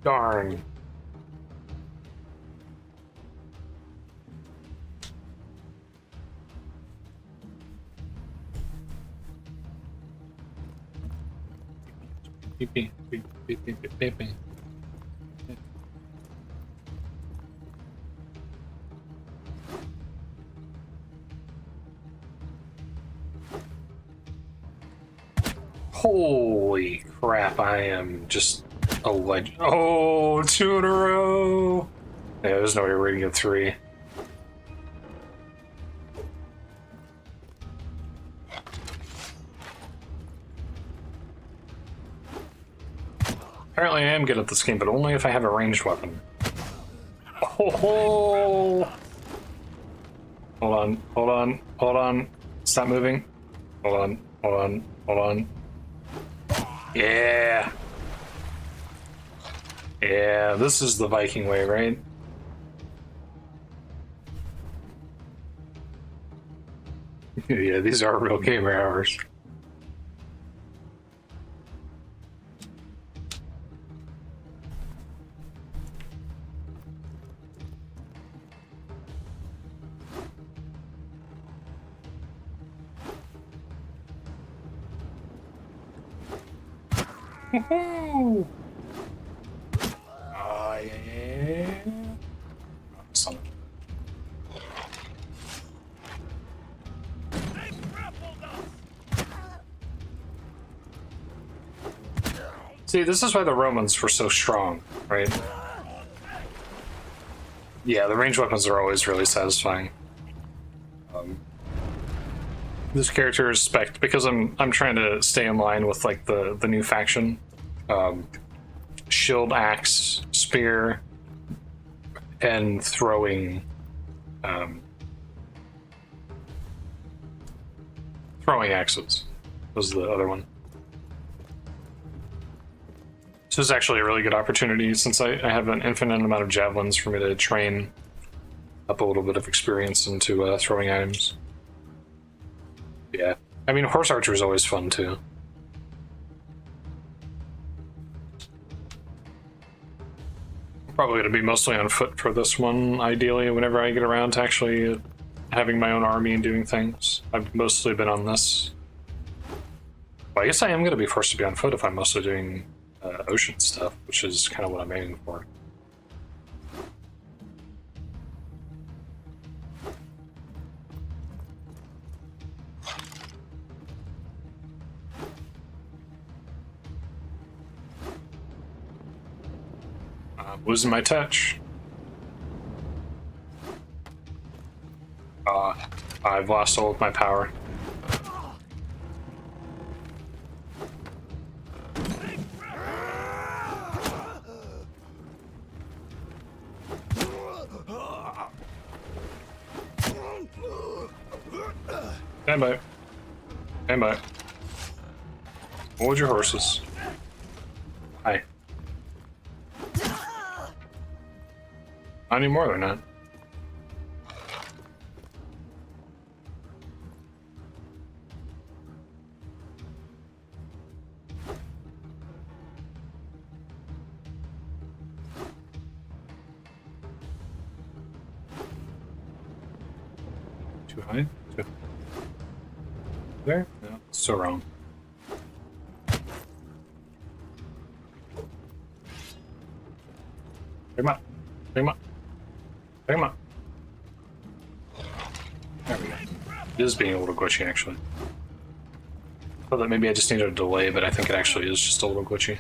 Darn. Beep, beep, beep, beep, beep, beep, beep. Holy crap, I am just a legend. Oh, 2 in a row! Yeah, there's no way we're gonna get 3. Apparently I am good at this game, but only if I have a ranged weapon. Oh! Hold on. Stop moving. Hold on. Yeah, this is the Viking way, right? Yeah, these are real gamer hours. Woohoo! Oh, yeah. Son. See, this is why the Romans were so strong, right? Yeah, the ranged weapons are always really satisfying. This character is spec'd because I'm trying to stay in line with like the new faction. Shield, axe, spear, and throwing axes was the other one. This is actually a really good opportunity since I have an infinite amount of javelins for me to train up a little bit of experience into throwing items. Yeah, I mean, horse archer is always fun too. Probably going to be mostly on foot for this one, ideally, whenever I get around to actually having my own army and doing things. I've mostly been on this. Well, I guess I am going to be forced to be on foot if I'm mostly doing ocean stuff, which is kind of what I'm aiming for. I'm losing my touch. I've lost all of my power. Stand by. Stand by. Hold your horses. Hi. Not anymore, they're not. Too high? Too... There? No, so wrong. Bring him up. Bring him up. Bring him up. There we go. It is being a little glitchy, actually. I thought that maybe I just needed a delay, but I think it actually is just a little glitchy.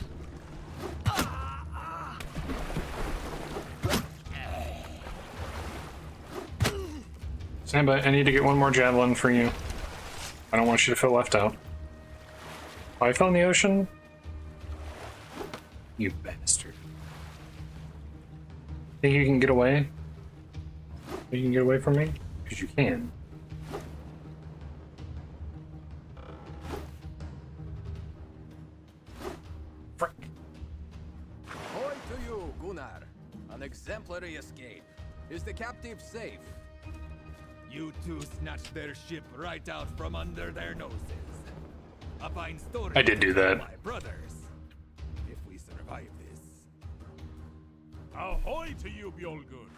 Stand by. I need to get one more javelin for you. I don't want you to feel left out. Oh, I fell in the ocean? You bastard. Think you can get away? Think you can get away from me? Because you can. Ahoy to you, Gunnar. An exemplary escape. Is the captive safe? You two snatched their ship right out from under their noses. A fine story. I did do that. My brothers. If we survive this. Ahoy to you, Bjolgur.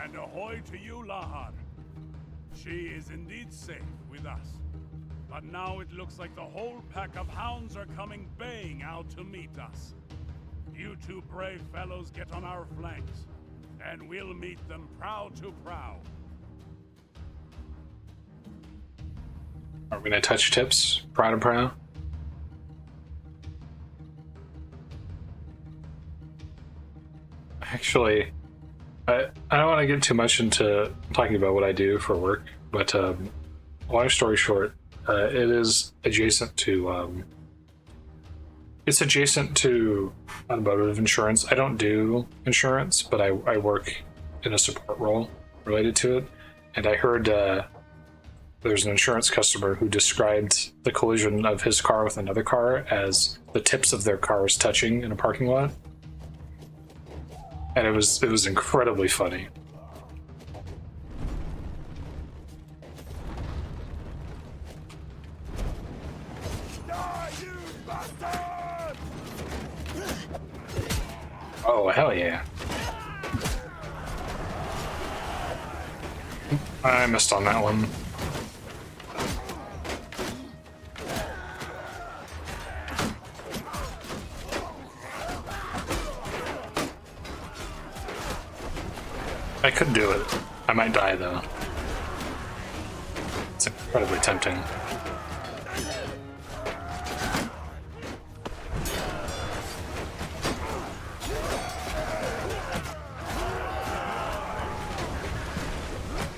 And ahoy to you, Lahar. She is indeed safe with us. But now it looks like the whole pack of hounds are coming baying out to meet us. You two brave fellows get on our flanks, and we'll meet them prow to prow. Are we gonna touch tips? Prow to prow? Actually, I don't want to get too much into talking about what I do for work, but long story short, it is adjacent to it's adjacent to automotive insurance. I don't do insurance, but I work in a support role related to it, and I heard there's an insurance customer who described the collision of his car with another car as the tips of their cars touching in a parking lot. And it was incredibly funny. Oh, hell yeah. I missed on that one. I could do it. I might die though. It's incredibly tempting.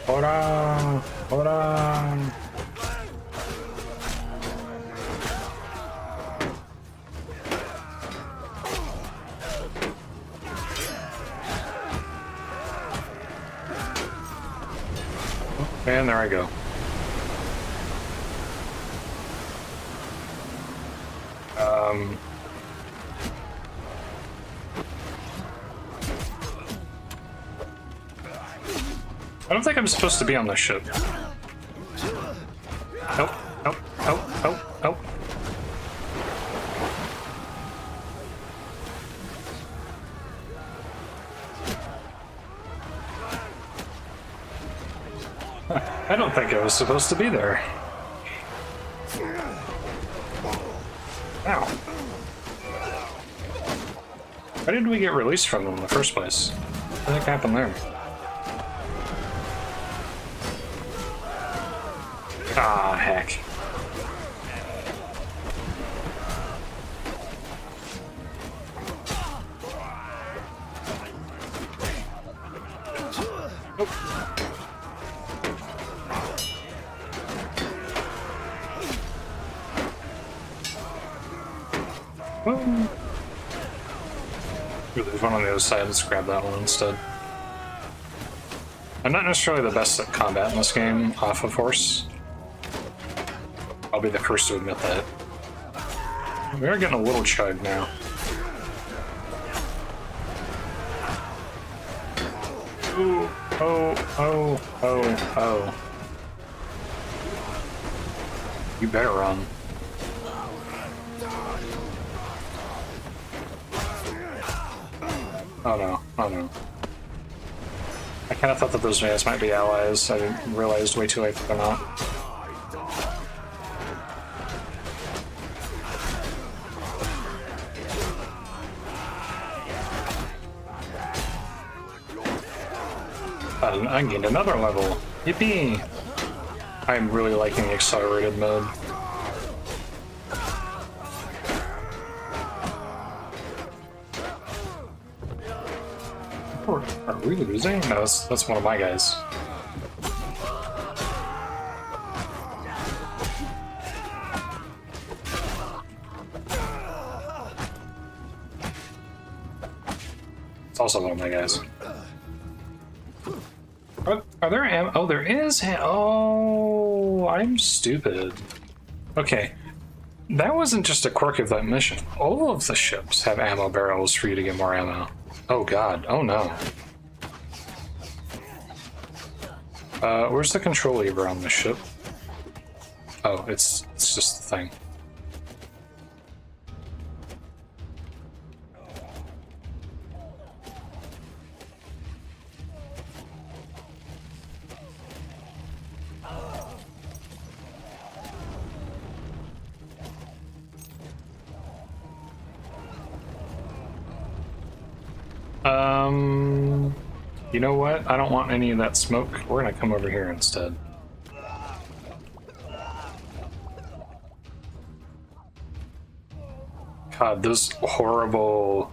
Hold on! Hold on! And there I go. I don't think I'm supposed to be on this ship. Nope, nope, nope, nope, nope. I don't think I was supposed to be there. Ow. Why did we get released from them in the first place? What the heck happened there? Ah, heck. Oh. There's one on the other side. Let's grab that one instead. I'm not necessarily the best at combat in this game off of horse. I'll be the first to admit that. We are getting a little chug now. Ooh, oh, oh, oh, oh. You better run. Oh no, oh no. I kinda thought that those guys might be allies. I realized way too late that they're not. I gained another level. Yippee! I'm really liking the accelerated mode. Are we losing? No, that's one of my guys. It's also one of my guys. Are there ammo? Oh, there is. Oh, I'm stupid. Okay, that wasn't just a quirk of that mission. All of the ships have ammo barrels for you to get more ammo. Oh god. Oh no. Where's the control lever on this ship? Oh, it's just the thing. You know what? I don't want any of that smoke. We're gonna come over here instead. God, those horrible,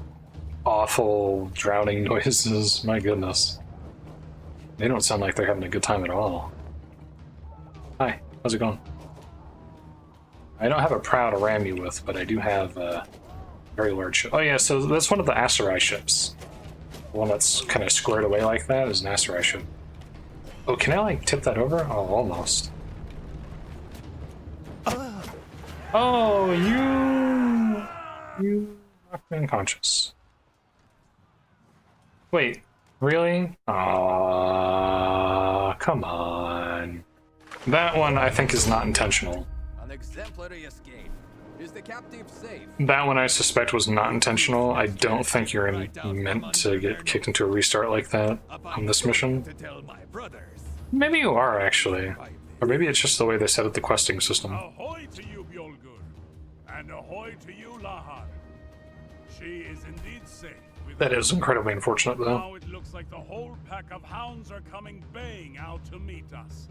awful drowning noises. My goodness. They don't sound like they're having a good time at all. Hi, how's it going? I don't have a prow to ram you with, but I do have a very large ship. Oh yeah, so that's one of the Aserai ships. The one that's kind of squared away like that is an Aserai ship. Oh, can I like tip that over? Oh, almost. Oh, you knocked me unconscious. Wait, really? Ah, come on. That one I think is not intentional. An exemplary escape. Is the captive safe? That one I suspect was not intentional. I don't think you're meant to get kicked into a restart like that on this mission. Maybe you are, actually. Or maybe it's just the way they set up the questing system. Ahoy to you, Bjolgur, and ahoy to you, Lahar. She is indeed safe. That is incredibly unfortunate, though. Now it looks like the whole pack of hounds are coming baying out to meet us.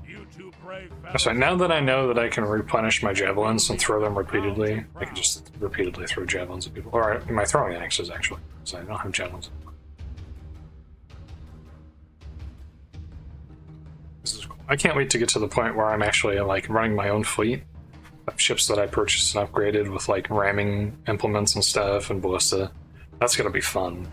You two brave fellows. So now that I know that I can replenish my javelins and throw them repeatedly, I can just repeatedly throw javelins at people. Or my throwing axes, actually, because I don't have javelins. This is cool. I can't wait to get to the point where I'm actually like running my own fleet of ships that I purchased and upgraded with like ramming implements and stuff and ballista. That's gonna be fun.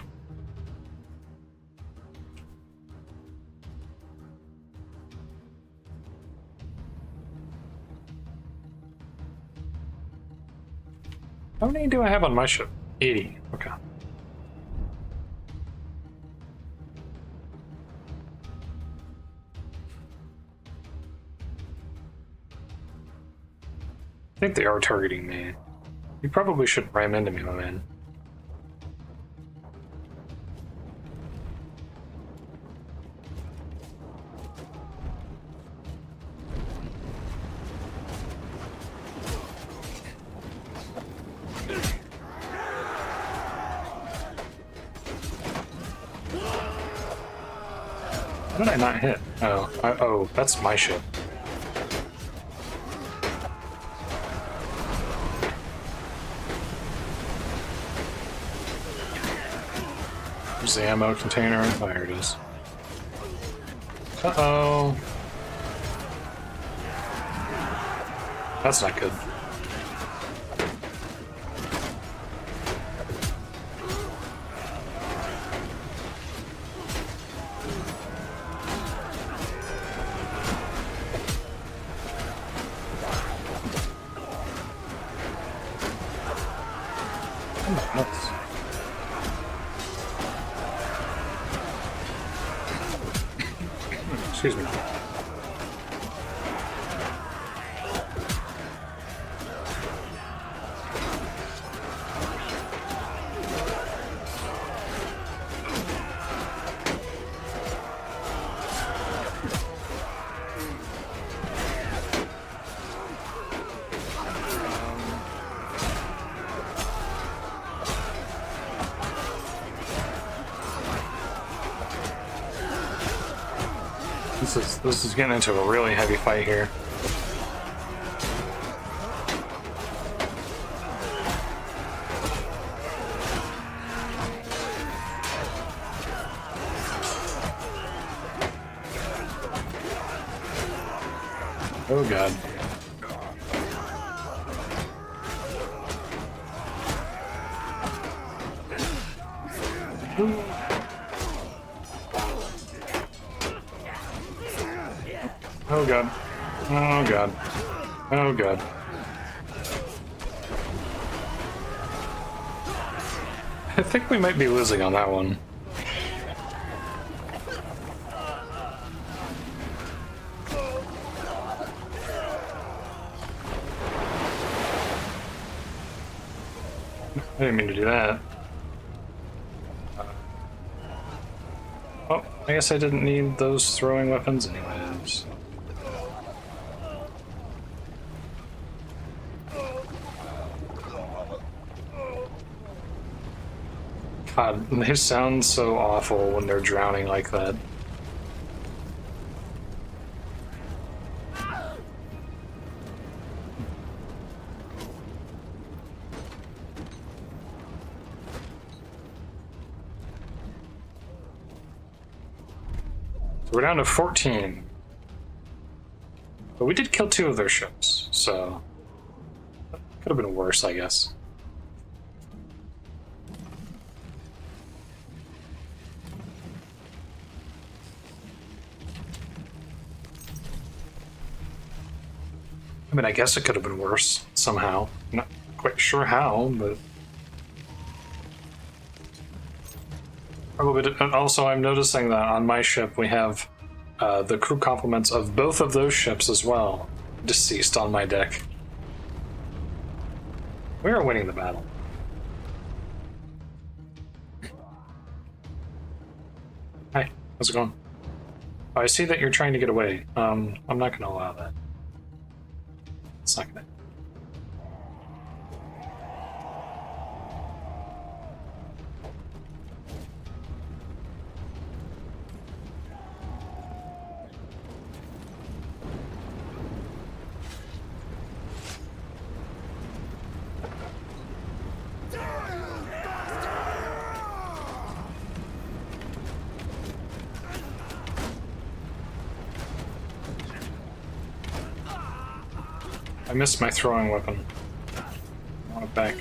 How many do I have on my ship? 80. Okay. I think they are targeting me. You probably shouldn't ram into me, my man. How did I not hit? Oh, that's my ship. There's the ammo container. Oh, here it is. Uh-oh. That's not good. Excuse me. This is getting into a really heavy fight here. Oh god. Oh god. Oh god. Oh god. I think we might be losing on that one. I didn't mean to do that. Oh, I guess I didn't need those throwing weapons anyways. God, they sound so awful when they're drowning like that. So we're down to 14. But we did kill 2 of their ships, so could have been worse, I guess. I mean, I guess it could have been worse somehow. Not quite sure how, but probably. Also, I'm noticing that on my ship we have the crew complements of both of those ships as well, deceased on my deck. We are winning the battle. Hi, how's it going? Oh, I see that you're trying to get away. I'm not gonna allow that. It's not gonna. I missed my throwing weapon. I want it back.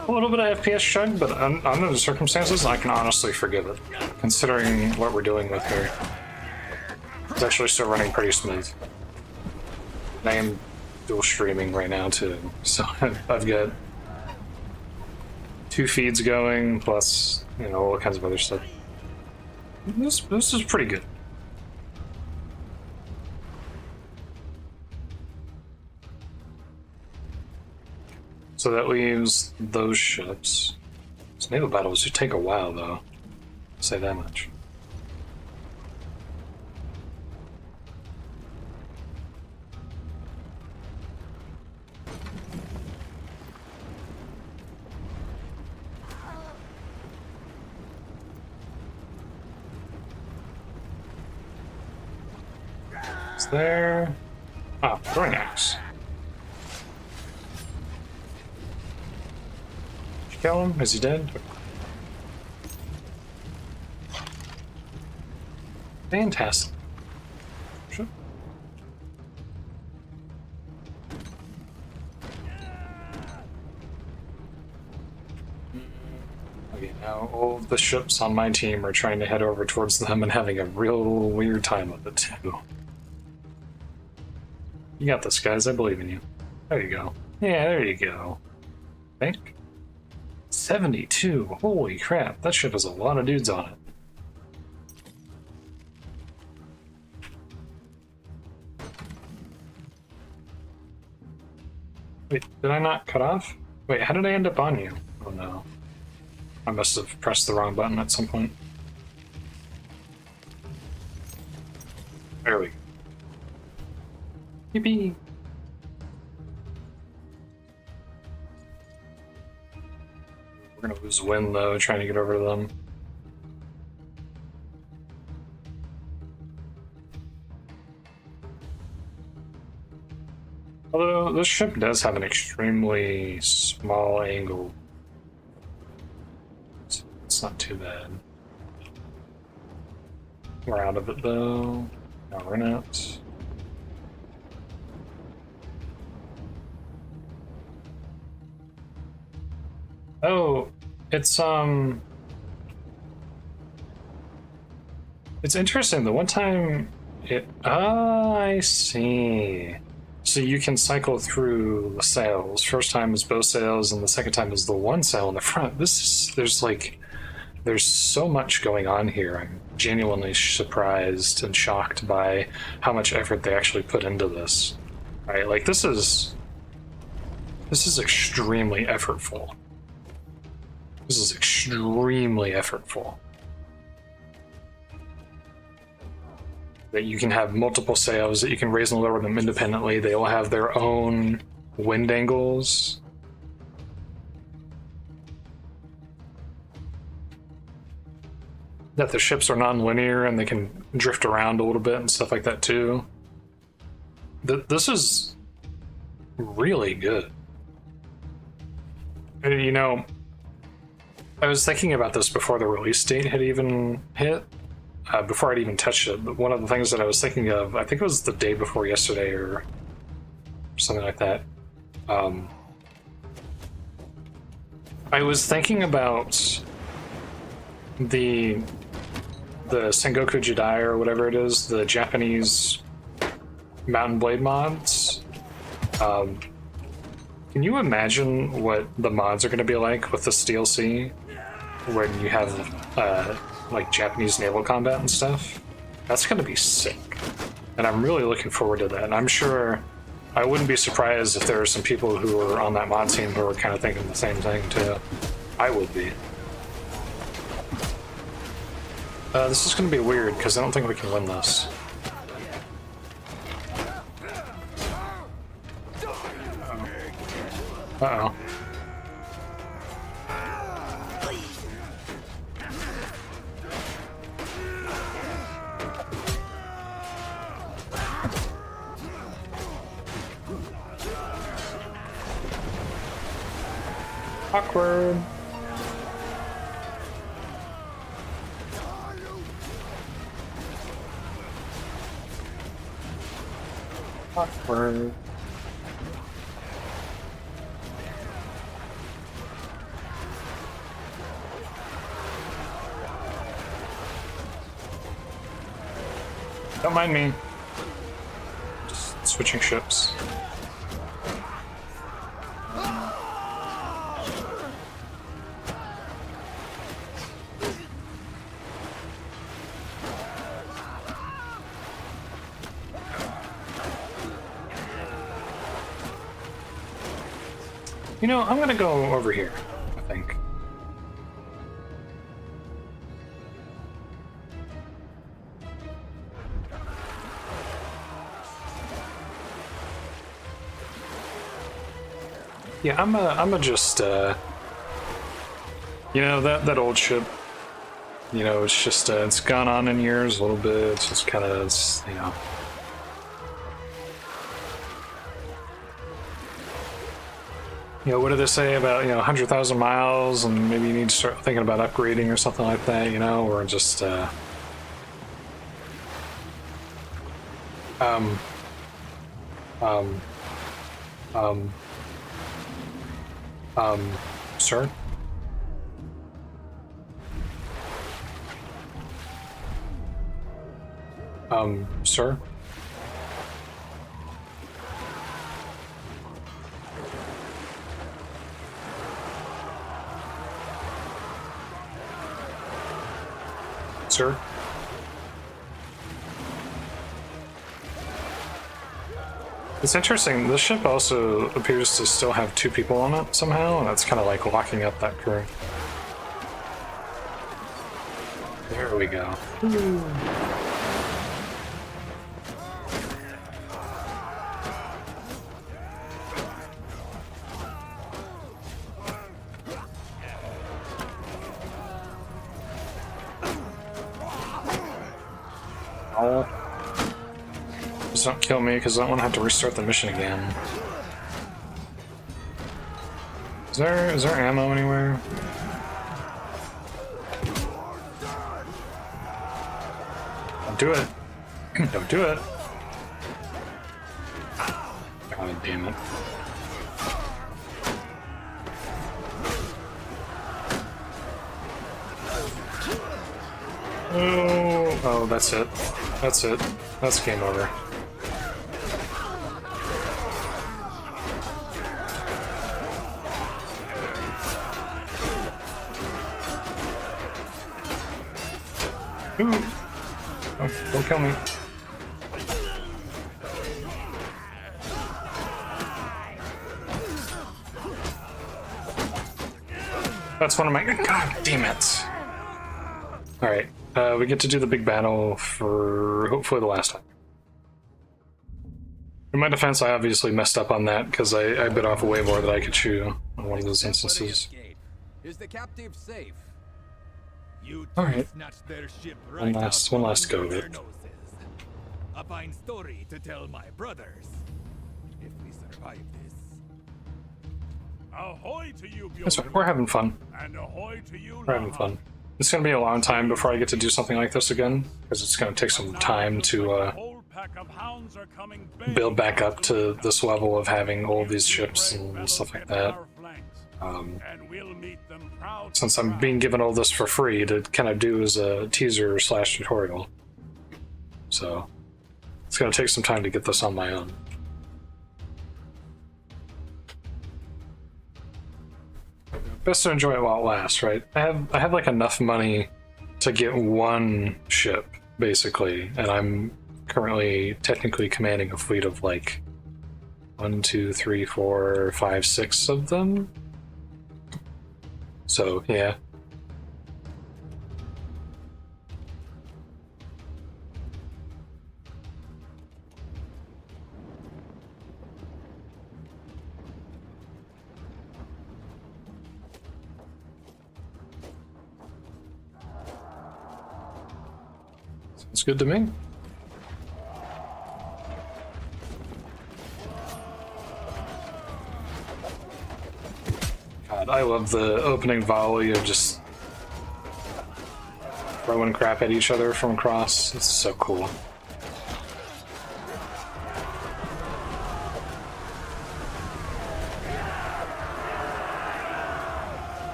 A little bit of FPS chug, but under the circumstances, I can honestly forgive it. Considering what we're doing with her. It's actually still running pretty smooth. And I am dual streaming right now too, so I've got 2 feeds going, plus, you know, all kinds of other stuff. This is pretty good. So that leaves those ships. These naval battles do take a while, though. I'll say that much. It's there. Ah, throwing axe. Kill him? Is he dead? Fantastic. Sure. Okay, now all of the ships on my team are trying to head over towards them and having a real weird time with it too. You got this, guys. I believe in you. There you go. Yeah, there you go. Think. 72. Holy crap, that ship has a lot of dudes on it. Wait, did I not cut off? Wait, how did I end up on you? Oh no. I must have pressed the wrong button at some point. There we go. Yippee! We're gonna lose wind though, trying to get over to them. Although this ship does have an extremely small angle. It's not too bad. We're out of it though. No, we're not. Oh, it's interesting. The one time I see. So you can cycle through the sails. First time is both sails, and the second time is the one sail in the front. There's so much going on here. I'm genuinely surprised and shocked by how much effort they actually put into this. Right? Like this is extremely effortful. This is extremely effortful. That you can have multiple sails, that you can raise and lower them independently. They all have their own wind angles. That the ships are non-linear and they can drift around a little bit and stuff like that too. This is really good. And, you know, I was thinking about this before the release date had even hit. Before I'd even touched it, but one of the things that I was thinking of, I think it was the day before yesterday or something like that, I was thinking about the Sengoku Jidai or whatever it is, the Japanese Mountain Blade mods. Can you imagine what the mods are going to be like with this DLC, when you have like Japanese naval combat and stuff? That's going to be sick, and I'm really looking forward to that. And I'm sure I wouldn't be surprised if there are some people who are on that mod team who are kind of thinking the same thing too. I would be. This is going to be weird because I don't think we can win this. Uh-oh. Awkward. Awkward. Don't mind me. Just switching ships. You know, I'm gonna go over here, I think. Yeah, I'm a just, you know, that old ship, you know, it's just, it's gone on in years a little bit, it's just kind of, you know. You know, what do they say about, you know, 100,000 miles, and maybe you need to start thinking about upgrading or something like that, you know, or just, sir? Sir? Sir? It's interesting, this ship also appears to still have 2 people on it somehow, and that's kind of like locking up that crew. There we go. Oh. Just don't kill me, because I don't want to have to restart the mission again. Is there ammo anywhere? Don't do it. Don't do it. God damn it. Oh, that's it. That's it. That's game over. Ooh. Oh, don't kill me. That's one of my... God damn it. Alright, we get to do the big battle for hopefully the last time. In my defense, I obviously messed up on that because I bit off way more than I could chew on one of those instances. Is the captive safe? Alright. One last go of it. A fine story to tell my brothers if we survive this. Ahoy to you, That's right, we're having fun. And ahoy to you, We're having fun. It's gonna be a long time before I get to do something like this again, because it's gonna take some time to build back up to this level of having all of these ships and stuff like that. And we'll meet them proud. Since I'm being given all this for free to kind of do as a teaser / tutorial. So it's going to take some time to get this on my own. Best to enjoy it while it lasts, right? I have like enough money to get one ship, basically, and I'm currently technically commanding a fleet of like 1, 2, 3, 4, 5, 6 of them. So, yeah. Sounds good to me. God, I love the opening volley of just throwing crap at each other from across. It's so cool.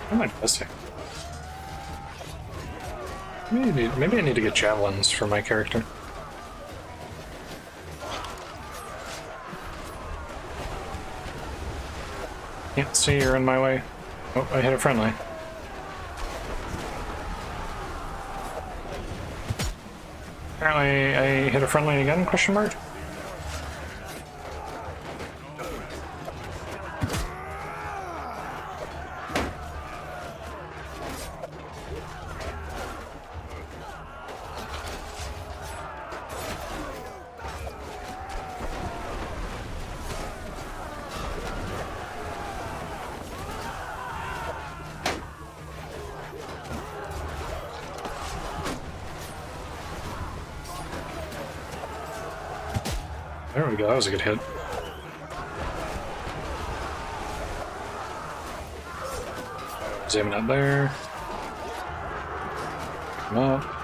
What am I missing? Maybe I need to get javelins for my character. Can't see you're in my way. Oh, I hit a friendly. Apparently I hit a friendly again, question mark? There we go, that was a good hit. Zooming up there. Come up.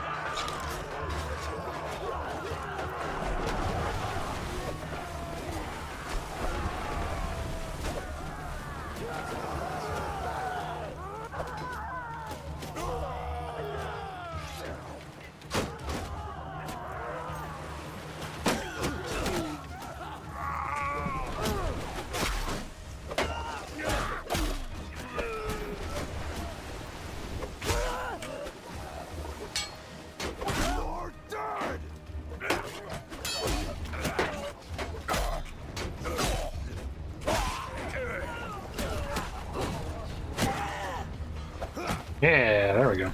Yeah, there we go.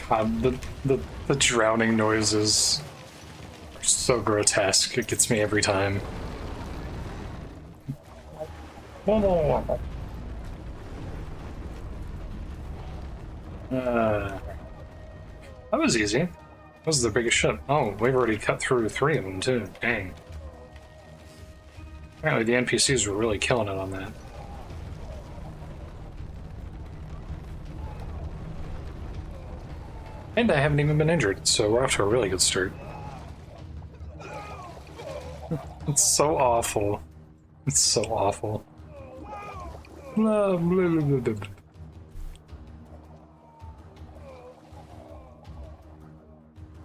God, the drowning noises are so grotesque. It gets me every time. That was easy. That was the biggest ship. Oh, we've already cut through 3 of them too. Dang. Apparently the NPCs were really killing it on that. And I haven't even been injured, so we're off to a really good start. It's so awful. It's so awful.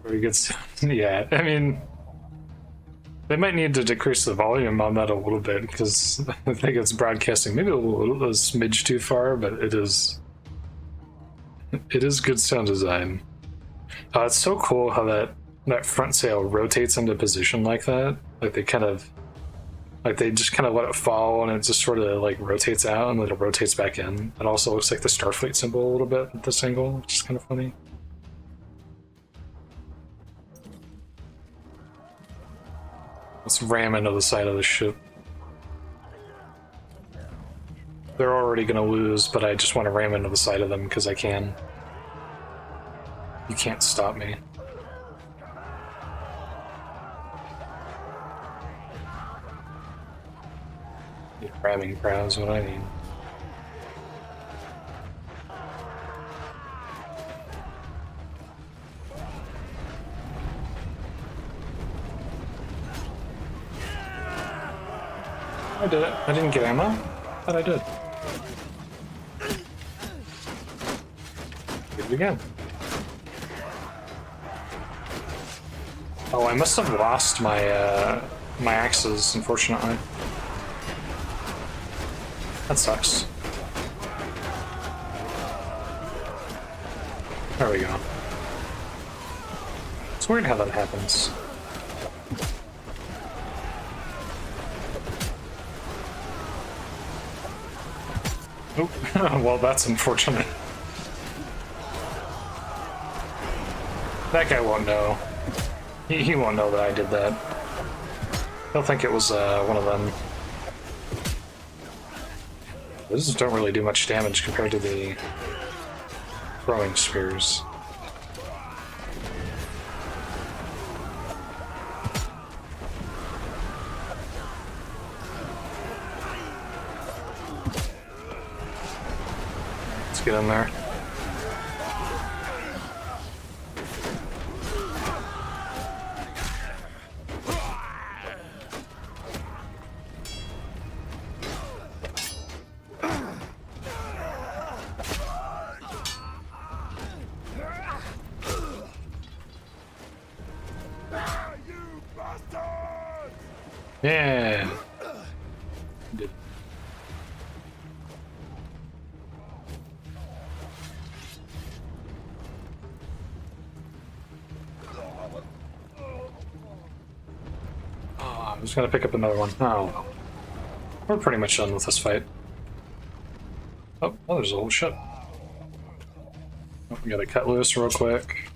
Very good stuff. Yeah, I mean, they might need to decrease the volume on that a little bit because I think it's broadcasting maybe a smidge too far, but it is good sound design. It's so cool how that front sail rotates into position like that. Like they just kind of let it fall and it just sort of like rotates out and then it rotates back in. It also looks like the Starfleet symbol a little bit at this angle, which is kind of funny. Let's ram into the side of the ship. They're already gonna lose, but I just want to ram into the side of them because I can. You can't stop me. Ramming crowds, what I mean. I did it. I didn't get ammo, but I did. Did it again. Oh, I must have lost my my axes, unfortunately. That sucks. There we go. It's weird how that happens. Oh, well, that's unfortunate. That guy won't know. He won't know that I did that. He'll think it was one of them. Those don't really do much damage compared to the throwing spears. Let's get in there. Yeah. Did. Oh, I'm just gonna pick up another one. Oh, we're pretty much done with this fight. Oh, there's a whole ship. Oh, we gotta cut loose real quick.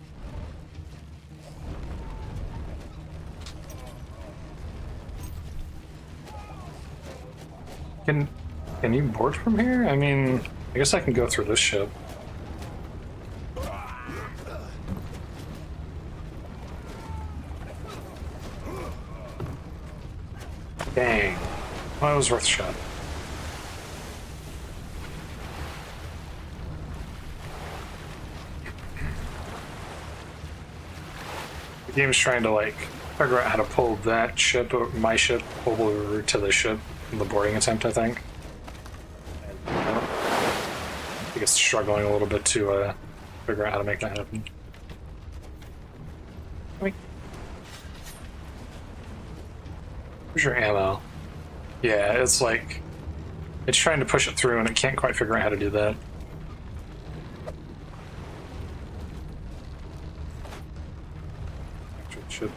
Can you board from here? I mean, I guess I can go through this ship. Dang. Well, that was worth a shot. The game's trying to, like, figure out how to pull that ship, or my ship, over to the ship in the boarding attempt, I think. I think it's struggling a little bit to figure out how to make that happen. Where's your ammo? Yeah, it's like... it's trying to push it through and it can't quite figure out how to do that. Should.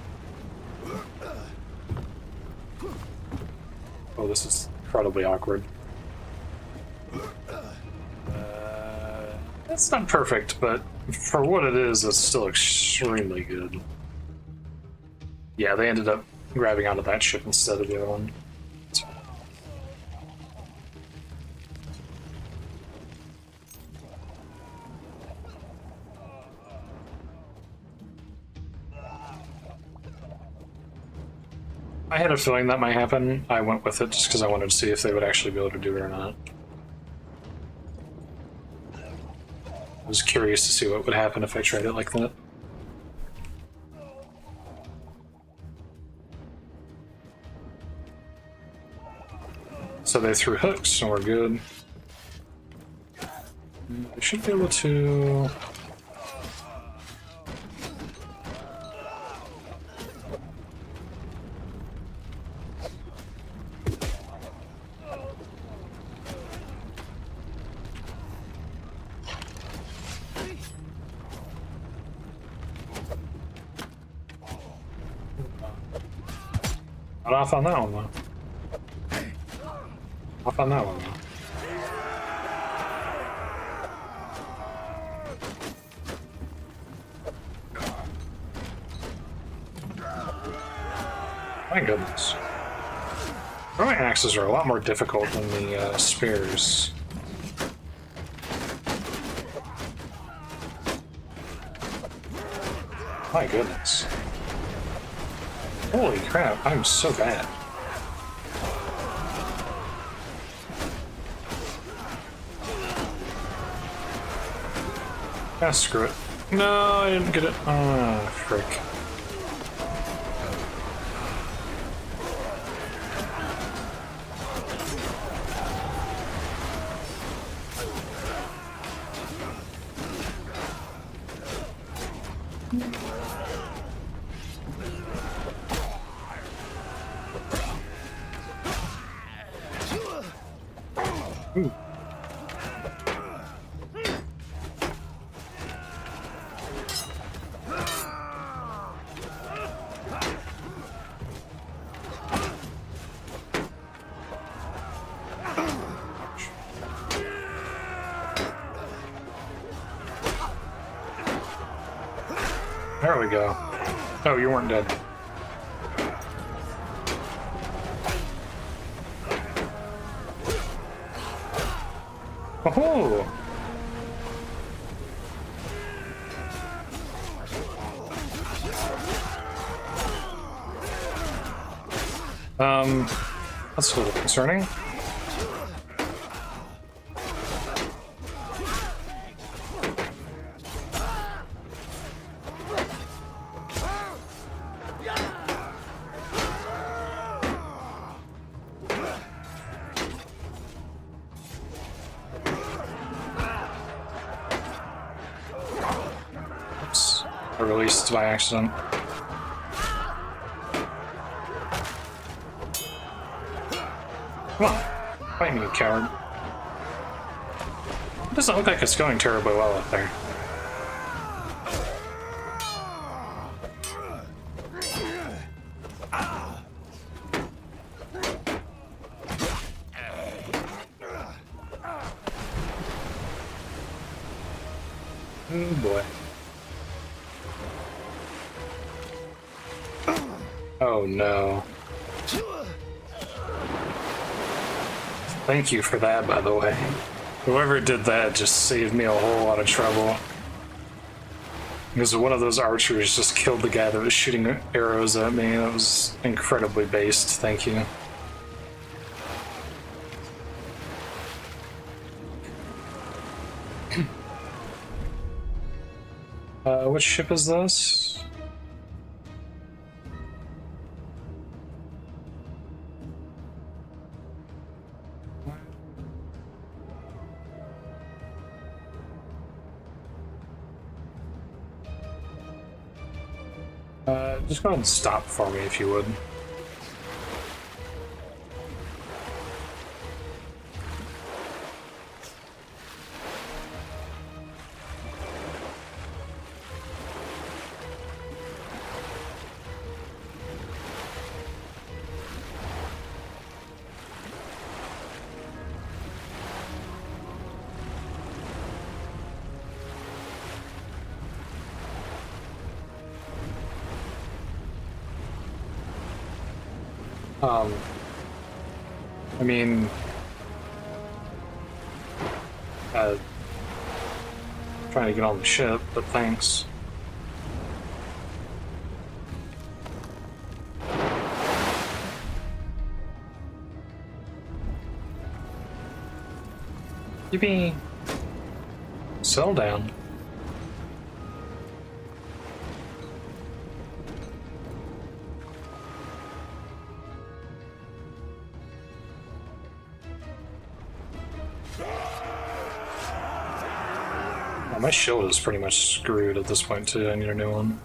Oh, this is incredibly awkward. It's not perfect, but for what it is, it's still extremely good. Yeah, they ended up grabbing onto that ship instead of the other one. I had a feeling that might happen. I went with it just because I wanted to see if they would actually be able to do it or not. I was curious to see what would happen if I tried it like that. So they threw hooks, and we're good. They should be able to... Not off on that one, though. Off on that one, though. My goodness. Throwing axes are a lot more difficult than the spears. My goodness. Holy crap, I'm so bad. Ah, screw it. No, I didn't get it. Ah, frick. Ooh. There we go. Oh, you weren't dead. Oh! That's a little concerning. Oops. I released by accident. Come on, fight me, you coward. It doesn't look like it's going terribly well up there. Oh boy. Oh no. Thank you for that, by the way. Whoever did that just saved me a whole lot of trouble. Because one of those archers just killed the guy that was shooting arrows at me. That was incredibly based. Thank you. Which ship is this? Just go ahead and stop for me if you would. I mean, trying to get on the ship, but thanks. Yippee! Settle down. My shield is pretty much screwed at this point too. I need a new one.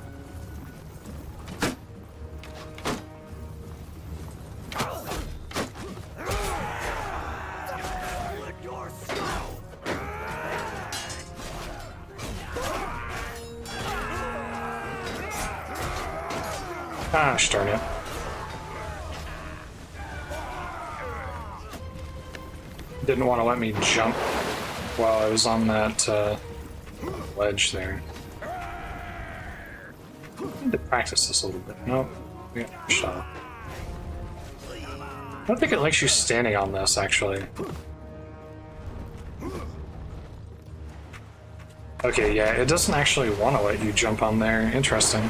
Gosh darn it. Didn't want to let me jump while I was on that ledge there. I need to practice this a little bit. Nope. Yeah, shut up. I don't think it likes you standing on this, actually. Okay, yeah, it doesn't actually want to let you jump on there. Interesting.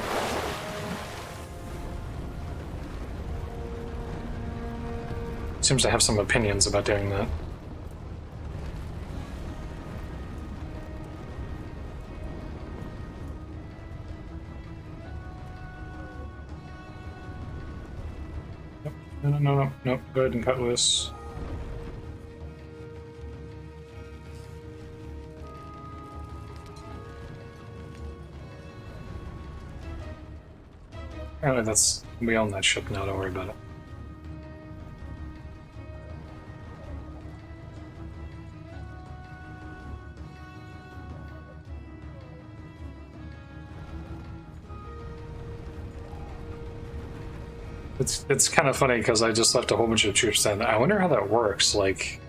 Seems to have some opinions about doing that. No. Go ahead and cut loose. Apparently we own that ship now, don't worry about it. It's kind of funny because I just left a whole bunch of troops down there. I wonder how that works. Like,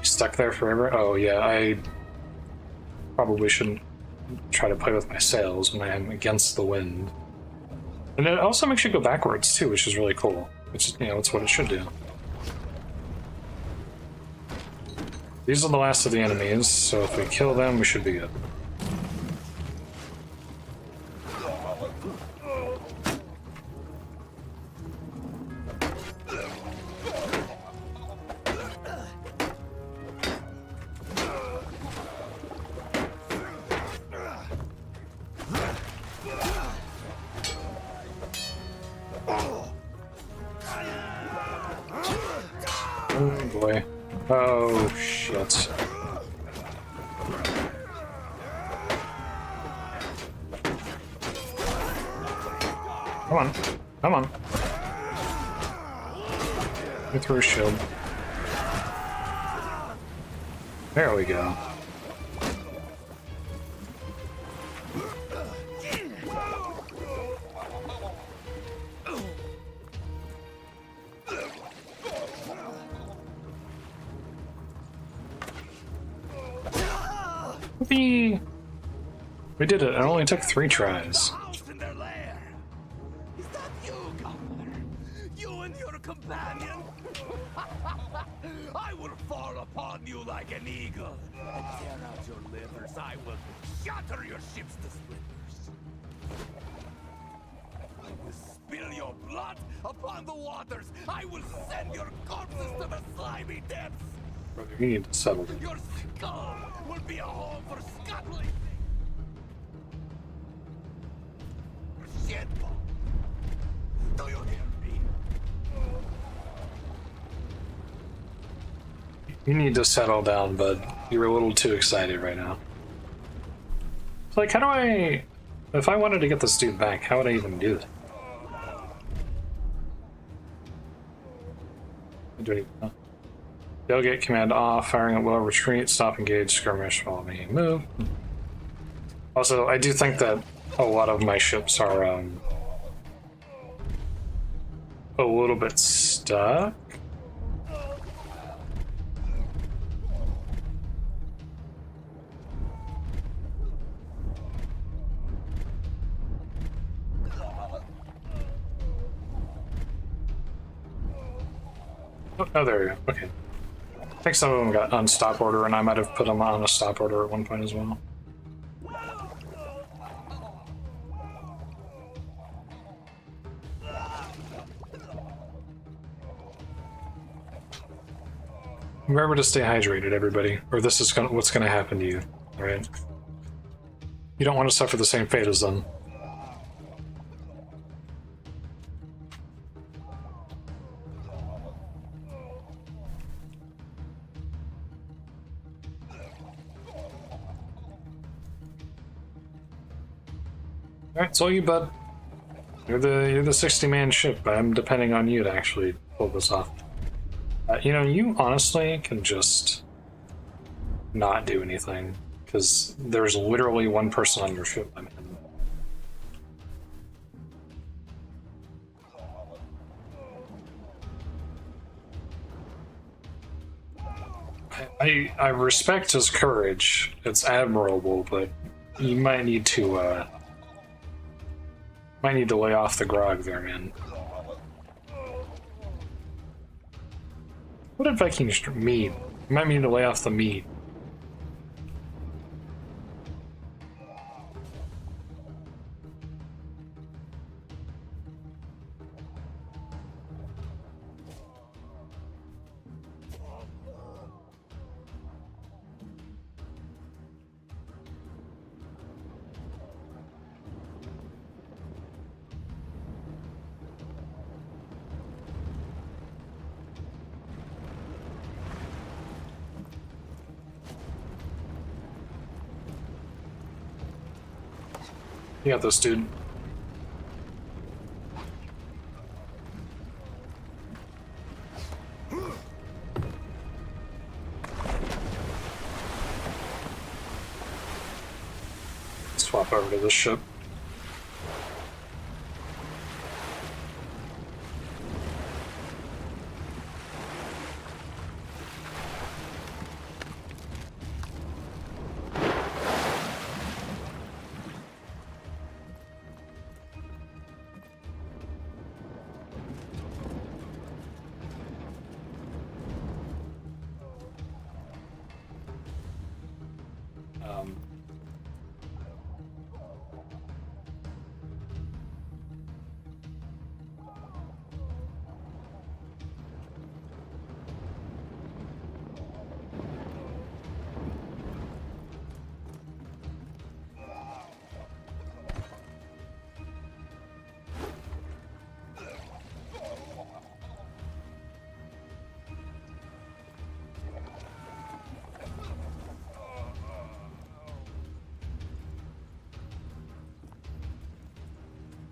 stuck there forever? Oh yeah, I probably shouldn't try to play with my sails when I am against the wind. And it also makes you go backwards too, which is really cool. Which is, you know, it's what it should do. These are the last of the enemies, so if we kill them, we should be good. Oh boy. Oh shit. Come on. Come on. Let me throw a shield. There we go. Whoopee! We did it. It only took 3 tries. You and your companion? I will fall upon you like an eagle and tear out your livers. I will shatter your ships to splinters. I will spill your blood upon the waters. I will send your corpses to the slimy depths. Brother, you need to settle. Your skull will be a home for scuttling shitball. Do you hear me? You need to settle down, bud. You're a little too excited right now. It's like, how do I... If I wanted to get this dude back, how would I even do that? I don't even know. Delegate command off, firing at will, retreat, stop, engage, skirmish, follow me, move. Also, I do think that a lot of my ships are a little bit stuck. Oh, there we go. Okay. I think some of them got on stop order, and I might have put them on a stop order at one point as well. Remember to stay hydrated, everybody, or this is what's going to happen to you, right? You don't want to suffer the same fate as them. Alright, it's all you, bud. You're the 60-man ship. I'm depending on you to actually pull this off. You know, you honestly can just not do anything, because there's literally one person on your ship. I respect his courage. It's admirable, but you might need to lay off the grog there, man. What did Vikings mean? You might need to lay off the meat. You got this, dude. Swap over to this ship. Um,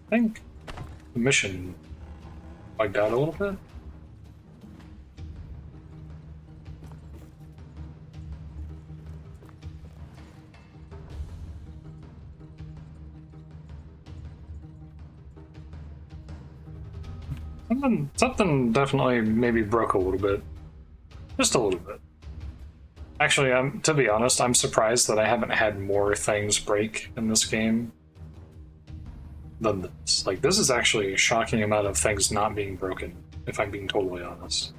I think the mission bugged out a little bit. Something definitely maybe broke a little bit. Just a little bit. Actually, to be honest, I'm surprised that I haven't had more things break in this game than this. Like, this is actually a shocking amount of things not being broken, if I'm being totally honest.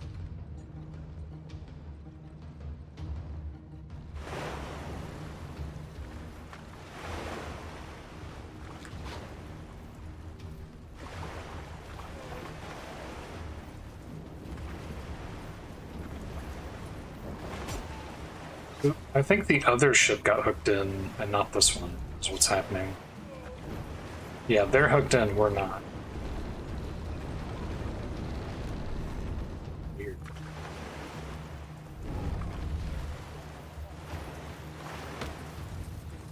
I think the other ship got hooked in, and not this one, is what's happening. Yeah, they're hooked in, we're not. Weird.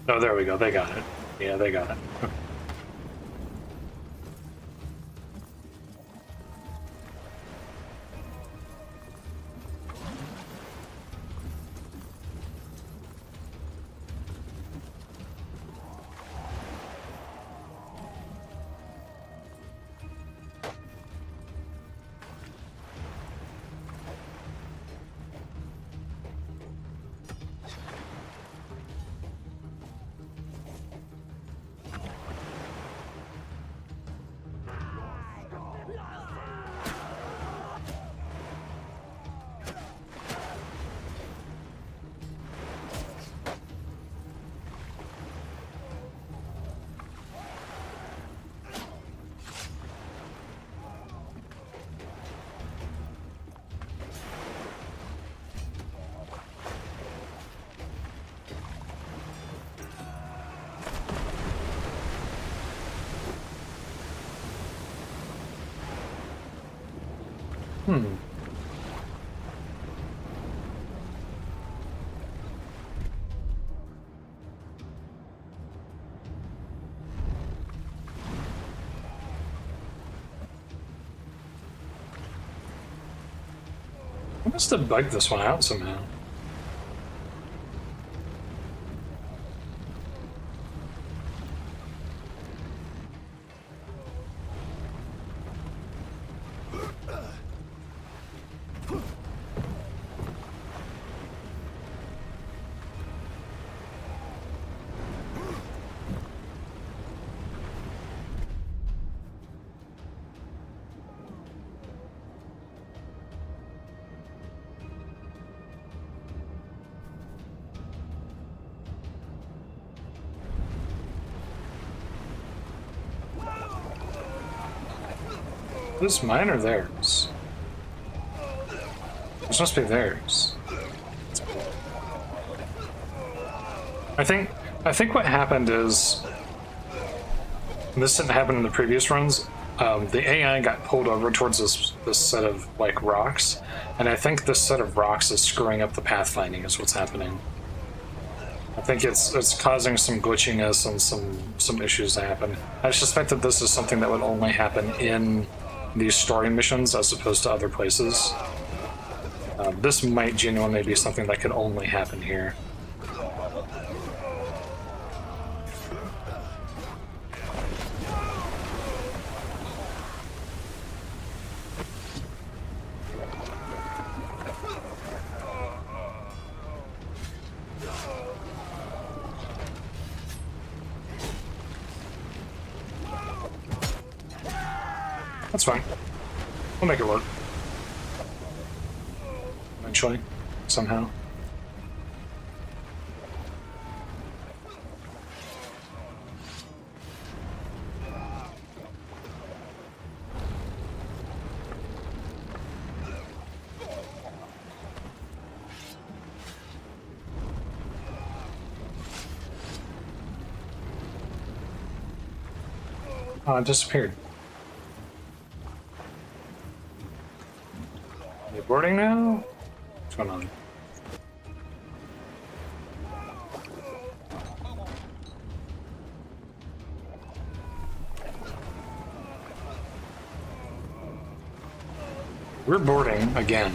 Oh, there we go, they got it. Yeah, they got it. Hmm. I must have bugged this one out somehow. Is this mine or theirs? This must be theirs. I think what happened is, and this didn't happen in the previous runs, the AI got pulled over towards this set of like rocks, and I think this set of rocks is screwing up the pathfinding is what's happening. I think it's causing some glitchiness and some issues to happen. I suspect that this is something that would only happen in these story missions as opposed to other places. This might genuinely be something that could only happen here. That's fine. We'll make it work. Eventually. Somehow. Oh, it disappeared. Are you boarding now? What's going on? We're boarding again.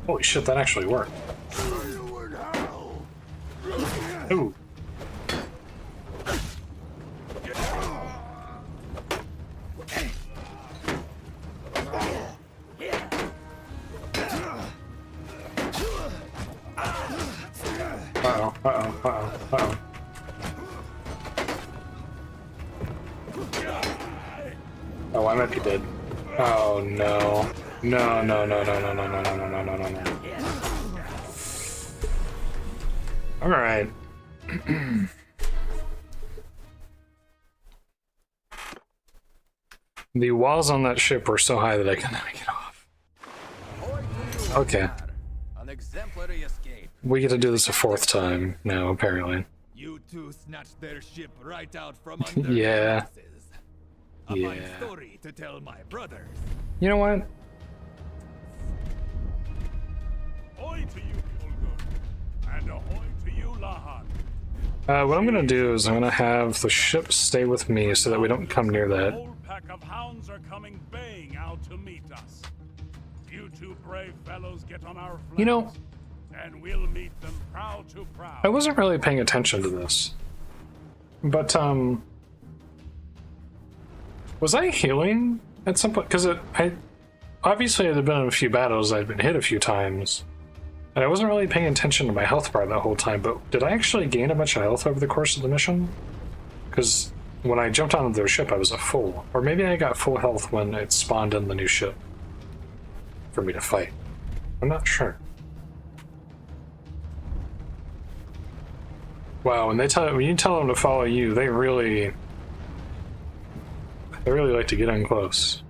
Holy shit, that actually worked. Ooh. Uh-oh, uh-oh, uh-oh, uh-oh. Oh, I might be dead. Oh, no. No, no, no, no, no, no, no, no, no, no, no, no. Alright. The walls on that ship were so high that I couldn't get off. Okay. An exemplary escape. We get to do this a fourth time now, apparently. You two snatched their ship right out from under Yeah. their noses. A fine story to tell my brothers. You know what? Ahoy to you, Kulgur, and ahoy to you, Lahan. What I'm gonna do is I'm gonna have the ship stay with me so that we don't come near A that. whole pack of hounds are coming baying out to meet us. You two brave fellows get on our flanks, You know, and we'll meet them proud to proud. I wasn't really paying attention to this. But, was I healing at some point? Because obviously it had been in a few battles, I'd been hit a few times. And I wasn't really paying attention to my health bar that whole time, but did I actually gain a bunch of health over the course of the mission? Because when I jumped onto their ship, I was at full. Or maybe I got full health when it spawned in the new ship for me to fight. I'm not sure. Wow, when you tell them to follow you, they really like to get in close.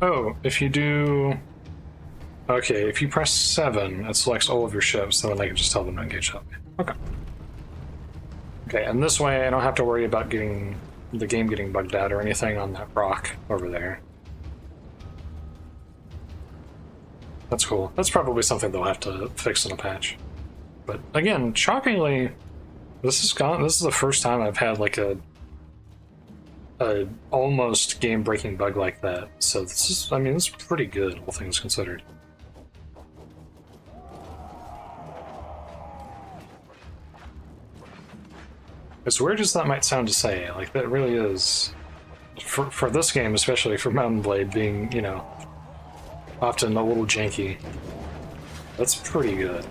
Oh, if you do... Okay, if you press 7, it selects all of your ships, then I can just tell them to engage up. Okay. Okay, and this way I don't have to worry about getting the game getting bugged out or anything on that rock over there. That's cool. That's probably something they'll have to fix in a patch. But again, shockingly, this is the first time I've had like a almost game-breaking bug like that. So this is, I mean, this is pretty good, all things considered. As weird as that might sound to say, like, that really is, for this game, especially for Mountain Blade being, you know, often a little janky, that's pretty good.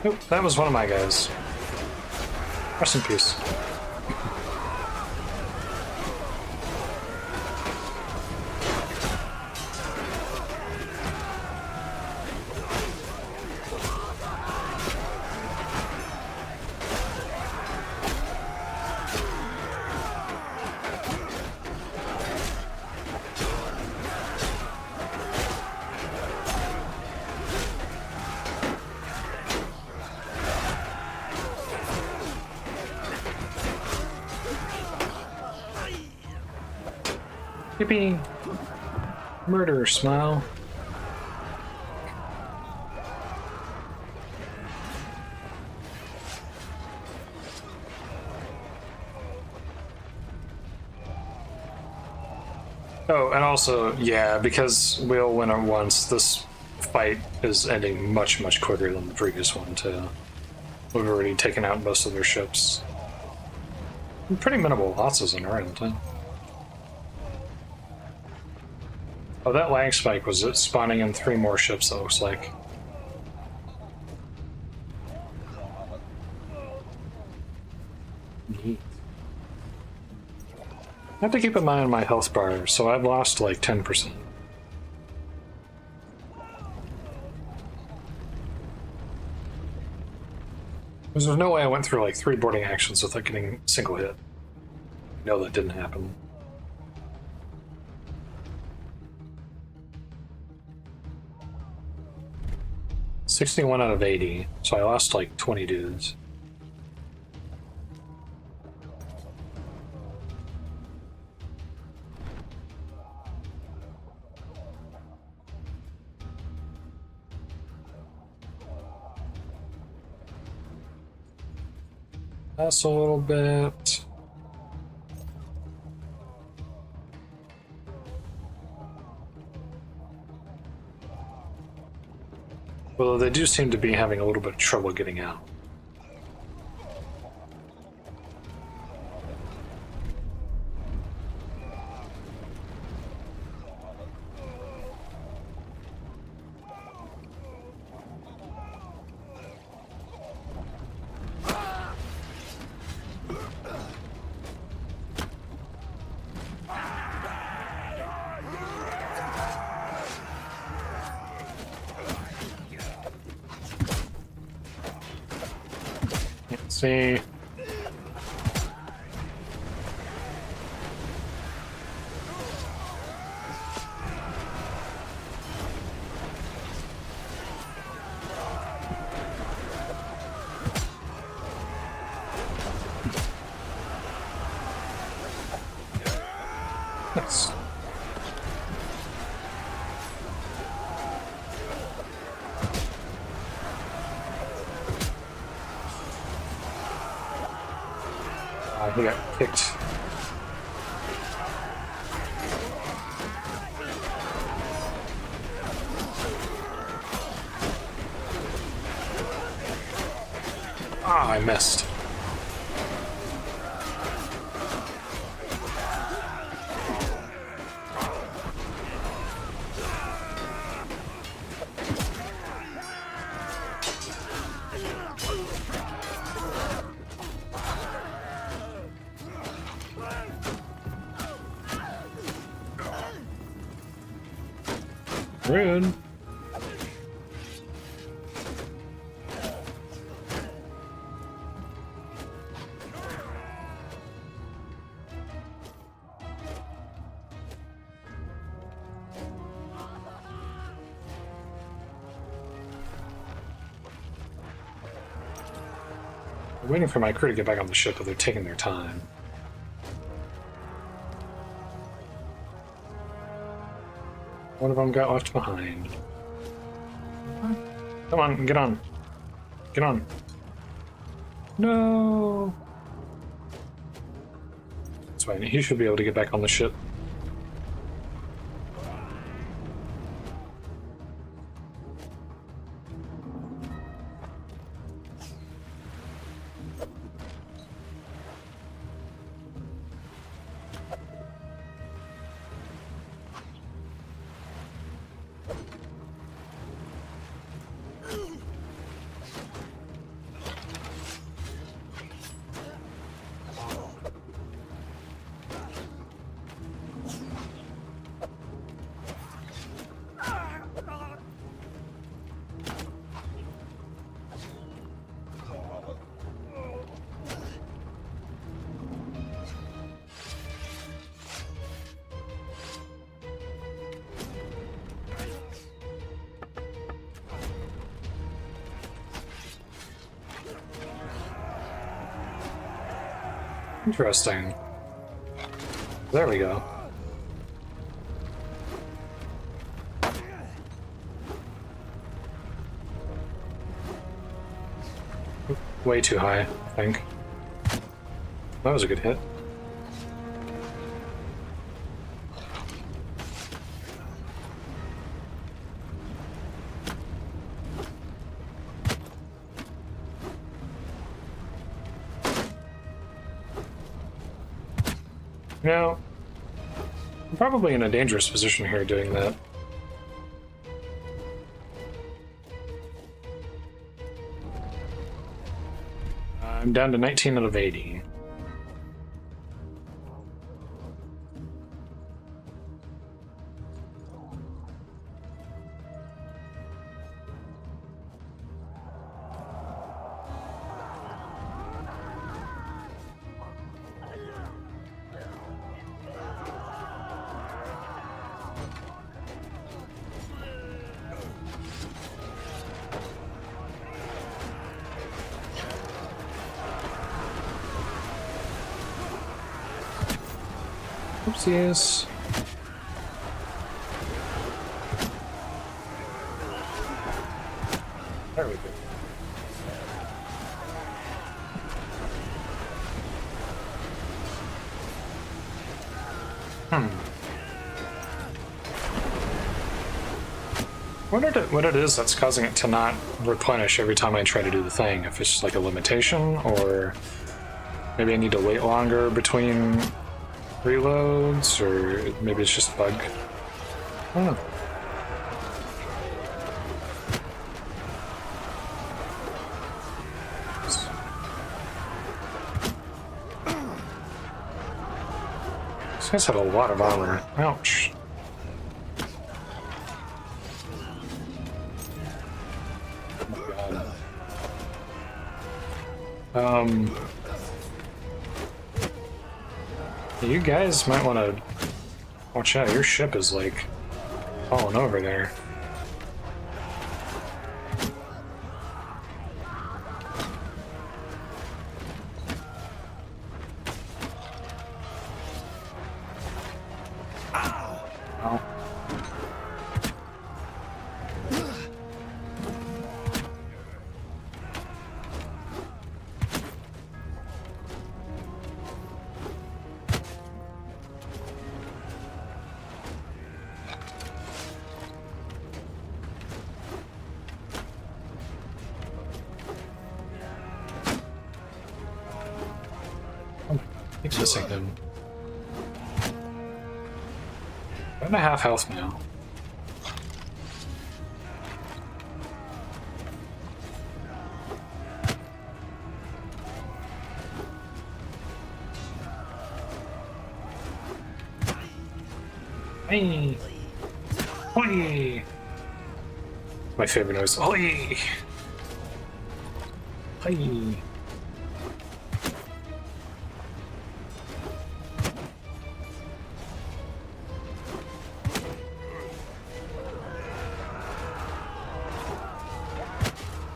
Nope, that was one of my guys. Rest in peace. Yippee! Murder, smile. Oh, and also, yeah, because we all win at once, this fight is ending much, much quicker than the previous one, too. We've already taken out most of their ships. Pretty minimal losses in our end, too. Oh, that lag spike was it spawning in 3 more ships, it looks like. Neat. I have to keep in mind my health bar, so I've lost like 10%. Because there's no way I went through like 3 boarding actions without getting a single hit. No, that didn't happen. $61 out of 80, so I lost like 20 dudes. That's a little bit. Well, they do seem to be having a little bit of trouble getting out. See. Nice. He got kicked. Ah, I missed. Rude. I'm waiting for my crew to get back on the ship, but they're taking their time. One of them got left behind. Come on, get on. Get on. No! That's fine, he should be able to get back on the ship. Interesting. There we go. Way too high, I think. That was a good hit. Now, I'm probably in a dangerous position here doing that. I'm down to 19 out of 80. Oopsies. There we go. What it is that's causing it to not replenish every time I try to do the thing. If it's just like a limitation, or maybe I need to wait longer between reloads, or maybe it's just a bug. I don't know. These guys have a lot of armor. Ouch. Oh my god. You guys might want to watch out. Your ship is like falling over there. Oh. Keeps missing him. 1.5 health now. Hey! Oi! My favorite noise. Oi! Hey!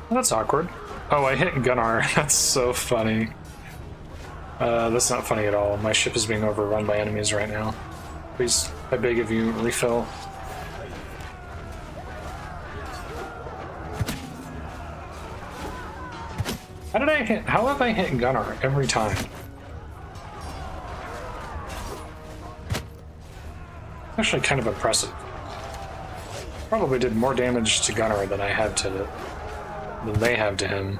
That's awkward. Oh, I hit Gunnar. That's so funny. That's not funny at all. My ship is being overrun by enemies right now. Please, I beg of you, refill. How have I hit Gunnar every time? Actually kind of impressive. Probably did more damage to Gunnar than they have to him.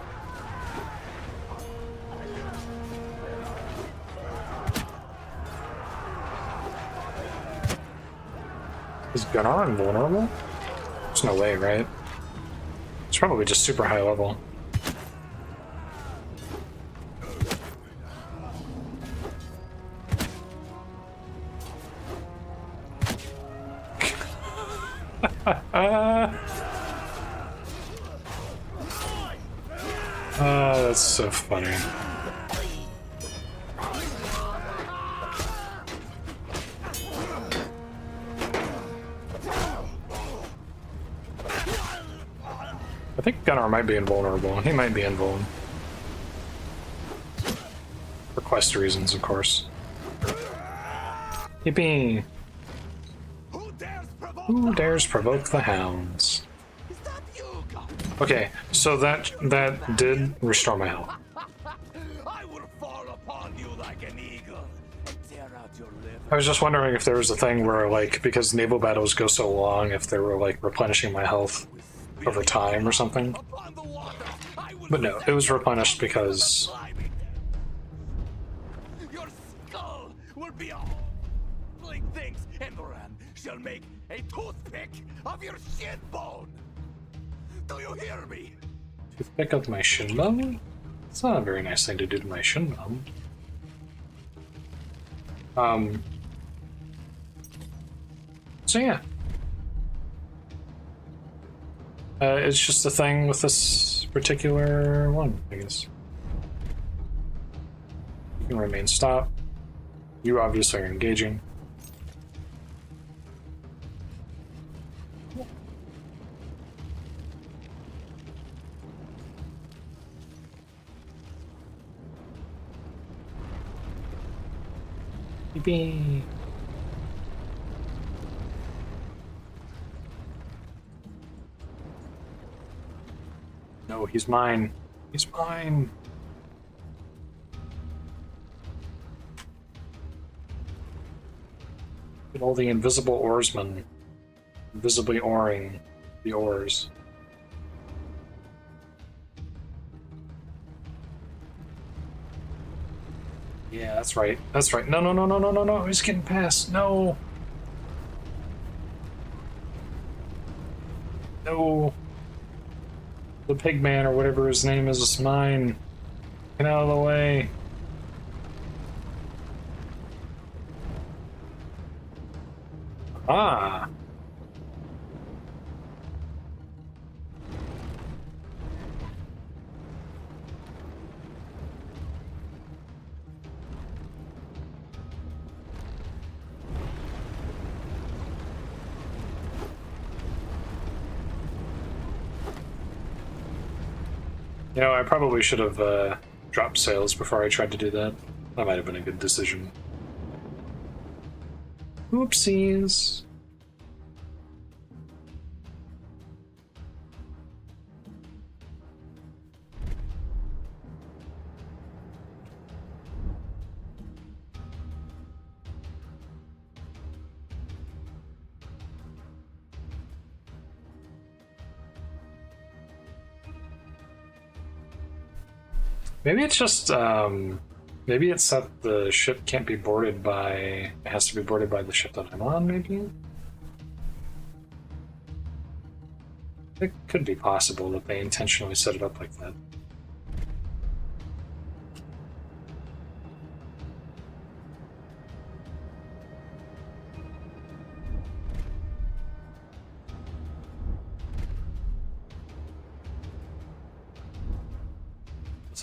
Is Gunnar invulnerable? There's no way, right? It's probably just super high level. That's so funny. I think Gunnar might be invulnerable. He might be invulnerable. For quest reasons, of course. Yippee! Who dares provoke the hounds? Is that you, God? Okay, so that did restore my health. I will fall upon you like an eagle and tear out your liver. I was just wondering if there was a thing where, like, because naval battles go so long, if they were, like, replenishing my health over time or something. But no, it was replenished because... Your skull will be all like things, and Ran shall make a toothpick of your shin bone. Do you hear me? To pick up my shin bone? It's not a very nice thing to do to my shin bone. So yeah. It's just a thing with this particular one, I guess. You can remain stopped. You obviously are engaging. Yippee. No, he's mine. He's mine. Look at all the invisible oarsmen visibly oaring the oars. Yeah, that's right. That's right. No, no, no, no, no, no, no. He's getting past. No. No. The pig man or whatever his name is mine. Get out of the way. Ah. You know, I probably should have dropped sails before I tried to do that. That might have been a good decision. Oopsies. Maybe it's just, maybe it's that the ship can't be boarded by, it has to be boarded by the ship that I'm on, maybe? It could be possible that they intentionally set it up like that.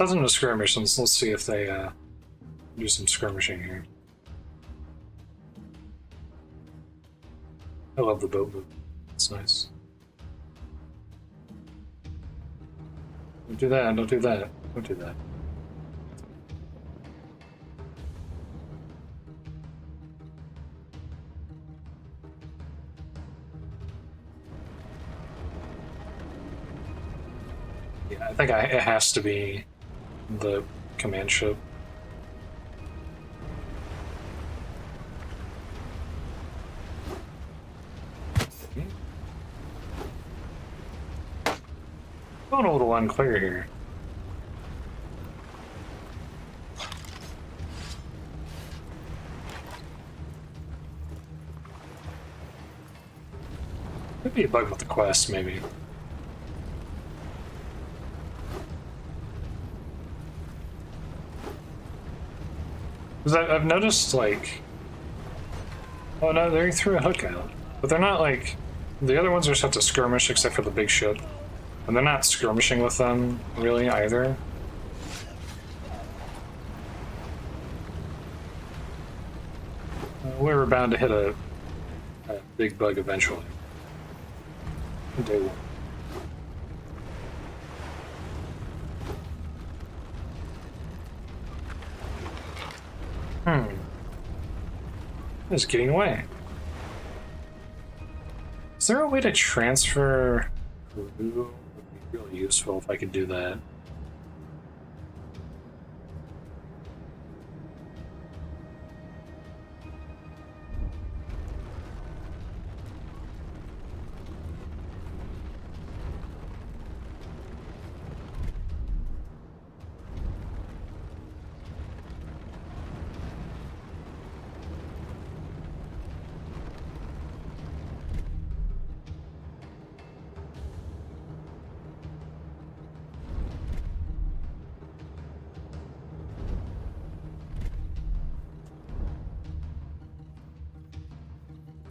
Let's have them to skirmish, and let's see if they do some skirmishing here. I love the boat move. It's nice. Don't do that, don't do that, don't do that. Yeah, I think it has to be the command ship. Going a little unclear here. Could be a bug with the quest, maybe. Because I've noticed, like... Oh no, they threw a hook out. But they're not, like... The other ones are just have to skirmish, except for the big ship. And they're not skirmishing with them, really, either. We were bound to hit a big bug eventually. Day one. It's getting away. Is there a way to transfer crew? Would be Really useful if I could do that.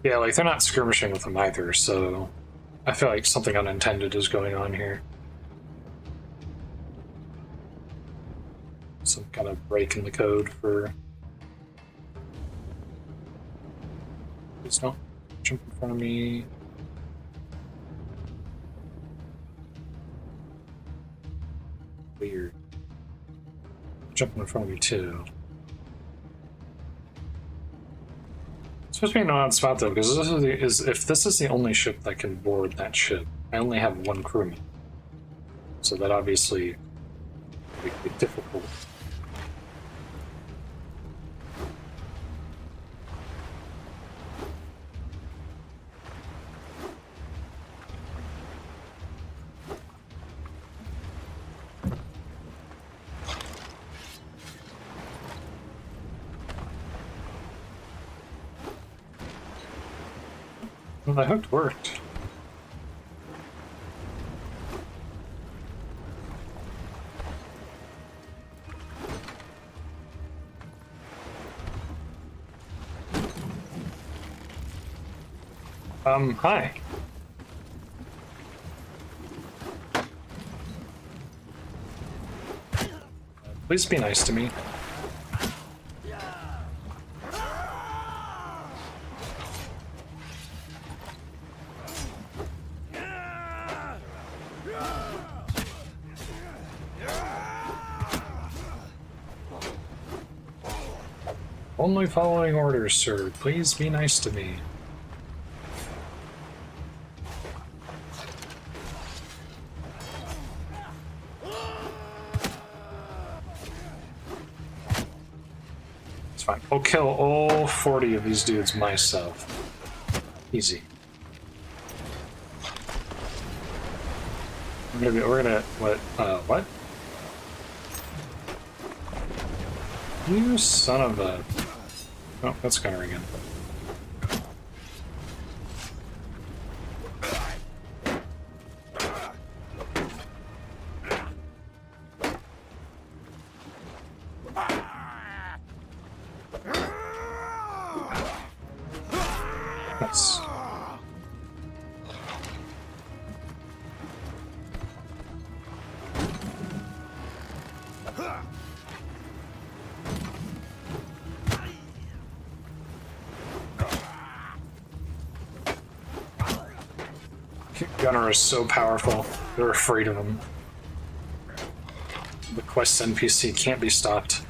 Yeah, like they're not skirmishing with them either, so I feel like something unintended is going on here. Some kind of break in the code for... Please don't jump in front of me. Weird. Jumping in front of me too. It's supposed to be an odd spot though, because if this is the only ship that can board that ship, I only have one crewman. So that obviously would be difficult. Well, the hook worked. Hi. Please be nice to me. Only following orders, sir. Please be nice to me. It's fine. I'll kill all 40 of these dudes myself. Easy. We're gonna what? You son of a... Oh, that's gonna ring in. Nice. Gunner is so powerful, they're afraid of him. The quest NPC can't be stopped.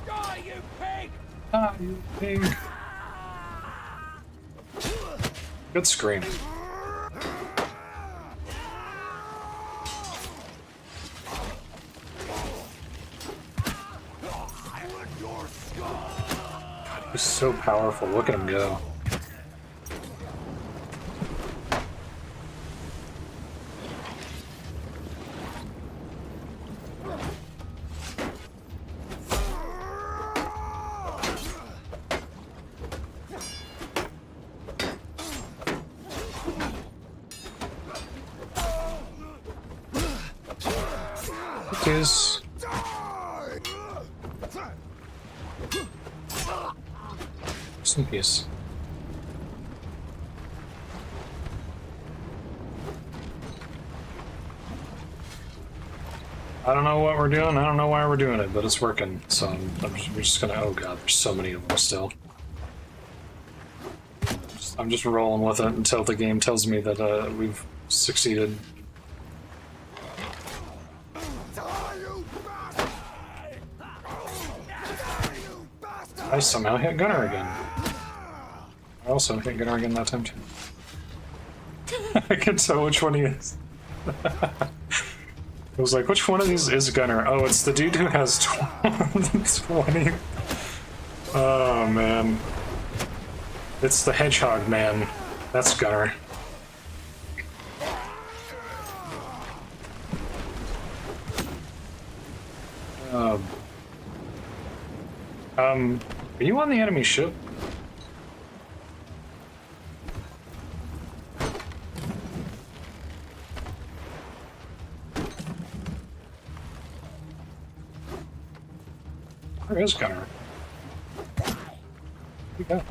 Die, you pig! Ah, you pig. Good scream. He's so powerful, look at him go. It is. Rest in peace. I don't know what we're doing, I don't know why we're doing it, but it's working, so we're just gonna... Oh god, there's so many of them still. I'm just rolling with it until the game tells me that we've succeeded. Die, you I somehow hit Gunner again. I also hit Gunner again that time too. I can tell which one he is. I was like, which one of these is Gunner? Oh, it's the dude who has 20. Oh, man. It's the hedgehog man. That's Gunner. Are you on the enemy ship? Where is Gunner? Where'd he go?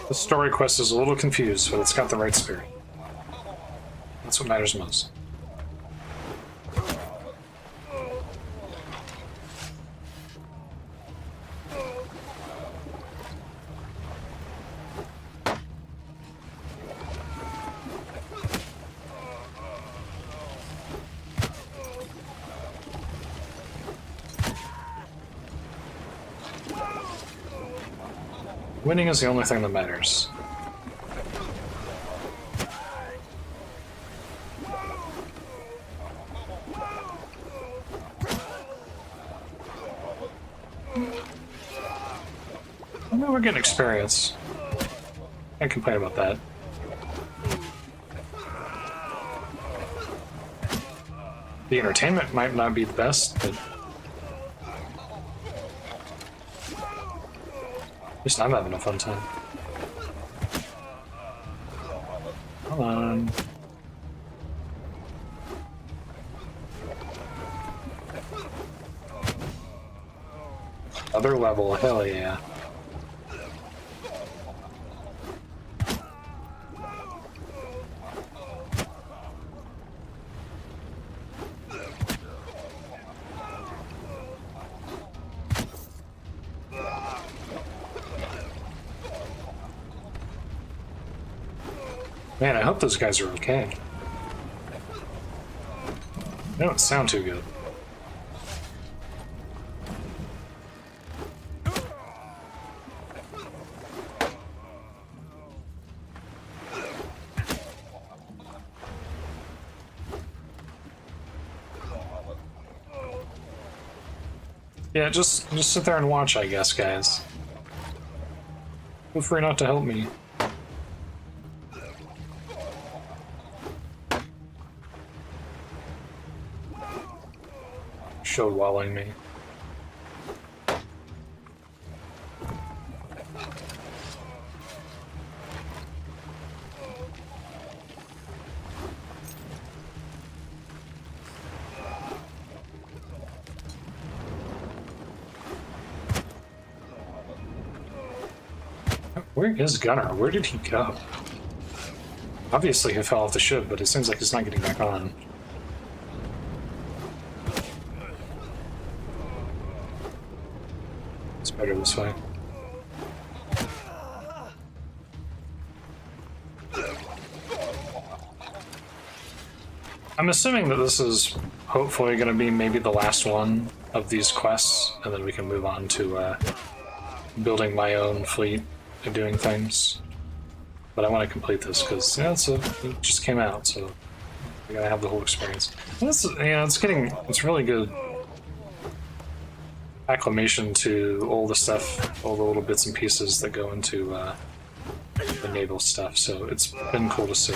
The story quest is a little confused, but it's got the right spirit. That's what matters most. Winning is the only thing that matters. I know we're getting experience. Can't complain about that. The entertainment might not be the best, but at least I'm having a fun time. Come on. Other level, hell yeah. Man, I hope those guys are okay. They don't sound too good. Yeah, just sit there and watch, I guess, guys. Feel free not to help me. Showed walling me. Where is Gunner? Where did he go? Obviously he fell off the ship, but it seems like he's not getting back on. It's better this way. I'm assuming that this is hopefully going to be maybe the last one of these quests, and then we can move on to building my own fleet and doing things. But I want to complete this because it just came out, so I gotta have the whole experience. And this, it's really good acclimation to all the stuff, all the little bits and pieces that go into the naval stuff. So it's been cool to see.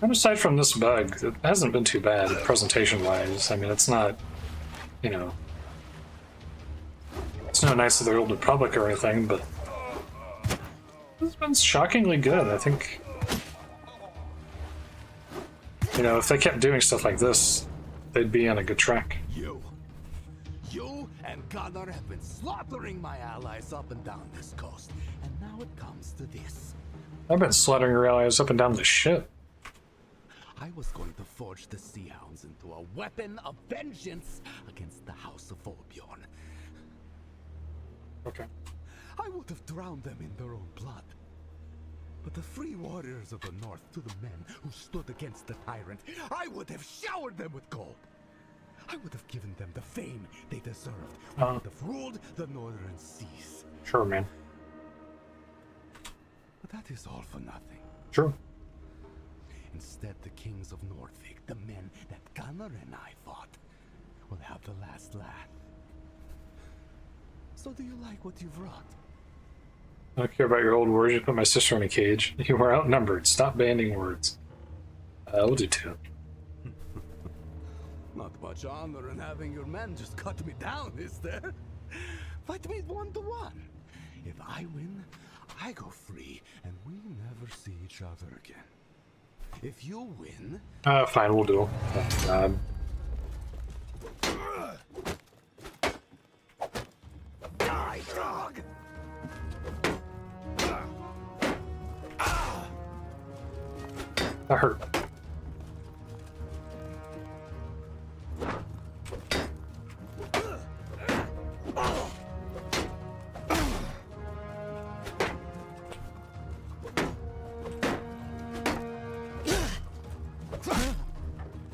And aside from this bug, it hasn't been too bad presentation-wise. I mean, it's not, it's not Knights of the Old Republic or anything, but it's been shockingly good. I think, if they kept doing stuff like this, they'd be on a good track. You and Gunnar have been slaughtering my allies up and down this coast, and now it comes to this. I've been slaughtering your allies up and down the ship. I was going to forge the Sea Hounds into a weapon of vengeance against the House of Olbjorn. Okay. I would have drowned them in their own blood. But the free warriors of the north, to the men who stood against the tyrant, I would have showered them with gold. I would have given them the fame they deserved. I would have ruled the northern seas. Sure, man. But that is all for nothing. True. Instead, the kings of Nordvik, the men that Gunnar and I fought, will have the last laugh. So do you like what you've wrought? I don't care about your old words. You put my sister in a cage. You were outnumbered. Stop banding words. I'll do too. Not much honor in having your men just cut me down, is there? Fight me 1-to-1. If I win, I go free, and we never see each other again. If you win... Fine, we'll do. Die, dog! That hurt.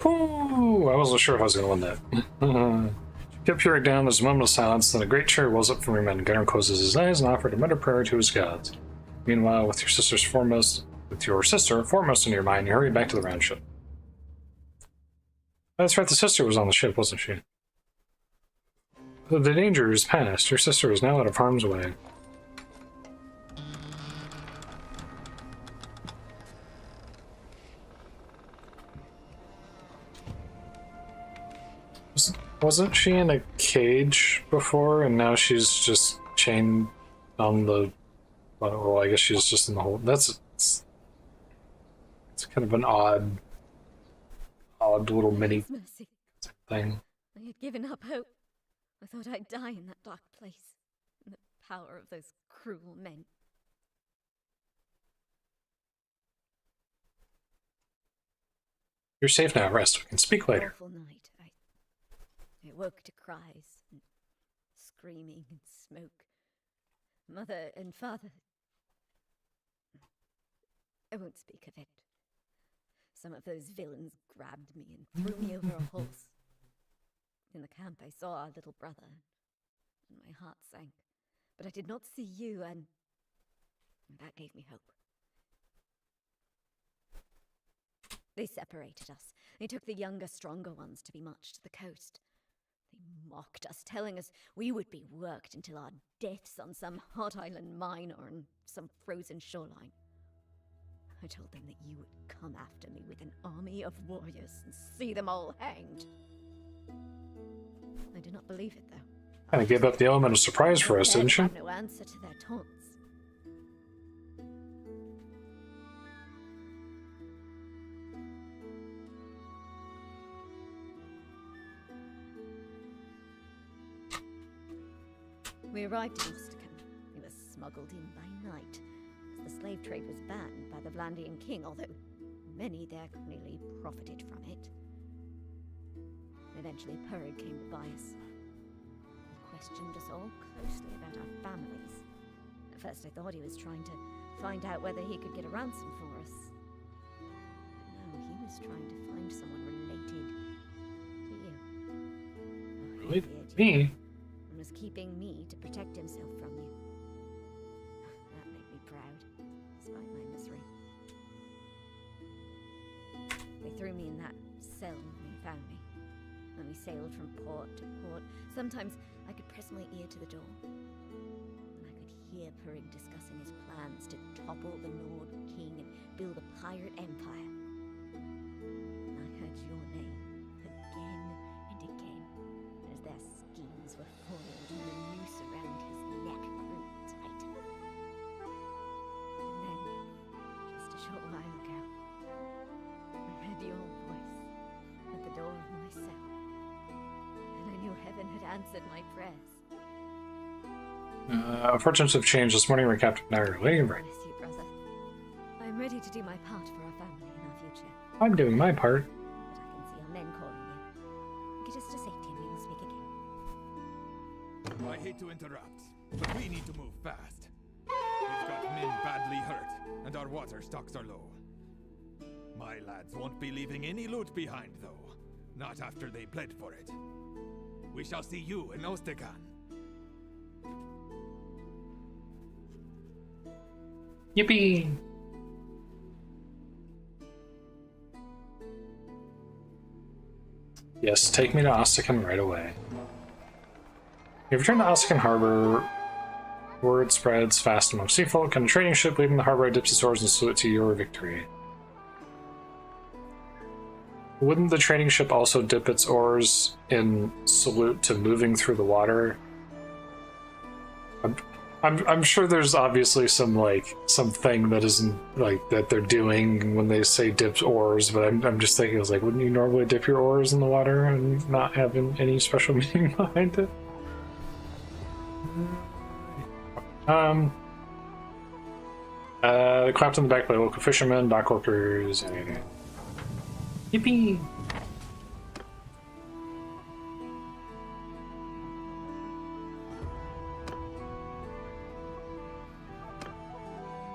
Ooh, I wasn't sure if I was going to win that. Kept peering down. There's a moment of silence, then a great cheer wells up from your men. Gunnar closes his eyes and offered a meta prayer to his gods. Meanwhile, with your sister foremost in your mind, you hurry back to the round ship. That's right, the sister was on the ship, wasn't she? The danger is past. Your sister is now out of harm's way. Wasn't she in a cage before, and now she's just chained on the... Well, I guess she's just in the hole. It's kind of an odd little mini thing. I had given up hope. I thought I'd die in that dark place, in the power of those cruel men. You're safe now. Rest. We can speak later. Awful night. I woke to cries and screaming and smoke. Mother and father... I won't speak of it. Some of those villains grabbed me and threw me over a horse. In the camp I saw our little brother, and my heart sank. But I did not see you, and that gave me hope. They separated us. They took the younger, stronger ones to be marched to the coast. They mocked us, telling us we would be worked until our deaths on some hot island mine or on some frozen shoreline. I told them that you would come after me with an army of warriors and see them all hanged. I did not believe it, though. Kind of gave up the element of surprise for us, didn't she? I had no answer to their taunts. We arrived in Ostracan. We were smuggled in by night, as the slave trade was banned by the Vlandian king, although many there clearly profited from it. Eventually, Purrig came to buy us. He questioned us all closely about our families. At first, I thought he was trying to find out whether he could get a ransom for us. But no, he was trying to find someone related to you. Related to me? And was keeping me to protect himself from you. That made me proud, despite my misery. They threw me in that cell when they found me. And we sailed from port to port. Sometimes I could press my ear to the door, and I could hear Purrig discussing his plans to topple the Nord king and build a pirate empire. And I heard your name again and again, as their schemes were foiled and the noose around his neck grew tighter. And then, just a short while ago, I heard your voice at the door of my cell. I knew heaven had answered my prayers. Fortunes have changed. This morning we captured Nair. Lady right. Bless you, brother. I am ready to do my part for our family and our future. I'm doing my part. But I can see our men calling you. Get us to safety and we will speak again. I hate to interrupt, but we need to move fast. We've got men badly hurt, and our water stocks are low. My lads won't be leaving any loot behind, though. Not after they bled for it. We shall see you in Ostekan. Yippee! Yes, take me to Ostekan right away. If you return to Ostekan Harbor, word spreads fast among seafolk, and a trading ship leaving the harbor dips its oars and salute to your victory. Wouldn't the trading ship also dip its oars in salute to moving through the water? I'm sure there's obviously something that isn't like that they're doing when they say dip oars, but I'm just thinking, I was like, wouldn't you normally dip your oars in the water and not have any special meaning behind it? Clapped in the back by local fishermen, dock workers. Yippee!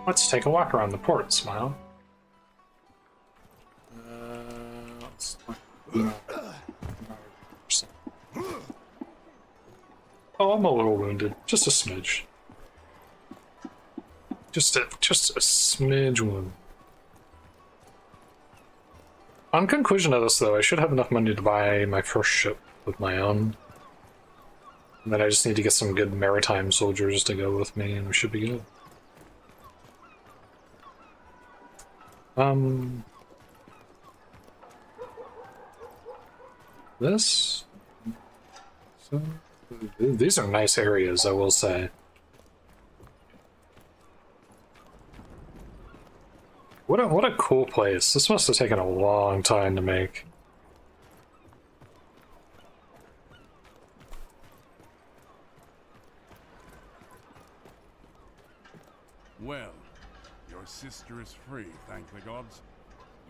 Let's take a walk around the port, Smile. Oh, I'm a little wounded. Just a smidge. Just a smidge wound. On conclusion of this, though, I should have enough money to buy my first ship with my own. And then I just need to get some good maritime soldiers to go with me, and we should be good. This? So, these are nice areas, I will say. What a cool place. This must have taken a long time to make. Well, your sister is free, thank the gods.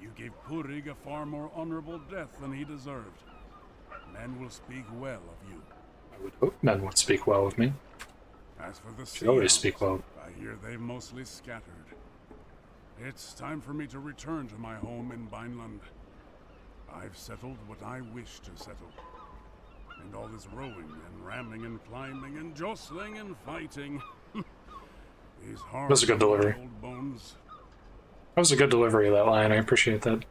You gave Purig a far more honorable death than he deserved. Men will speak well of you. I would hope men would speak well of me. As for the Should always speak well. I hear they've mostly scattered. It's time for me to return to my home in Vineland. I've settled what I wish to settle. And all this rowing and ramming and climbing and jostling and fighting. These hard That was a good delivery. old bones. That was a good delivery of that line. I appreciate that.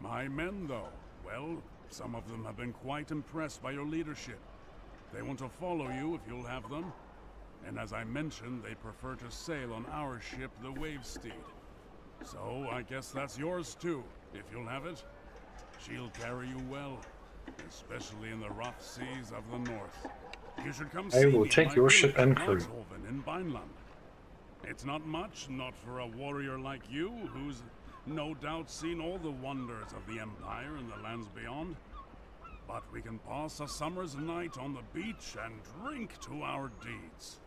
My men, though, well, some of them have been quite impressed by your leadership. They want to follow you if you'll have them. And as I mentioned, they prefer to sail on our ship, the Wavesteed. So I guess that's yours too, if you'll have it. She'll carry you well, especially in the rough seas of the north. You should come I see will me take at my your village ship and in crew. Langshoven in Vineland. It's not much, not for a warrior like you, who's no doubt seen all the wonders of the Empire and the lands beyond. But we can pass a summer's night on the beach and drink to our deeds.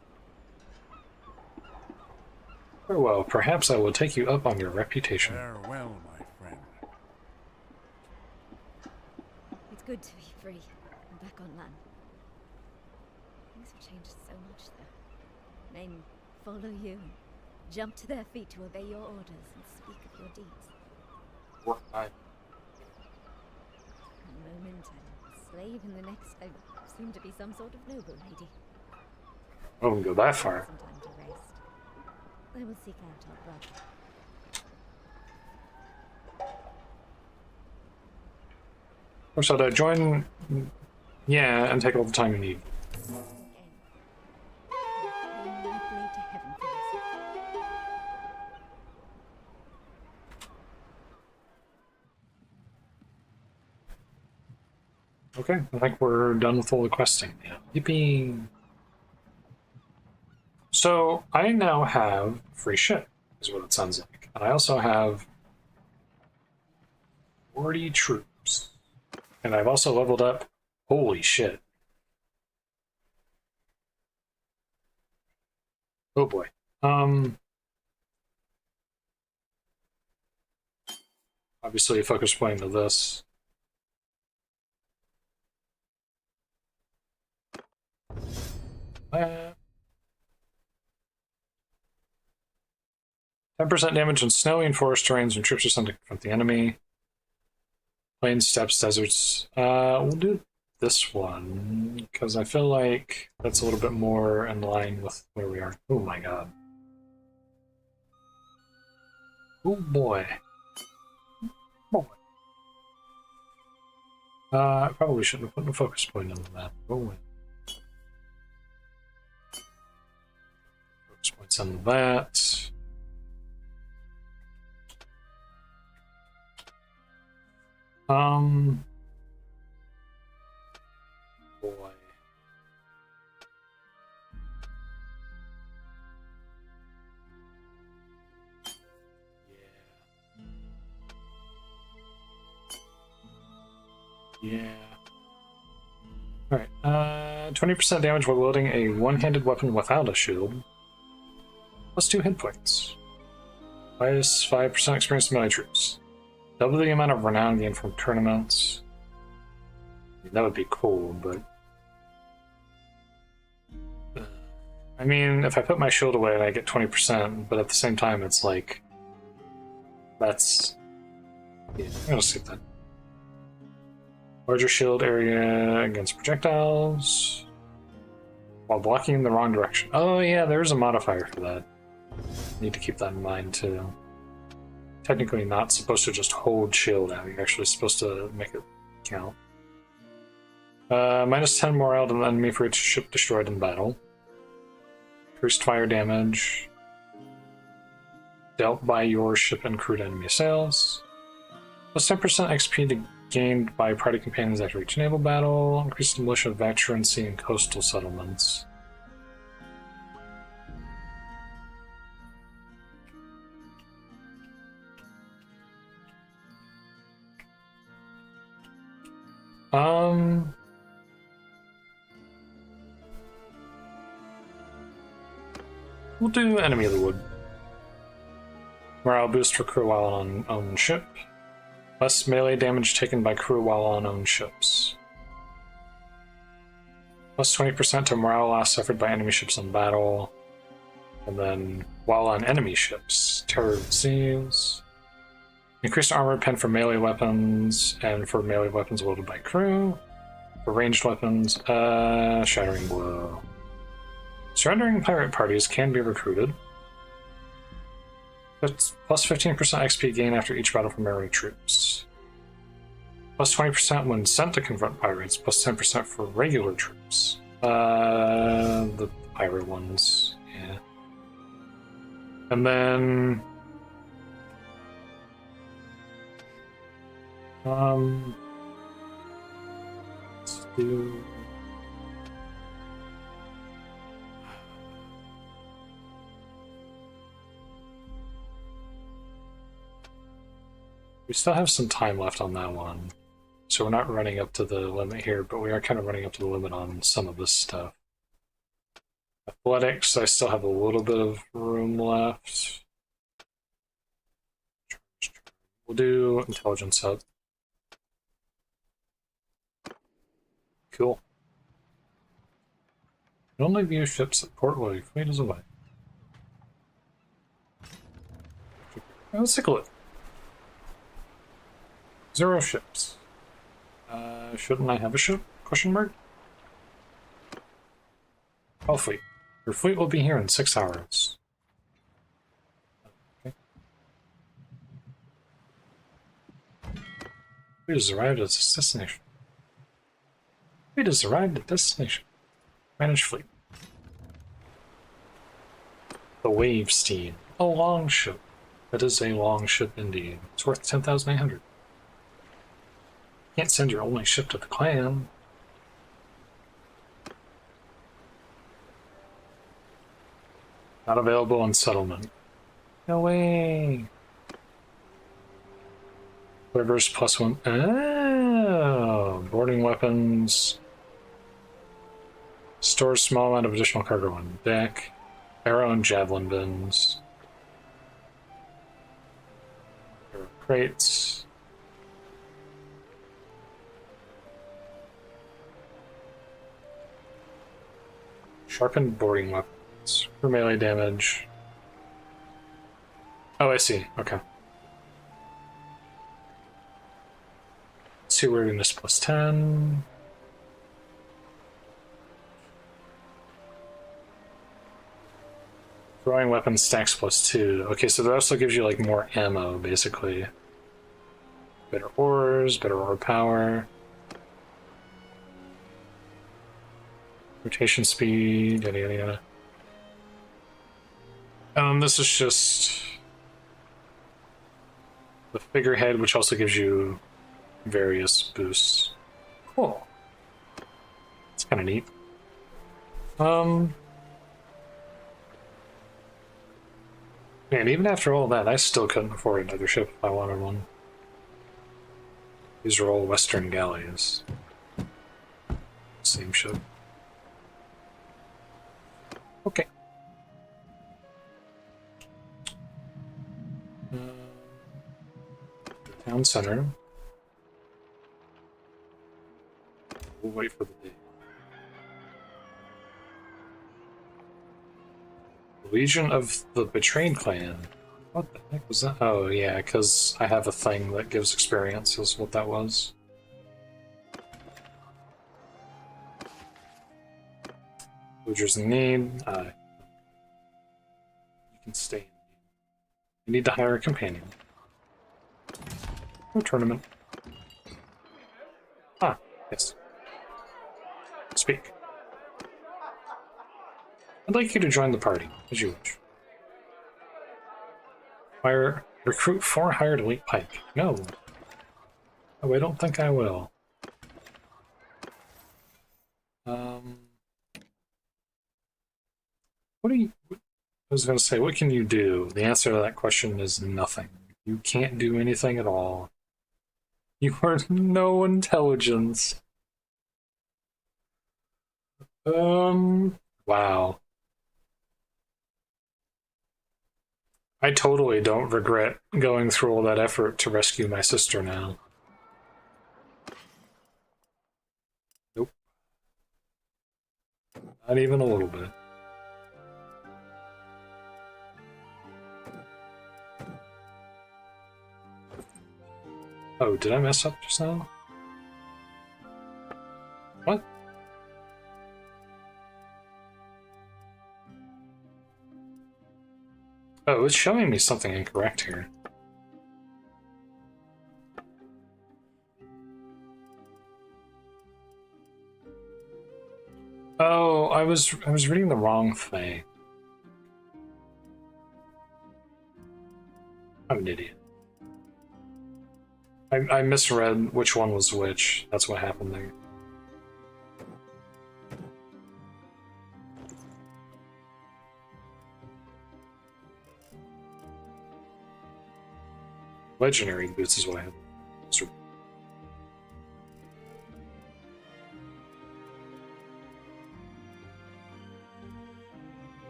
Very well, perhaps I will take you up on your reputation. Farewell, my friend. It's good to be free and back on land. Things have changed so much there. Men follow you and jump to their feet to obey your orders and speak of your deeds. One moment I'm a slave and the next I seem to be some sort of noble lady. I wouldn't go that far. Some time to rest. I will seek out our brother. Or should I join? Yeah, and take all the time you need. Okay, I think we're done with all the questing now. Yippee! So, I now have free ship, is what it sounds like. And I also have 40 troops. And I've also leveled up. Holy shit. Oh boy. Obviously, a focus point to this. Uh, 10% damage in snowy and forest terrains when troops are sent to confront the enemy. Plains, steppes, deserts. We'll do this one, because I feel like that's a little bit more in line with where we are. Oh my god. Oh boy. Boy. I probably shouldn't have put the focus point on the map. Oh well. Focus points on that. Boy. Yeah. Alright, 20% damage while wielding a one-handed weapon without a shield. Plus 2 hit points. Minus 5% experience to melee troops. Double the amount of renown gained from tournaments. That would be cool, but... I mean, if I put my shield away and I get 20%, but at the same time it's like... That's... Yeah, I'm gonna skip that. Larger shield area against projectiles. While blocking in the wrong direction. Oh yeah, there's a modifier for that. Need to keep that in mind too. Technically not supposed to just hold shield out, you're actually supposed to make it count. Minus 10 morale to the enemy for each ship destroyed in battle. Increased fire damage. Dealt by your ship and crewed enemy sails. Plus 10% XP gained by party companions after each naval battle. Increased militia of veterancy and coastal settlements. We'll do Enemy of the Wood. Morale boost for crew while on own ship. Less melee damage taken by crew while on own ships. Plus 20% to morale loss suffered by enemy ships in battle. And then, while on enemy ships, Terror of the Seas. Increased armor pen for melee weapons, and for melee weapons wielded by crew. For ranged weapons, Shattering Blow. Surrendering pirate parties can be recruited. It's plus 15% XP gain after each battle for melee troops. Plus 20% when sent to confront pirates, plus 10% for regular troops. The pirate ones, yeah. And then... let's do... We still have some time left on that one, so we're not running up to the limit here, but we are kind of running up to the limit on some of this stuff. Athletics, I still have a little bit of room left. We'll do Intelligence Hub. Cool. Only view ships at port while your fleet is away. Let's take a look. 0 ships. Shouldn't I have a ship? Question mark? All fleet. Your fleet will be here in 6 hours. Okay. Fleet has arrived at its destination. Fleet has arrived at destination. Manage fleet. The Wavesteed. A long ship. That is a long ship indeed. It's worth 10,800. Can't send your only ship to the clan. Not available on settlement. No way. Quivers +1. Oh, boarding weapons. Stores small amount of additional cargo on deck. Arrow and javelin bins. Arrow crates. Sharpened boarding weapons for melee damage. Oh, I see. Okay. Sea wordiness plus 10. Throwing weapon stacks plus 2. Okay, so that also gives you like more ammo, basically. Better ores, better ore power. Rotation speed, yada yada yada. This is just the figurehead, which also gives you various boosts. Cool. It's kind of neat. Man, even after all that, I still couldn't afford another ship if I wanted one. These are all Western galleys. Same ship. Okay. Town center. We'll wait for the day. Legion of the Betrayed Clan. What the heck was that? Oh, yeah, because I have a thing that gives experience, is what that was. Villagers in need. You can stay in need. You need to hire a companion. No tournament. Ah, yes. Speak. I'd like you to join the party, as you wish. Recruit 4 hired elite pike. No. Oh, I don't think I will. What do you... I was going to say, what can you do? The answer to that question is nothing. You can't do anything at all. You are no intelligence. Wow. I totally don't regret going through all that effort to rescue my sister now. Nope. Not even a little bit. Oh, did I mess up just now? What? Oh, it's showing me something incorrect here. Oh, I was reading the wrong thing. I'm an idiot. I misread which one was which. That's what happened there. Legendary boots is what I have.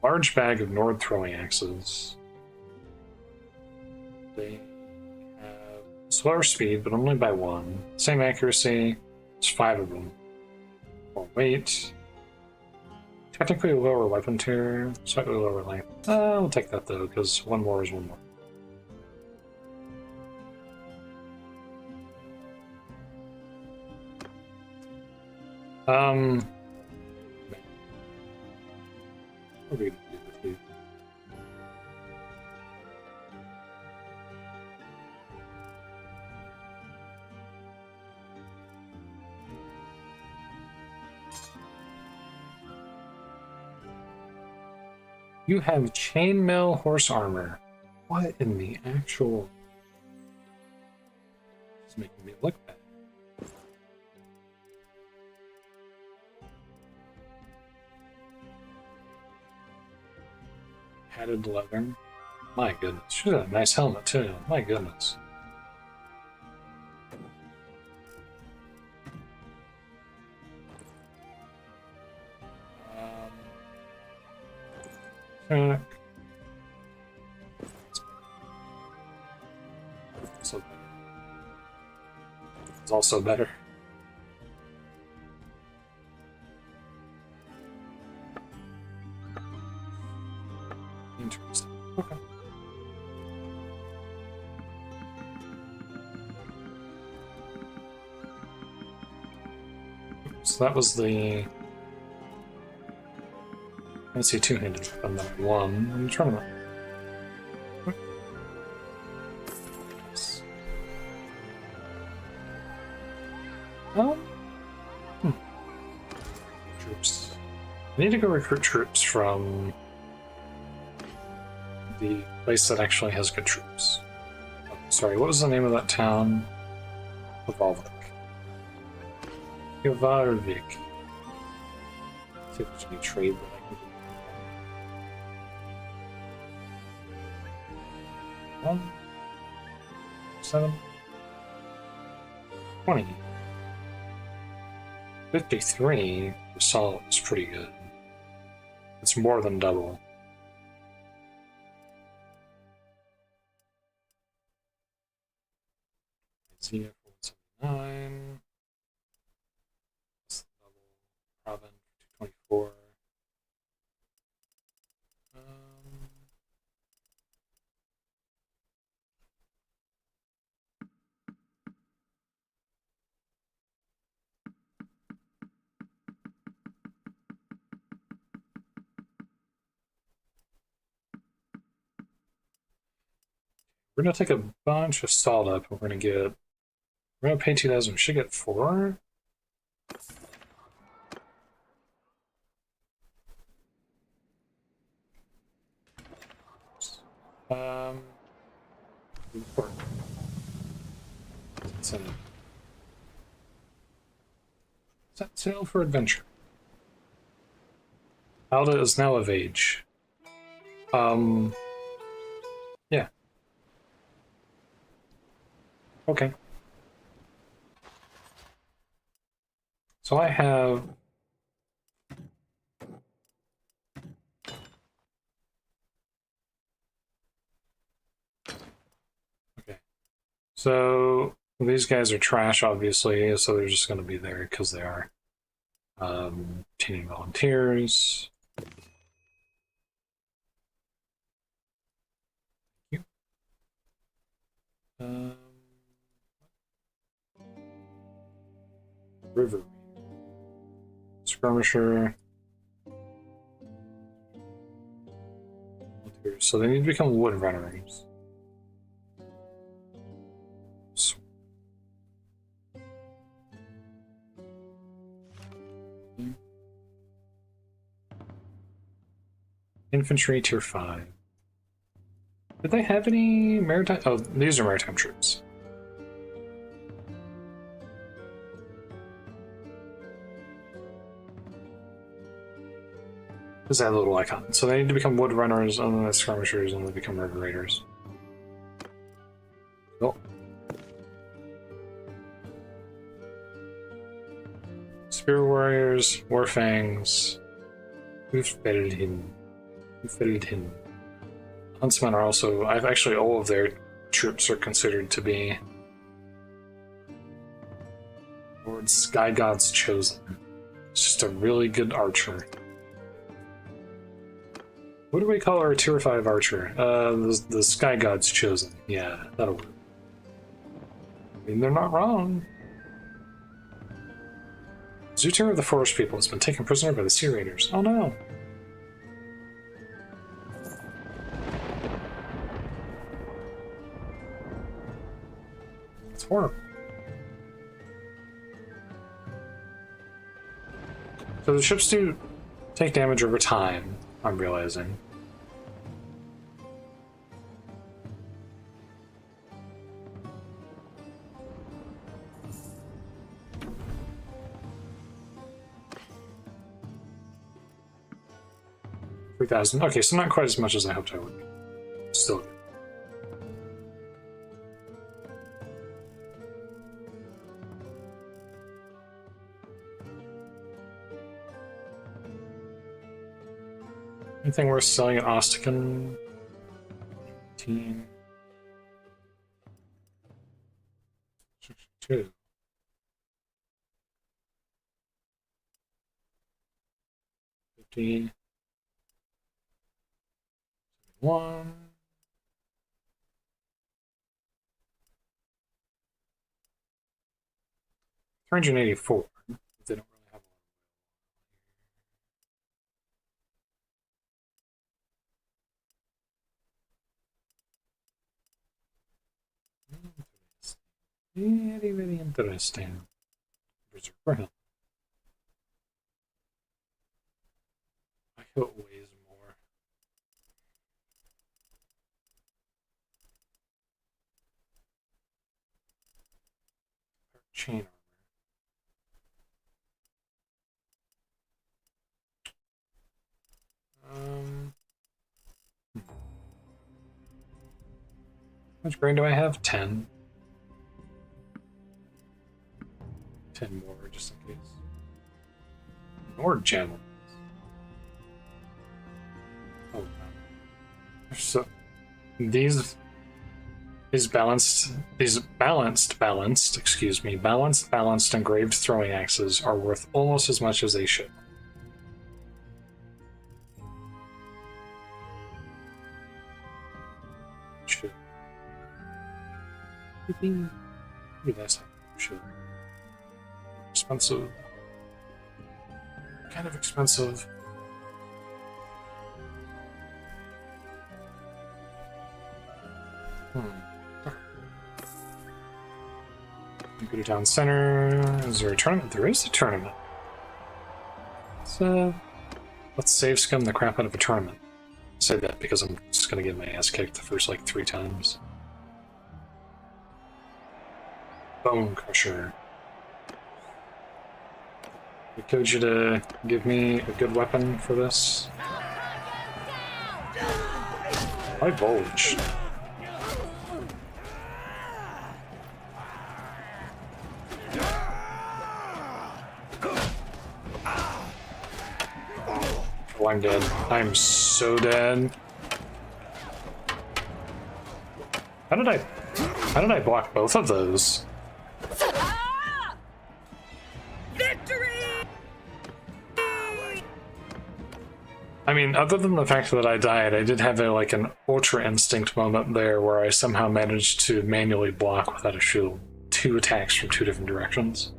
Large bag of Nord throwing axes. They have slower speed, but only by 1. Same accuracy. There's 5 of them. More weight. Technically lower weapon tier, slightly lower length. We'll take that though, because 1 more is 1 more. What are we gonna do with you? You have chainmail horse armor. What in the actual... It's making me look bad. Padded leather. My goodness. She's got a nice helmet too. My goodness. Check. It's also better. So that was the... Let's see, two-handed weapon that I won in the tournament. Troops. I need to go recruit troops from the place that actually has good troops. Oh, sorry, what was the name of that town? Volvik. Varvik. See if there's any trade that I can do. 1, 7, 20. 53 for salt is pretty good. It's more than double. ZF 179. That's double. Robin 224. We're gonna take a bunch of salt up, and we're gonna pay 2,000. We should get 4. Report. Set sail for adventure. Alda is now of age. Yeah. Okay. So I have... Okay. So these guys are trash, obviously, so they're just going to be there because they are. Teaming volunteers. Thank you. River. Skirmisher. So they need to become wood runners. Infantry tier 5. Did they have any maritime? Oh, these are maritime troops. Is that little icon? So they need to become wood runners, and then the skirmishers, and they become river raiders. Cool. Spear warriors, warfangs. Huffelhin. Huntsmen are also. Actually, all of their troops are considered to be Lord Sky God's chosen. It's just a really good archer. What do we call our tier 5 archer? The Sky God's chosen. Yeah, that'll work. I mean, they're not wrong. Zuter of the Forest People has been taken prisoner by the Sea Raiders. Oh no! It's horrible. So the ships do take damage over time, I'm realizing. $3,000. Okay, so not quite as much as I hoped I would. Still good. Anything worth selling at Ostican? 15. 62. 50. 1. $384. They don't really have Very, very interesting. Berserker Hill. I hope it weighs more. Chain armor. How much grain do I have? 10. 10 more, just in case. More gems. Oh, wow. So these balanced, engraved throwing axes are worth almost as much as they should. Maybe that's not should. Expensive. Kind of expensive. You go to town center. Is there a tournament? There is a tournament. So let's save scum the crap out of a tournament. I say that because I'm just gonna get my ass kicked the first like 3 times. Bone Crusher. I told you to give me a good weapon for this. High Voltage. Oh, I'm dead. I'm so dead. How did I block both of those? I mean, other than the fact that I died, I did have like an Ultra Instinct moment there where I somehow managed to manually block without a shield 2 attacks from 2 different directions,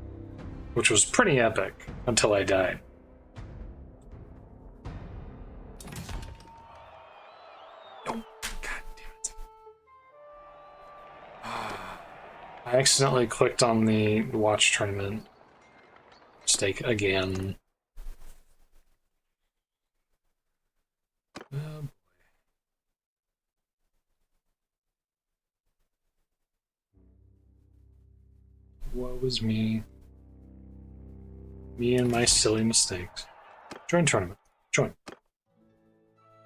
which was pretty epic until I died. Oh, God damn it. I accidentally clicked on the watch tournament. Mistake again. Oh boy. Woe is me. Me and my silly mistakes. Join tournament. Join.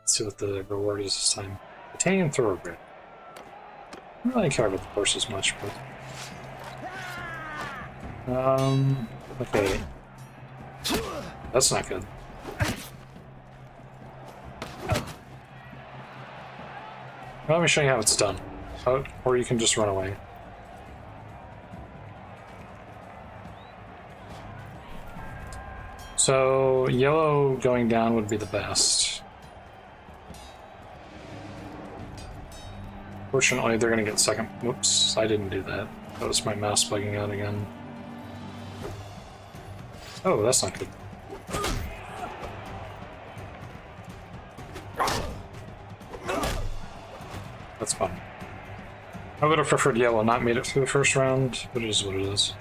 Let's see what the reward is this time. Titanium Thoroughbred. I don't really care about the horses much, but... okay. That's not good. Well, let me show you how it's done. Oh, or you can just run away. So, yellow going down would be the best. Fortunately, they're gonna get second. Whoops, I didn't do that. That was my mouse bugging out again. Oh, that's not good. That's fine. I would have preferred yellow not made it through the first round, but it is what it is.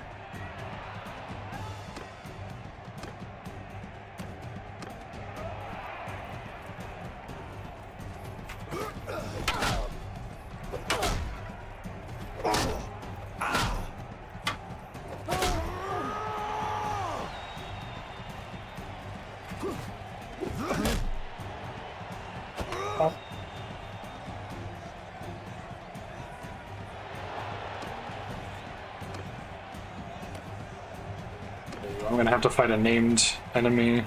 I'm gonna have to fight a named enemy.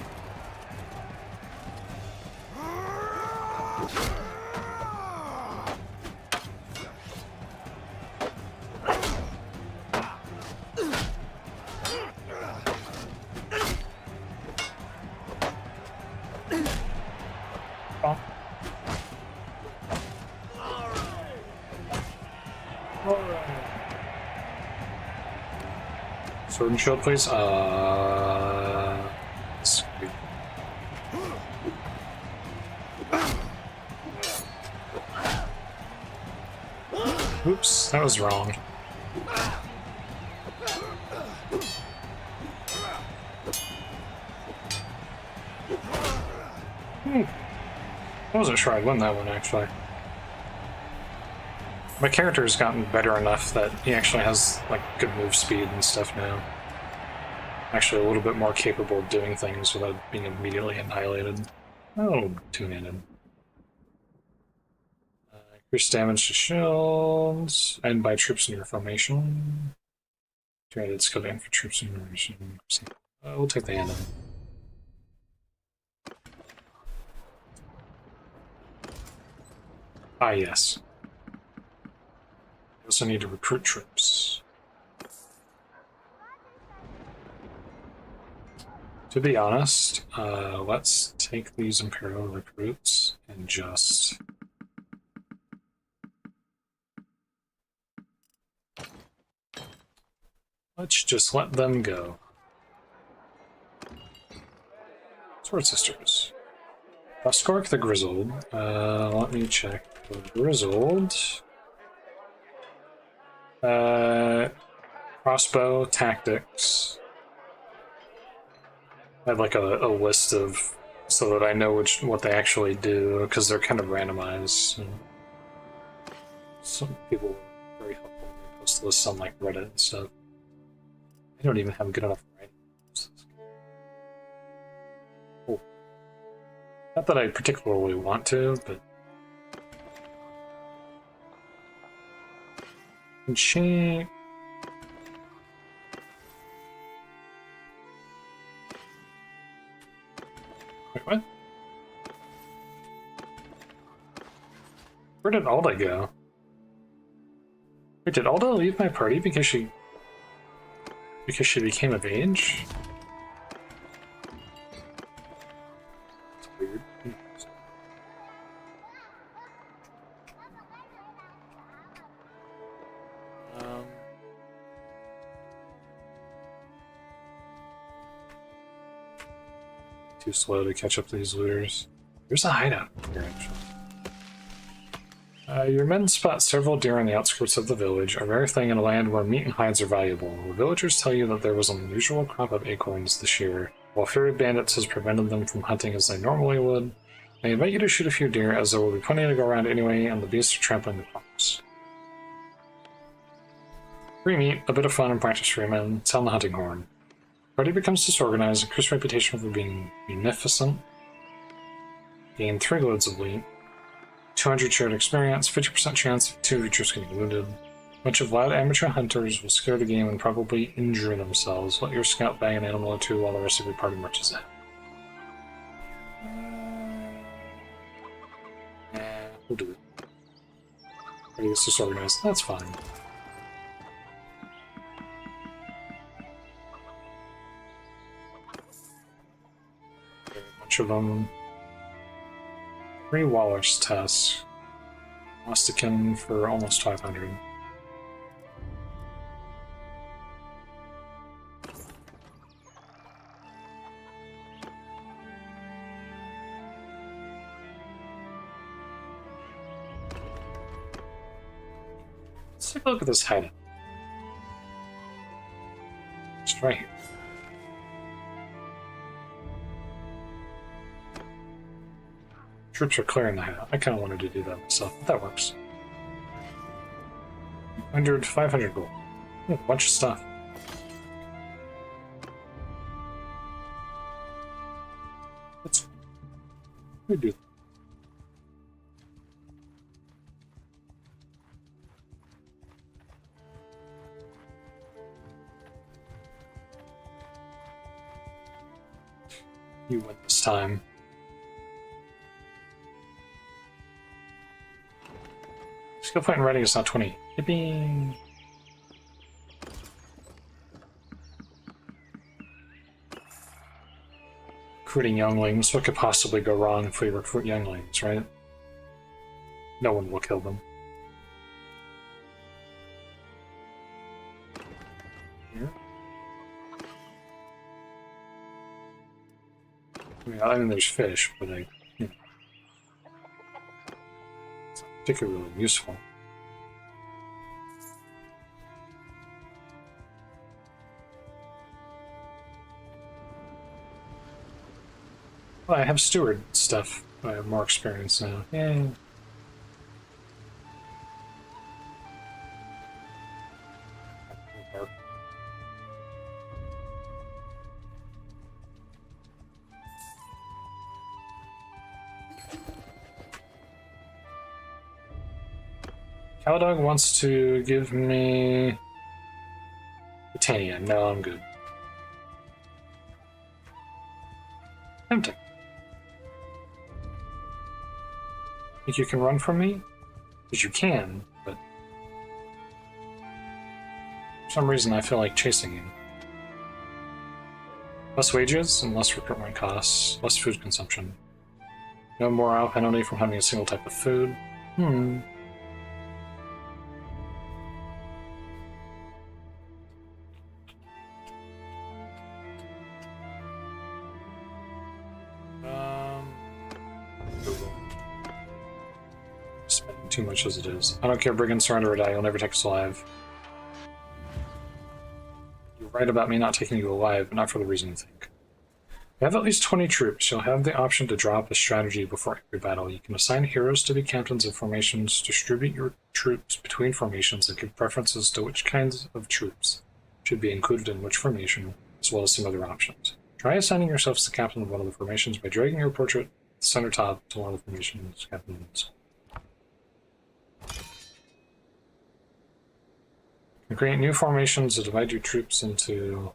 Sword and shield, please. Sweet. Oops, that was wrong. I wasn't sure I'd win that one, actually. My character's gotten better enough that he actually has, like, good move speed and stuff now. Actually a little bit more capable of doing things without being immediately annihilated. Oh, two-handed. Increase damage to shields, and by troops in your formation. Two-handed skill down for troops in your formation. We'll take the handed. Ah, yes. We also need to recruit troops. To be honest, let's take these Imperial recruits and just... let's just let them go. Sword Sisters. Buscork the Grizzled. Let me check. The Grizzled. Crossbow tactics. I have like a list of, so that I know what they actually do, because they're kind of randomized. And some people are very helpful. They post lists on like Reddit and stuff. I don't even have good enough writing. Oh. Not that I particularly want to, but and she... Wait, what? Where did Alda go? Wait, did Alda leave my party because she became of age? That's weird. Too slow to catch up to these looters. There's a hideout here, actually. Your men spot several deer on the outskirts of the village, a rare thing in a land where meat and hides are valuable. The villagers tell you that there was an unusual crop of acorns this year. While Fury Bandits has prevented them from hunting as they normally would, they invite you to shoot a few deer, as there will be plenty to go around anyway, and the beasts are trampling the crops. Free meat, a bit of fun, and practice for your men. Sound the hunting horn. Party becomes disorganized, increased reputation for being munificent. Gain 3 loads of wheat. 200 shared experience, 50% chance of 2 of your troops getting wounded. A bunch of loud amateur hunters will scare the game and probably injure themselves. Let your scout bag an animal or 2 while the rest of your party marches ahead. We'll do it. Party gets disorganized. That's fine. Of them. 3 Walrus tests. Mostican for almost 500. Let's take a look at this hideout. Just right here. Troops are clearing the hideout. I kind of wanted to do that myself, but that works. 100, 500 gold. A bunch of stuff. Let's do that. You win this time. Skill point in writing is now 20. Yippee! Recruiting younglings. What could possibly go wrong if we recruit younglings, right? No one will kill them. Here. I mean, there's fish, but it's not particularly useful. I have steward stuff. I have more experience now. Yay. Caladog wants to give me Britannia. No, I'm good. Tempting. Think you can run from me? Because you can, but for some reason I feel like chasing you. Less wages and less recruitment costs, less food consumption. No morale penalty from having a single type of food. Spending too much as it is. I don't care, brigands, surrender or die, you'll never take us alive. You're right about me not taking you alive, but not for the reason you think. You have at least 20 troops. You'll have the option to drop a strategy before every battle. You can assign heroes to be captains of formations, distribute your troops between formations, and give preferences to which kinds of troops should be included in which formation, as well as some other options. Try assigning yourselves to captain of one of the formations by dragging your portrait center top to one of the formation's captains. You create new formations to divide your troops into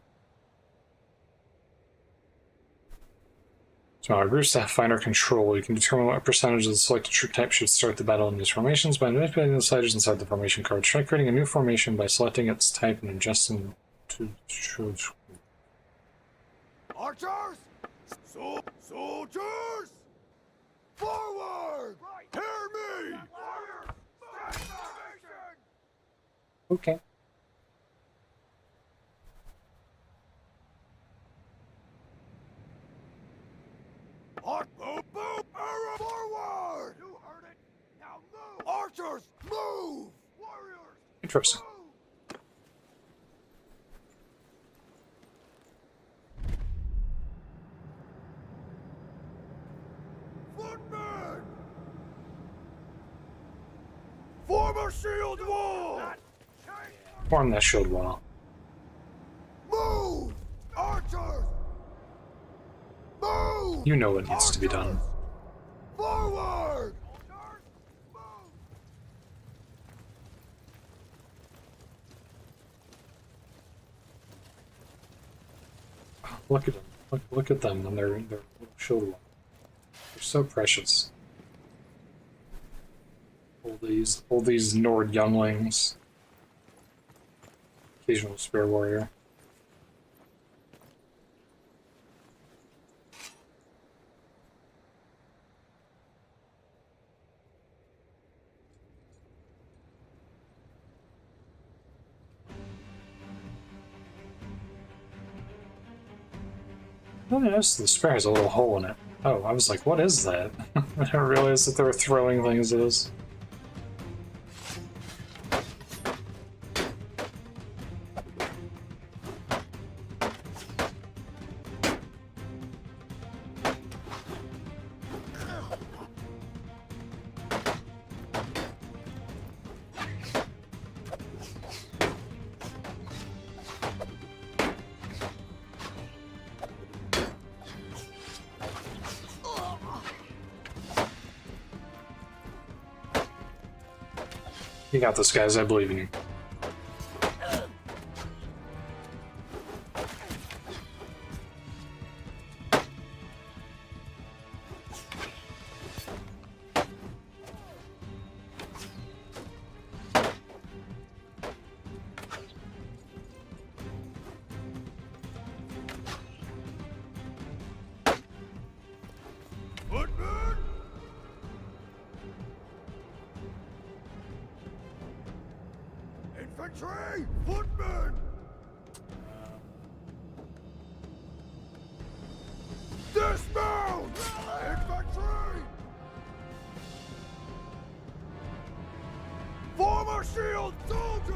smaller groups to have finer control. You can determine what percentage of the selected troop type should start the battle in these formations by manipulating the sliders inside the formation card. Try creating a new formation by selecting its type and adjusting to choose. Archers! Soldiers! Forward! Hear me! Okay. Forward! You heard it. Now move! Archers, move! Warriors! Interesting. Footmen! Form a shield wall! Form that shield wall. Move! Archers! Move! You know what needs to be done. Forward! Look at them. Look at them and their little shield wall. They're so precious. All these Nord younglings. Occasional spare warrior. I noticed the spare has a little hole in it. Oh, I was like, what is that? I didn't realize that they were throwing things at us. You got this, guys. I believe in you. Infantry! Footmen! Dismount! Infantry! Form a shield, soldiers!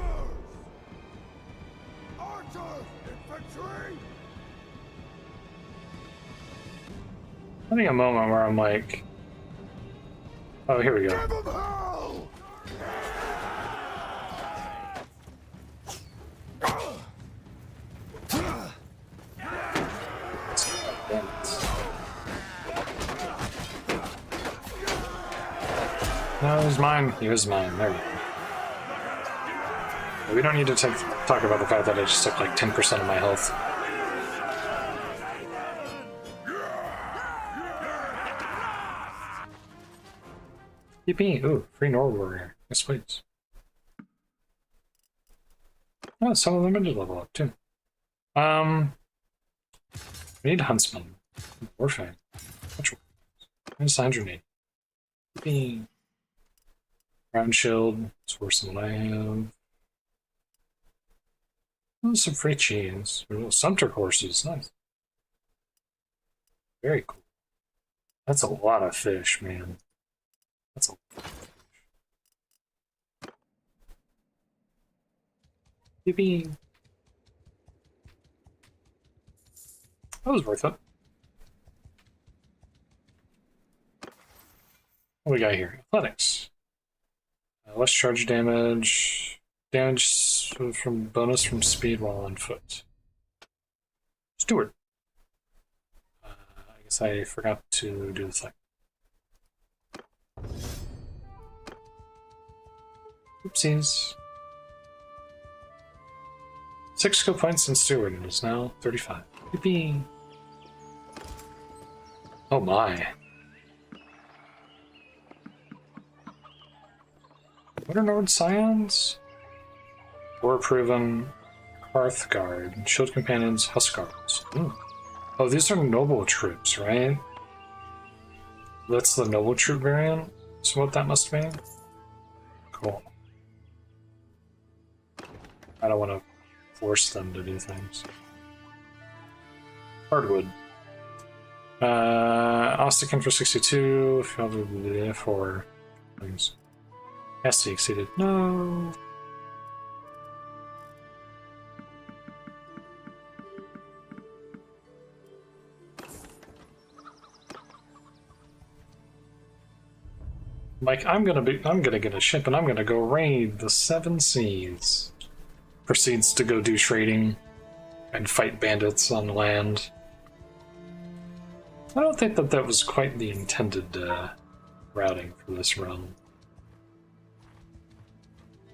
Archers! Infantry! having a moment where I'm like, oh, here we go. No, he's mine. He was mine. There we go. We don't need to talk about the fact that I just took like 10% of my health. Yippee! Ooh, free Nord warrior. Yes, please. Oh, some of them did level up too. We need huntsman. Warfang. Which one? Where's Sandra? Yippee! Round shield. It's worse than what I have. Oh, some free cheese. Sumpter horses. Nice. Very cool. That's a lot of fish, man. That's a lot of fish. Yippee. That was worth it. What do we got here? Athletics. Less charge damage. Damage from bonus from speed while on foot. Steward. I guess I forgot to do the thing. Oopsies. 6 skill points in Steward and is now 35. Yippee! Oh my. What are Nord Scions? War Proven, Hearthguard, Shield Companions, Huskarls. Ooh. Oh, these are noble troops, right? That's the noble troop variant? So what that must mean? Cool. I don't want to force them to do things. Hardwood. Ossican for 62, for things. Has to be exceeded. No. Like, I'm gonna get a ship and I'm gonna go raid the 7 seas. Proceeds to go do trading and fight bandits on land. I don't think that that was quite the intended routing for this run.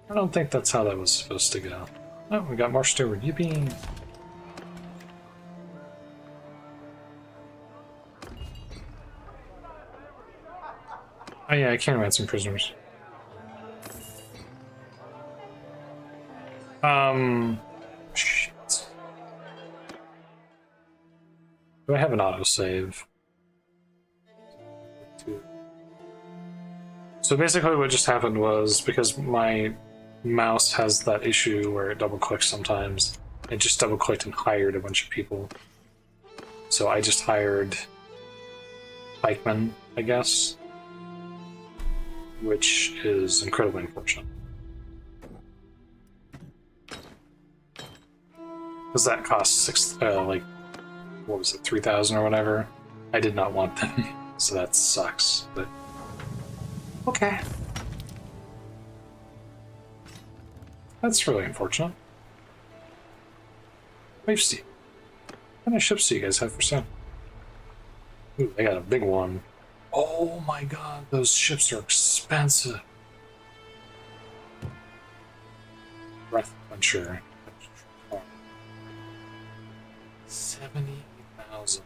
I don't think that's how that was supposed to go. Oh, we got more steward. Yippee! Oh yeah, I can ransom prisoners. Shit. Do I have an autosave? So basically what just happened was, because my mouse has that issue where it double-clicks sometimes, it just double-clicked and hired a bunch of people. So I just hired pikemen, I guess, which is incredibly unfortunate. Because that costs like, what was it, 3,000 or whatever? I did not want them, so that sucks, but okay. That's really unfortunate. Wave Steam. How many ships do you guys have for sale? Ooh, they got a big one. Oh my god, those ships are expensive. Breath Adventure. 70,000.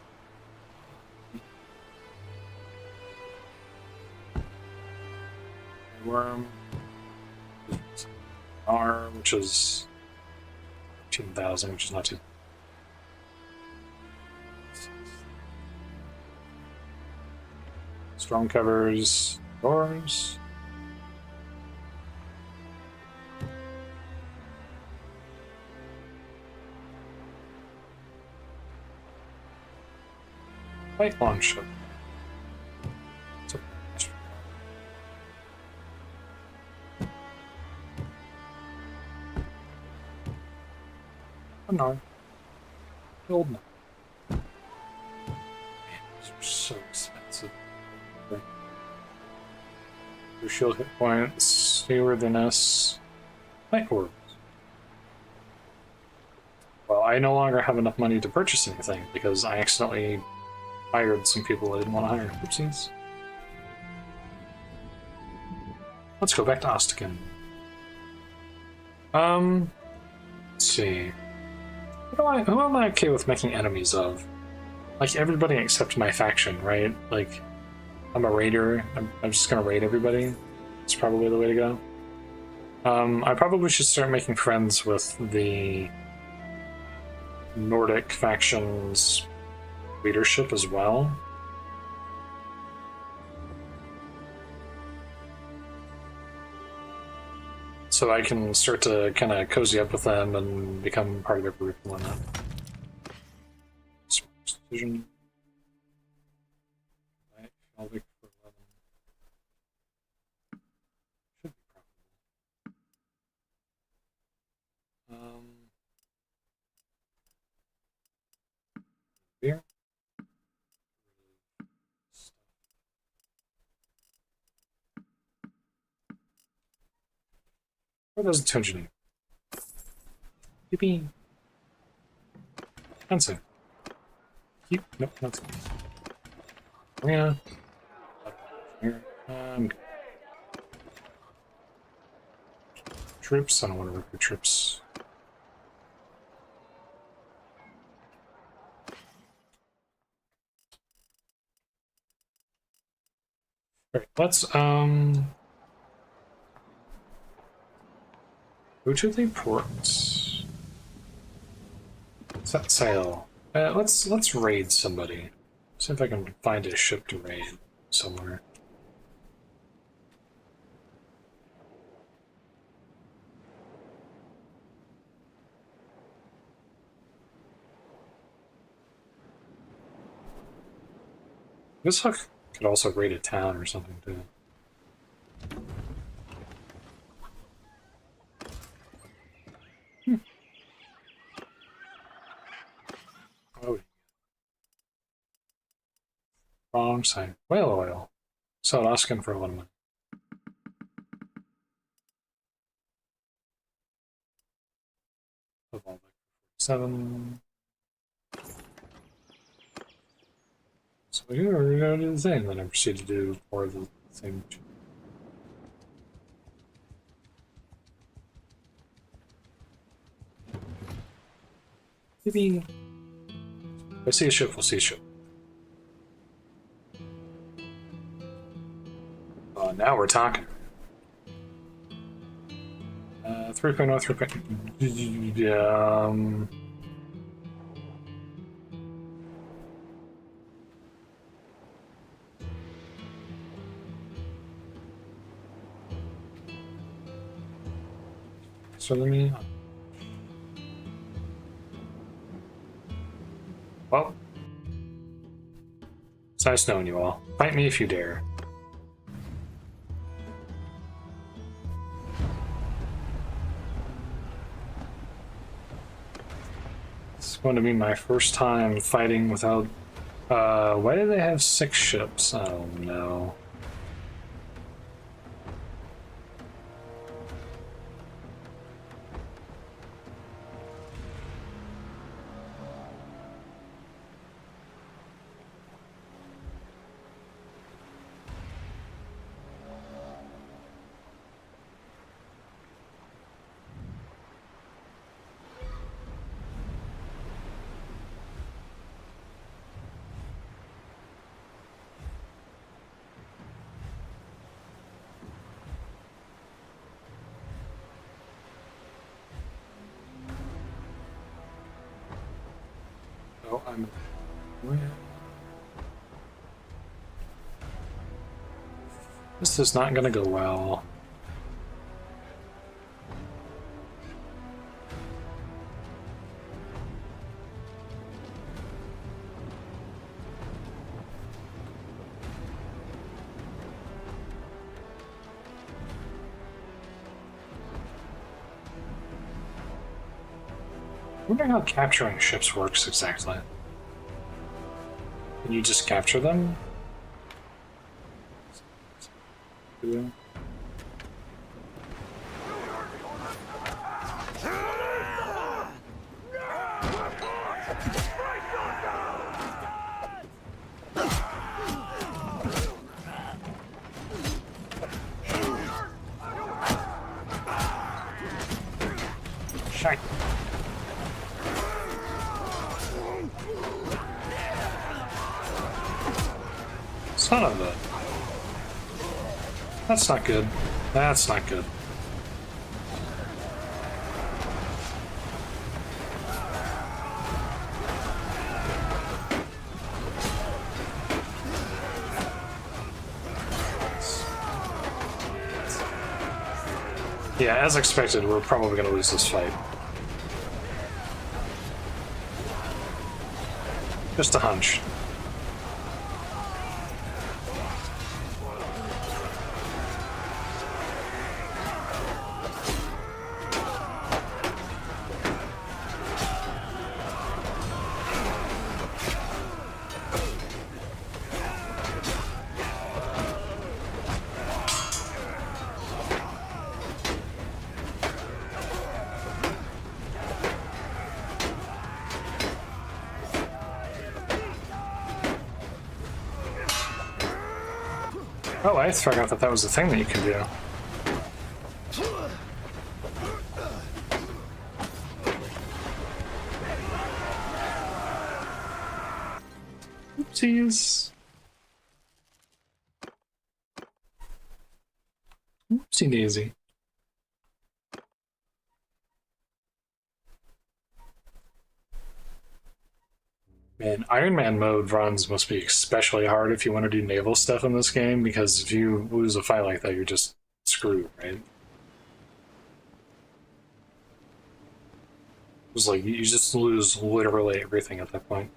Worm. R, which is 15,000, which is not too. Strong covers, doors. Light launch ship. Oh no. Old no. Man, these are so expensive. Your shield hit points, seaworthiness, light orbs. Well, I no longer have enough money to purchase anything because I accidentally hired some people I didn't want to hire. Oopsies. Let's go back to Ostican. Let's see. Who am I okay with making enemies of? Like, everybody except my faction, right? Like, I'm a raider. I'm just gonna raid everybody. It's probably the way to go. I probably should start making friends with the Nordic faction's leadership as well. So I can start to kind of cozy up with them and become part of their group and whatnot. Decision. Right, I'll be for 11. Should be profitable. Here. Where does the engineer? Yippee. Answer. Keep. Nope, not Arena. Here. Troops. I don't want to recruit troops. Alright, let's go to the ports. Set sail. Let's raid somebody. See if I can find a ship to raid somewhere. This hook could also raid a town or something too. Oh. Wrong side. Whale oil. So asking for a lot of money. Evolve 7. So here we're going to do the thing, then I proceed to do more of the same. Maybe. If I see a ship, we'll see a ship. Now we're talking. 3.0, 3.0. So let me. Well, it's nice knowing you all. Fight me if you dare. It's going to be my first time fighting without. Why do they have 6 ships? I don't know. I'm. This is not going to go well. I wonder how capturing ships works exactly. Can you just capture them? Yeah. Shite. Son of a... That's not good. That's not good. Yeah, as expected, we're probably going to lose this fight. Just a hunch. Oh, I forgot that that was the thing that you can do. Oopsies. Oopsie daisy. Man, Iron Man mode runs must be especially hard if you want to do naval stuff in this game, because if you lose a fight like that, you're just screwed, right? It's like, you just lose literally everything at that point.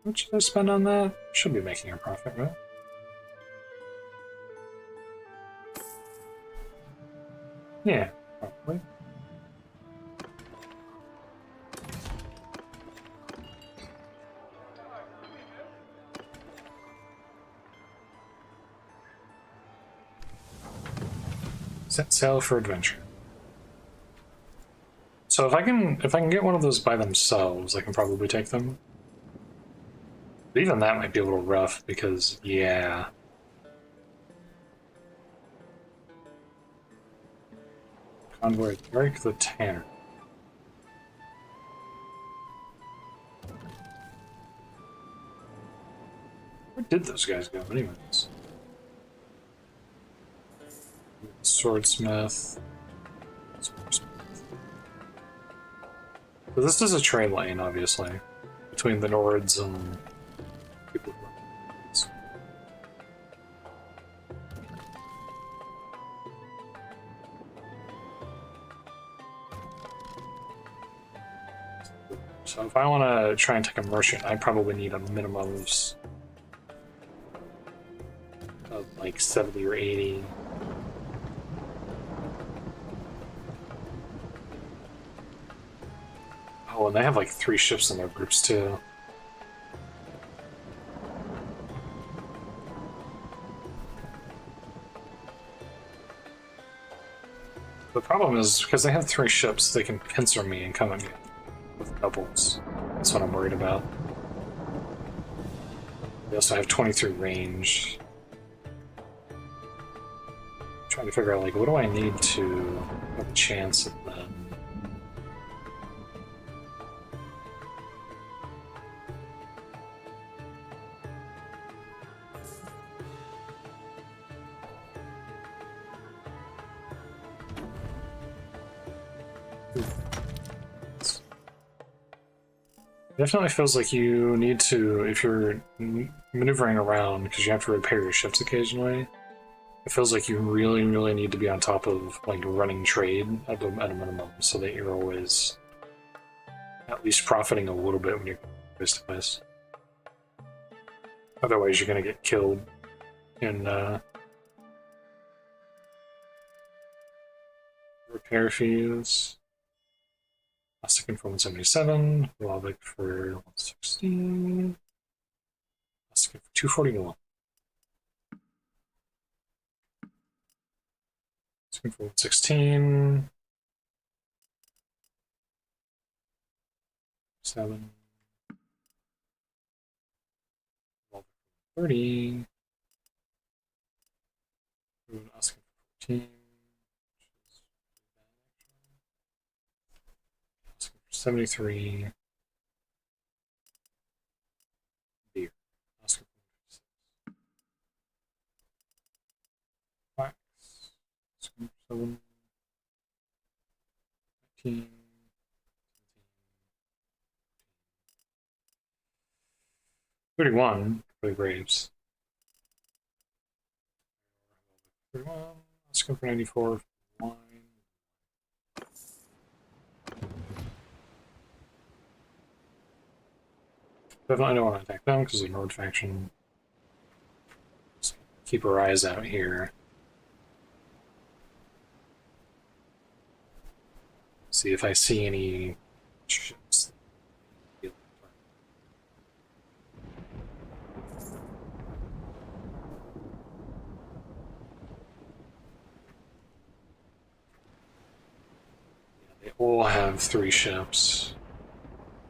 What should I spend on that? Should be making a profit, right? Yeah, probably. Set sail for adventure. So if I can get one of those by themselves, I can probably take them. But even that might be a little rough because, yeah. Convoy Eric the Tanner. Where did those guys go anyways? Swordsmith. So this is a trade lane, obviously, between the Nords and people who are Nords. So if I want to try and take a merchant, I probably need a minimum of like 70 or 80. Oh, and they have like 3 ships in their groups too. The problem is, because they have 3 ships, they can pincer me and come at me with doubles. That's what I'm worried about. They also have 23 range. I'm trying to figure out, like, what do I need to have a chance at them? Definitely feels like you need to, if you're maneuvering around, because you have to repair your ships occasionally, it feels like you really, really need to be on top of like running trade at a minimum, so that you're always at least profiting a little bit when you're face to face. Otherwise, you're going to get killed in repair fees. Plastic for 177, Lovic for 160, Plastic for 241. Plastic for 116, 7. 30. Asking for 14. Asking for 73. Beer. Asking for 56. Wax. Asking for 7. 19. 31 for the graves. 31. Asking for 94 for the wine. Definitely don't want to attack them because they're Nord faction. Just keep our eyes out here. See if I see any ships. They all have 3 ships.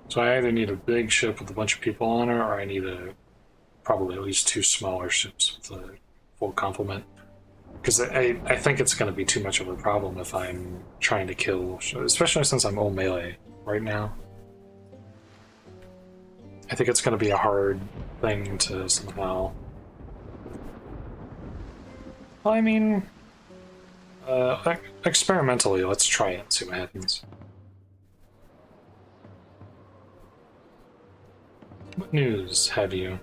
So I either need a big ship with a bunch of people on it, or I need probably at least 2 smaller ships with a full complement. Because I think it's going to be too much of a problem if I'm trying to kill, especially since I'm all melee right now. I think it's going to be a hard thing to somehow... Well, I mean... experimentally, let's try it and see what happens. What news have you?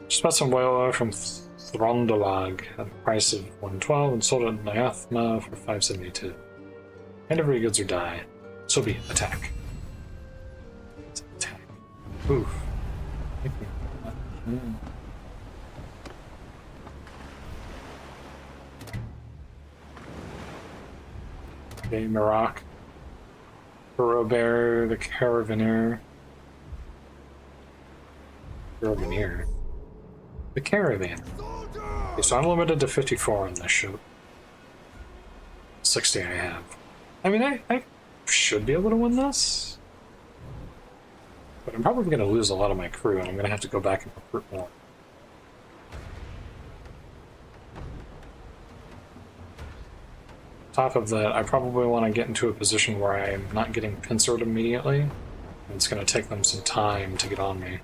Just bought some whale oil from Throndalag at a price of 112 and sold it in Nyathma for 572. End of goods or die. So be it. Attack. Attack. Oof. Okay, Maroc. Robert, the Caravaneer. Caravaneer. The Caravan. Okay, so I'm limited to 54 on this ship. 60 I have. I mean, I should be able to win this. But I'm probably going to lose a lot of my crew, and I'm going to have to go back and recruit more. Top of that, I probably want to get into a position where I'm not getting pincered immediately. And it's going to take them some time to get on me.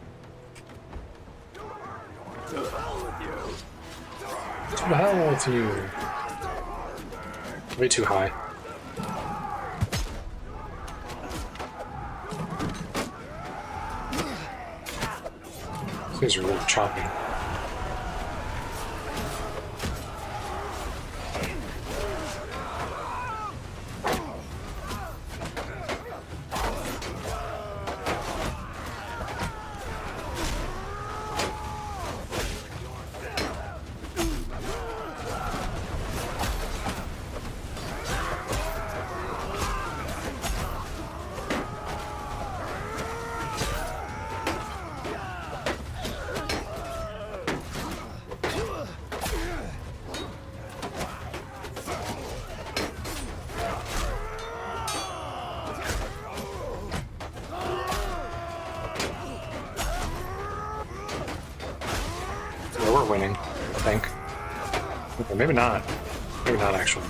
To the hell with you. Way too high. These are really choppy. Winning, I think. Okay, maybe not. Maybe not, actually.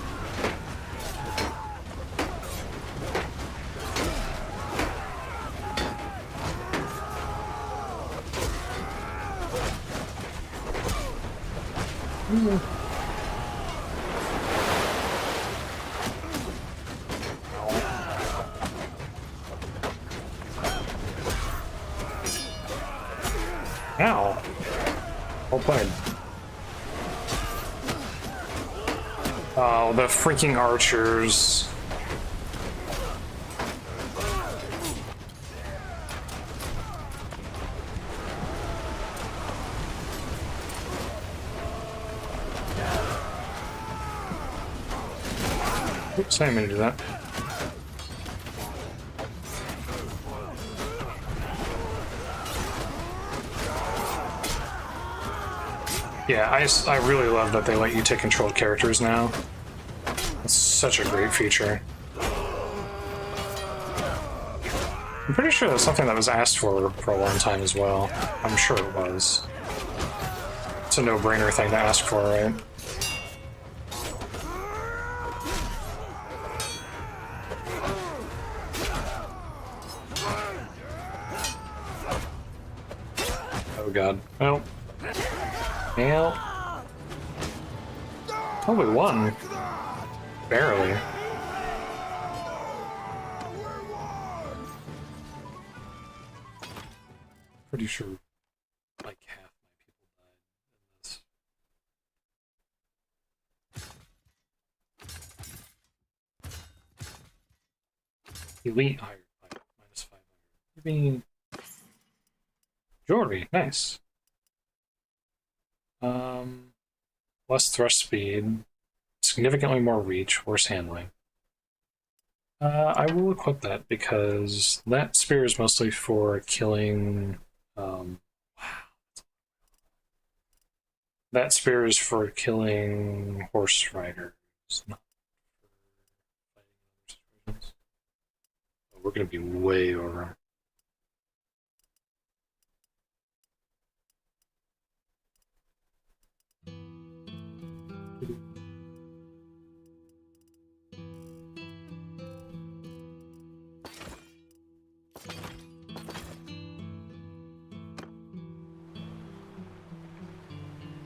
Ow! Well played. Oh, the freaking archers. Oops, I didn't mean to do that. Yeah, I really love that they let you take controlled characters now. It's such a great feature. I'm pretty sure that's something that was asked for a long time as well. I'm sure it was. It's a no-brainer thing to ask for, right? Oh god. Well. Yeah. Oh, we won. Barely. Pretty sure like half my people died in this. Elite hired pilot, -500. I mean, jewelry, nice. Less thrust speed, significantly more reach, worse handling. I will equip that because that spear is mostly for killing. That spear is for killing horse riders, not for fighting other situations. Oh, we're gonna be way over.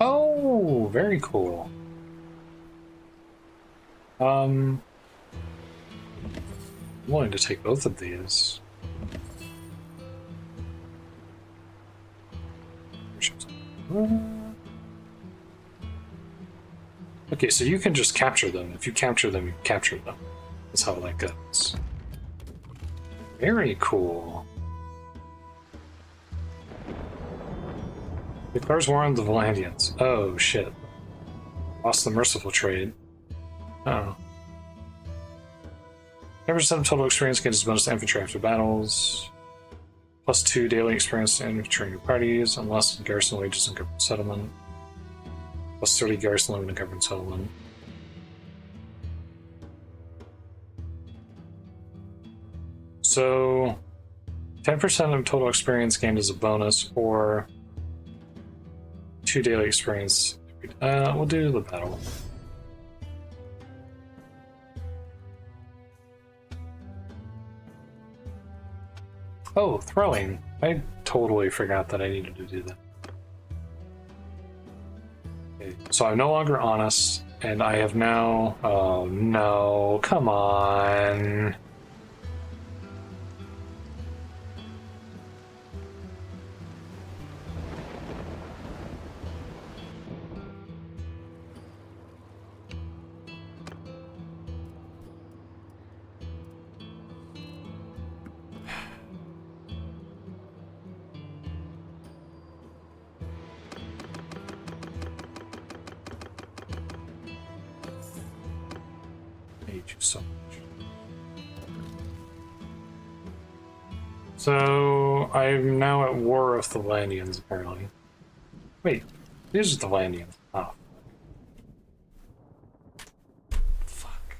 Oh, very cool. I'm willing to take both of these. Okay, so you can just capture them. If you capture them, you capture them. That's how that goes. Very cool. Declares war on the Valandians. Oh, shit. Lost the merciful trade. Oh. 10% total experience gains bonus to infantry after battles. +2 daily experience to infantry in your parties, unless garrison wages in government settlement. +30 garrison limit in government settlement. So, 10% of total experience gained as a bonus, or 2 daily experience. We'll do the battle. Oh, throwing. I totally forgot that I needed to do that. Okay, so I'm no longer honest, and I have now... Oh no, come on. So much. So I'm now at war with the Valandians, apparently. Wait, these are the Valandians. Oh. Fuck.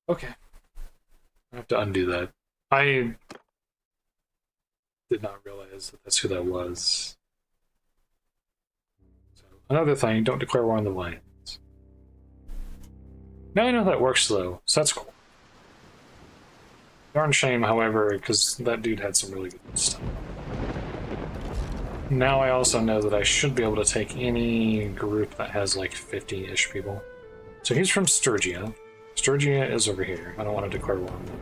Okay. I have to undo that. I did not realize that that's who that was. So, another thing, don't declare war on the Valandians. Now I know that works though, so that's cool. Darn shame, however, because that dude had some really good stuff. Now I also know that I should be able to take any group that has like 50-ish people. So he's from Sturgia. Sturgia is over here. I don't want to declare war on them.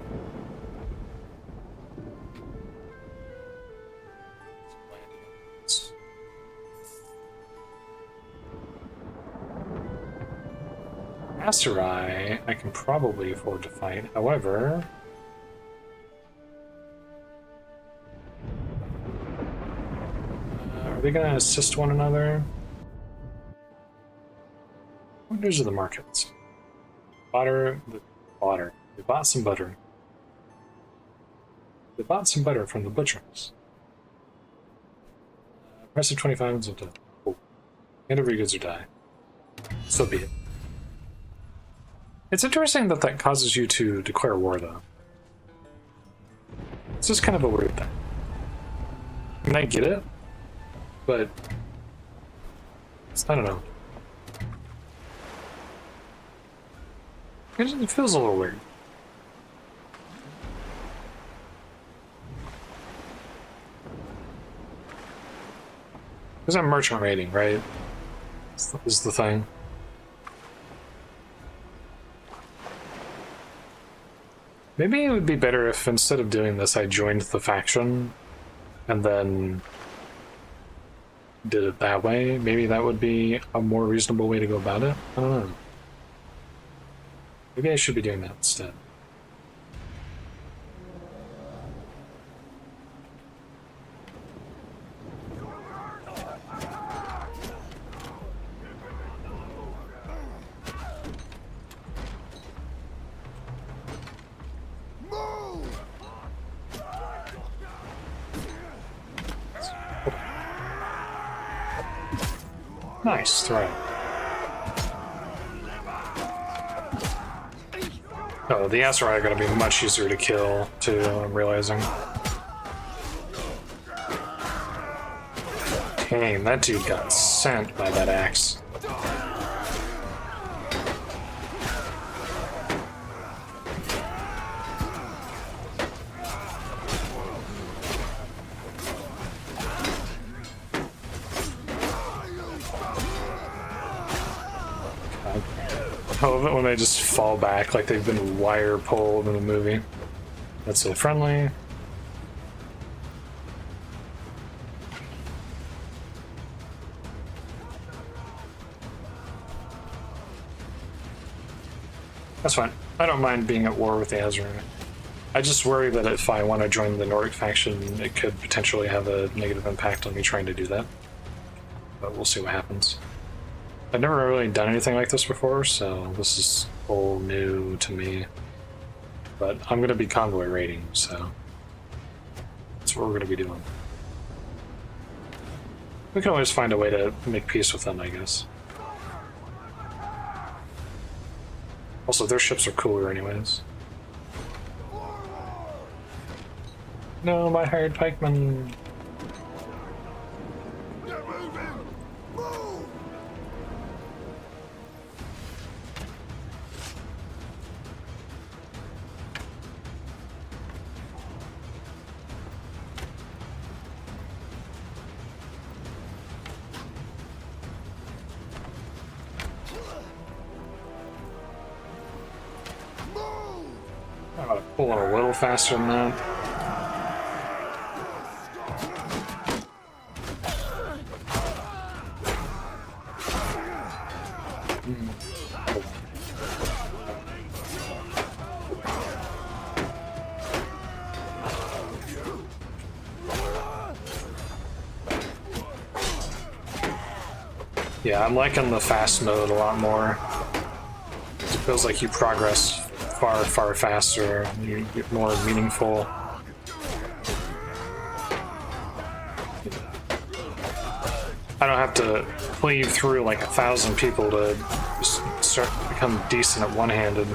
Aserai, I can probably afford to fight. However, are they going to assist one another? Wonders of the markets. Butter. They bought some butter. They bought some butter from the butchers. Price of 25 of the. Oh. And every goods or die. So be it. It's interesting that that causes you to declare war, though. It's just kind of a weird thing. I mean, I get it, but I don't know. It feels a little weird. Because I'm merchant raiding, right? Is the thing. Maybe it would be better if instead of doing this I joined the faction and then did it that way. Maybe that would be a more reasonable way to go about it. I don't know. Maybe I should be doing that instead. Nice throw. Oh, the Aserai are going to be much easier to kill, too, I'm realizing. Dang, that dude got sent by that axe. I love it when they just fall back like they've been wire pulled in the movie. That's so friendly. That's fine. I don't mind being at war with the Aserai. I just worry that if I want to join the Nordic faction, it could potentially have a negative impact on me trying to do that. But we'll see what happens. I've never really done anything like this before, so this is all new to me. But I'm going to be convoy raiding, so that's what we're going to be doing. We can always find a way to make peace with them, I guess. Also, their ships are cooler anyways. No, my hired pikemen. I gotta pull it a little faster than that. Yeah, I'm liking the fast mode a lot more. It feels like you progress far, far faster, you get more meaningful. I don't have to cleave through like 1,000 people to start become decent at one-handed.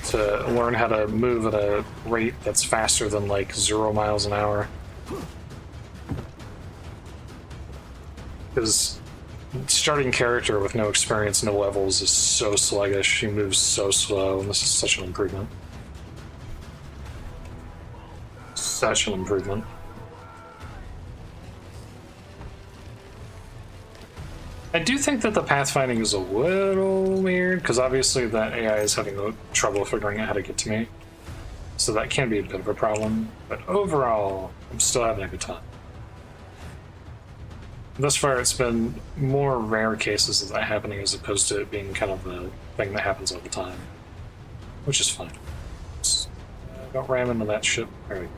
To learn how to move at a rate that's faster than like 0 miles an hour. Because starting character with no experience, no levels is so sluggish. He moves so slow, and this is such an improvement. Such an improvement. I do think that the pathfinding is a little weird, because obviously that AI is having trouble figuring out how to get to me. So that can be a bit of a problem, but overall, I'm still having a good time. Thus far, it's been more rare cases of that happening as opposed to it being kind of the thing that happens all the time. Which is fine. Just, don't ram into that ship. There we go.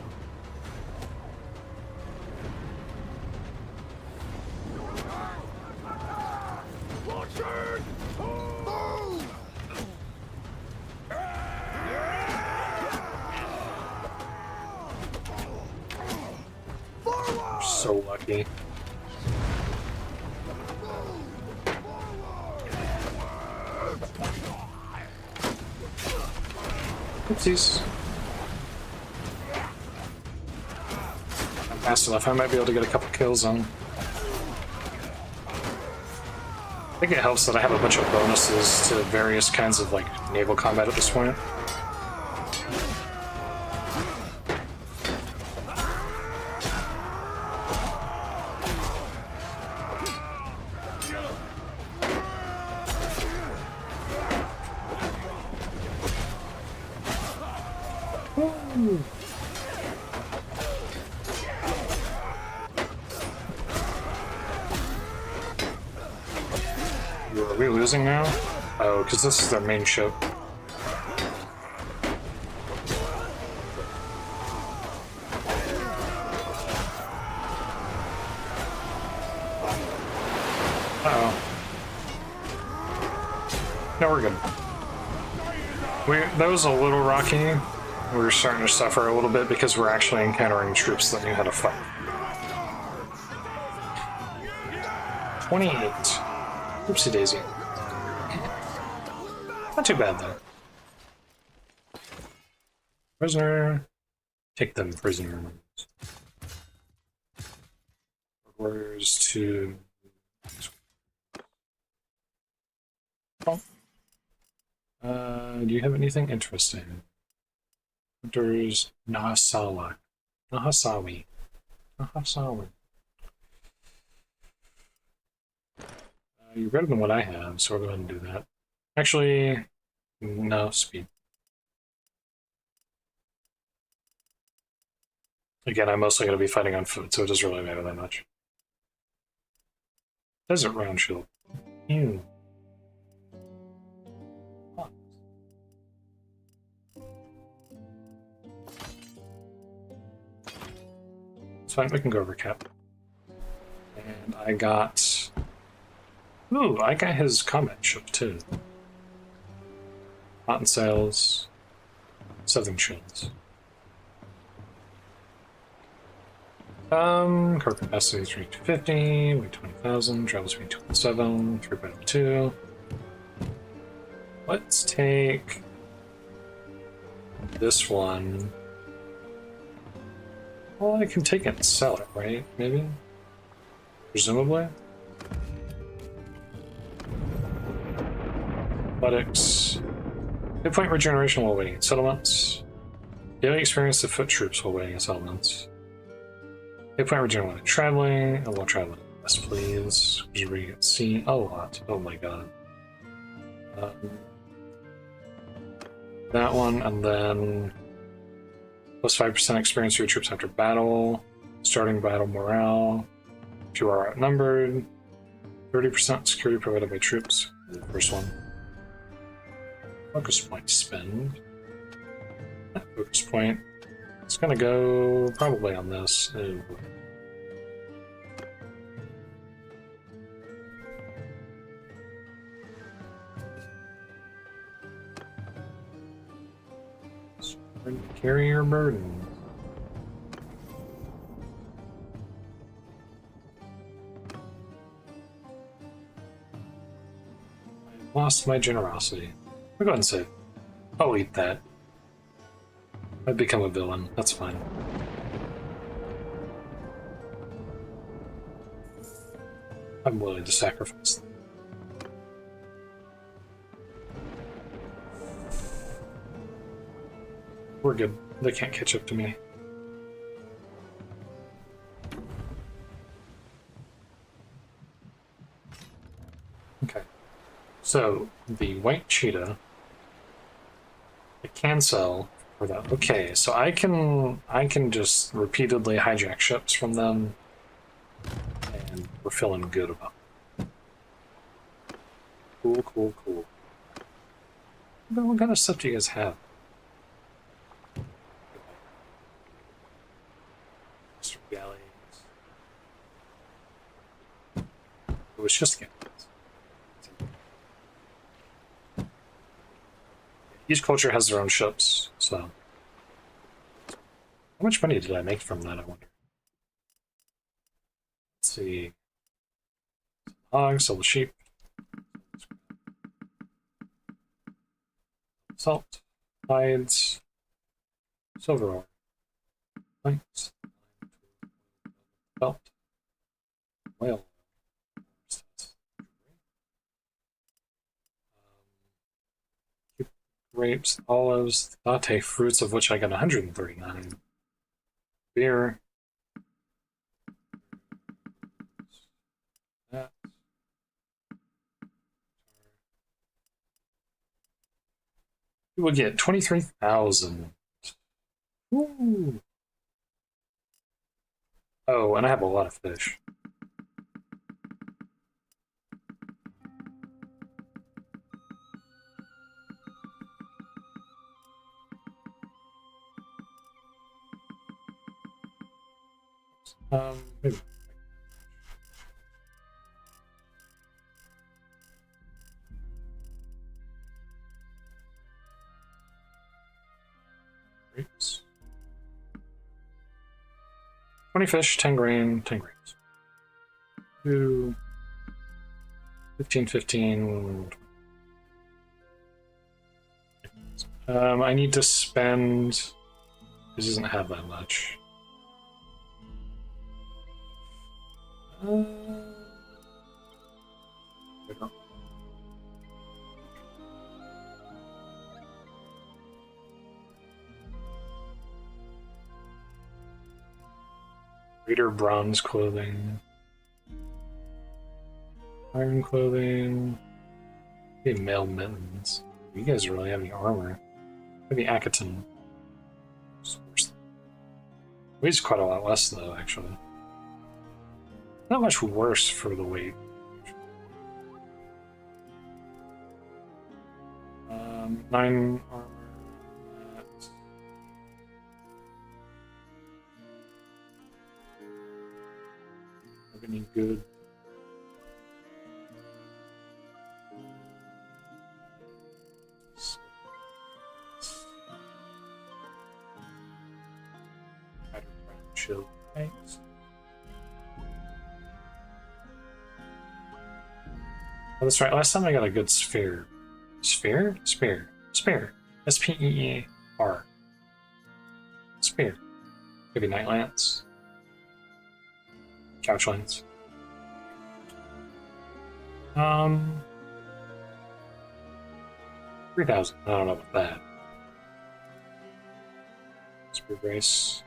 You're so lucky. Oopsies. I'm fast enough, I might be able to get a couple kills on. I think it helps that I have a bunch of bonuses to various kinds of like naval combat at this point. Are we losing now? Oh, because this is their main ship. Uh-oh. No, we're good. That was a little rocky. We were starting to suffer a little bit because we're actually encountering troops that knew how to fight. 28. Oopsie daisy. Not too bad though. Prisoner. Take them prisoners. Warriors to... Oh. Do you have anything interesting? Hunters Nahasawa. Nahasawi. Nahasawi. You're better than what I have, so we'll go ahead and do that. Actually, no, speed. Again, I'm mostly going to be fighting on foot, so it doesn't really matter that much. Desert round shield. Ew. Huh. It's fine, we can go over cap. And I got... Ooh, I got his combat ship too. Cotton sails, southern shields. Car capacity 3250, weight 20,000, travel speed 27, 3.2. Let's take this one. Well, I can take it and sell it, right? Maybe? Presumably? Athletics. Hit point regeneration while waiting at settlements. Daily experience of foot troops while waiting at settlements. Hit point regeneration while traveling. And while traveling. Yes, please. Because we get seen a lot. Oh my god. That one, and then plus 5% experience for your troops after battle. Starting battle morale. If you are outnumbered. 30% security provided by troops. The first one. Focus point spend. That focus point. It's gonna go probably on this. Oh, carry your burden. I lost my generosity. We'll go ahead and save. I'll eat that. I've become a villain. That's fine. I'm willing to sacrifice them. We're good. They can't catch up to me. Okay. So, the white cheetah, I can sell for that. Okay, so I can just repeatedly hijack ships from them, and we're feeling good about it. Cool, cool, cool. But what kind of stuff do you guys have? Galleys. It was just galleys. Each culture has their own ships, so... How much money did I make from that, I wonder? Let's see... Hogs, sell the sheep. Salt, hides, silver ore, planks, belt, whale, grapes, olives, latte fruits, of which I got 139. Beer. That. We'll get 23,000. Ooh. Oh, and I have a lot of fish. Maybe. Grapes. 20 fish, 10 grain, 10 grapes. 2, 15, 15. I need to spend. This doesn't have that much. Reader bronze clothing. Iron clothing. Maybe mail mittens. You guys don't really have any armor. Maybe Akaton. Weighs quite a lot less though, actually. Not much worse for the weight. 9 armor. Any good? Chill. Thanks. Oh, that's right. Last time I got a good sphere. Sphere? Spear. Spear. S-P-E-E-R. Spear. Maybe Night Lance. Couch lens. 3,000. I don't know about that. Spear brace.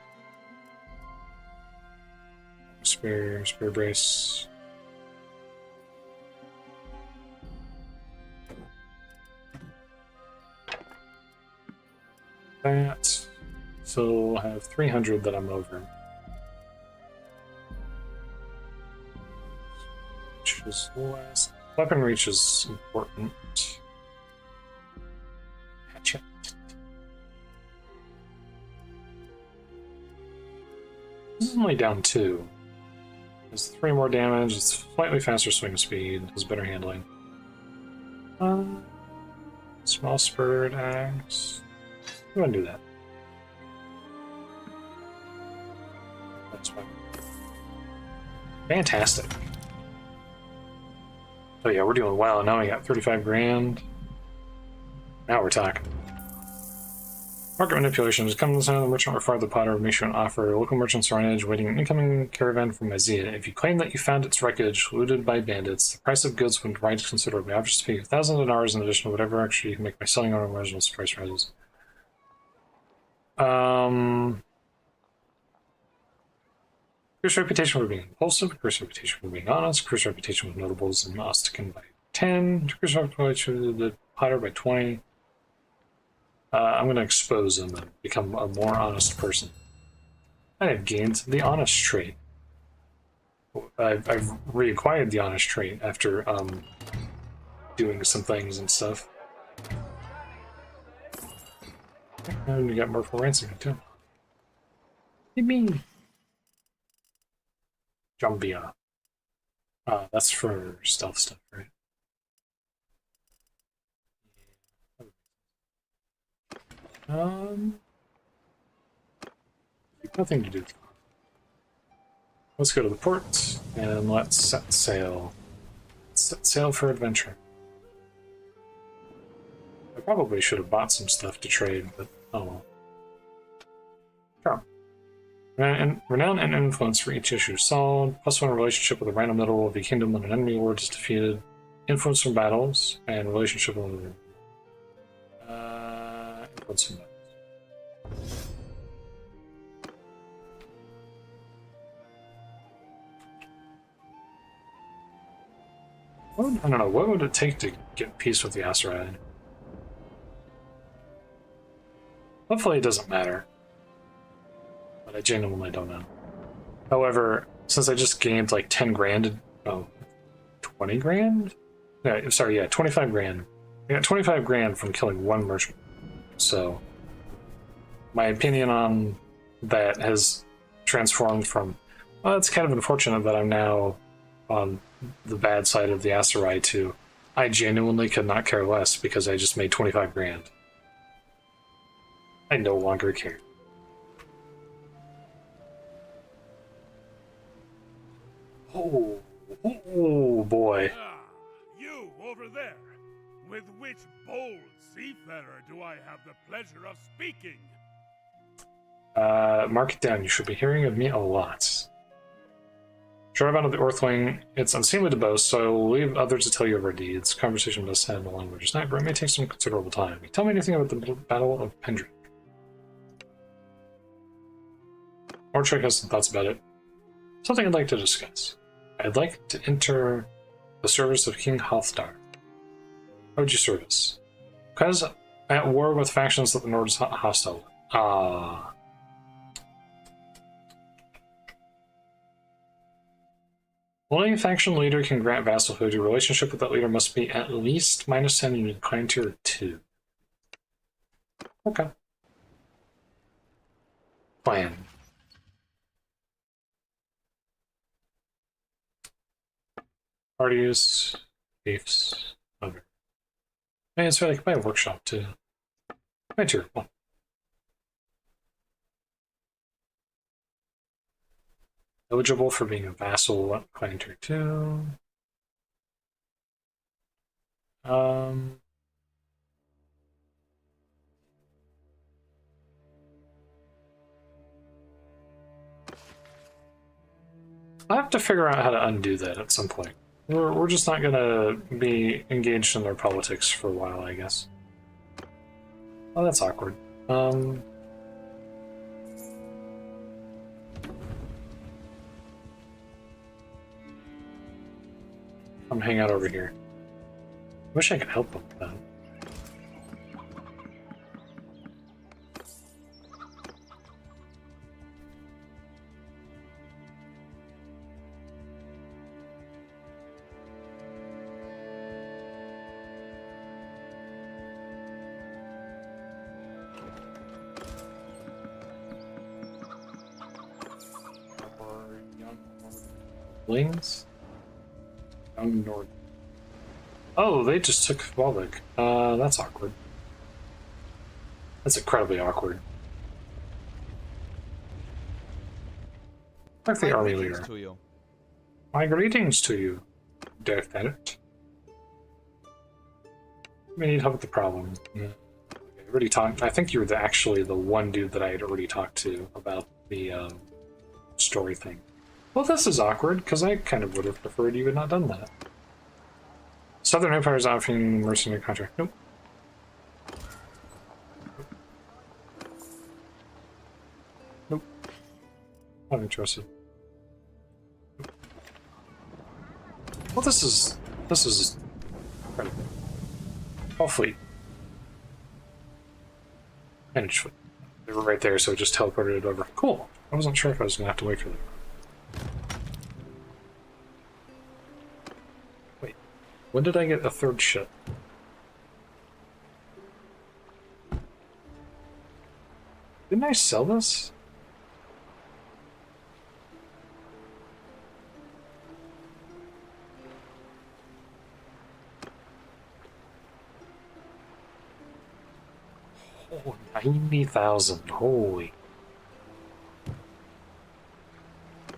Spear brace. That. So I'll have 300 that I'm over. Is less. Weapon reach is important. Hatchet. This is only down 2. There's 3 more damage, it's slightly faster swing speed, has better handling. Small spurred axe. I'm gonna do that. That's fine. Fantastic. Oh yeah, we're doing well. Now we got 35 grand. Now we're talking. Market manipulation. Just come to the sign of the merchant or fire the potter, make sure an offer. Local merchants are on edge, waiting an incoming caravan from Myzia. If you claim that you found its wreckage looted by bandits, the price of goods would rise considerably. I just pay you $1,000 in addition to whatever extra you can make by selling on original price rises. Curse reputation for being impulsive, curse reputation for being honest, curse reputation with notables and Ostican by 10, curse reputation with the potter by 20. I'm going to expose him and become a more honest person. I have gained the honest trait. I've reacquired the honest trait after doing some things and stuff. And we got more for ransoming too. What do you mean? Jumbia. That's for stealth stuff, right? Nothing to do. Let's go to the port and let's set sail. Set sail for adventure. Probably should have bought some stuff to trade, but oh well. Sure. Renown and influence for each issue. Solid. +1 relationship with a random middle of the kingdom when an enemy lord is defeated. Influence from battles. And relationship with influence from battles. I don't know, what would it take to get peace with the asteroid? Hopefully it doesn't matter. But I genuinely don't know. However, since I just gained like 10 grand, 20 grand? No, sorry, yeah, 25 grand. I got 25 grand from killing one merchant. So, my opinion on that has transformed from, well, it's kind of unfortunate that I'm now on the bad side of the asteroid to, I genuinely could not care less because I just made 25 grand. I no longer care. Oh boy. Ah, you over there. With which bold seafarer do I have the pleasure of speaking? Mark it down. You should be hearing of me a lot. Short amount of the Earthling, it's unseemly to boast, so I will leave others to tell you of our deeds. Conversation must have no language tonight, but it may take some considerable time. Tell me anything about the Battle of Pendrick. Orchard has some thoughts about it. Something I'd like to discuss. I'd like to enter the service of King Halfdar. How would you service? Because at war with factions that the Nord is hostile. Only a faction leader can grant vassalhood. Your relationship with that leader must be at least -10 and inclined tier 2. Okay. Plan. Parties, chiefs, other. Man, it's really like my workshop too. My tier 1. Eligible for being a vassal, client tier 2. I'll have to figure out how to undo that at some point. We're just not gonna be engaged in their politics for a while, I guess. Oh, that's awkward. I'm hang out over here. Wish I could help them with that. Wings? Young Nordic. Oh, they just took Volvic. That's awkward. That's incredibly awkward. Like the army leader. To you. My greetings to you, Death Edit. We need help with the problem. Yeah. I already talked. I think you were actually the one dude that I had already talked to about the story thing. Well, this is awkward, because I kind of would have preferred you had not done that. Southern Empire is offering mercenary contract. Nope. Nope. Not interested. Nope. Well, this is incredible. All fleet. Manage fleet. They were right there, so it just teleported it over. Cool. I wasn't sure if I was going to have to wait for them. Wait. When did I get a third ship? Didn't I sell this? Oh, 90,000. Holy.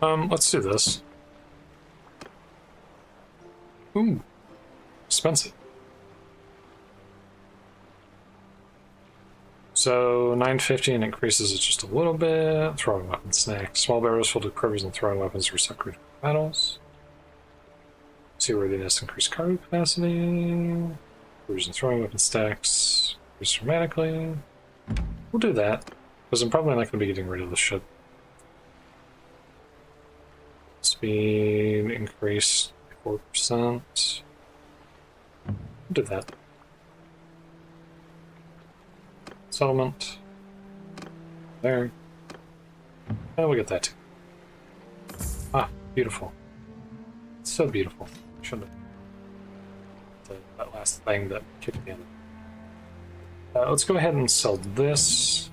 Let's do this. Ooh. Expensive. So 950 and increases it just a little bit. Throwing weapon snack. Small barrels filled with carvers and throwing weapons reset critical battles. Seaworthiness increased cargo capacity. Carvers and throwing weapon stacks increase dramatically. We'll do that, because I'm probably not going to be getting rid of the ship. Speed increased 4%. We'll do that. Settlement. There. Oh, we'll get that too. Ah, beautiful. It's so beautiful. Shouldn't have. That last thing that kicked in. Let's go ahead and sell this.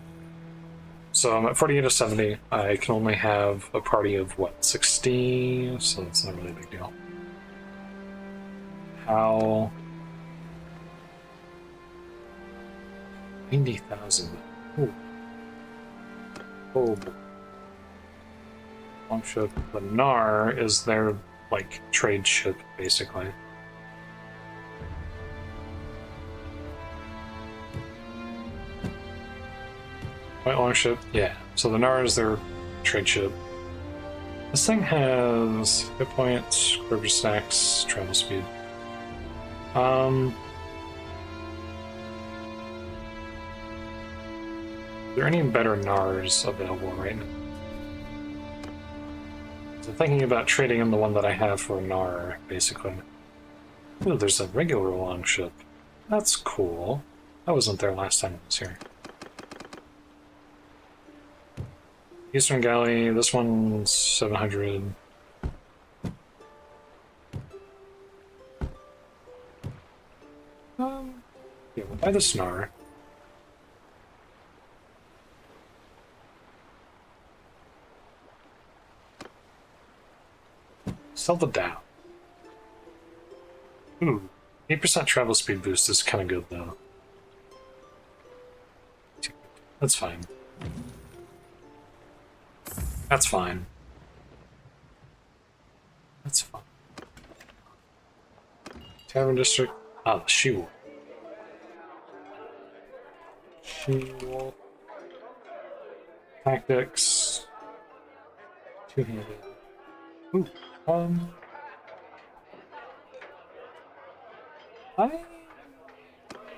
So I'm at 48 of 70. I can only have a party of, what, 60? So that's not really a big deal. How... 90,000. Ooh. Oh boy. Longship. The Nar is their, like, trade ship, basically. White Longship, yeah. So the Nar is their trade ship. This thing has hit points, quiver stacks, travel speed. Are there any better Nars available right now? So thinking about trading in the one that I have for a Nar, basically. Ooh, there's a regular longship. That's cool. I wasn't there last time I was here. Eastern Galley, this one's 700. Yeah, we'll buy the Snar. Sell the Dow. Ooh, 8% travel speed boost is kind of good, though. That's fine. That's fine. That's fine. Tavern District. Ah, the She-Wolf. She-Wolf. Tactics. Two-handed. Ooh, I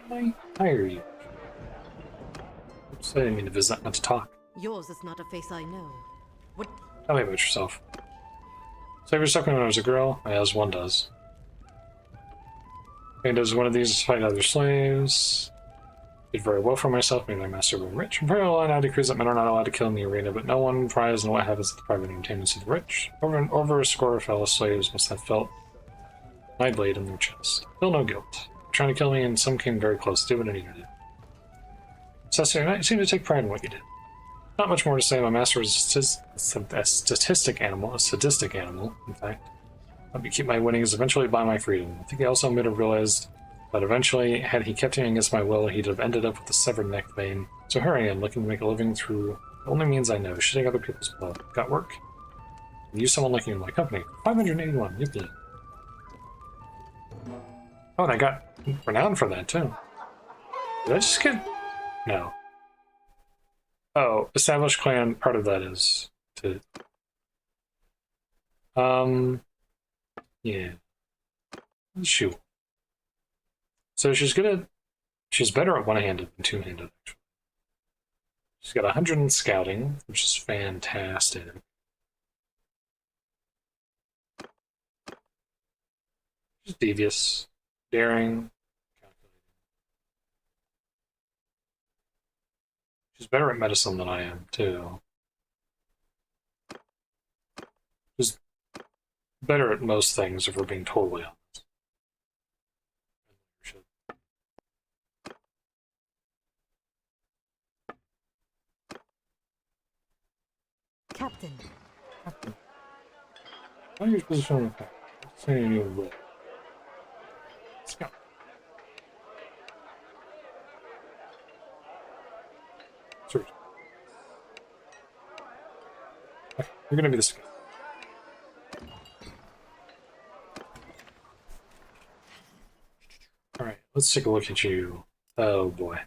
might hire you. Oops, I didn't mean to visit, not to talk. Yours is not a face I know. What? Tell me about yourself. Save yourself when I was a girl, as one does. And does one of these fight other slaves? Did very well for myself, made my master very rich. Imperial law now decrees that men are not allowed to kill in the arena, but no one pries on what happens at the private entertainments of the rich. Over a score of fellow slaves must have felt my blade in their chest. Feel no guilt. Trying to kill me, and some came very close. Do what I need to do. Cecily, you seem to take pride in what you did. Not much more to say. My master was a sadistic animal, in fact. Let me keep my winnings, eventually buy my freedom. I think he also might have realized that eventually, had he kept him against my will, he'd have ended up with a severed neck vein. So here I am, looking to make a living through the only means I know, shitting other people's blood. Got work? Use someone like you in my company. 581, yippee. Oh, and I got renowned for that, too. Did I just get... No. Oh, established clan, part of that is to... Yeah. Shoot. So she's good at... She's better at one-handed than two-handed, actually. She's got 100 in scouting, which is fantastic. She's devious, daring, calculating. She's better at medicine than I am, too. She's better at most things, if we're being totally honest. Captain. Captain. Why are you position on the pack? Saying you will. Let's go. Search. Okay, you're gonna be the scout. Alright, let's take a look at you. Oh boy.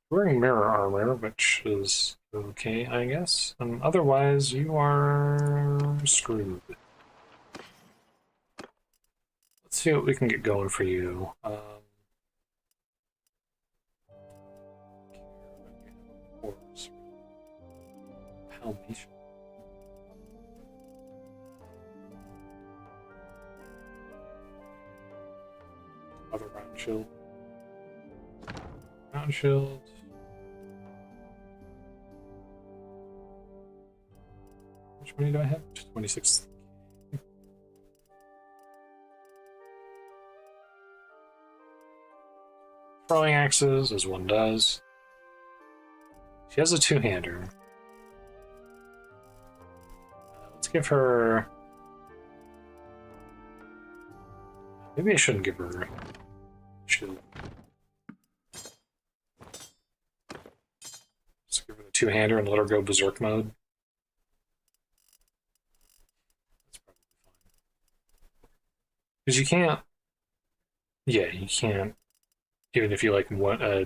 Wearing mirror armor, which is okay, I guess. Otherwise, you are screwed. Let's see what we can get going for you. Palmation. Other round shield. Round shield. Which money do I have? 26. Throwing axes, as one does. She has a two-hander. Let's give her... Maybe I shouldn't give her... Shield. Let's give her the two-hander and let her go berserk mode. That's probably fine. Because you can't... Yeah, you can't. Even if you like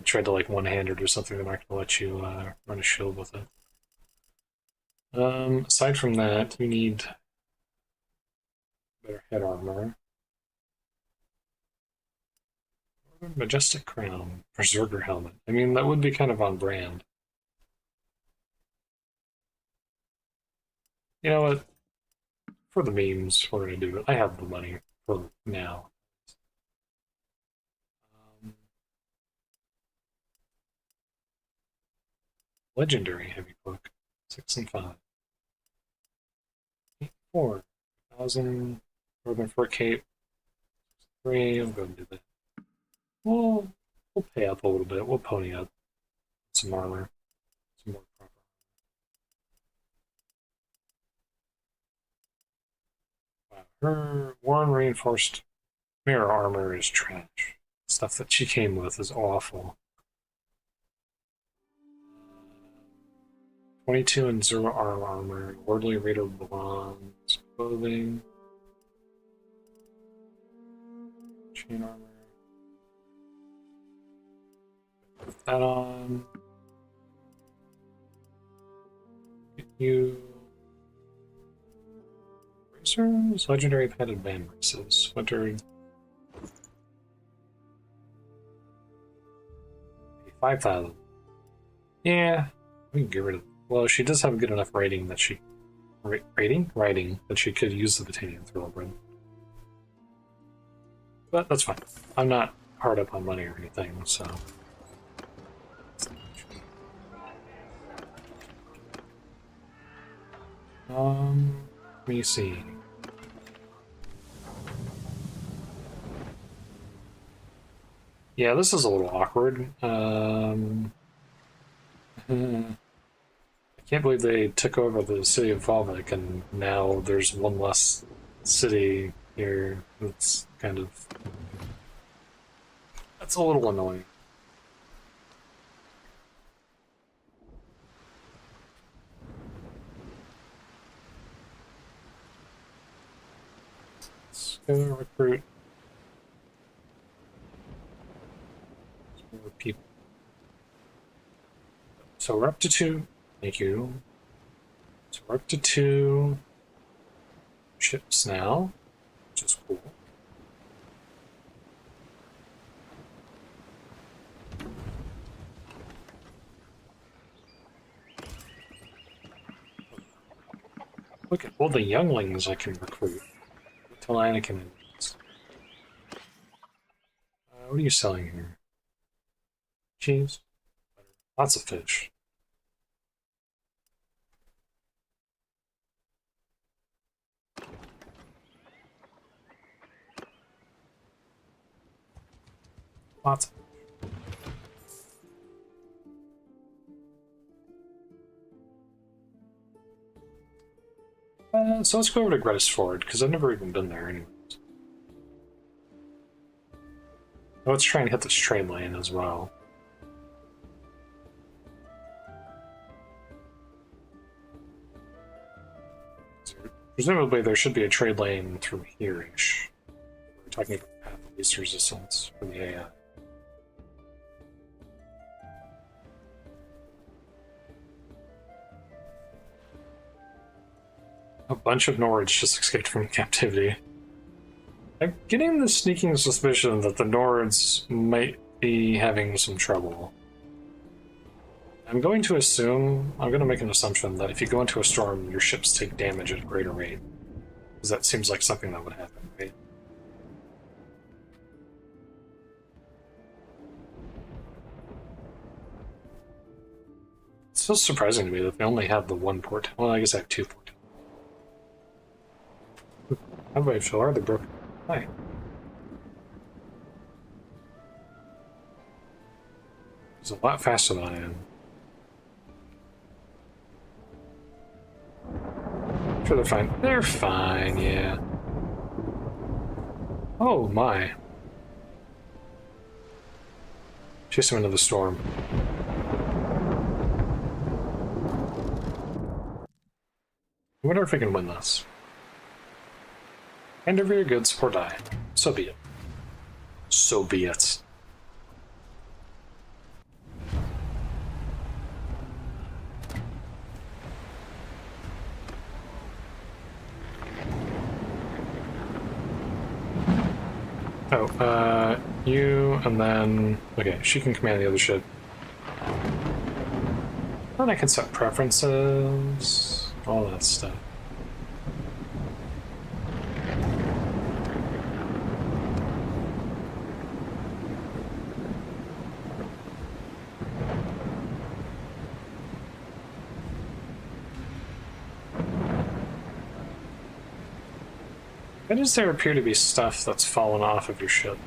tried to like one-hand it or something, they're not going to let you run a shield with it. Aside from that, you need better head armor. Majestic crown, berserker helmet. I mean, that would be kind of on brand. You know what? For the memes, we're going to do it. I have the money for now. Legendary heavy cloak, 6 and 5. 8, 4. 1,000 Northern Fur Cape. 3. I'll go and do that. We'll pay up a little bit. We'll pony up some armor. Some more proper armor. Wow, her worn reinforced mirror armor is trash. Stuff that she came with is awful. 22 and 0 armor, Lordly Raider bronze, clothing, chain armor. Put that on. Get you. Racers, legendary padded band races, winter. 5,000. Yeah, we can get rid of. Well, she does have a good enough rating that she... Rating that she could use the Battanian Thoroughbred. But that's fine. I'm not hard up on money or anything, so... Let me see. Yeah, this is a little awkward. I can't believe they took over the city of Valvik, and now there's one less city here. That's kind of... That's a little annoying. Let's go recruit some more people. So we're up to 2. Thank you. So we're up to 2 ships now, which is cool. Look at all the younglings I can recruit. Until Anakin is. What are you selling here? Cheese? Lots of fish. Lots. So let's go over to Grettis Ford, because I've never even been there anyways. Let's try and hit this trade lane as well. So presumably there should be a trade lane through here-ish. We're talking about path of least resistance for the AI. A bunch of Nords just escaped from captivity. I'm getting the sneaking suspicion that the Nords might be having some trouble. I'm going to make an assumption that if you go into a storm, your ships take damage at a greater rate. Because that seems like something that would happen, right? It's so surprising to me that they only have the one port. Well, I guess I have 2 port. How about if they broke? Hi. It's a lot faster than I am. Sure, they're fine. They're fine, yeah. Oh my. Chase them into the storm. I wonder if we can win this. Hand over your goods or die. So be it. So be it. Oh, you, and then... Okay, she can command the other ship. Then I can set preferences, all that stuff. Why does there appear to be stuff that's fallen off of your ship?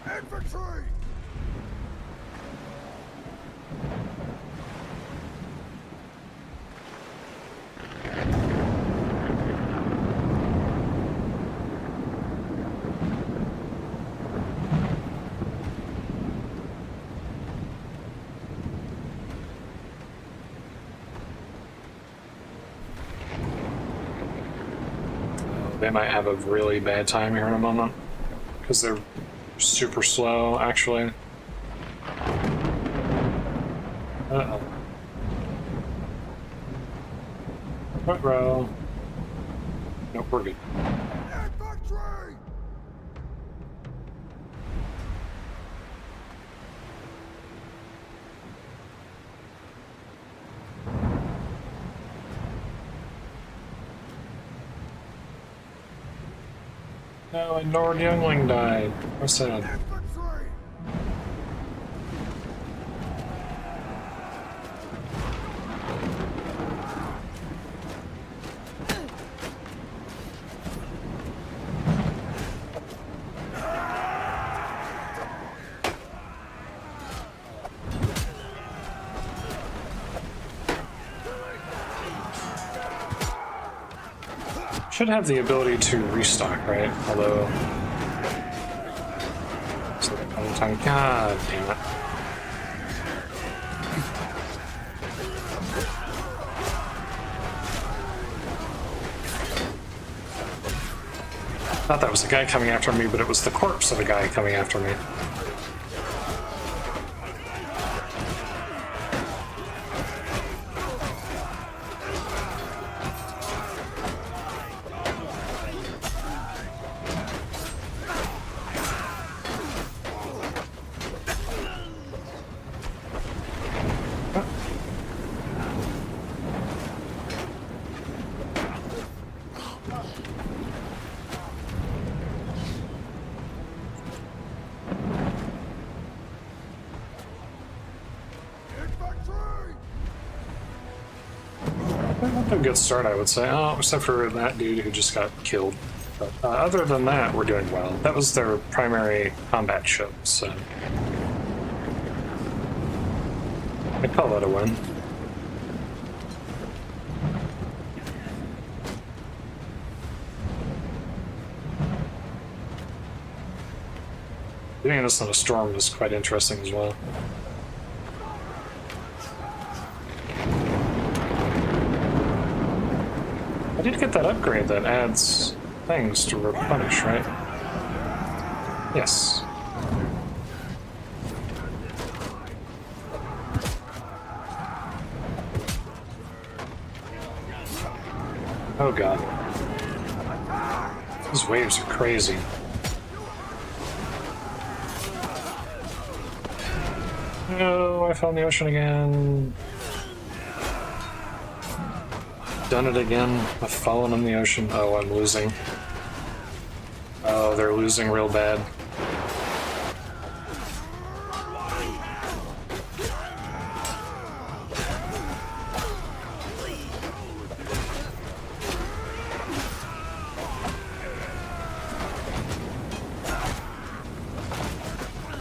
Infantry! They might have a really bad time here in a moment, because they're super slow, actually. Uh-oh. Front row. Nope, we're good. Infantry! No, a Nord youngling died. How sad. Should have the ability to restock, right? Although... So God damn it. Thought that was a guy coming after me, but it was the corpse of a guy coming after me. A good start, I would say. Oh, except for that dude who just got killed. But other than that, we're doing well. That was their primary combat ship, so I'd call that a win. Doing this on a storm is quite interesting as well. I did get that upgrade that adds things to replenish, right? Yes. Oh god. These waves are crazy. No, I fell in the ocean again. Done it again. I've fallen in the ocean. Oh, I'm losing. Oh, they're losing real bad.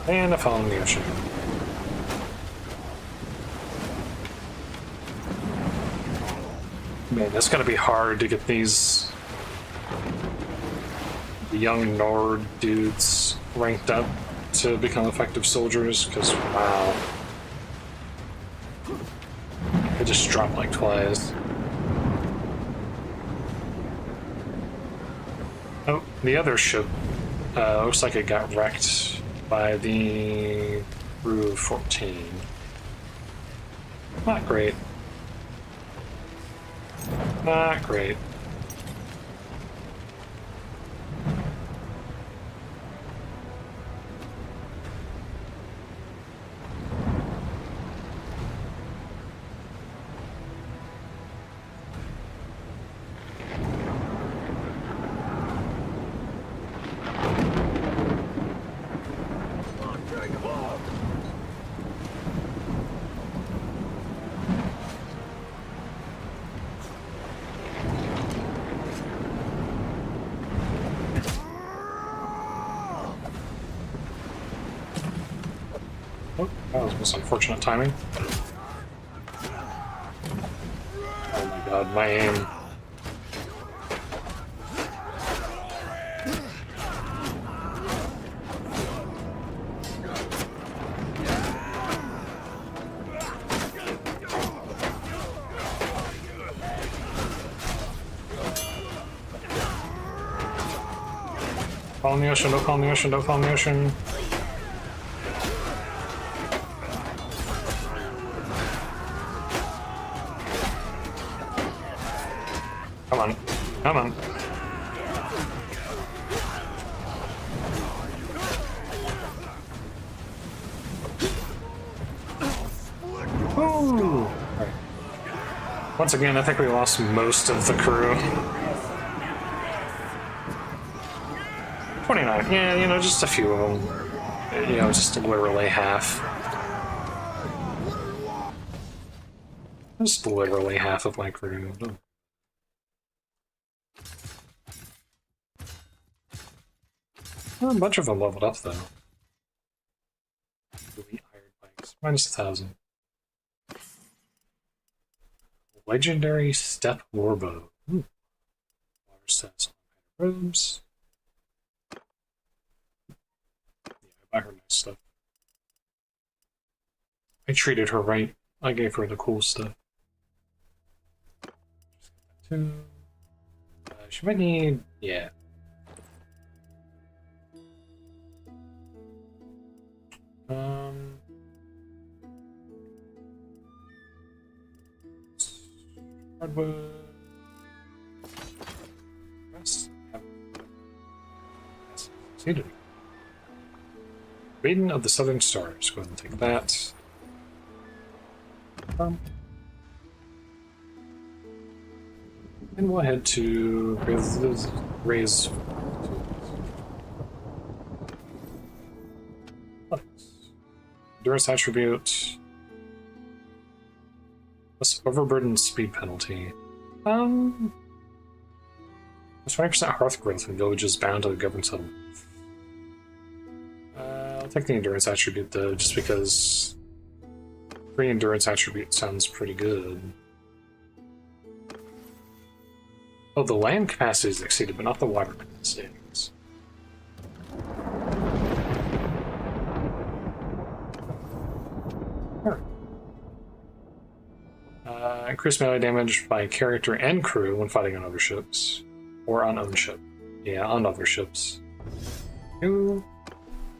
And I fell in the ocean. Man, it's gonna be hard to get these young Nord dudes ranked up to become effective soldiers, because wow. They just drop like flies. Oh, the other ship looks like it got wrecked by the crew of 14. Not great. Not great. Oh, that was most unfortunate timing. Oh my god, my aim. Fall in the ocean, don't fall in the ocean, don't fall in the ocean. Come on, come on. Ooh. Right. Once again, I think we lost most of the crew. 29, yeah, you know, just a few of them. You know, just literally half. Just literally half of my crew. Well, a bunch of them leveled up, though. Elite iron bikes. Minus 1,000. Legendary Steppe Warbow. Ooh. Water stats on robes. Yeah, I buy her nice stuff. I treated her right. I gave her the cool stuff. Just get that too. She might need... yeah. Hardwood. Rest. Succeeded. Maiden of the Southern Stars. Go ahead and take that. And we'll head to raise endurance attribute. Plus overburdened speed penalty. There's 20% hearth growth in villages bound to the governed settlement. I'll take the endurance attribute though, just because free endurance attribute sounds pretty good. Oh, the land capacity is exceeded, but not the water capacity. Increased melee damage by character and crew when fighting on other ships. Or on own ship. Yeah, on other ships. Ooh.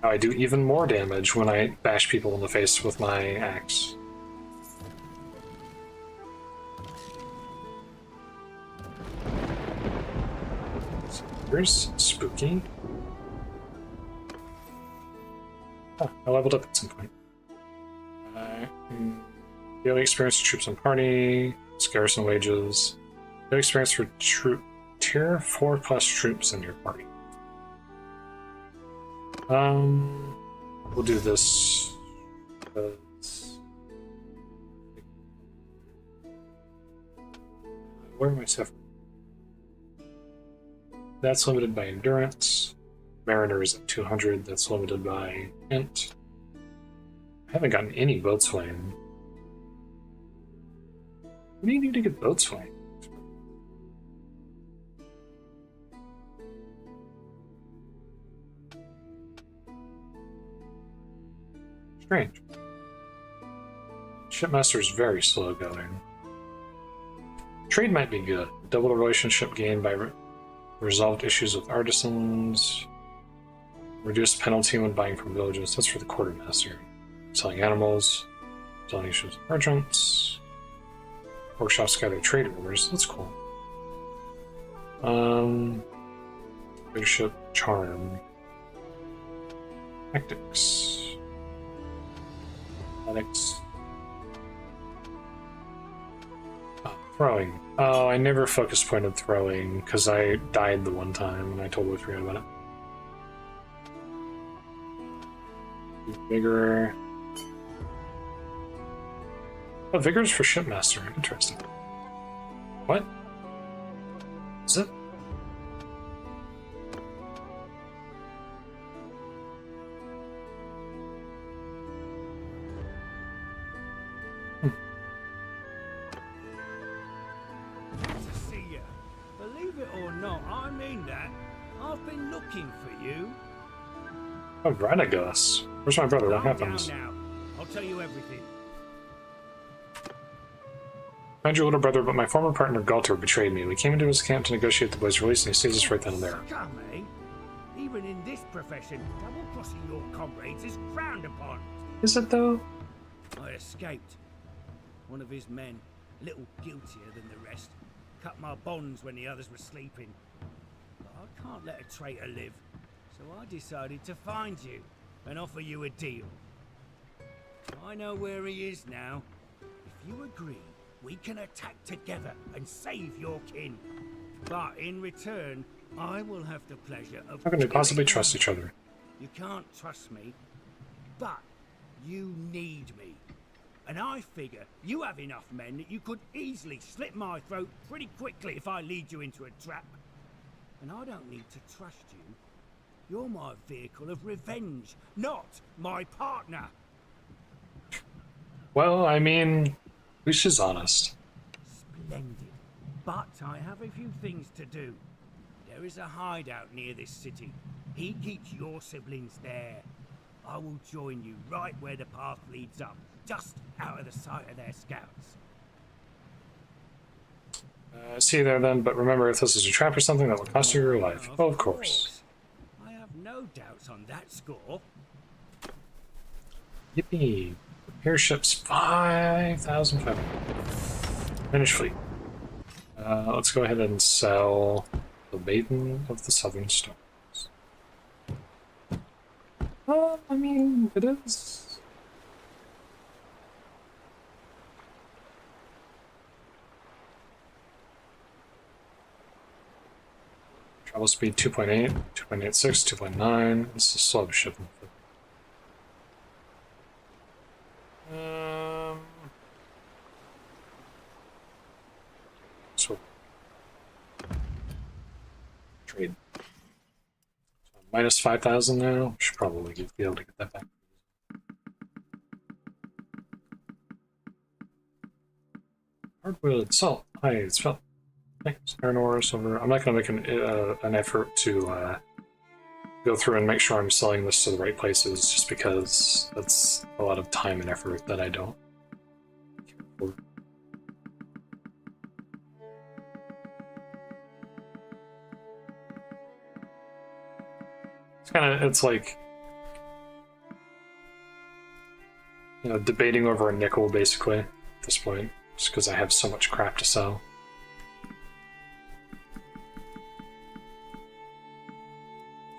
Now I do even more damage when I bash people in the face with my axe. Here's spooky. Oh, I leveled up at some point. Daily experience for troops and party. Garrison wages. Daily experience for tier 4 plus troops in your party. We'll do this. Where am I suffering? That's limited by endurance. Mariner is at 200. That's limited by int. I haven't gotten any boatswain. What do you need to get boatswain? Strange. Shipmaster is very slow going. Trade might be good. Double the relationship gained by resolved issues with artisans. Reduced penalty when buying from villages. That's for the quartermaster. Selling animals. Selling issues with merchants. Workshops gather trade orders. That's cool. Leadership, charm. Tactics. Athletics. Throwing. Oh, I never focus pointed throwing because I died the one time and I totally forgot about it. Vigor. Oh, Vigor is for Shipmaster. Interesting. What? Is it? Oh, Radagos. Where's my brother? What happens? Now. I'll tell you everything. Find your little brother, but my former partner Galter betrayed me. We came into his camp to negotiate the boy's release, and he sees us right then and there. Scum, eh? Even in this profession, double-crossing your comrades is frowned upon. Is it though? I escaped. One of his men, a little guiltier than the rest, cut my bonds when the others were sleeping. But I can't let a traitor live. So I decided to find you and offer you a deal. I know where he is now. If you agree, we can attack together and save your kin. But in return, I will have the pleasure of... How can we possibly trust each other? You can't trust me, but you need me. And I figure you have enough men that you could easily slit my throat pretty quickly if I lead you into a trap. And I don't need to trust you. You're my vehicle of revenge, not my partner. Well, I mean, at least she's honest. Splendid. But I have a few things to do. There is a hideout near this city. He keeps your siblings there. I will join you right where the path leads up, just out of the sight of their scouts. See you there then, but remember, if this is a trap or something, that will cost you your life. Oh, of course. No doubts on that score. Yippee. Repair ships 5,500. Finish fleet. Let's go ahead and sell the Maiden of the Southern Stars. I mean, it is. Travel speed 2.8, 2.86, 2.9. This is slow shipping. So trade. So minus 5,000 now. Should probably be able to get that back. Hard-wielded salt. Hi, it's Phil. Thanks. Iron ore, silver. I'm not going to make an effort to go through and make sure I'm selling this to the right places, just because that's a lot of time and effort that I don't care for. It's like, you know, debating over a nickel basically at this point, just because I have so much crap to sell.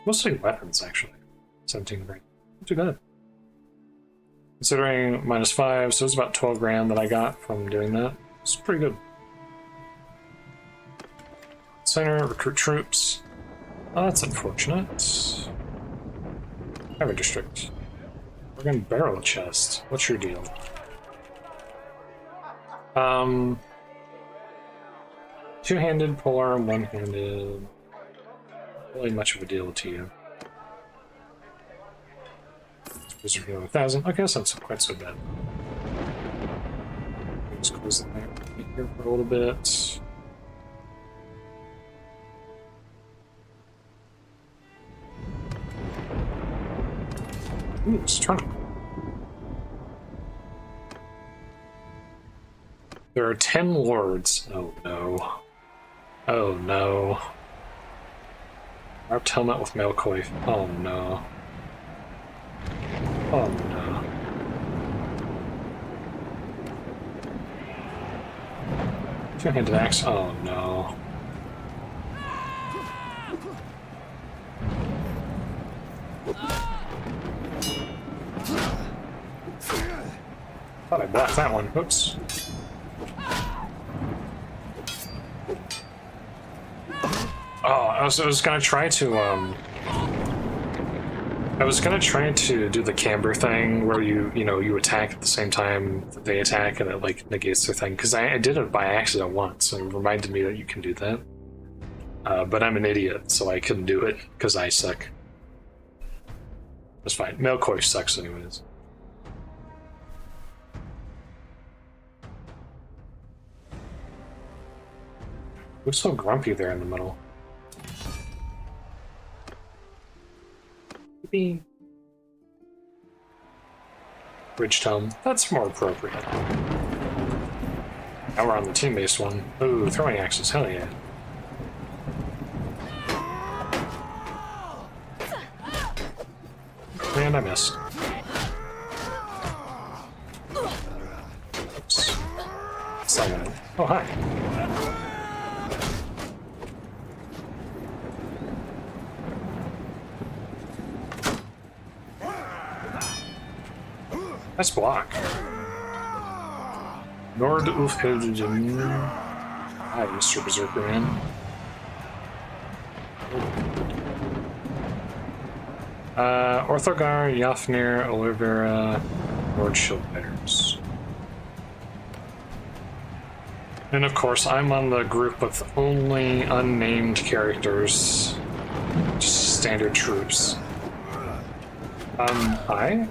Mostly weapons, actually. 17 grand. Not too bad. Considering -5, so it was about 12 grand that I got from doing that. It's pretty good. Center, recruit troops. Oh, that's unfortunate. Have a district. We're gonna barrel chest. What's your deal? Two-handed, polearm, one-handed. Not really much of a deal to you. Wizard heal 1,000. Okay, that's not quite so bad. Let's close the map here for a little bit. Ooh, it's turning. There are 10 lords. Oh no. Oh no. Wrapped helmet with mail coif. Oh no. Oh no. Two-handed axe. Oh no. Thought I blocked that one. Oops. Oh, I was gonna try to I was gonna try to do the camber thing where you attack at the same time that they attack and it like negates their thing, because I did it by accident once and it reminded me that you can do that. But I'm an idiot, so I couldn't do it because I suck. That's fine. Mail coif sucks anyways. Looks so grumpy there in the middle. Bridge tome. That's more appropriate. Now we're on the team-based one. Ooh, throwing axes. Hell yeah. And I missed. Oops. Someone. Oh, hi. Nice block. Nord Ulfhilden. Hi, Mr. Berserker Man. Orthogar, Yafnir, Olivera, Lord Shieldbearers. And of course, I'm on the group with only unnamed characters. Just standard troops. Hi?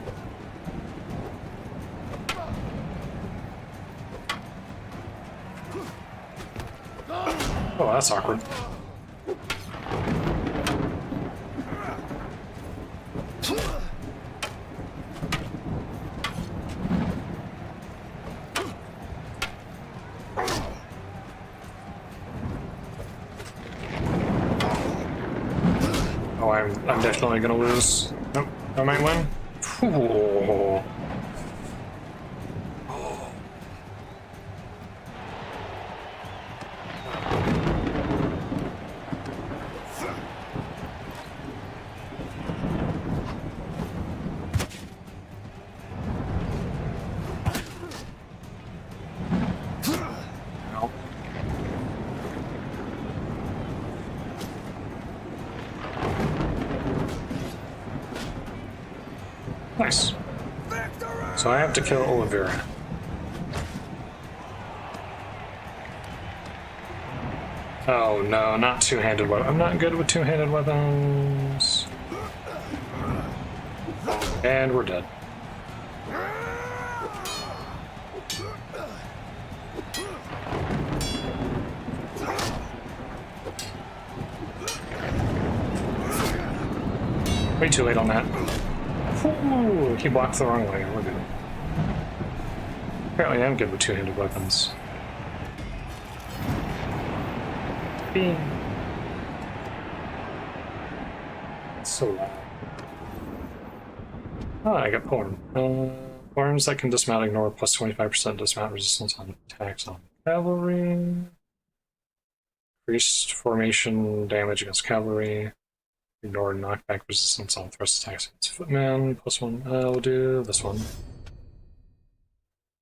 Oh, that's awkward. Oh, I'm definitely gonna lose. Nope, I might win. Ooh. Nice. So I have to kill Olivera. Oh no, not two-handed weapon. I'm not good with two-handed weapons. And we're dead. Way too late on that. Ooh, he blocked the wrong way. We're good. Apparently I'm good with two-handed weapons. Beam. It's so loud. Oh, I got Polearm. Arms that can dismount ignore plus 25% dismount resistance on attacks on cavalry. Increased formation damage against cavalry. Ignore knockback resistance on thrust attacks against footman. +1. We'll do this one.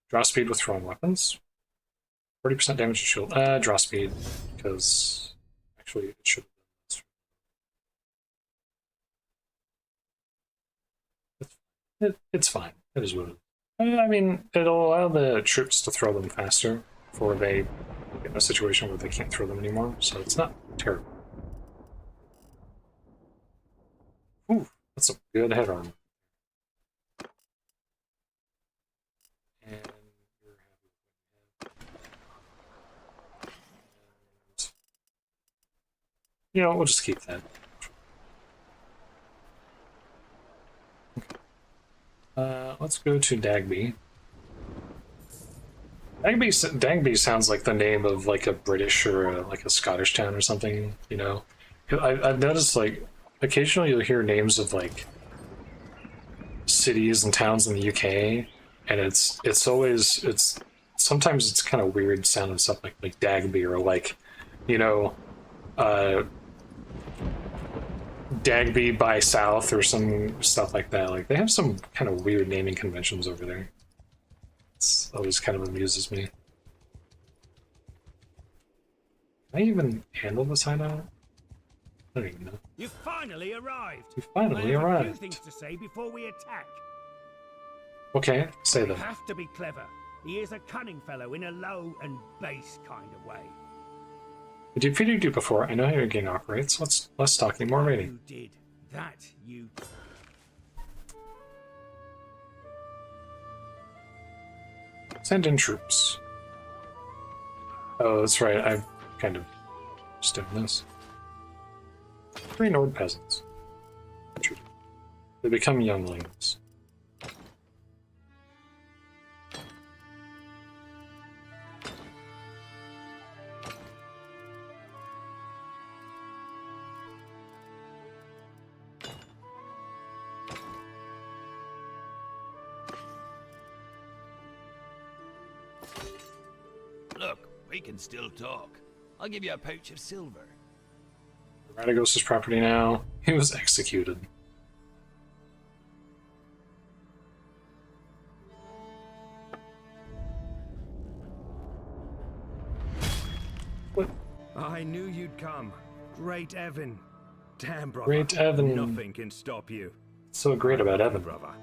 Draw speed with thrown weapons. 40% damage to shield. Draw speed, because actually it should. It's fine. It is what it is. I mean, it'll allow the troops to throw them faster before they get in a situation where they can't throw them anymore, so it's not terrible. Ooh, that's a good head armor. And you know, we'll just keep that. Let's go to Dagby. Dagby sounds like the name of like a British or like a Scottish town or something, you know? I've noticed like occasionally you'll hear names of like cities and towns in the UK, and it's sometimes it's kind of weird sounding stuff like Dagby or like, you know, Dagby by South or some stuff like that. Like they have some kind of weird naming conventions over there. It's always kind of amuses me. Can I even handle this hideout? I don't even know. You finally arrived. You finally I have arrived. a few things to say before we attack. Okay, say You them. have to be clever. He is a cunning fellow in a low and base kind of way. I defeated you before. I know how your game operates. Let's less talking, more rating. You did that. You. Send in troops. Oh, that's right. I've kind of just done this. 3 Nord peasants. They become younglings. Look, we can still talk. I'll give you a pouch of silver. Radagos' property now. He was executed. What? I knew you'd come. Great Evan. Damn, brother. Great Evan. Nothing can stop you. So great about Evan. Brother.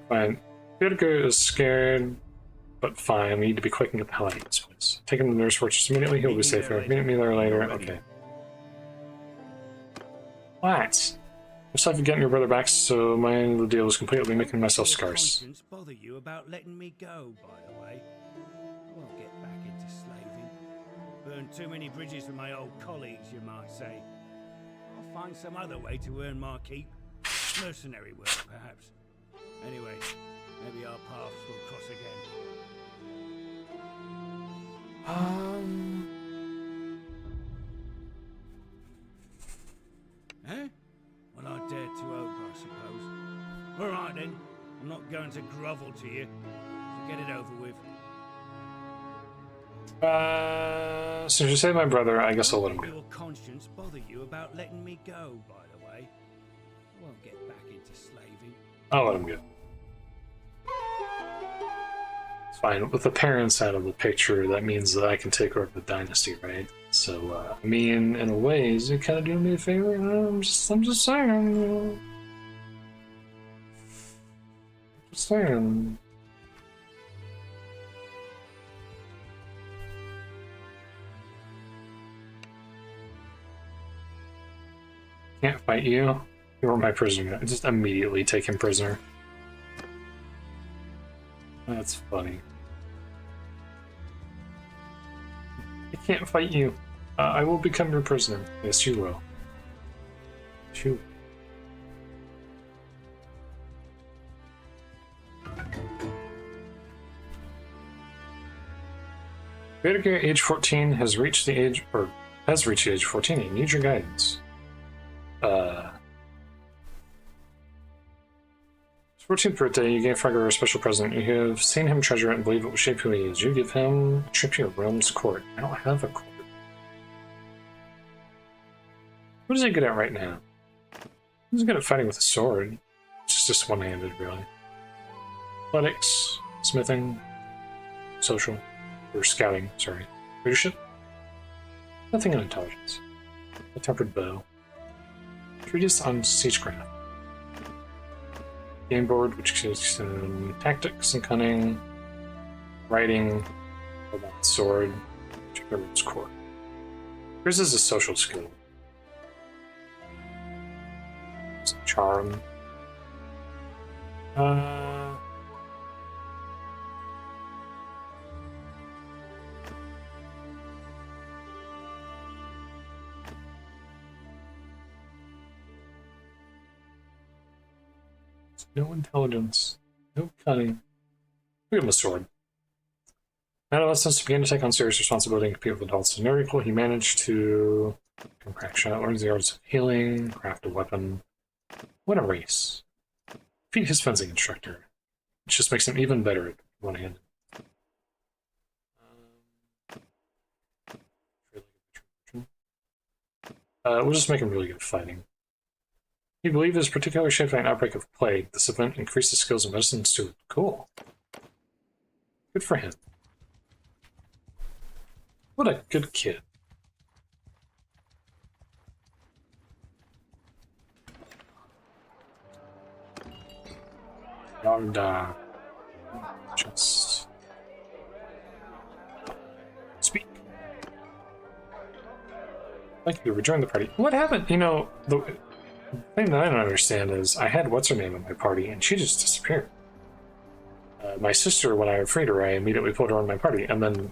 Fine. Vitica is scared, but fine. We need to be quick and get the hell out of this place. Take him to the nurse fortress immediately. He'll be safer. Meet me there later. Okay. What? Looks like you're getting your brother back, so my end of the deal is completely making myself scarce. Conscience bother you about letting me go, by the way? I won't get back into slaving. Burned too many bridges with my old colleagues, you might say. I'll find some other way to earn my keep. Mercenary work, perhaps. Anyway, maybe our paths will cross again. Eh? Well, I dare to hope, I suppose. All right then. I'm not going to grovel to you. So get it over with. Since you saved my brother, I guess I'll let him go. Your conscience bother you about letting me go, by the way? I won't get back into slaving. I'll let him go. It's fine. With the parents out of the picture, that means that I can take over the dynasty, right? So, I mean, in a way, is it kind of doing me a favor? I'm just saying. You know. Just saying. Can't fight you. You were my prisoner. I just immediately take him prisoner. That's funny. I can't fight you. I will become your prisoner. Yes, you will. Shoot. Vitica, age 14, has reached the age 14. He needs your guidance. 14th birthday, you gave Fragor a special present. You have seen him treasure it and believe it will shape who he is. You give him a trip to your realm's court. I don't have a court. What is he good at right now? He's good at fighting with a sword. It's just one-handed, really. Athletics, smithing, social, or scouting, sorry. Leadership? Nothing in intelligence. A tempered bow. Treatise on siegecraft. Game board, which gives tactics and cunning. Writing, about sword, which is core. Yours is a social skill. Charm. No intelligence. No cunning. We give him a sword. Adolescents began to take on serious responsibility and compete with adults to no equal. He managed to crack shot, learns the arts of healing, craft a weapon, win a race. Defeat his fencing instructor, which just makes him even better at one-handed. We'll just make him really good at fighting. He believed it was particularly shaped by an outbreak of plague. This event increased his skills in medicine too. Cool. Good for him. What a good kid. Yarda. Just speak. Thank you. Rejoin the party. What happened? You know, the thing that I don't understand is I had what's her name in my party and she just disappeared. My sister, when I freed her, I immediately put her in my party and then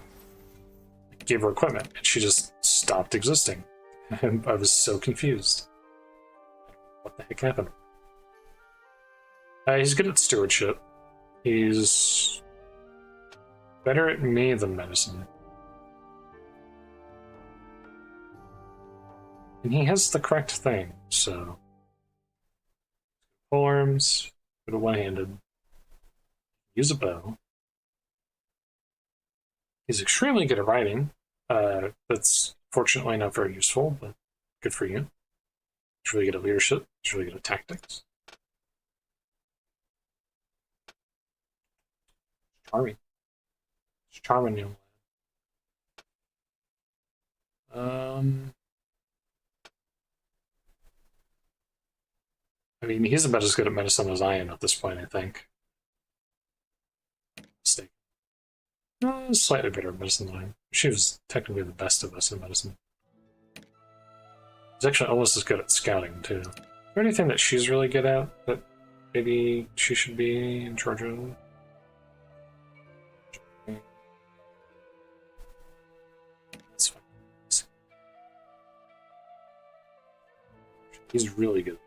gave her equipment and she just stopped existing. I was so confused. What the heck happened? He's good at stewardship. He's better at me than medicine. And he has the correct thing, so... Polearms, good at one-handed. Use a bow. He's extremely good at riding. That's fortunately not very useful, but good for you. He's really good at leadership. He's really good at tactics. Charming. It's charming, young lad. I mean, he's about as good at medicine as I am at this point, I think. Mistake. Slightly better at medicine than I am. She was technically the best of us in medicine. She's actually almost as good at scouting, too. Is there anything that she's really good at that maybe she should be in charge of? That's fine. He's really good.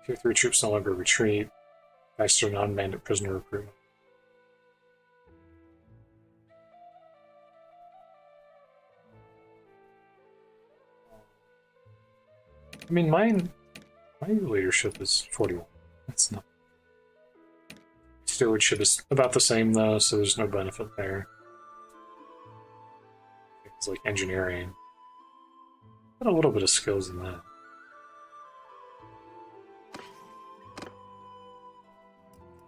Tier 3 troops no longer retreat. Faster non-bandit prisoner recruitment. I mean, my leadership is 41. That's not. Stewardship is about the same though, so there's no benefit there. It's like engineering. Got a little bit of skills in that.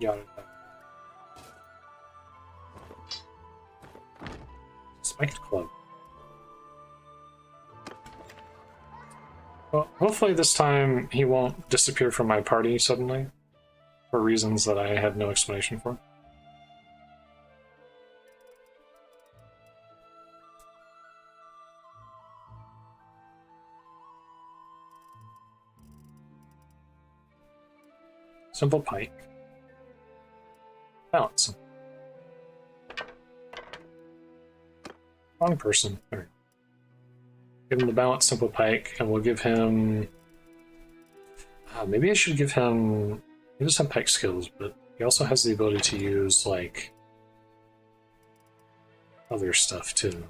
Got it. Spiked club. Well, hopefully this time he won't disappear from my party suddenly, for reasons that I had no explanation for. Simple pike. Balance. Wrong person. There. Give him the balance simple pike, and we'll give him... maybe I should give him... He does have pike skills, but he also has the ability to use, like, other stuff, too.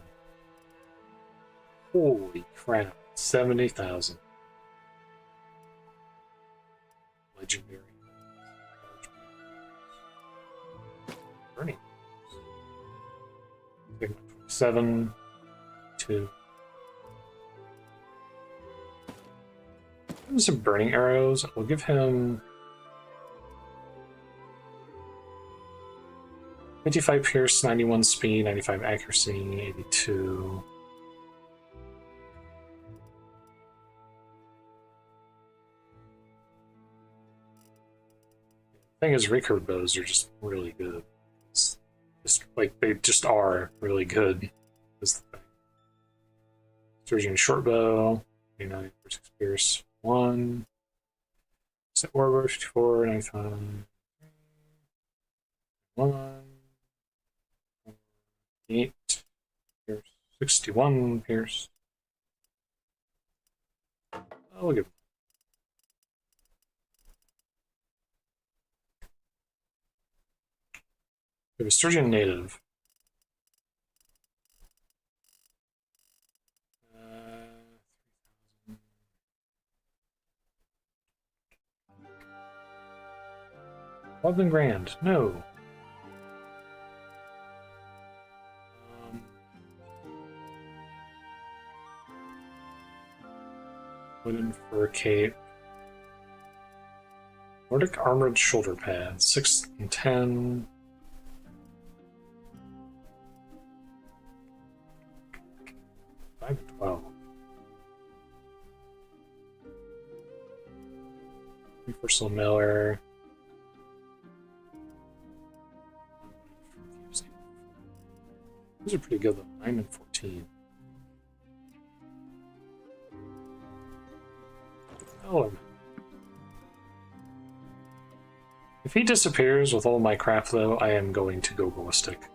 Holy crap. 70,000. legendary. Burning. 27, 2. Some burning arrows. We'll give him 55 pierce, 91 speed, 95 accuracy, 82. The thing is, recurve bows are just really good. It's just like they just are really good. Is the thing. Sturgeon short bow, 89 for 6 pierce, 1. Set warbow, 54, 95. 1. 8 pierce, 61 pierce. I'll give. We have a Sturgeon native. $11 grand. No. Wooden fur cape. Nordic armored shoulder pads. 6 and 10. $5 and 12. Universal Miller. Those are pretty good though. 9 and 14. Oh. If he disappears with all my crap though, I am going to go ballistic.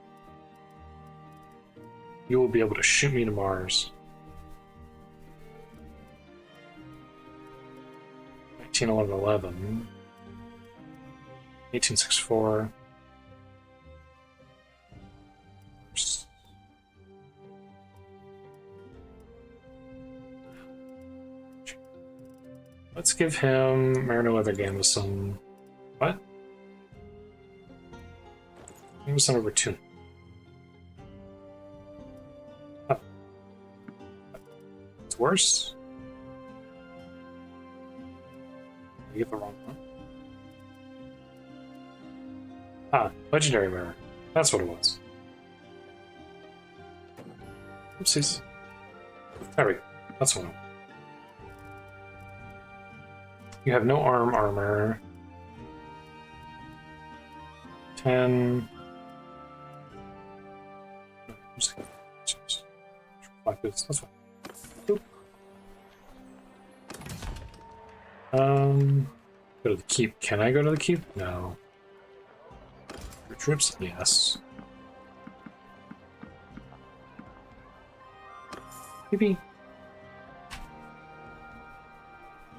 You will be able to shoot me to Mars. 1911-11. 1864. Let's give him Mariner Leather Gambeson. What? Gambeson over 2. Oh. It's worse. You get the wrong one. Ah, Legendary Mirror. That's what it was. Oopsies. There we go. That's one. You have no armor. 10. That's fine. Boop. Go to the keep. Can I go to the keep? No. Your troops? Yes. Maybe.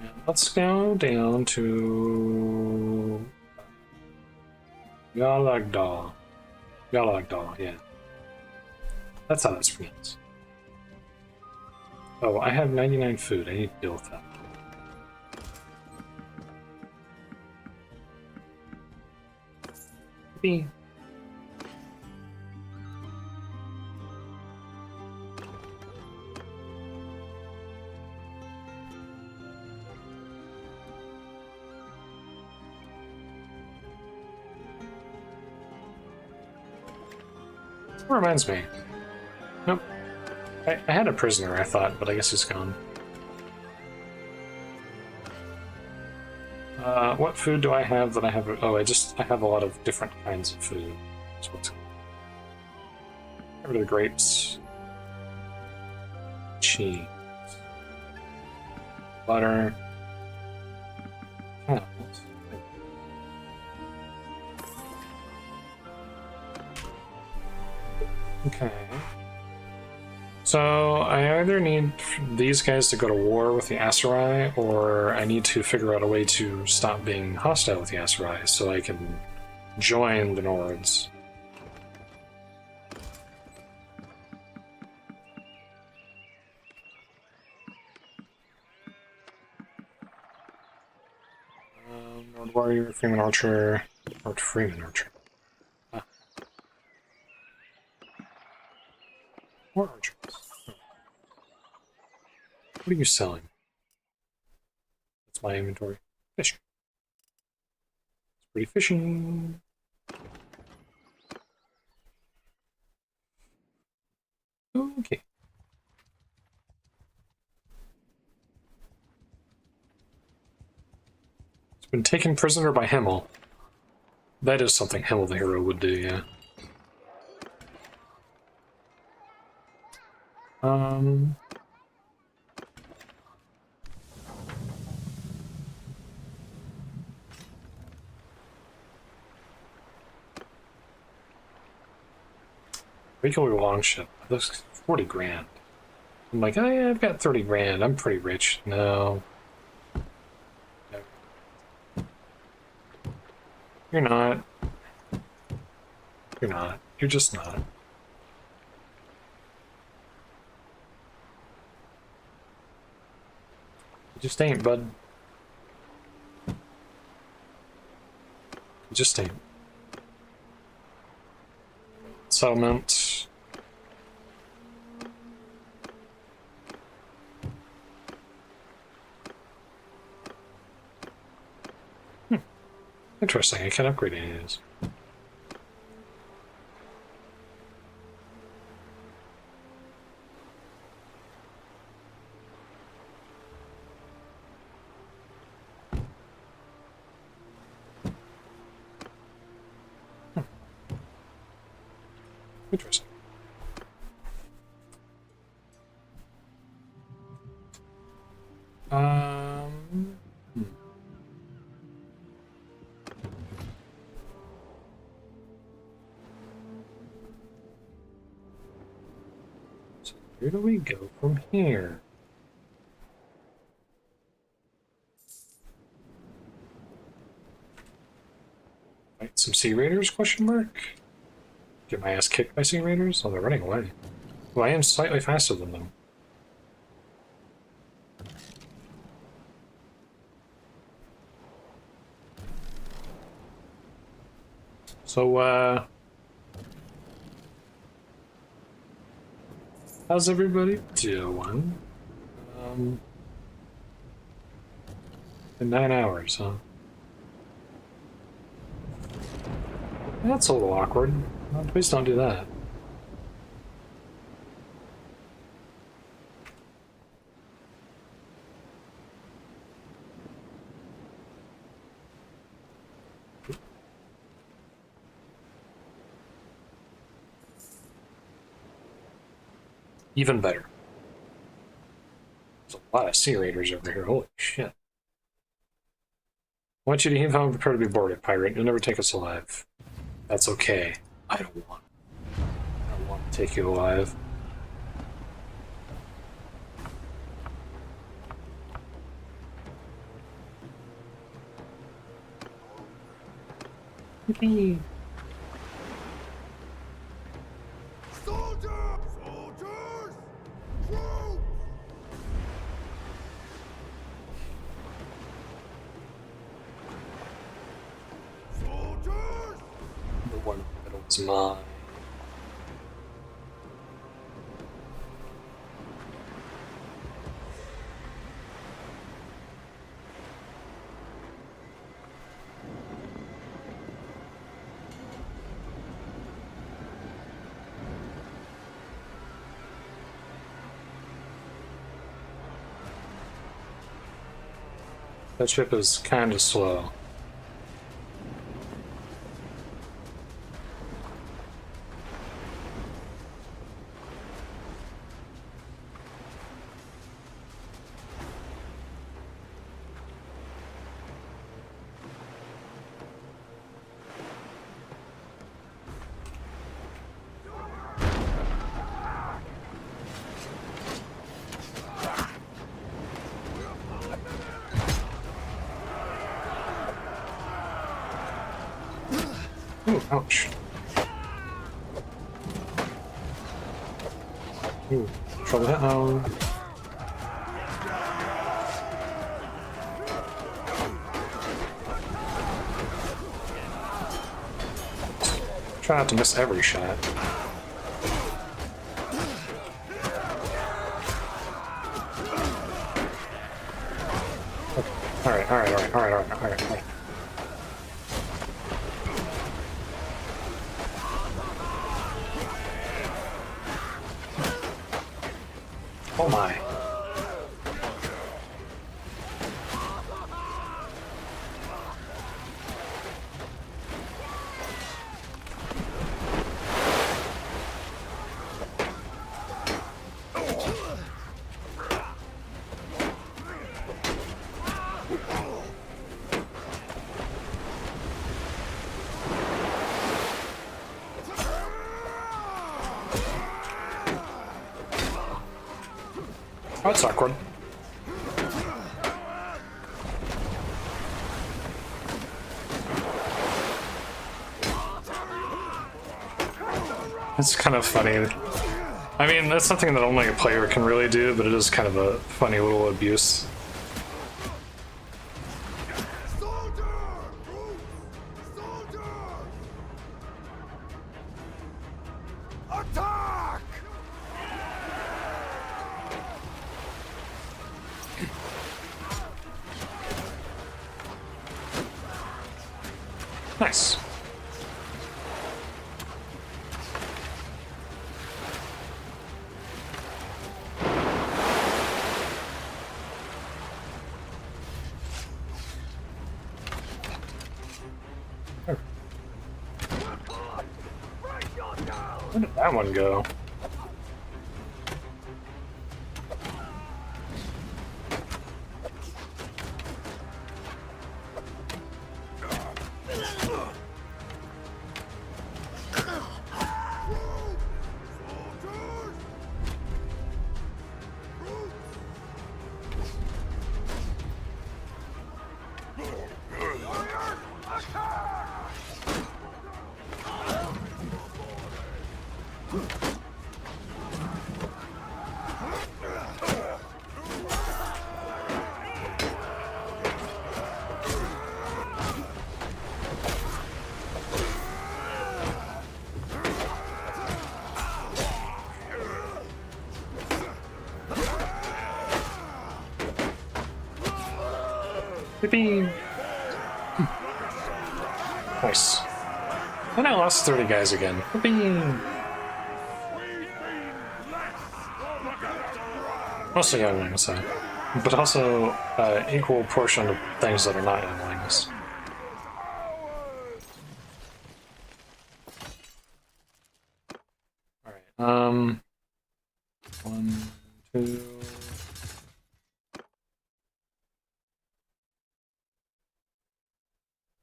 And let's go down to Galagdal. Galagdal, yeah. That's how that's pronounced. Oh, I have 99 food. I need to deal with that. Maybe. That reminds me. Nope. I had a prisoner, I thought, but I guess he's gone. What food do I have that I have? Oh, I have a lot of different kinds of food. So let's get rid of the grapes. Cheese. Butter. Oh. Okay. So I either need these guys to go to war with the Aserai, or I need to figure out a way to stop being hostile with the Aserai so I can join the Nords. Sword Warrior, Freeman Archer, or Freeman Archer. Ah. More archers. What are you selling? That's my inventory. Fish. It's pretty fishing. Okay. It's been taken prisoner by Himmel. That is something Himmel the hero would do, yeah. Rico Longship. That's 40 grand. I'm like, oh yeah, I've got 30 grand. I'm pretty rich. No. You're not. You're not. You're just not. You just ain't, bud. You just ain't. Settlement. Interesting, I can't upgrade any of these. Interesting. So where do we go from here? Fight some Sea Raiders, question mark? Get my ass kicked by Sea Raiders? Oh, they're running away. Well, I am slightly faster than them. So, how's everybody doing? In 9 hours, huh? That's a little awkward. Oh, please don't do that. Even better. There's a lot of Sea Raiders over here. Holy shit. I want you to heave home and prepare to be boarded, pirate. You'll never take us alive. That's okay. I don't want to take you alive. Okay. Soldiers! Soldiers! Troops! Soldiers! The one that was mine. That ship is kind of slow. Ooh, ouch. Ooh, trouble that now. Try not to miss every shot. Okay. Alright. Oh my. Oh, that's awkward. It's kind of funny. I mean, that's something that only a player can really do, but it is kind of a funny little abuse. Attack! Nice. Where did that one go? Yippee! Nice. And I lost 30 guys again. Yippee! Mostly younglings, though. But also equal portion of things that are not younglings. Alright, 1, 2...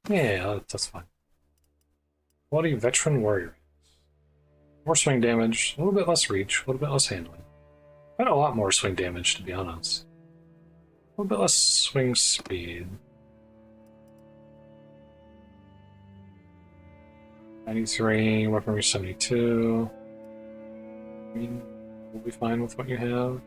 Yeah, that's fine. Bloody veteran warrior. More swing damage, a little bit less reach, a little bit less handling. Quite a lot more swing damage, to be honest. A little bit less swing speed. 93, weaponry 72. I mean, we'll be fine with what you have.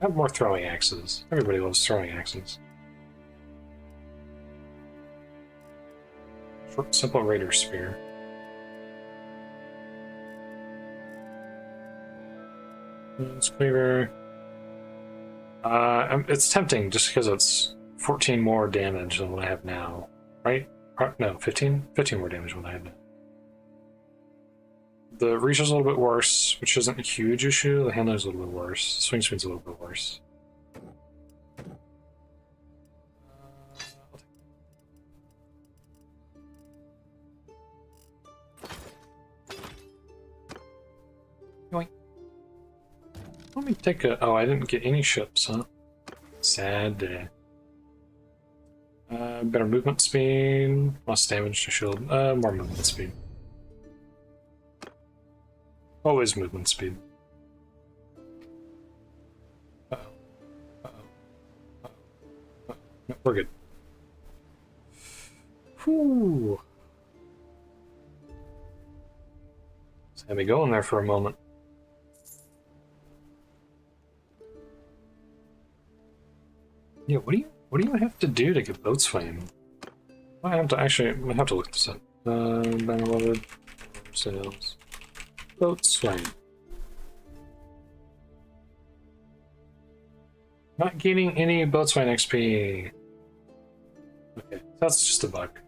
Have more throwing axes. Everybody loves throwing axes. Short, simple raider spear. Cleaver. It's tempting just because it's 14 more damage than what I have now, right? No, 15? 15 more damage than what I have now. The reach is a little bit worse, which isn't a huge issue. The handling is a little bit worse. The swing speed's a little bit worse. Yoink. Let me take a... Oh, I didn't get any ships, huh? Sad day. Better movement speed, less damage to shield, more movement speed. Always movement speed. Uh-oh. Uh-oh. Uh-oh. Uh-oh. No, we're good. Whew. Just had me going there for a moment. Yeah, what do you have to do to get boatswain? I have to actually. I have to look this up. Bannerlord sales boatswain. Not getting any boatswain XP. Okay, that's just a bug.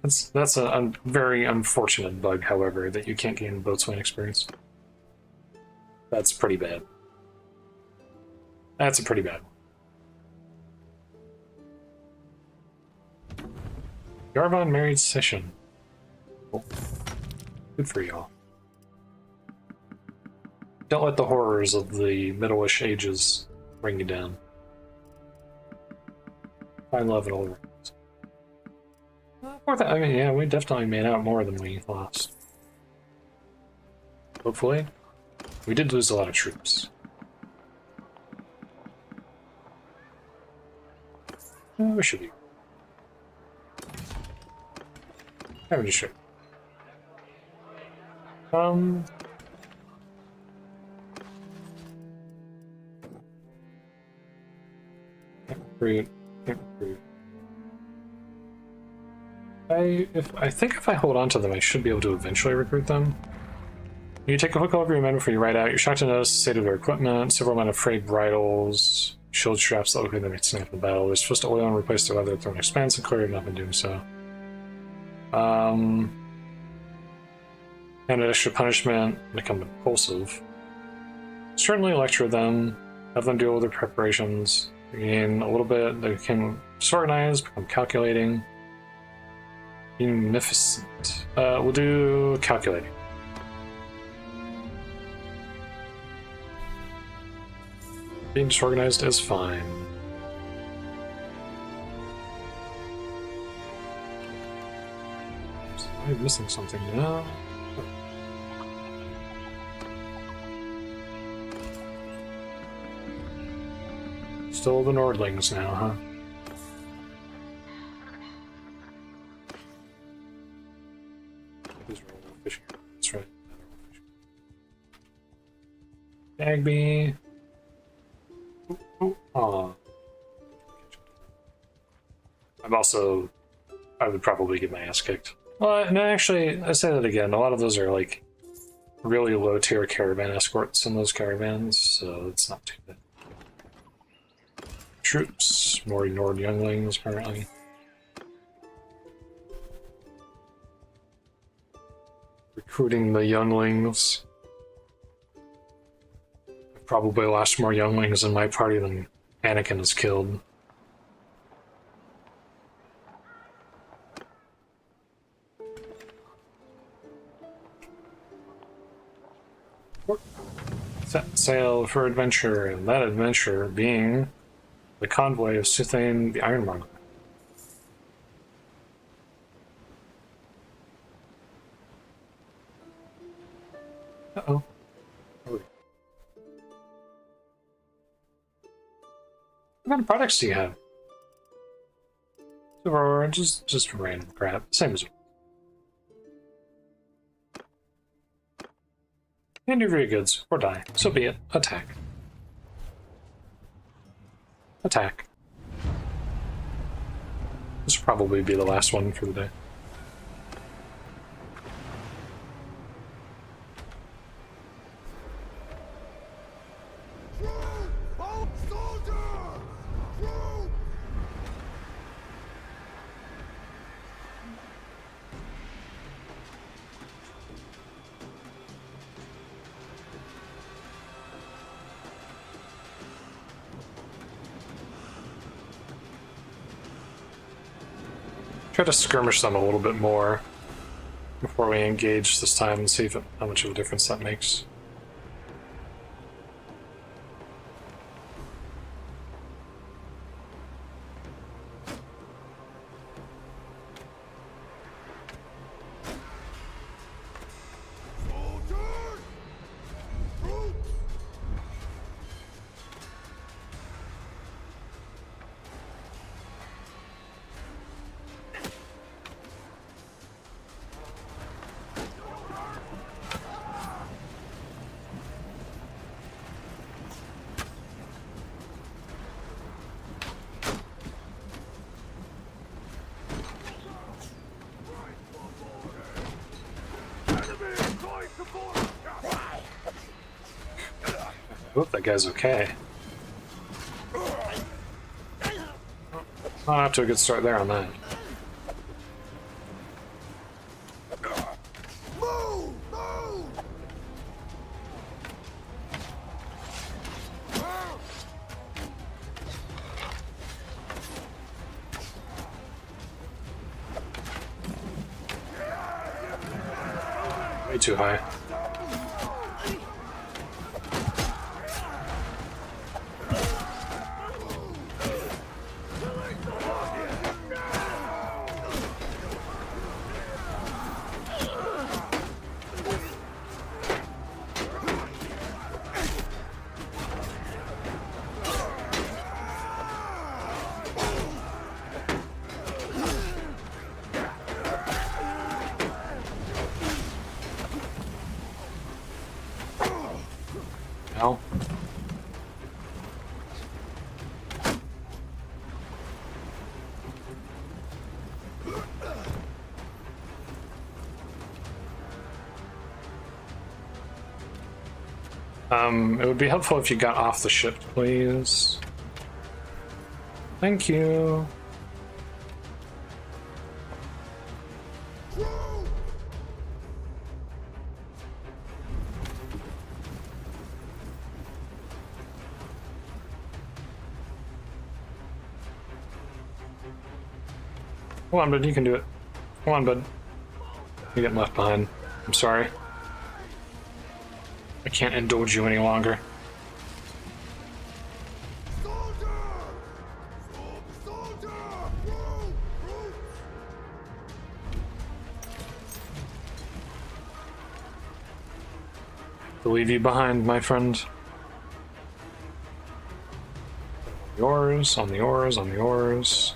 That's a very unfortunate bug, however, that you can't gain boatswain experience. That's pretty bad. That's a pretty bad one. Yarvon married Session. Cool. Good for y'all. Don't let the horrors of the Middle-ish ages bring you down. Find love and all the rings. I mean, yeah, we definitely made out more than we lost. Hopefully. We did lose a lot of troops. We should be. I'm just sure. Can't recruit. Can't recruit. I think if I hold on to them, I should be able to eventually recruit them. You take a quick look at your men before you ride out. You're shocked to notice the state of their equipment. Several men have frayed bridles, shield straps that look like they might snap in battle. They're supposed to oil and replace their leather through an expansive clear, have not been doing so. And an extra punishment, become impulsive. Certainly lecture them, have them deal with their preparations. Gain a little bit, they become disorganized, become calculating. Munificent. We'll do calculating. Being disorganized is fine. Am I missing something now? Still the Nordlings now, huh? These are all fishing. That's right. Bagby. I would probably get my ass kicked. Well, no, actually, I say that again. A lot of those are like really low tier caravan escorts in those caravans, so it's not too bad. Troops, more Nord younglings, apparently. Recruiting the younglings. I've probably lost more younglings in my party than Anakin has killed. Set sail for adventure, and that adventure being the convoy of Sithane the Ironmonger. Uh-oh. What kind of products do you have? Or just random crap. Same as and your very goods, or die. So be it. Attack. Attack. This will probably be the last one for the day. Try to skirmish them a little bit more before we engage this time and see how much of a difference that makes. I hope that guy's okay. Not off to a good start there on that. Move! Move! Way too high. Now. It would be helpful if you got off the ship, please. Thank you. Come on, bud, you can do it. Come on, bud. You're getting left behind. I'm sorry. I can't indulge you any longer. To leave you behind, my friend. Yours, on the oars, on the oars.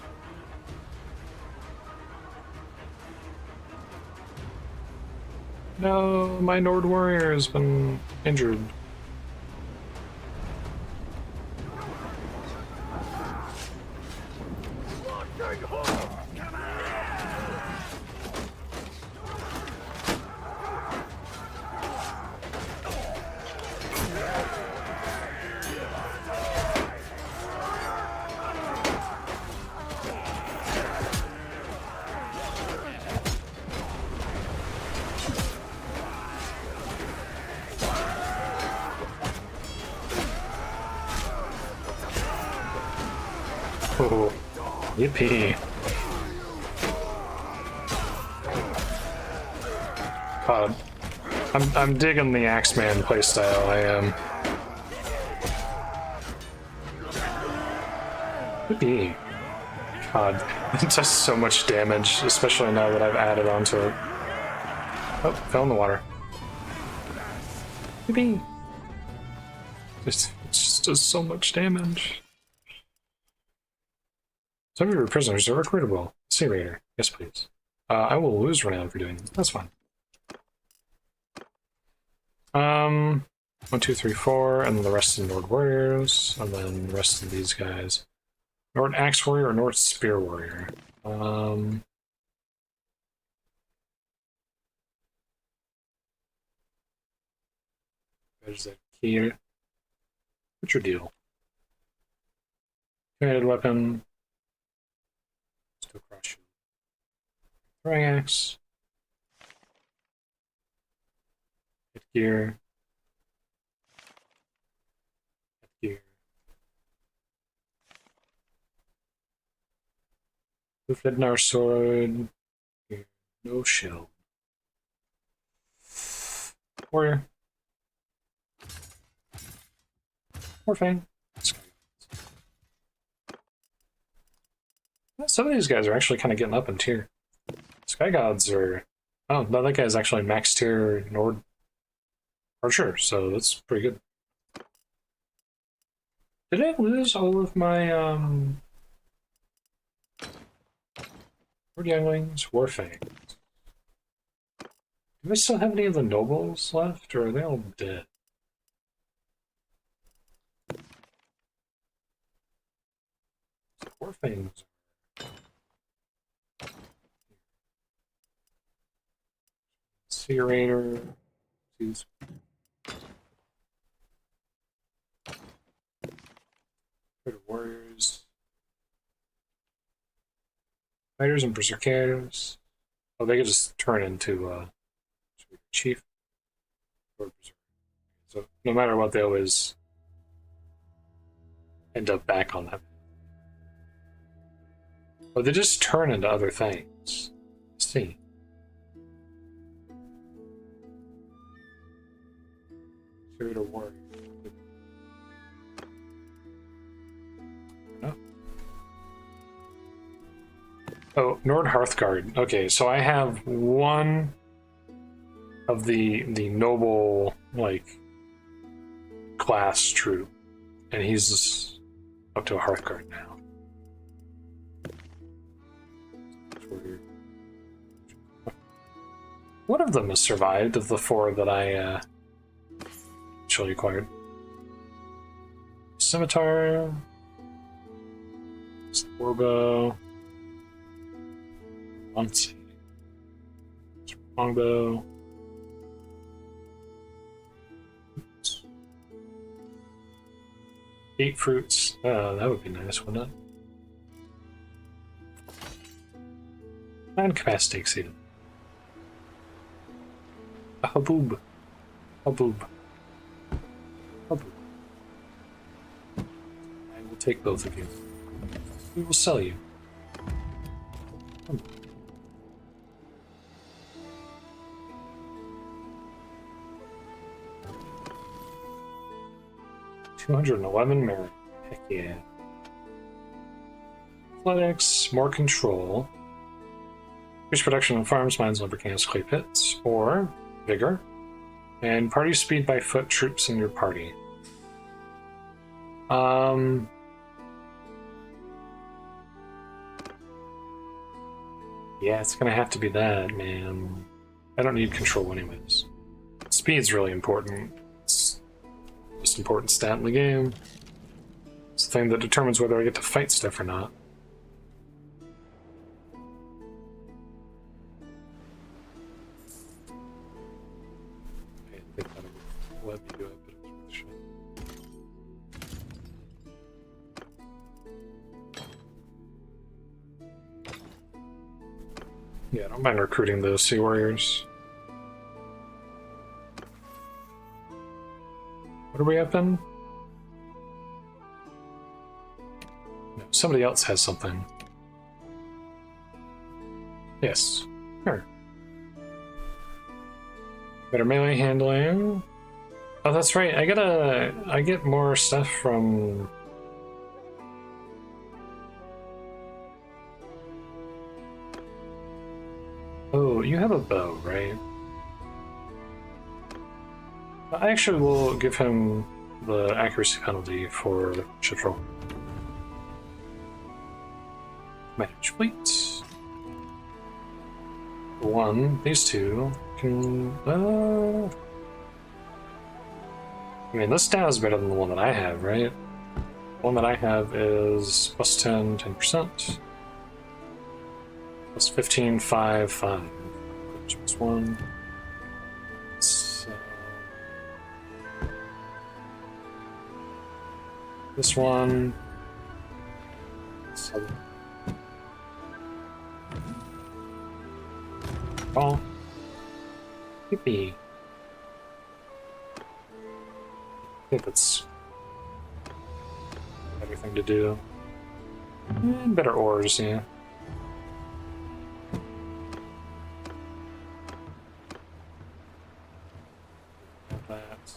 No, my Nord warrior has been injured. Oh, yippee. God, I'm digging the Axeman playstyle, I am. Yippee. God, it does so much damage, especially now that I've added onto it. Oh, fell in the water. Yippee. It just does so much damage. Some of your prisoners are recruitable. Sea Raider. Yes, please. I will lose renown for doing that. That's fine. 1, 2, 3, 4, and then the rest of the Nord Warriors, and then the rest of these guys. Nord Axe Warrior or Nord Spear Warrior? There's that key. What's your deal? Two-handed weapon. Still crush you. Throwing axe. Hit gear. Hit gear. Blue-Flidnar sword. Gear. No shield. Warrior. Warfang. Some of these guys are actually kind of getting up in tier. Sky Gods are... Oh, no, that guy's actually max tier Nord Archer, so that's pretty good. Did I lose all of my, Nord Younglings? Warfang. Do I still have any of the nobles left, or are they all dead? Warfangs. Sea Raider. These. Warriors. Fighters and berserkers. Oh, they could just turn into chief or berserker. So no matter what, they always end up back on that. Or they just turn into other things. Let's see. Spirit of warrior. No. Oh, Nord Hearthguard. Okay, so I have one of the noble like class troop, and he's up to a Hearthguard now. One of them has survived of the four that I actually acquired. Scimitar, Warbow, longbow, eight fruits. That would be nice, wouldn't it? And capacity exceeded. A haboob. Haboob. Haboob. I will take both of you. We will sell you. Come. 211 merit. Heck yeah. Athletics, more control. Increase production on farms, mines, lubricants, clay pits, or vigor. And party speed by foot troops in your party. Yeah, it's gonna have to be that, man. I don't need control anyways. Speed's really important. It's the most important stat in the game. It's the thing that determines whether I get to fight stuff or not. I didn't think that would let me do it, but it's worth a shot. Yeah, I don't mind recruiting those Sea Warriors. What are we up in? No, somebody else has something. Yes. Sure. Better melee handling. Oh, that's right. I get more stuff from... Oh, you have a bow, right? I actually will give him the accuracy penalty for ship roll. Manage fleet. One, these two can. I mean, this stat is better than the one that I have, right? The one that I have is plus 10, 10%. Plus 15, 5, 5. Which was 1. So, this one. 7. Oh. Yippee. I think that's a better thing to do. And better ores, yeah. That.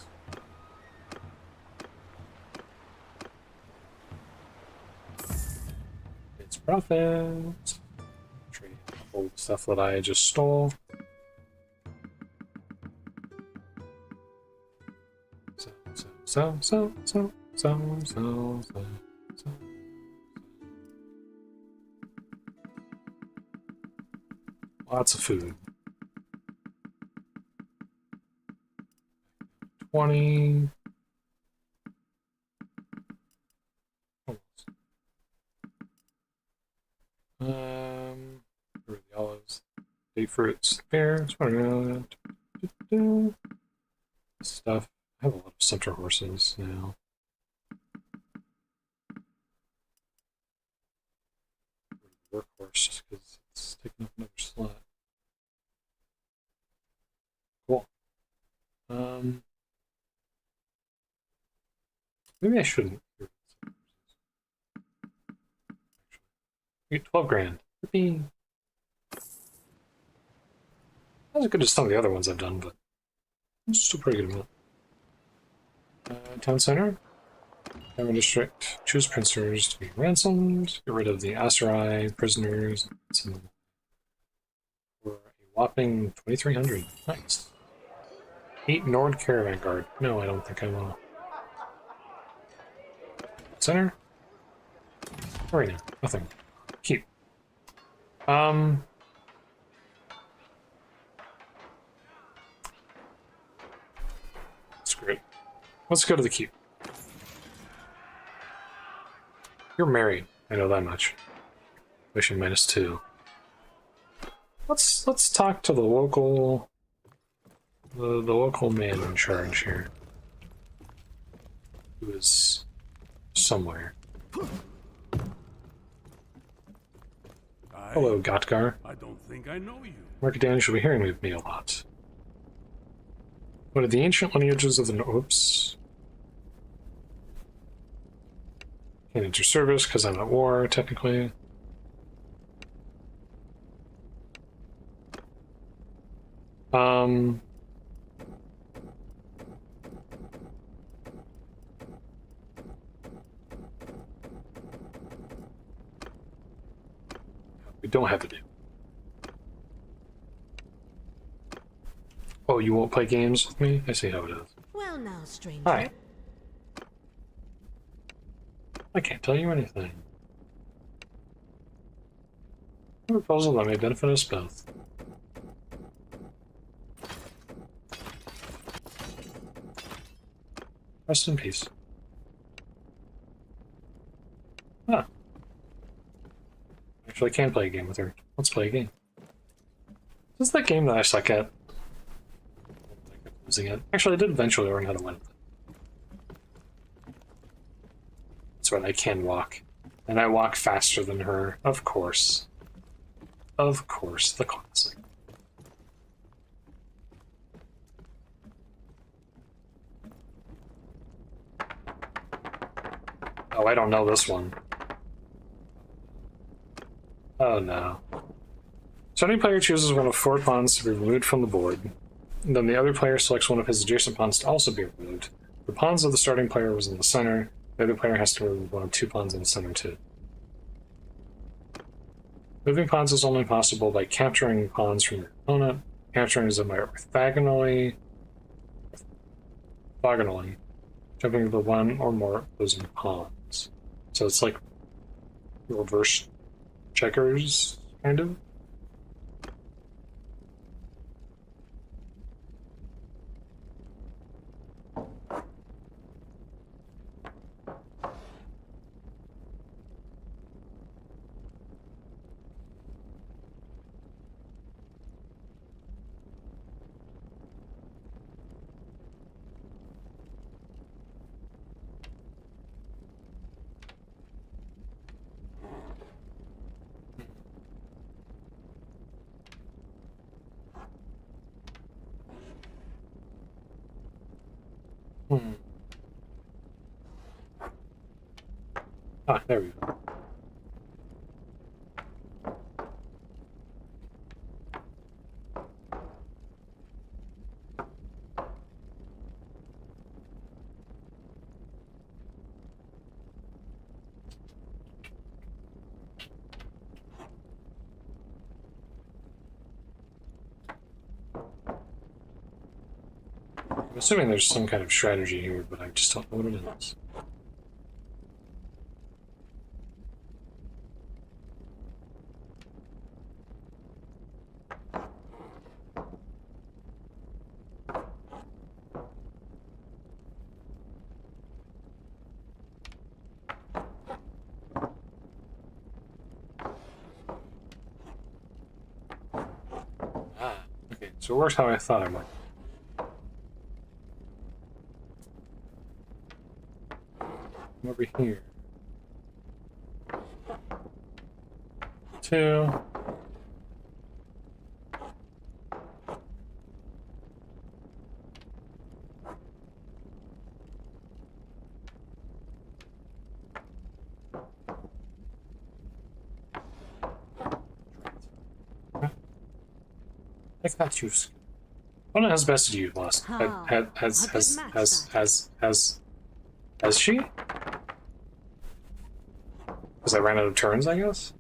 It's profit. Trade all the stuff that I just stole. So. Lots of food. 20. Where are the olives? Day fruits. Pears. stuff. I have a lot of centaur horses now. Workhorse just because it's taking up another slot. Cool. Maybe I shouldn't. Get 12 grand. Yippee. Not as good as some of the other ones I've done, but it's still pretty good amount. Town center. Diamond district. Choose prisoners to be ransomed. Get rid of the Aserai prisoners. For a whopping 2,300. Nice. 8 Nord caravan guard. No, I don't think I will. Center. Arena. Nothing. Keep. Screw it. Let's go to the keep. You're married. I know that much. Wishing -2. Let's talk to the local man in charge here. Who is somewhere. Hello, Gotgar. I don't think I know you. Markedan should be hearing of me a lot. One of the ancient lineages of the Oops. Can't enter service because I'm at war, technically. We don't have to do. Oh, you won't play games with me? I see how it is. Well now, stranger. Hi. I can't tell you anything. A proposal that may benefit us both. Rest in peace. Ah. Actually, I can play a game with her. Let's play a game. This is that game that I suck at. Losing it. Actually, I did eventually learn how to win. That's right, I can walk. And I walk faster than her, of course. Of course, the classic. Oh, I don't know this one. Oh no. Starting player chooses one of 4 pawns to be removed from the board. And then the other player selects one of his adjacent pawns to also be removed. The pawns of the starting player was in the center. The other player has to remove one of 2 pawns in the center too. Moving pawns is only possible by capturing pawns from your opponent. Capturing is by orthogonally, jumping to the one or more opposing pawns. So it's like reverse checkers, kind of. Ah, there we go. I'm assuming there's some kind of strategy here, but I just don't know what it is. Ah, okay, so it works how I thought it might. Come over here. 2. Take that juice. What has bested you last? Has she? Because I ran out of turns, I guess?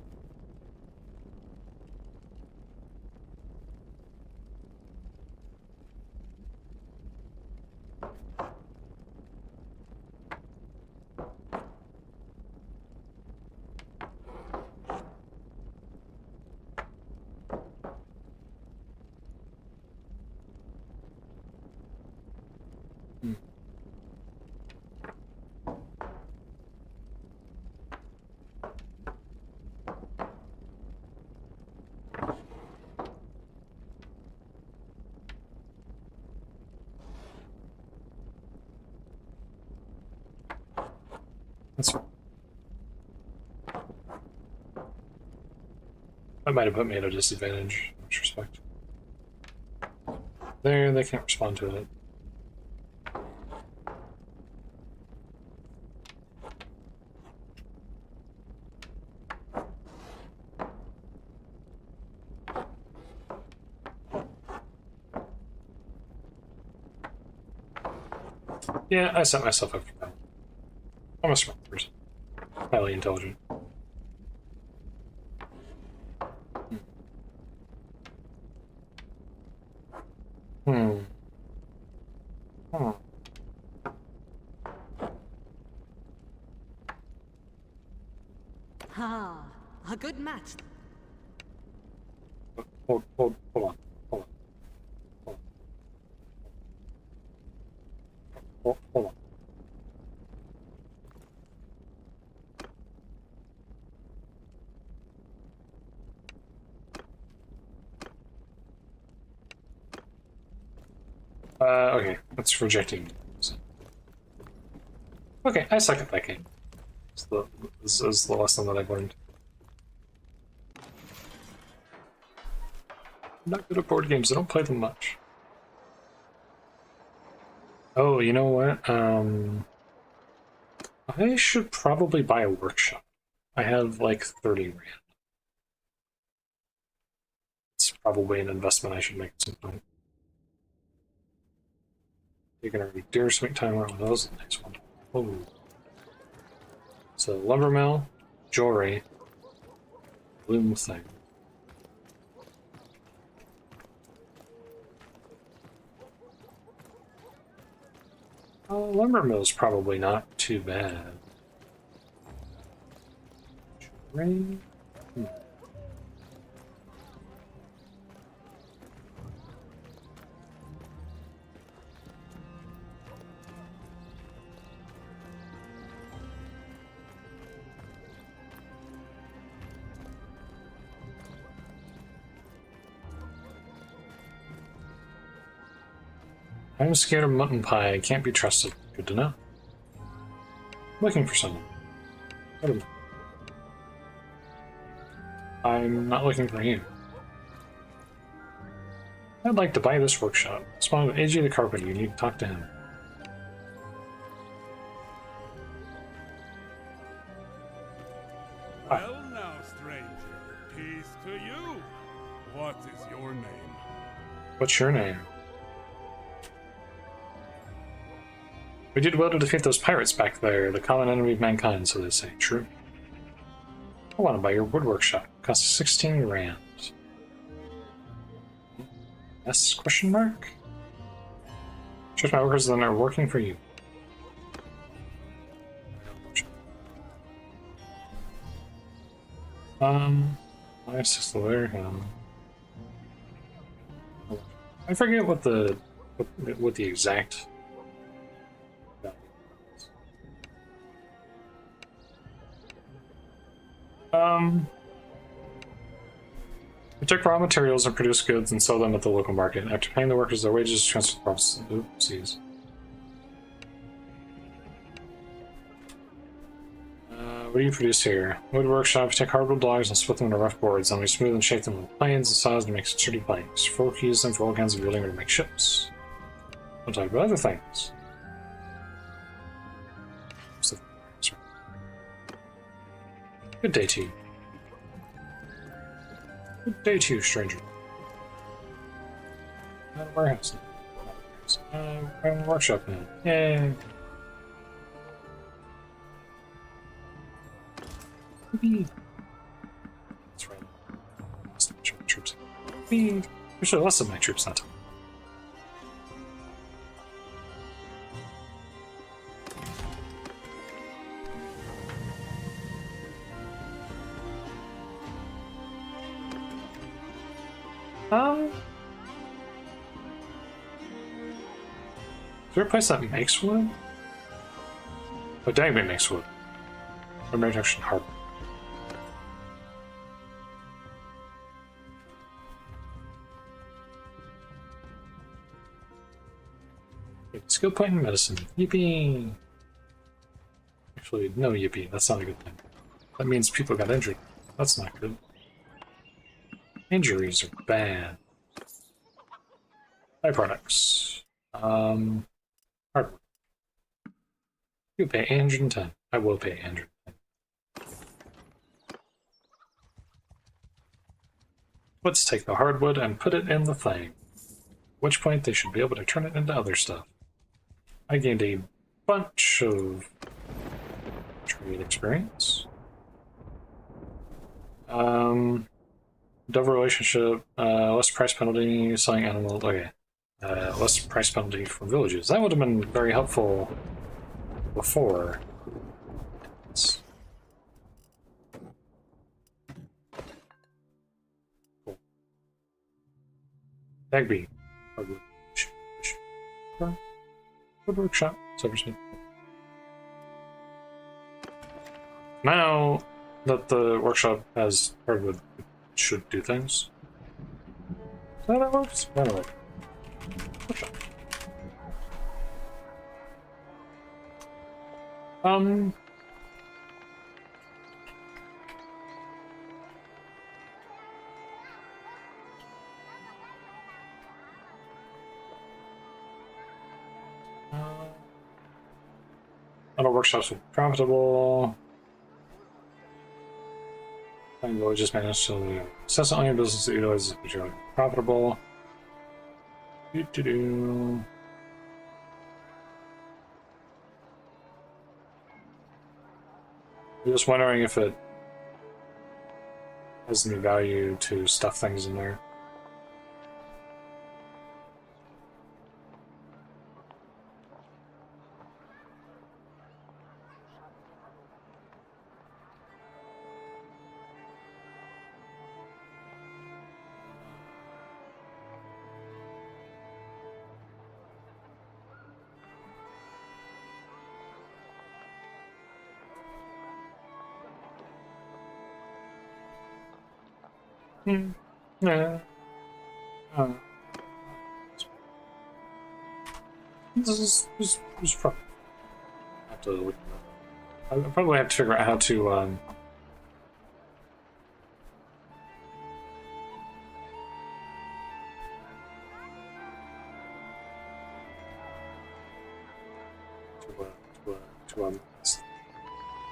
That's right. That might have put me at a disadvantage, in much respect. There, they can't respond to it. Yeah, I set myself up for that. I'm a smart person. Highly intelligent. Ha! A good match. Hold on. Hold on. Okay, that's rejecting. Okay, I suck at that game. This is the lesson that I've learned. I'm not good at board games, I don't play them much. Oh, you know what? I should probably buy a workshop. I have like 30 rand. It's probably an investment I should make at some point. You're gonna deer swing timer on those. Nice one. Oh. So lumber mill, jewelry, loom thing. Lumber mill's probably not too bad. Jewelry. I'm scared of mutton pie. I can't be trusted. Good to know. Looking for someone. I'm not looking for you. I'd like to buy this workshop. Spawn with AG the Carpenter. You need to talk to him. Well now, stranger. Peace to you. What is your name? What's your name? We did well to defeat those pirates back there, the common enemy of mankind, so they say. True. I want to buy your wood workshop. It costs 16 rand. Yes? Question mark? Just my workers then are working for you. Nice is there. I forget what the exact. We take raw materials and produce goods and sell them at the local market. After paying the workers their wages, transfer the profits. Oopsies. What do you produce here? Wood workshop, take hardwood logs and split them into rough boards, then we smooth and shape them with planes and saws to make sturdy planks. Folk use them for all kinds of building or to make ships. We'll talk about other things. Good day to you. Good day to you, stranger. Not a warehouse. We're in a workshop now. Yay! That's right. Lost a bunch of my troops. Actually, less of my troops that time. Is there a place that makes wood? Oh, Dagby makes wood. Or maybe actually hardwood. Skill point in medicine. Yippee! Actually, no yippee. That's not a good thing. That means people got injured. That's not good. Injuries are bad. Byproducts. Hardwood. You pay 810. I will pay 810. Let's take the hardwood and put it in the thing. At which point they should be able to turn it into other stuff. I gained a bunch of trade experience. Dove relationship, less price penalty, selling animals, okay. Less price penalty for villages. That would have been very helpful before. Cool. Dagby. Wood workshop. Silversmith. Now that the workshop has hardwood, it should do things. Is that how that works? Anyway. Workshop. Other workshops are profitable. Finding villages managed to assess on your business that utilizes material profitable. I'm just wondering if it has any value to stuff things in there. Yeah. This is probably have to look. I'll probably have to figure out how to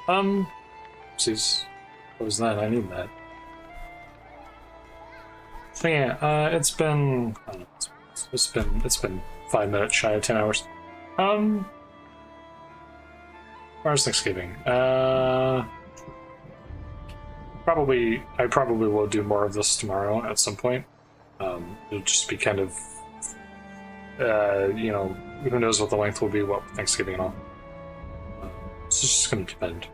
oopsies. What was that? I need that. So yeah, it's been I don't know, it's been 5 minutes shy of 10 hours. Where's Thanksgiving? I probably will do more of this tomorrow at some point. It'll just be kind of you know, who knows what the length will be, what Thanksgiving and all. It's just gonna depend.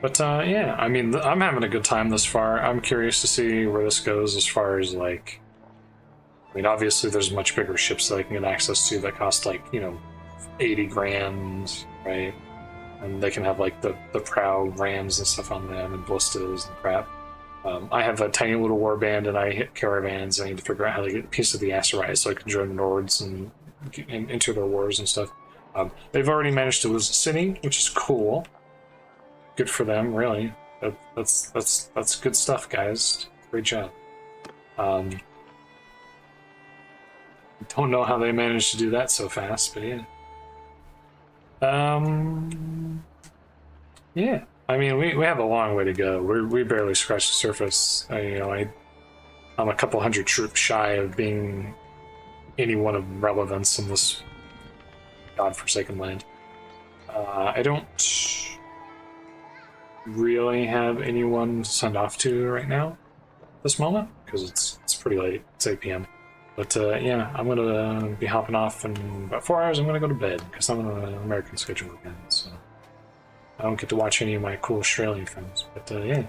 But yeah, I mean, I'm having a good time this far. I'm curious to see where this goes as far as, like, I mean, obviously there's much bigger ships that I can get access to that cost, like, you know, 80 grand, right? And they can have, like, the prow rams and stuff on them and ballistas and crap. I have a tiny little warband and I hit caravans. I need to figure out how to get a piece of the Aserai so I can join the Nords and enter their wars and stuff. They've already managed to lose a city, which is cool. Good for them, really. That's good stuff, guys. Great job. Don't know how they managed to do that so fast, but yeah. Yeah. I mean, we have a long way to go. We barely scratched the surface. I'm a couple hundred troops shy of being anyone of relevance in this godforsaken land. I don't really have anyone to send off to right now at this moment, because it's pretty late. It's 8 p.m. But yeah, I'm going to be hopping off in about 4 hours. I'm going to go to bed, because I'm on an American schedule again, so I don't get to watch any of my cool Australian films. But yeah,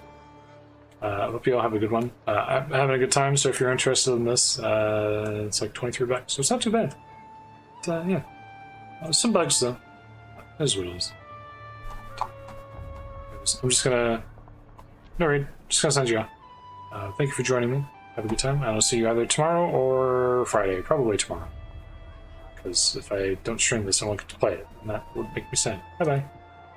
I hope you all have a good one. I'm having a good time, so if you're interested in this, it's like $23, so it's not too bad. But, yeah, some bugs though. That is what it is. I'm just gonna... No, Reed, just gonna send you out. Thank you for joining me. Have a good time. I'll see you either tomorrow or Friday. Probably tomorrow. Because if I don't stream this, I won't get to play it, and that would make me sad. Bye-bye.